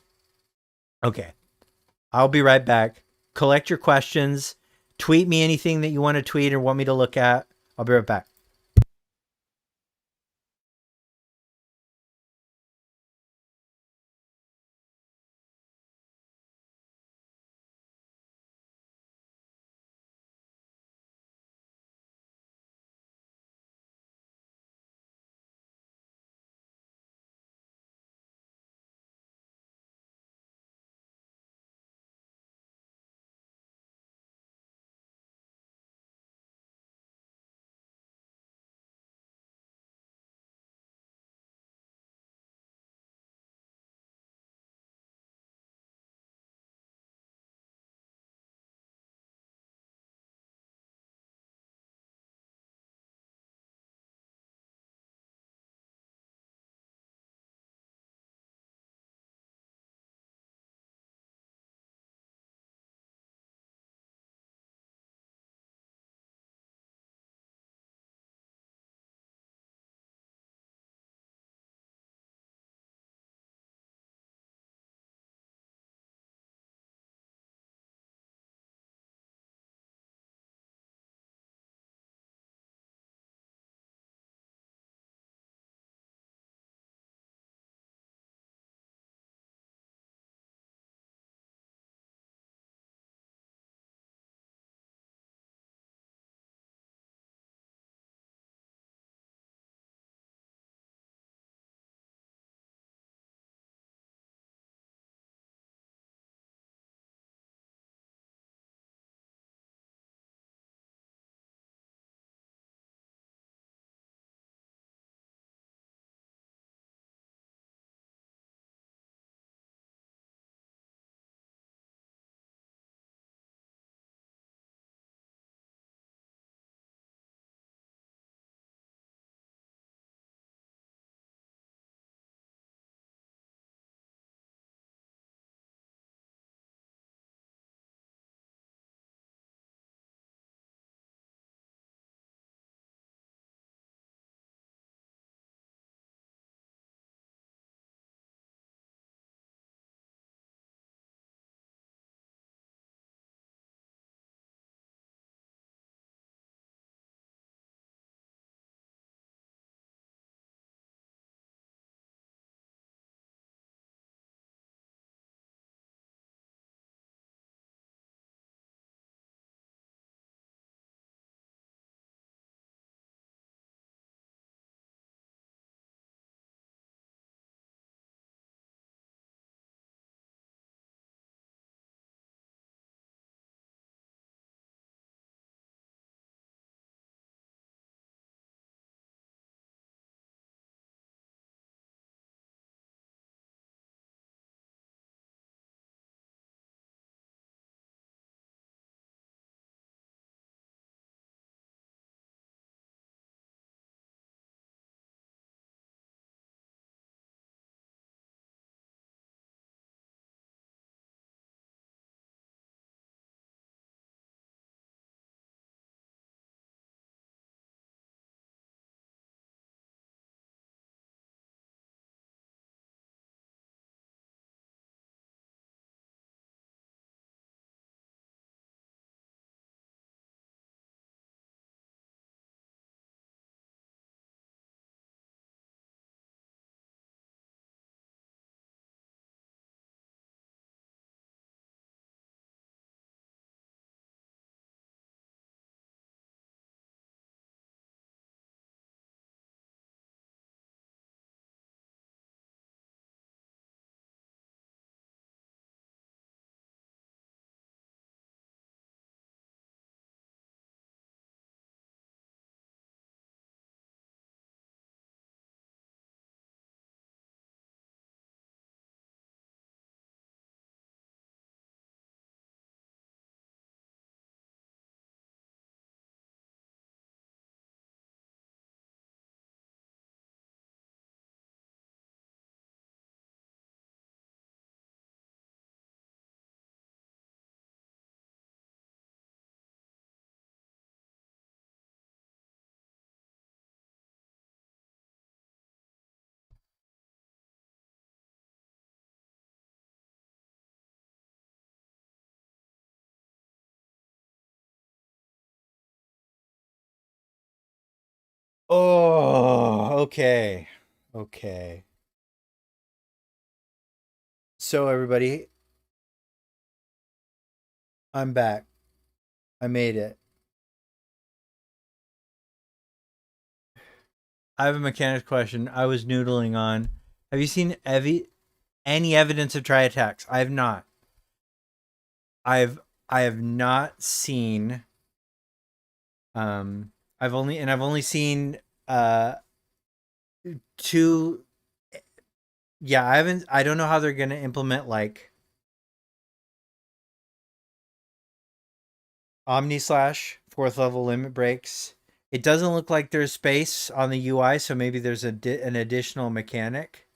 I'll be right back. Collect your questions. Tweet me anything that you want to tweet or want me to look at. I'll be right back. Oh, okay. Okay. So everybody, I'm back. I made it. I have a mechanics question. I was noodling on. Have you seen any evidence of try attacks? I have not. I have not seen I've only seen two. Yeah, I don't know how they're going to implement like Omni Slash, fourth level limit breaks. It doesn't look like there's space on the UI, so maybe there's an additional mechanic.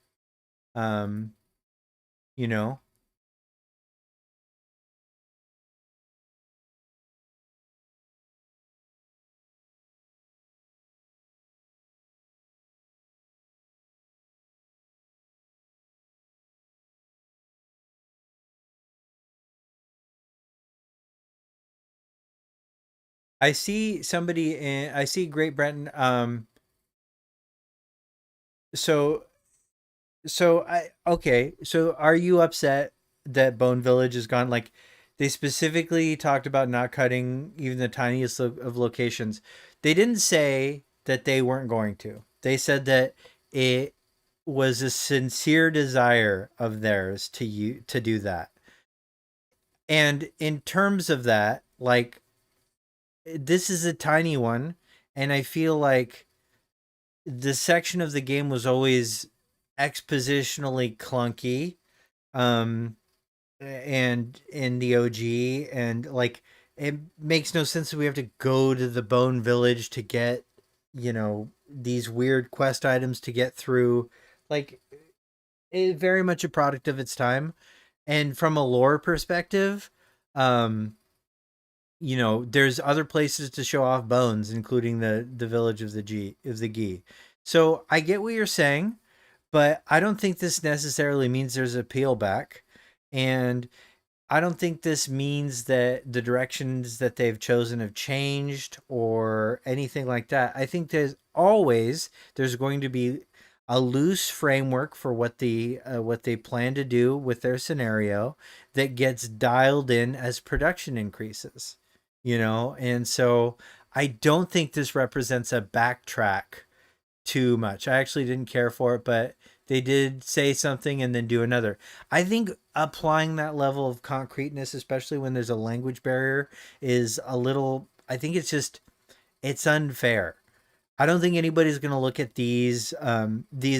Um, you know, I see somebody in. I see Great Britain. So I okay. So are you upset that Bone Village is gone? Like they specifically talked about not cutting even the tiniest of locations. They didn't say that they weren't going to. They said that it was a sincere desire of theirs to do that. And in terms of that, like this is a tiny one, and I feel like the section of the game was always expositionally clunky. And in the OG, and like it makes no sense that we have to go to the Bone Village to get, these weird quest items to get through. Like it very much a product of its time. And from a lore perspective, um, there's other places to show off bones, including the village of the Gi. So I get what you're saying, but I don't think this necessarily means there's a peel back. And I don't think this means that the directions that they've chosen have changed or anything like that. I think there's going to be a loose framework for what they plan to do with their scenario that gets dialed in as production increases, and so I don't think this represents a backtrack too much. I actually didn't care for it, but they did say something and then do another. I think applying that level of concreteness, especially when there's a language barrier, is a little. I think it's unfair. I don't think anybody's going to look at these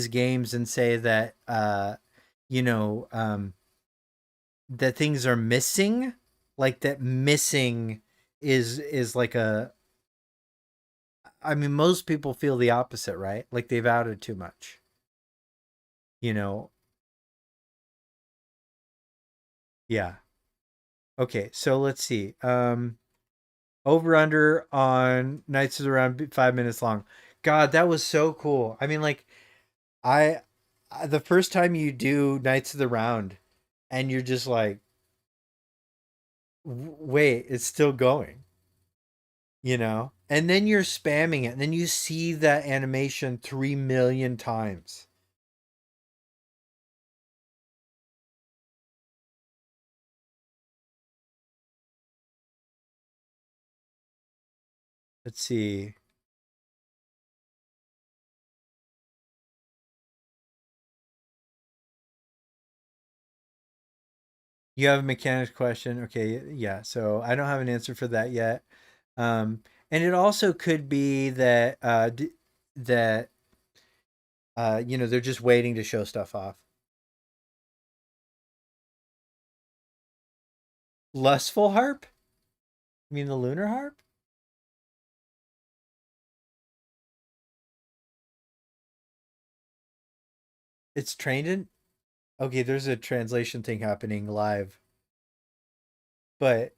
games and say that you know that things are missing, like that missing is like a. I mean, most people feel the opposite, right? Like they've outed too much. You know, yeah. Okay, so let's see. Over under on Nights is around 5 minutes long. God, that was so cool. I mean, like, I the first time you do Knights of the Round, and you're just like, wait, it's still going, and then you're spamming it, and then you see that animation 3 million times. Let's see. You have a mechanics question. Okay, yeah. So I don't have an answer for that yet. And it also could be that that they're just waiting to show stuff off. Lustful harp? You mean the lunar harp? It's trained in. Okay, there's a translation thing happening live, but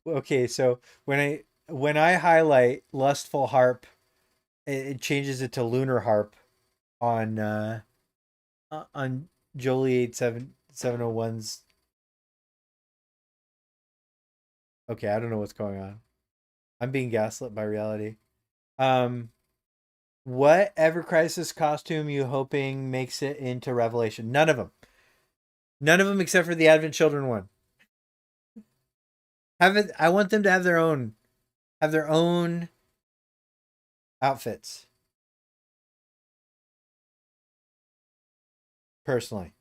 okay. So when I highlight lustful harp, it changes it to lunar harp on on Jolie 87701's. Okay, I don't know what's going on. I'm being gaslit by reality. What Ever Crisis costume you hoping makes it into Revelation? None of them. None of them except for the Advent Children one. Have it. I want them to have their own outfits. Personally.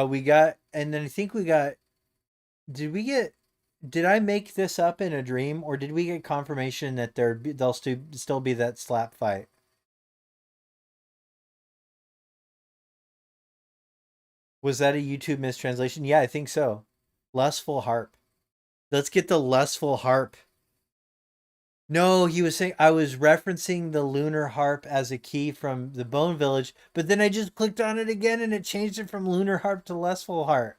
We got, and then I think we got. Did we get? Did I make this up in a dream, or did we get confirmation that they'll still be that slap fight? Was that a YouTube mistranslation? Yeah, I think so. Lustful harp. Let's get the lustful harp. No, he was saying I was referencing the lunar harp as a key from the Bone Village, but then I just clicked on it again and it changed it from lunar harp to lustful harp.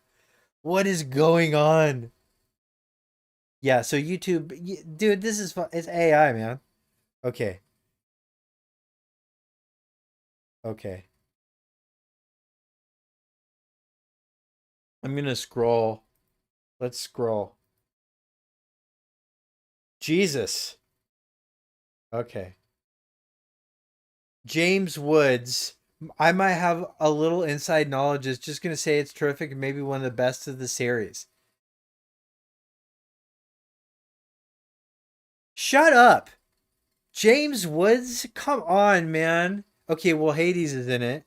What is going on? Yeah, so YouTube, dude, this is fun. It's AI, man. Okay. Okay. I'm gonna scroll. Let's scroll. Jesus. Okay. James Woods. I might have a little inside knowledge. It's just gonna say it's terrific and maybe one of the best of the series. Shut up. James Woods? Come on, man. Okay, well, Hades is in it.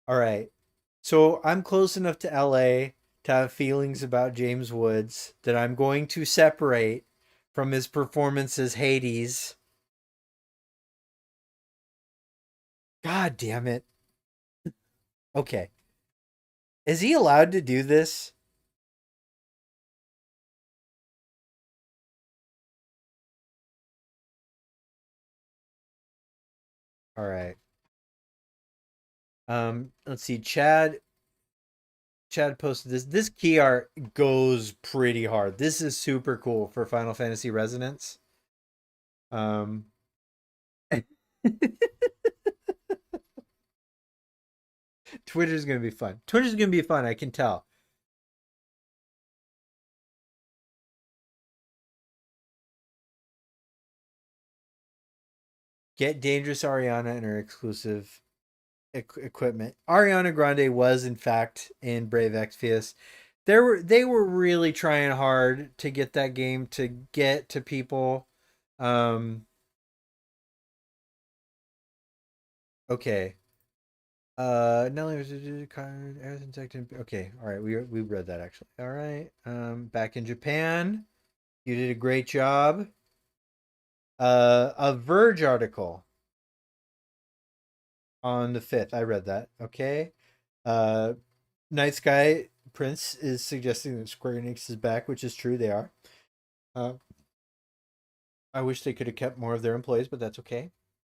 All right. So I'm close enough to LA to have feelings about James Woods that I'm going to separate from his performance as Hades. God damn it. Okay. Is he allowed to do this? All right. Let's see. Chad posted this. This key art goes pretty hard. This is super cool for Final Fantasy Resonance. Twitter's gonna be fun. Twitter's gonna be fun, I can tell. Get Dangerous Ariana and her exclusive equipment. Ariana Grande was in fact in Brave Exvius. They were really trying hard to get that game to get to people. Okay. Nelly was okay. All right, we read that actually. All right. Back in Japan, you did a great job. A Verge article on the 5th. I read that. Okay. Night Sky Prince is suggesting that Square Enix is back, which is true. They are. I wish they could have kept more of their employees, but that's okay.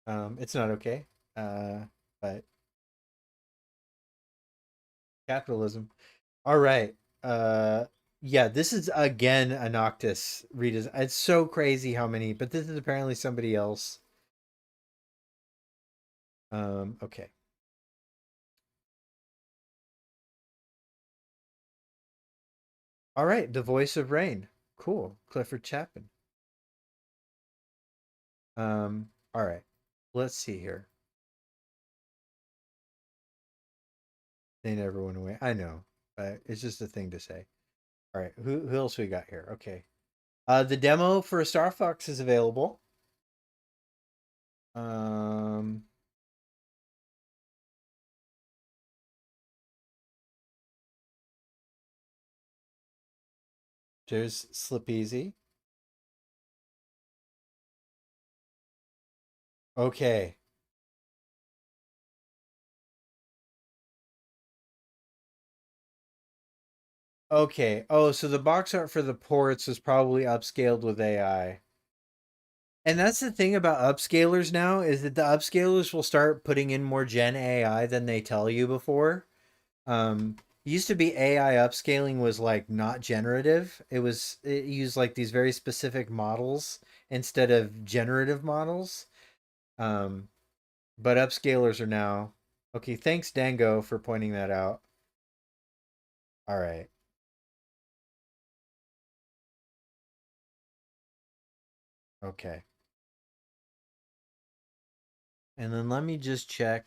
It's not okay. But capitalism. All right. Yeah, this is again a Noctis redesign. It's so crazy how many, but this is apparently somebody else. Okay. All right, the voice of rain. Cool. Clifford Chapman. All right. Let's see here. They never went away. I know, but it's just a thing to say. All right, who else we got here? Okay. The demo for Star Fox is available. There's Slip Easy. Okay. Okay. Oh, so the box art for the ports was probably upscaled with AI. And that's the thing about upscalers now is that the upscalers will start putting in more Gen AI than they tell you before. It used to be AI upscaling was like not generative. It used like these very specific models instead of generative models. Um, but upscalers are now okay. Thanks, Dango, for pointing that out. All right. Okay. And then let me just check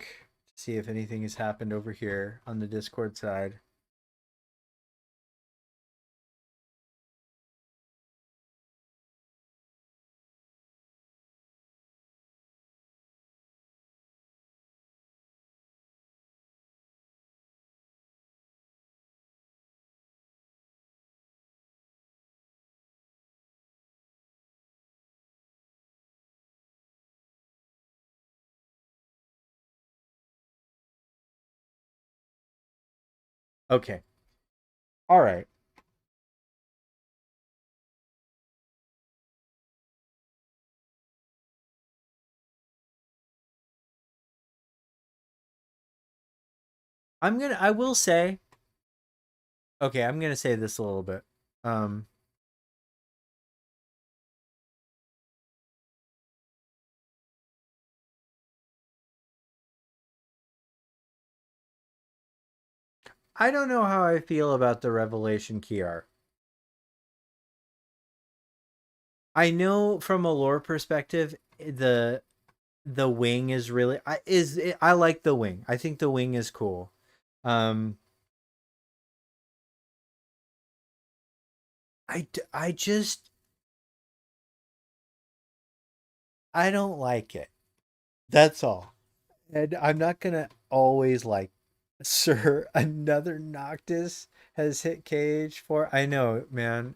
to see if anything has happened over here on the Discord side. Okay. All right. I will say, okay, I'm gonna say this a little bit. Um, I don't know how I feel about the Revelation key art. I know from a lore perspective, the wing is really I like the wing. I think the wing is cool. Um, I just I don't like it. That's all. And I'm not gonna always like, Sir, another Noctis has hit Cage for. I know, man.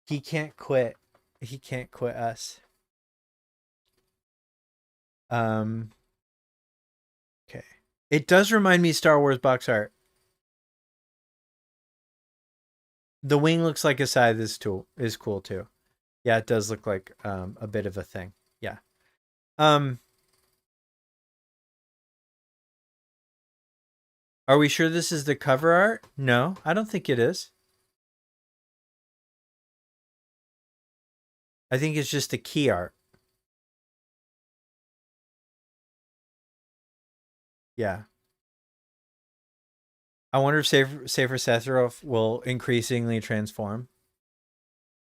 He can't quit. He can't quit us. Um. Okay. It does remind me of Star Wars box art. The wing looks like a side. This tool is cool too. Yeah, it does look like a bit of a thing. Yeah. Um. Are we sure this is the cover art? No, I don't think it is. I think it's just the key art. Yeah. I wonder if Safer Sephiroth will increasingly transform.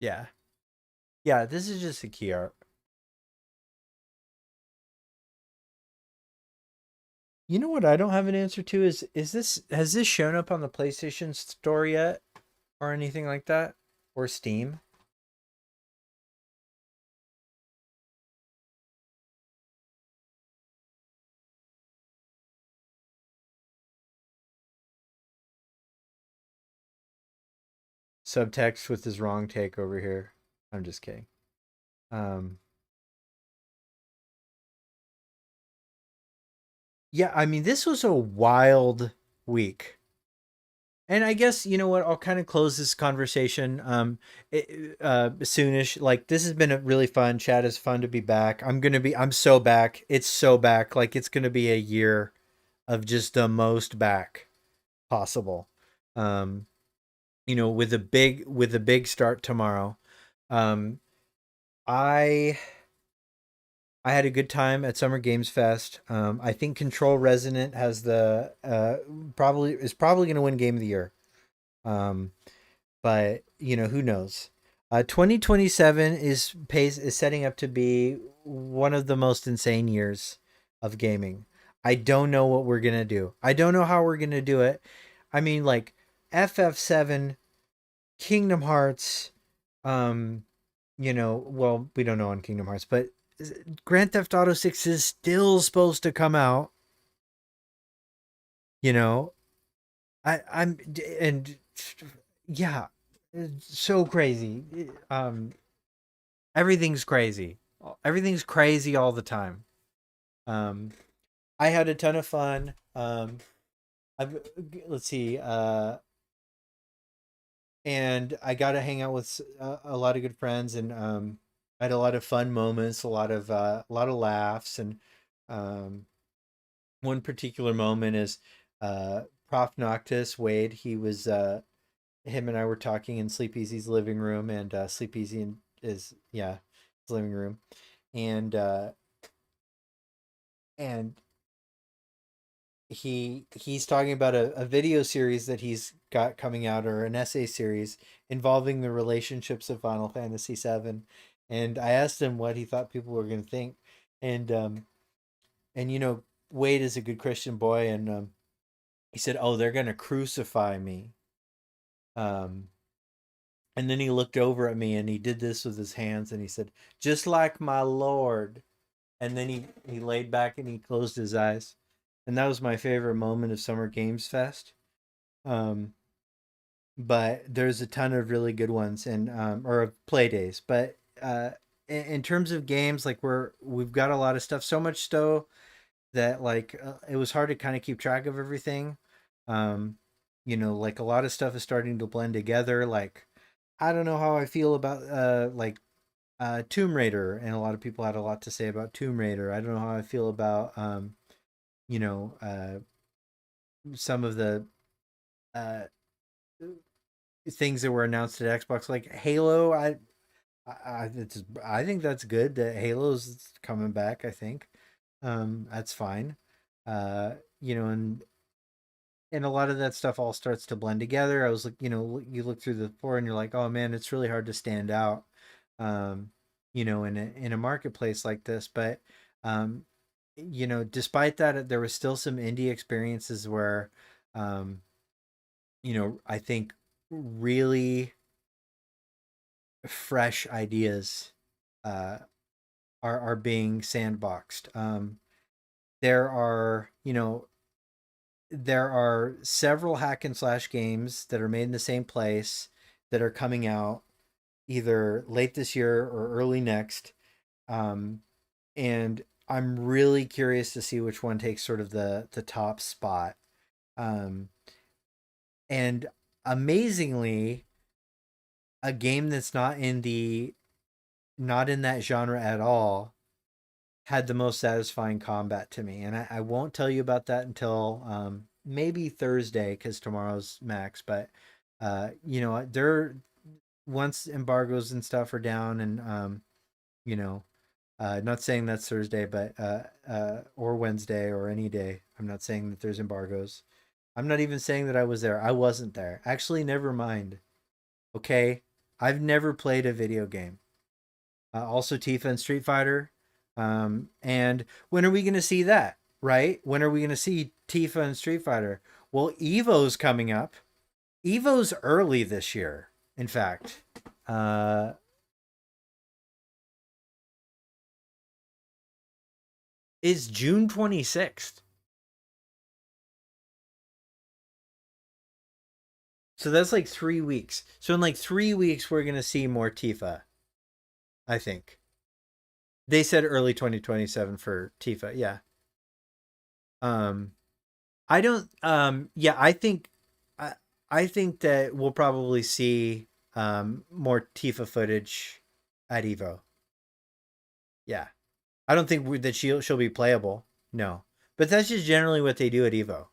Yeah. Yeah, this is just a key art. You know what I don't have an answer to is this has this shown up on the PlayStation Store yet or anything like that or Steam? Subtext with his wrong take over here. I'm just kidding. Um Yeah, I mean this was a wild week. And I guess you know what, I'll kind of close this conversation soonish. Like this has been a really fun chat. It's fun to be back. I'm so back. It's so back. Like it's going to be a year of just the most back possible. Um you know, with a big start tomorrow. Um I I had a good time at Summer Games Fest. I think Control Resonant has the probably going to win Game of the Year. Um but you know, who knows. 2027 is setting up to be one of the most insane years of gaming. I don't know what we're gonna do. I don't know how we're gonna do it. I mean, like FF7, Kingdom Hearts, um, you know, well, we don't know on Kingdom Hearts, but Grand Theft Auto 6 is still supposed to come out. You know, I'm and yeah, it's so crazy. Everything's crazy. Everything's crazy all the time. Um, I had a ton of fun. I've, let's see. And I got to hang out with a lot of good friends, and I had a lot of fun moments, a lot of laughs, and um, one particular moment is Prof Noctis, Wade, he was him and I were talking in Sleep Easy's living room, and Sleep Easy is his living room, and and he's talking about a video series that he's got coming out, or an essay series involving the relationships of Final Fantasy VII. And I asked him what he thought people were going to think, and you know, Wade is a good Christian boy, and he said, "Oh, they're going to crucify me." Um, and then he looked over at me and he did this with his hands and he said, "Just like my Lord." And then he laid back and he closed his eyes. And that was my favorite moment of Summer Games Fest. Um, but there's a ton of really good ones, and or of play days. But in terms of games, like we've got a lot of stuff, so much so that like it was hard to kind of keep track of everything. Um, you know, like a lot of stuff is starting to blend together. Like I don't know how I feel about Tomb Raider, and a lot of people had a lot to say about Tomb Raider. I don't know how I feel about you know, some of the uh things that were announced at Xbox, like Halo. I think that's good that Halo's coming back. I think that's fine. You know, and a lot of that stuff all starts to blend together. I was like, you know, you look through the floor and you're like, oh man, it's really hard to stand out, um, you know, in a marketplace like this. But, you know, despite that, there was still some indie experiences where, um, you know, I think really fresh ideas, uh, are being sandboxed. There are, you know, there are several hack and slash games that are made in the same place that are coming out either late this year or early next. Um, and I'm really curious to see which one takes sort of the top spot. Um, and amazingly, a game that's not in that genre at all had the most satisfying combat to me. And I won't tell you about that until maybe Thursday, because tomorrow's Max. But you know, there once embargoes and stuff are down, and you know, not saying that's Thursday, but or Wednesday or any day. I'm not saying that there's embargoes. I'm not even saying that I was there. I wasn't there. Actually, never mind. Okay, I've never played a video game. Also Tifa and Street Fighter. And when are we going to see that? Right? When are we going to see Tifa and Street Fighter? Well, Evo's coming up. Evo's early this year, in fact. Is June 26th. So that's like 3 weeks. So in like 3 weeks, we're going to see more Tifa, I think. They said early 2027 for Tifa. Yeah. Um, I don't. Yeah, I think that we'll probably see more Tifa footage at Evo. Yeah, I don't think that she'll be playable. No, but that's just generally what they do at Evo.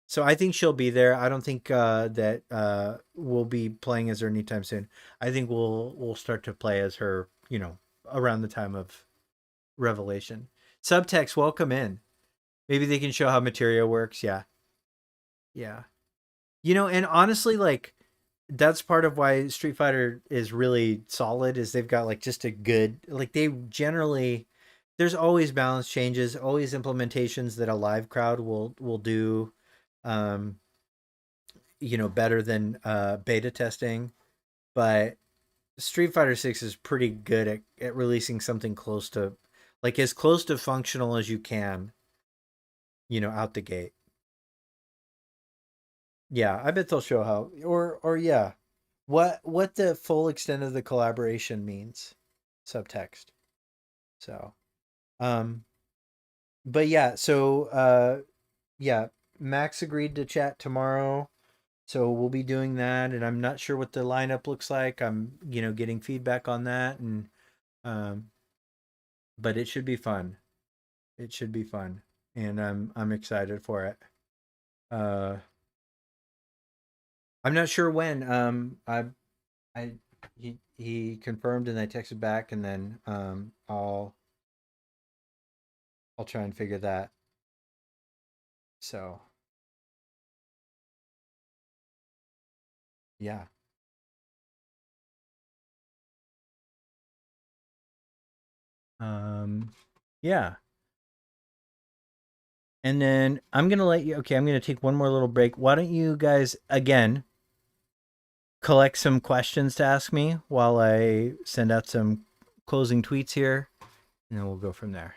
So I think she'll be there. I don't think that we'll be playing as her anytime soon. I think we'll start to play as her, you know, around the time of Revelation. Subtext, welcome in. Maybe they can show how materia works. Yeah, yeah. You know, and honestly, like that's part of why Street Fighter is really solid is they've got like just a good like they generally there's always balance changes, always implementations that a live crowd will do um you know better than beta testing, but Street Fighter 6 is pretty good at releasing something close to like as close to functional as you can, you know, out the gate. Yeah, I bet they'll show how or yeah, what the full extent of the collaboration means. Subtext. So, um but yeah, so yeah, Max agreed to chat tomorrow. So we'll be doing that, and I'm not sure what the lineup looks like. I'm, you know, getting feedback on that, and um but it should be fun. It should be fun. And I'm excited for it. Uh I'm not sure when. I he confirmed and I texted back and then I'll try and figure that. So yeah. Yeah. And then I'm gonna let you. Okay, I'm gonna take one more little break. Why don't you guys again collect some questions to ask me while I send out some closing tweets here, and then we'll go from there.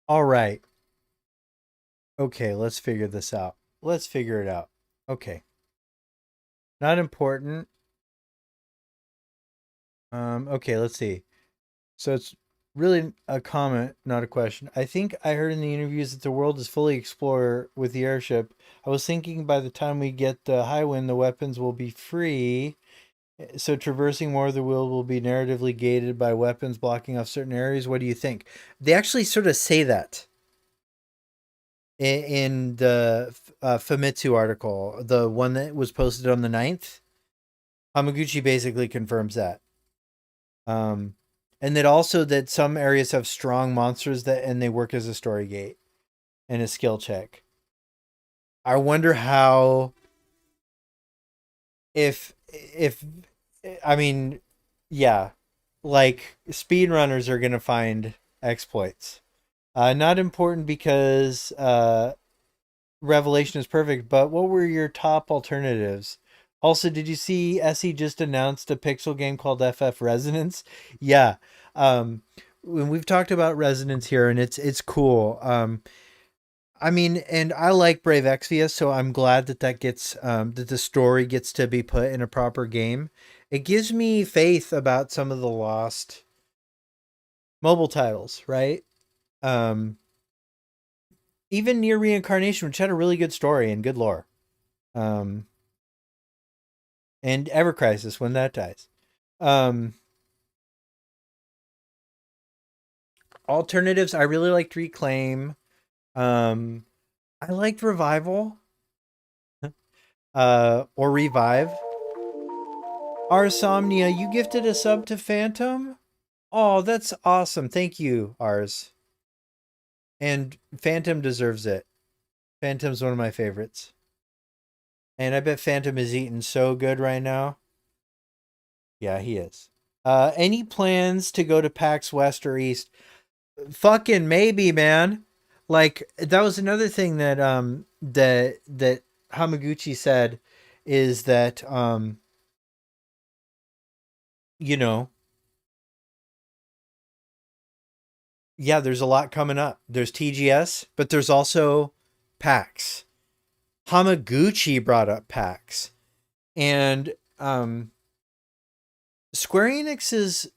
All right. Okay, let's figure this out. Let's figure it out. Okay. Not important. Okay, let's see. So it's really a comment, not a question. I think I heard in the interviews that the world is fully explored with the airship. I was thinking by the time we get the high wind, the weapons will be free. So traversing more of the world will be narratively gated by weapons blocking off certain areas. What do you think? They actually sort of say that in the Famitsu article, the one that was posted on the 9th. Hamaguchi basically confirms that. And that also that some areas have strong monsters that and they work as a story gate and a skill check. I wonder how if I mean, yeah, like speedrunners are gonna find exploits. Not important because Revelation is perfect, but what were your top alternatives? Also, did you see SE just announced a pixel game called FF Resonance? Yeah. When we've talked about Resonance here and it's cool. I mean, and I like Brave Exvius, so I'm glad that that gets that the story gets to be put in a proper game. It gives me faith about some of the lost mobile titles, right? Even Near Reincarnation, which had a really good story and good lore. And Ever Crisis when that dies. Alternatives, I really liked Reclaim. I liked Revival. Or Revive. Arsomnia, you gifted a sub to Phantom? Oh, that's awesome. Thank you, Ars. And Phantom deserves it. Phantom's one of my favorites. And I bet Phantom is eating so good right now. Yeah, he is. Any plans to go to PAX West or East? Fucking maybe, man. Like that was another thing that that Hamaguchi said is that you know, yeah, there's a lot coming up. There's TGS, but there's also PAX. Hamaguchi brought up PAX. And Square Enix's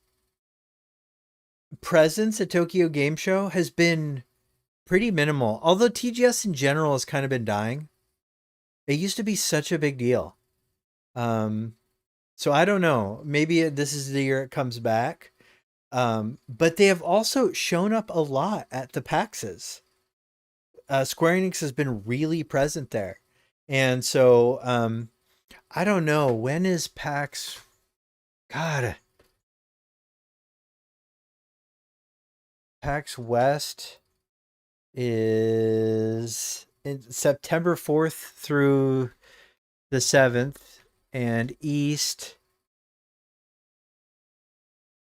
presence at Tokyo Game Show has been pretty minimal. Although TGS in general has kind of been dying. It used to be such a big deal. So I don't know. Maybe this is the year it comes back. But they have also shown up a lot at the PAXs. Square Enix has been really present there. And so I don't know. When is PAX? God. PAX West is in September 4th through the 7th. And East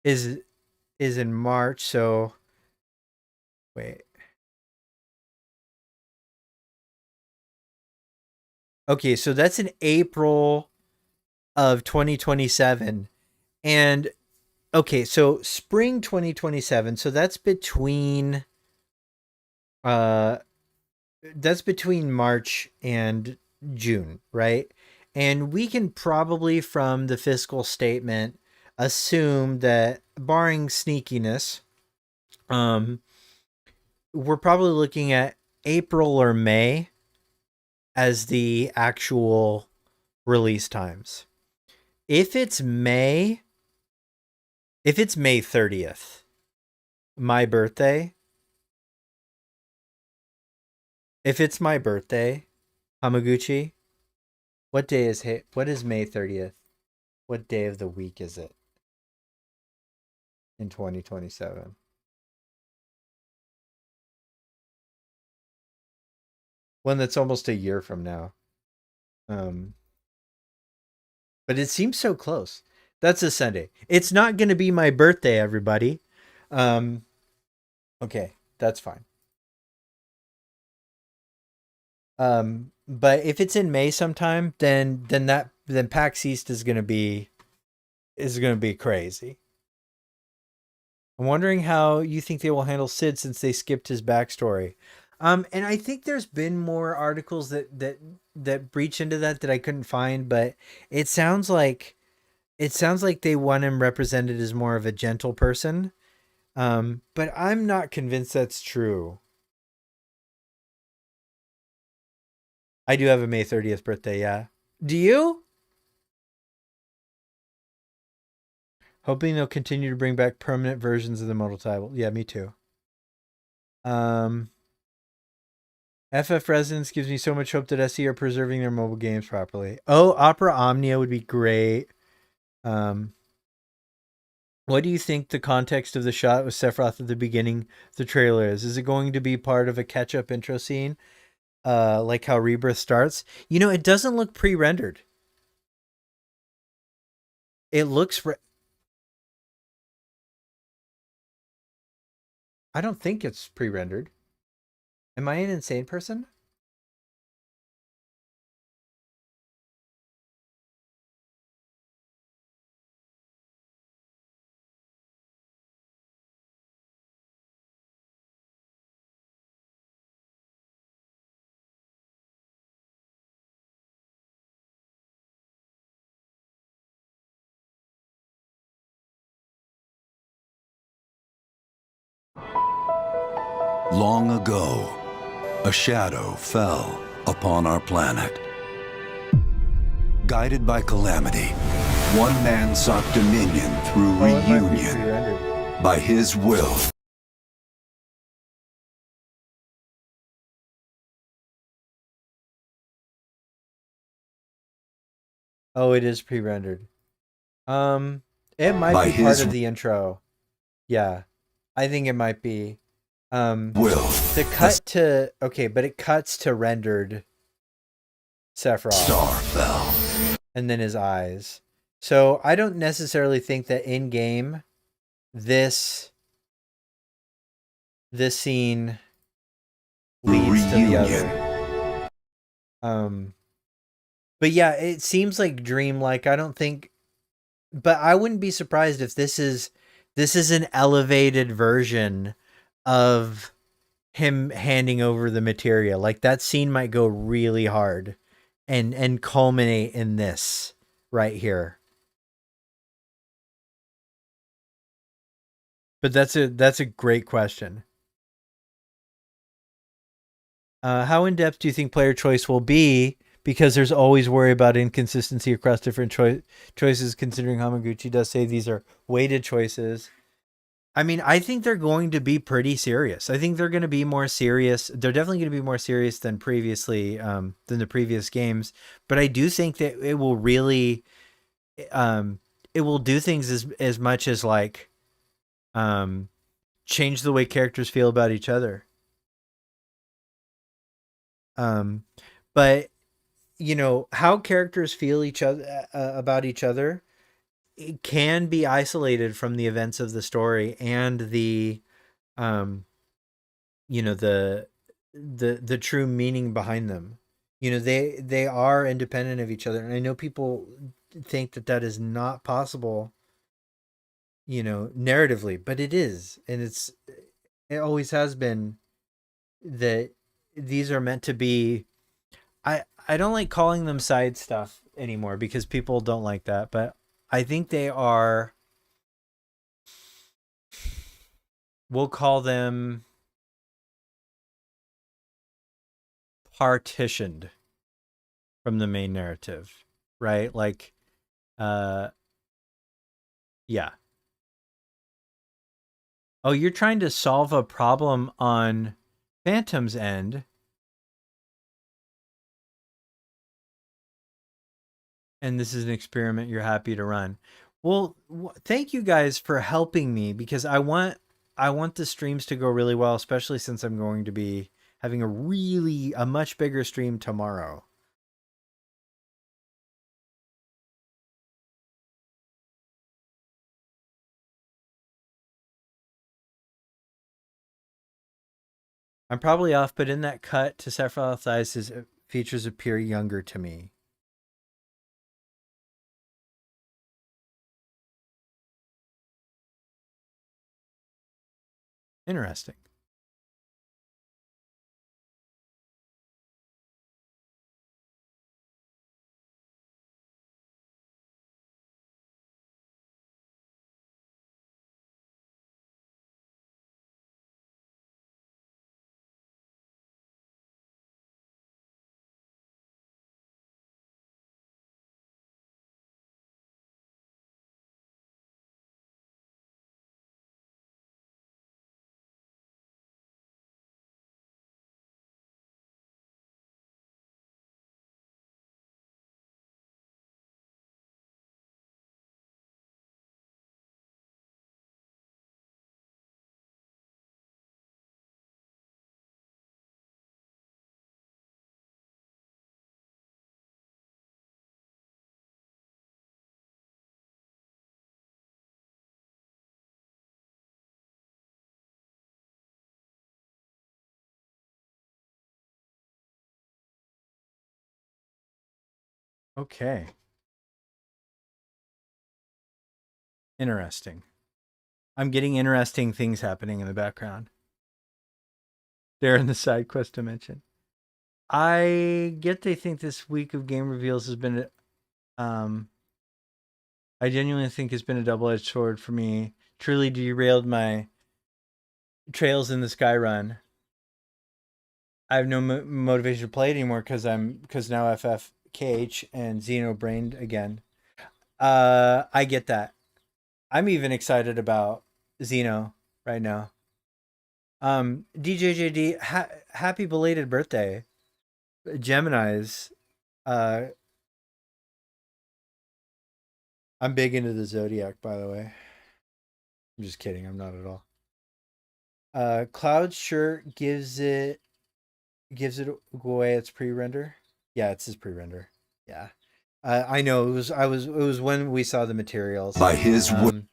is in March, so wait. Okay, so that's in April of 2027. And okay, so spring 2027. So that's between March and June, right? And we can probably from the fiscal statement assume that barring sneakiness, we're probably looking at April or May as the actual release times. If it's May 30th, my birthday, if it's my birthday, Hamaguchi, what is May 30th? What day of the week is it in 2027? One that's almost a year from now. But it seems so close. That's a Sunday. It's not going to be my birthday, everybody. Okay, that's fine. But if it's in May sometime, then PAX East is going to be crazy. I'm wondering how you think they will handle Sid since they skipped his backstory. And I think there's been more articles that breach into that I couldn't find, but it sounds like they want him represented as more of a gentle person. But I'm not convinced that's true. I do have a May 30th birthday, yeah. Do you? Hoping they'll continue to bring back permanent versions of the modal title. Yeah, me too. FF Resonance gives me so much hope that SE are preserving their mobile games properly. Oh, Opera Omnia would be great. What do you think the context of the shot with Sephiroth at the beginning of the trailer is? Is it going to be part of a catch-up intro scene? Like how Rebirth starts? You know, it doesn't look pre-rendered. It looks... I don't think it's pre-rendered. Am I an insane person? Long ago, a shadow fell upon our planet. Guided by calamity, one man sought dominion through reunion. By his will. Oh, it is pre-rendered. It might By be part his of the intro. Yeah, I think it might be. Will. The cut to... Okay, but it cuts to rendered Sephiroth. Star fell. And then his eyes. So I don't necessarily think that in-game, this scene leads to the other. But yeah, it seems like dreamlike. I don't think... But I wouldn't be surprised if this is an elevated version of him handing over the materia. Like that scene might go really hard and culminate in this right here. But that's a great question. How in depth do you think player choice will be? Because there's always worry about inconsistency across different choices, considering Hamaguchi does say these are weighted choices. I mean, I think they're going to be pretty serious. I think they're going to be more serious. They're definitely going to be more serious than previously, than the previous games. But I do think that it will really, it will do things as much as like, change the way characters feel about each other. But you know how characters feel each other about each other. It can be isolated from the events of the story and the, you know, the true meaning behind them. You know, they are independent of each other, and I know people think that is not possible, you know, narratively, but it is, and it always has been that these are meant to be. I don't like calling them side stuff anymore because people don't like that, but I think they are, we'll call them partitioned from the main narrative, right? Like, yeah. Oh, you're trying to solve a problem on Phantom's end. And this is an experiment you're happy to run. Well, thank you guys for helping me because I want the streams to go really well, especially since I'm going to be having a much bigger stream tomorrow. I'm probably off, but in that cut to Sephiroth's eyes, his features appear younger to me. Interesting. Okay. Interesting. I'm getting interesting things happening in the background. They're in the side quest dimension. I get they think this week of game reveals has been I genuinely think it's been a double-edged sword for me. Truly derailed my Trails in the Sky run. I have no motivation to play it anymore because now FFKH and Xeno brained again. I get that. I'm even excited about Xeno right now. DJJD, happy belated birthday. Gemini's. I'm big into the Zodiac, by the way. I'm just kidding. I'm not at all. Cloud sure gives it away. It's pre-render. Yeah, it's his pre-render. Yeah, I know. It was when we saw the materials by his will.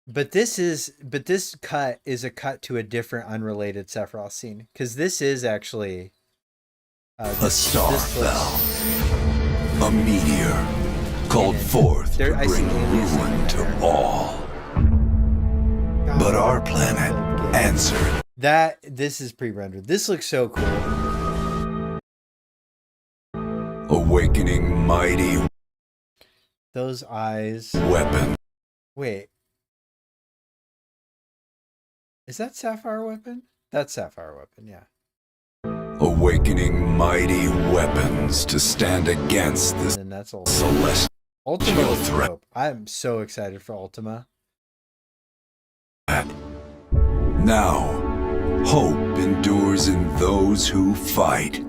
But this cut is a cut to a different, unrelated Sephiroth scene because this is actually a star fell. A meteor called forth to bring ruin to all. But our planet answered. This is pre-rendered. This looks so cool. Awakening mighty. Those eyes. Weapon. Wait. Is that Sapphire Weapon? That's Sapphire Weapon, yeah. Awakening mighty weapons to stand against this celestial Ultima looks dope. I'm so excited for Ultima. Now, hope endures in those who fight.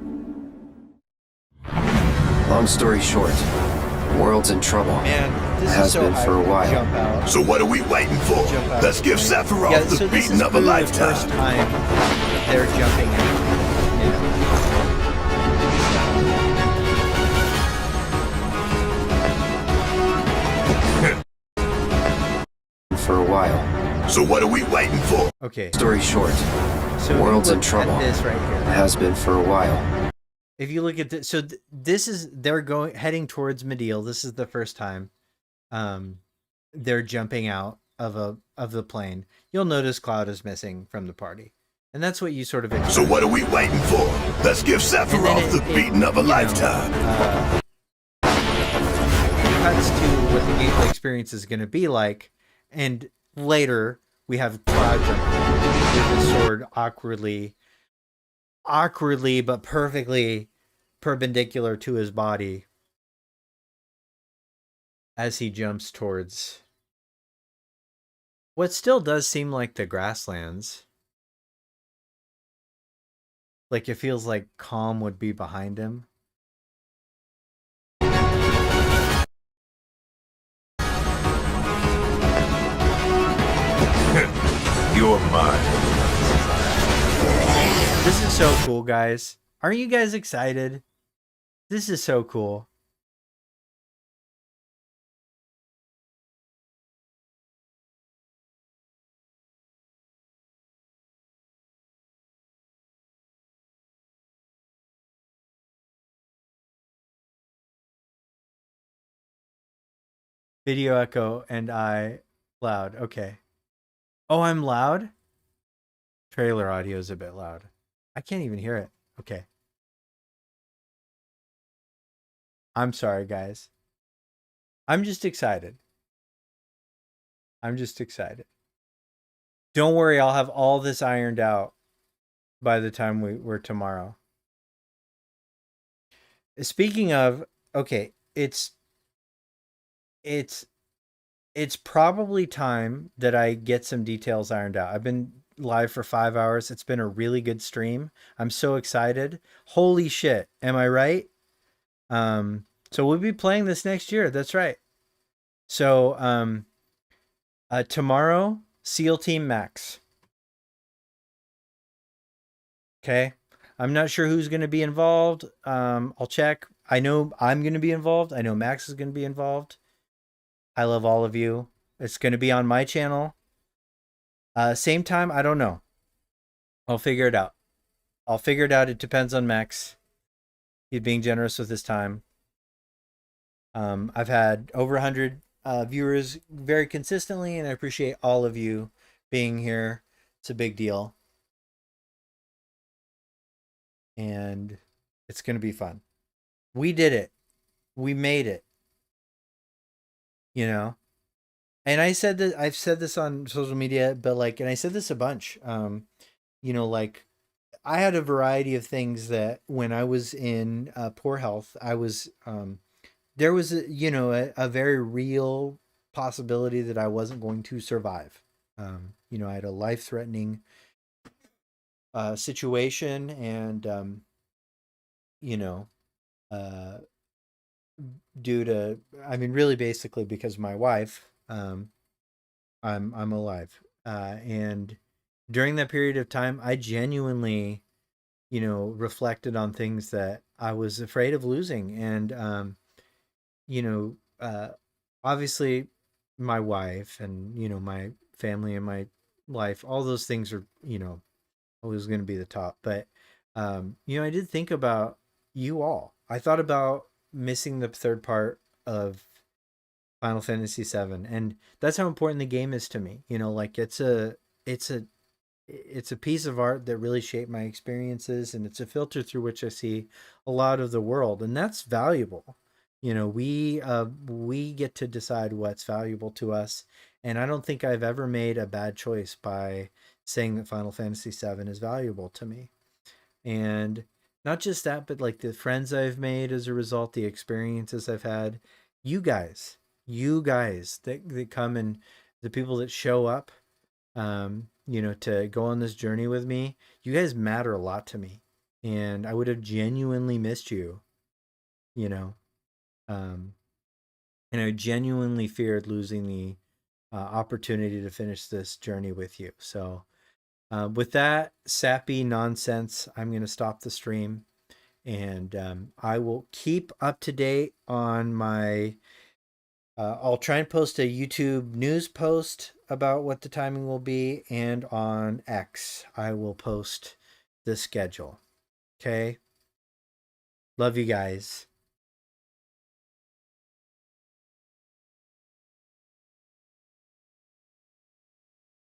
Long story short, the world's in trouble. Man, this has been for a while. So what are we waiting for? Let's give Sephiroth the beating of a lifetime. The first time they're jumping out. For a while. So what are we waiting for? Okay. Story short, so the world's in trouble. This right here. It has been for a while. If you look at this, so this is they're heading towards Mediel. This is the first time they're jumping out of the plane. You'll notice Cloud is missing from the party, and that's what you sort of expect. So what are we waiting for? Let's give Sephiroth the beating of a lifetime. Cuts to what the gameplay experience is going to be like, and later we have Cloud jumping with his sword awkwardly but perfectly perpendicular to his body as he jumps towards what still does seem like the grasslands. Like it feels like calm would be behind him. You're mine. This is so cool, guys. Aren't you guys excited? This is so cool. Video echo and I loud. Okay. Oh, I'm loud? Trailer audio is a bit loud. I can't even hear it. Okay. I'm sorry, guys. I'm just excited. I'm just excited. Don't worry, I'll have all this ironed out by the time we're tomorrow. Speaking of, okay, it's probably time that I get some details ironed out. I've been live for 5 hours. It's been a really good stream. I'm so excited. Holy shit. Am I right? So we'll be playing this next year. That's right. So, tomorrow, SEAL Team Max. Okay. I'm not sure who's going to be involved. I'll check. I know I'm going to be involved. I know Max is going to be involved. I love all of you. It's going to be on my channel. Same time, I don't know. I'll figure it out. It depends on Max. He's being generous with his time. I've had over 100 viewers very consistently, and I appreciate all of you being here. It's a big deal. And it's going to be fun. We did it. We made it. You know? And I've said this on social media, but like, and I said this a bunch, you know, like I had a variety of things that when I was in poor health, I was, there was a very real possibility that I wasn't going to survive. You know, I had a life-threatening situation, and you know, due to, I mean, really basically because of my wife, I'm alive. And during that period of time, I genuinely, you know, reflected on things that I was afraid of losing. And, you know, obviously my wife and, you know, my family and my life, all those things are, you know, always going to be the top. But, you know, I did think about you all. I thought about missing the third part of Final Fantasy VII, and that's how important the game is to me. You know, like it's a piece of art that really shaped my experiences, and it's a filter through which I see a lot of the world, and that's valuable. You know, we get to decide what's valuable to us, and I don't think I've ever made a bad choice by saying that Final Fantasy VII is valuable to me. And not just that, but like the friends I've made as a result, the experiences I've had, you guys, that come, and the people that show up, you know, to go on this journey with me, you guys matter a lot to me. And I would have genuinely missed you, you know, um, and I genuinely feared losing the opportunity to finish this journey with you. So, with that sappy nonsense, I'm going to stop the stream, and I will keep up to date on my. I'll try and post a YouTube news post about what the timing will be, and on X, I will post the schedule. Okay? Love you guys.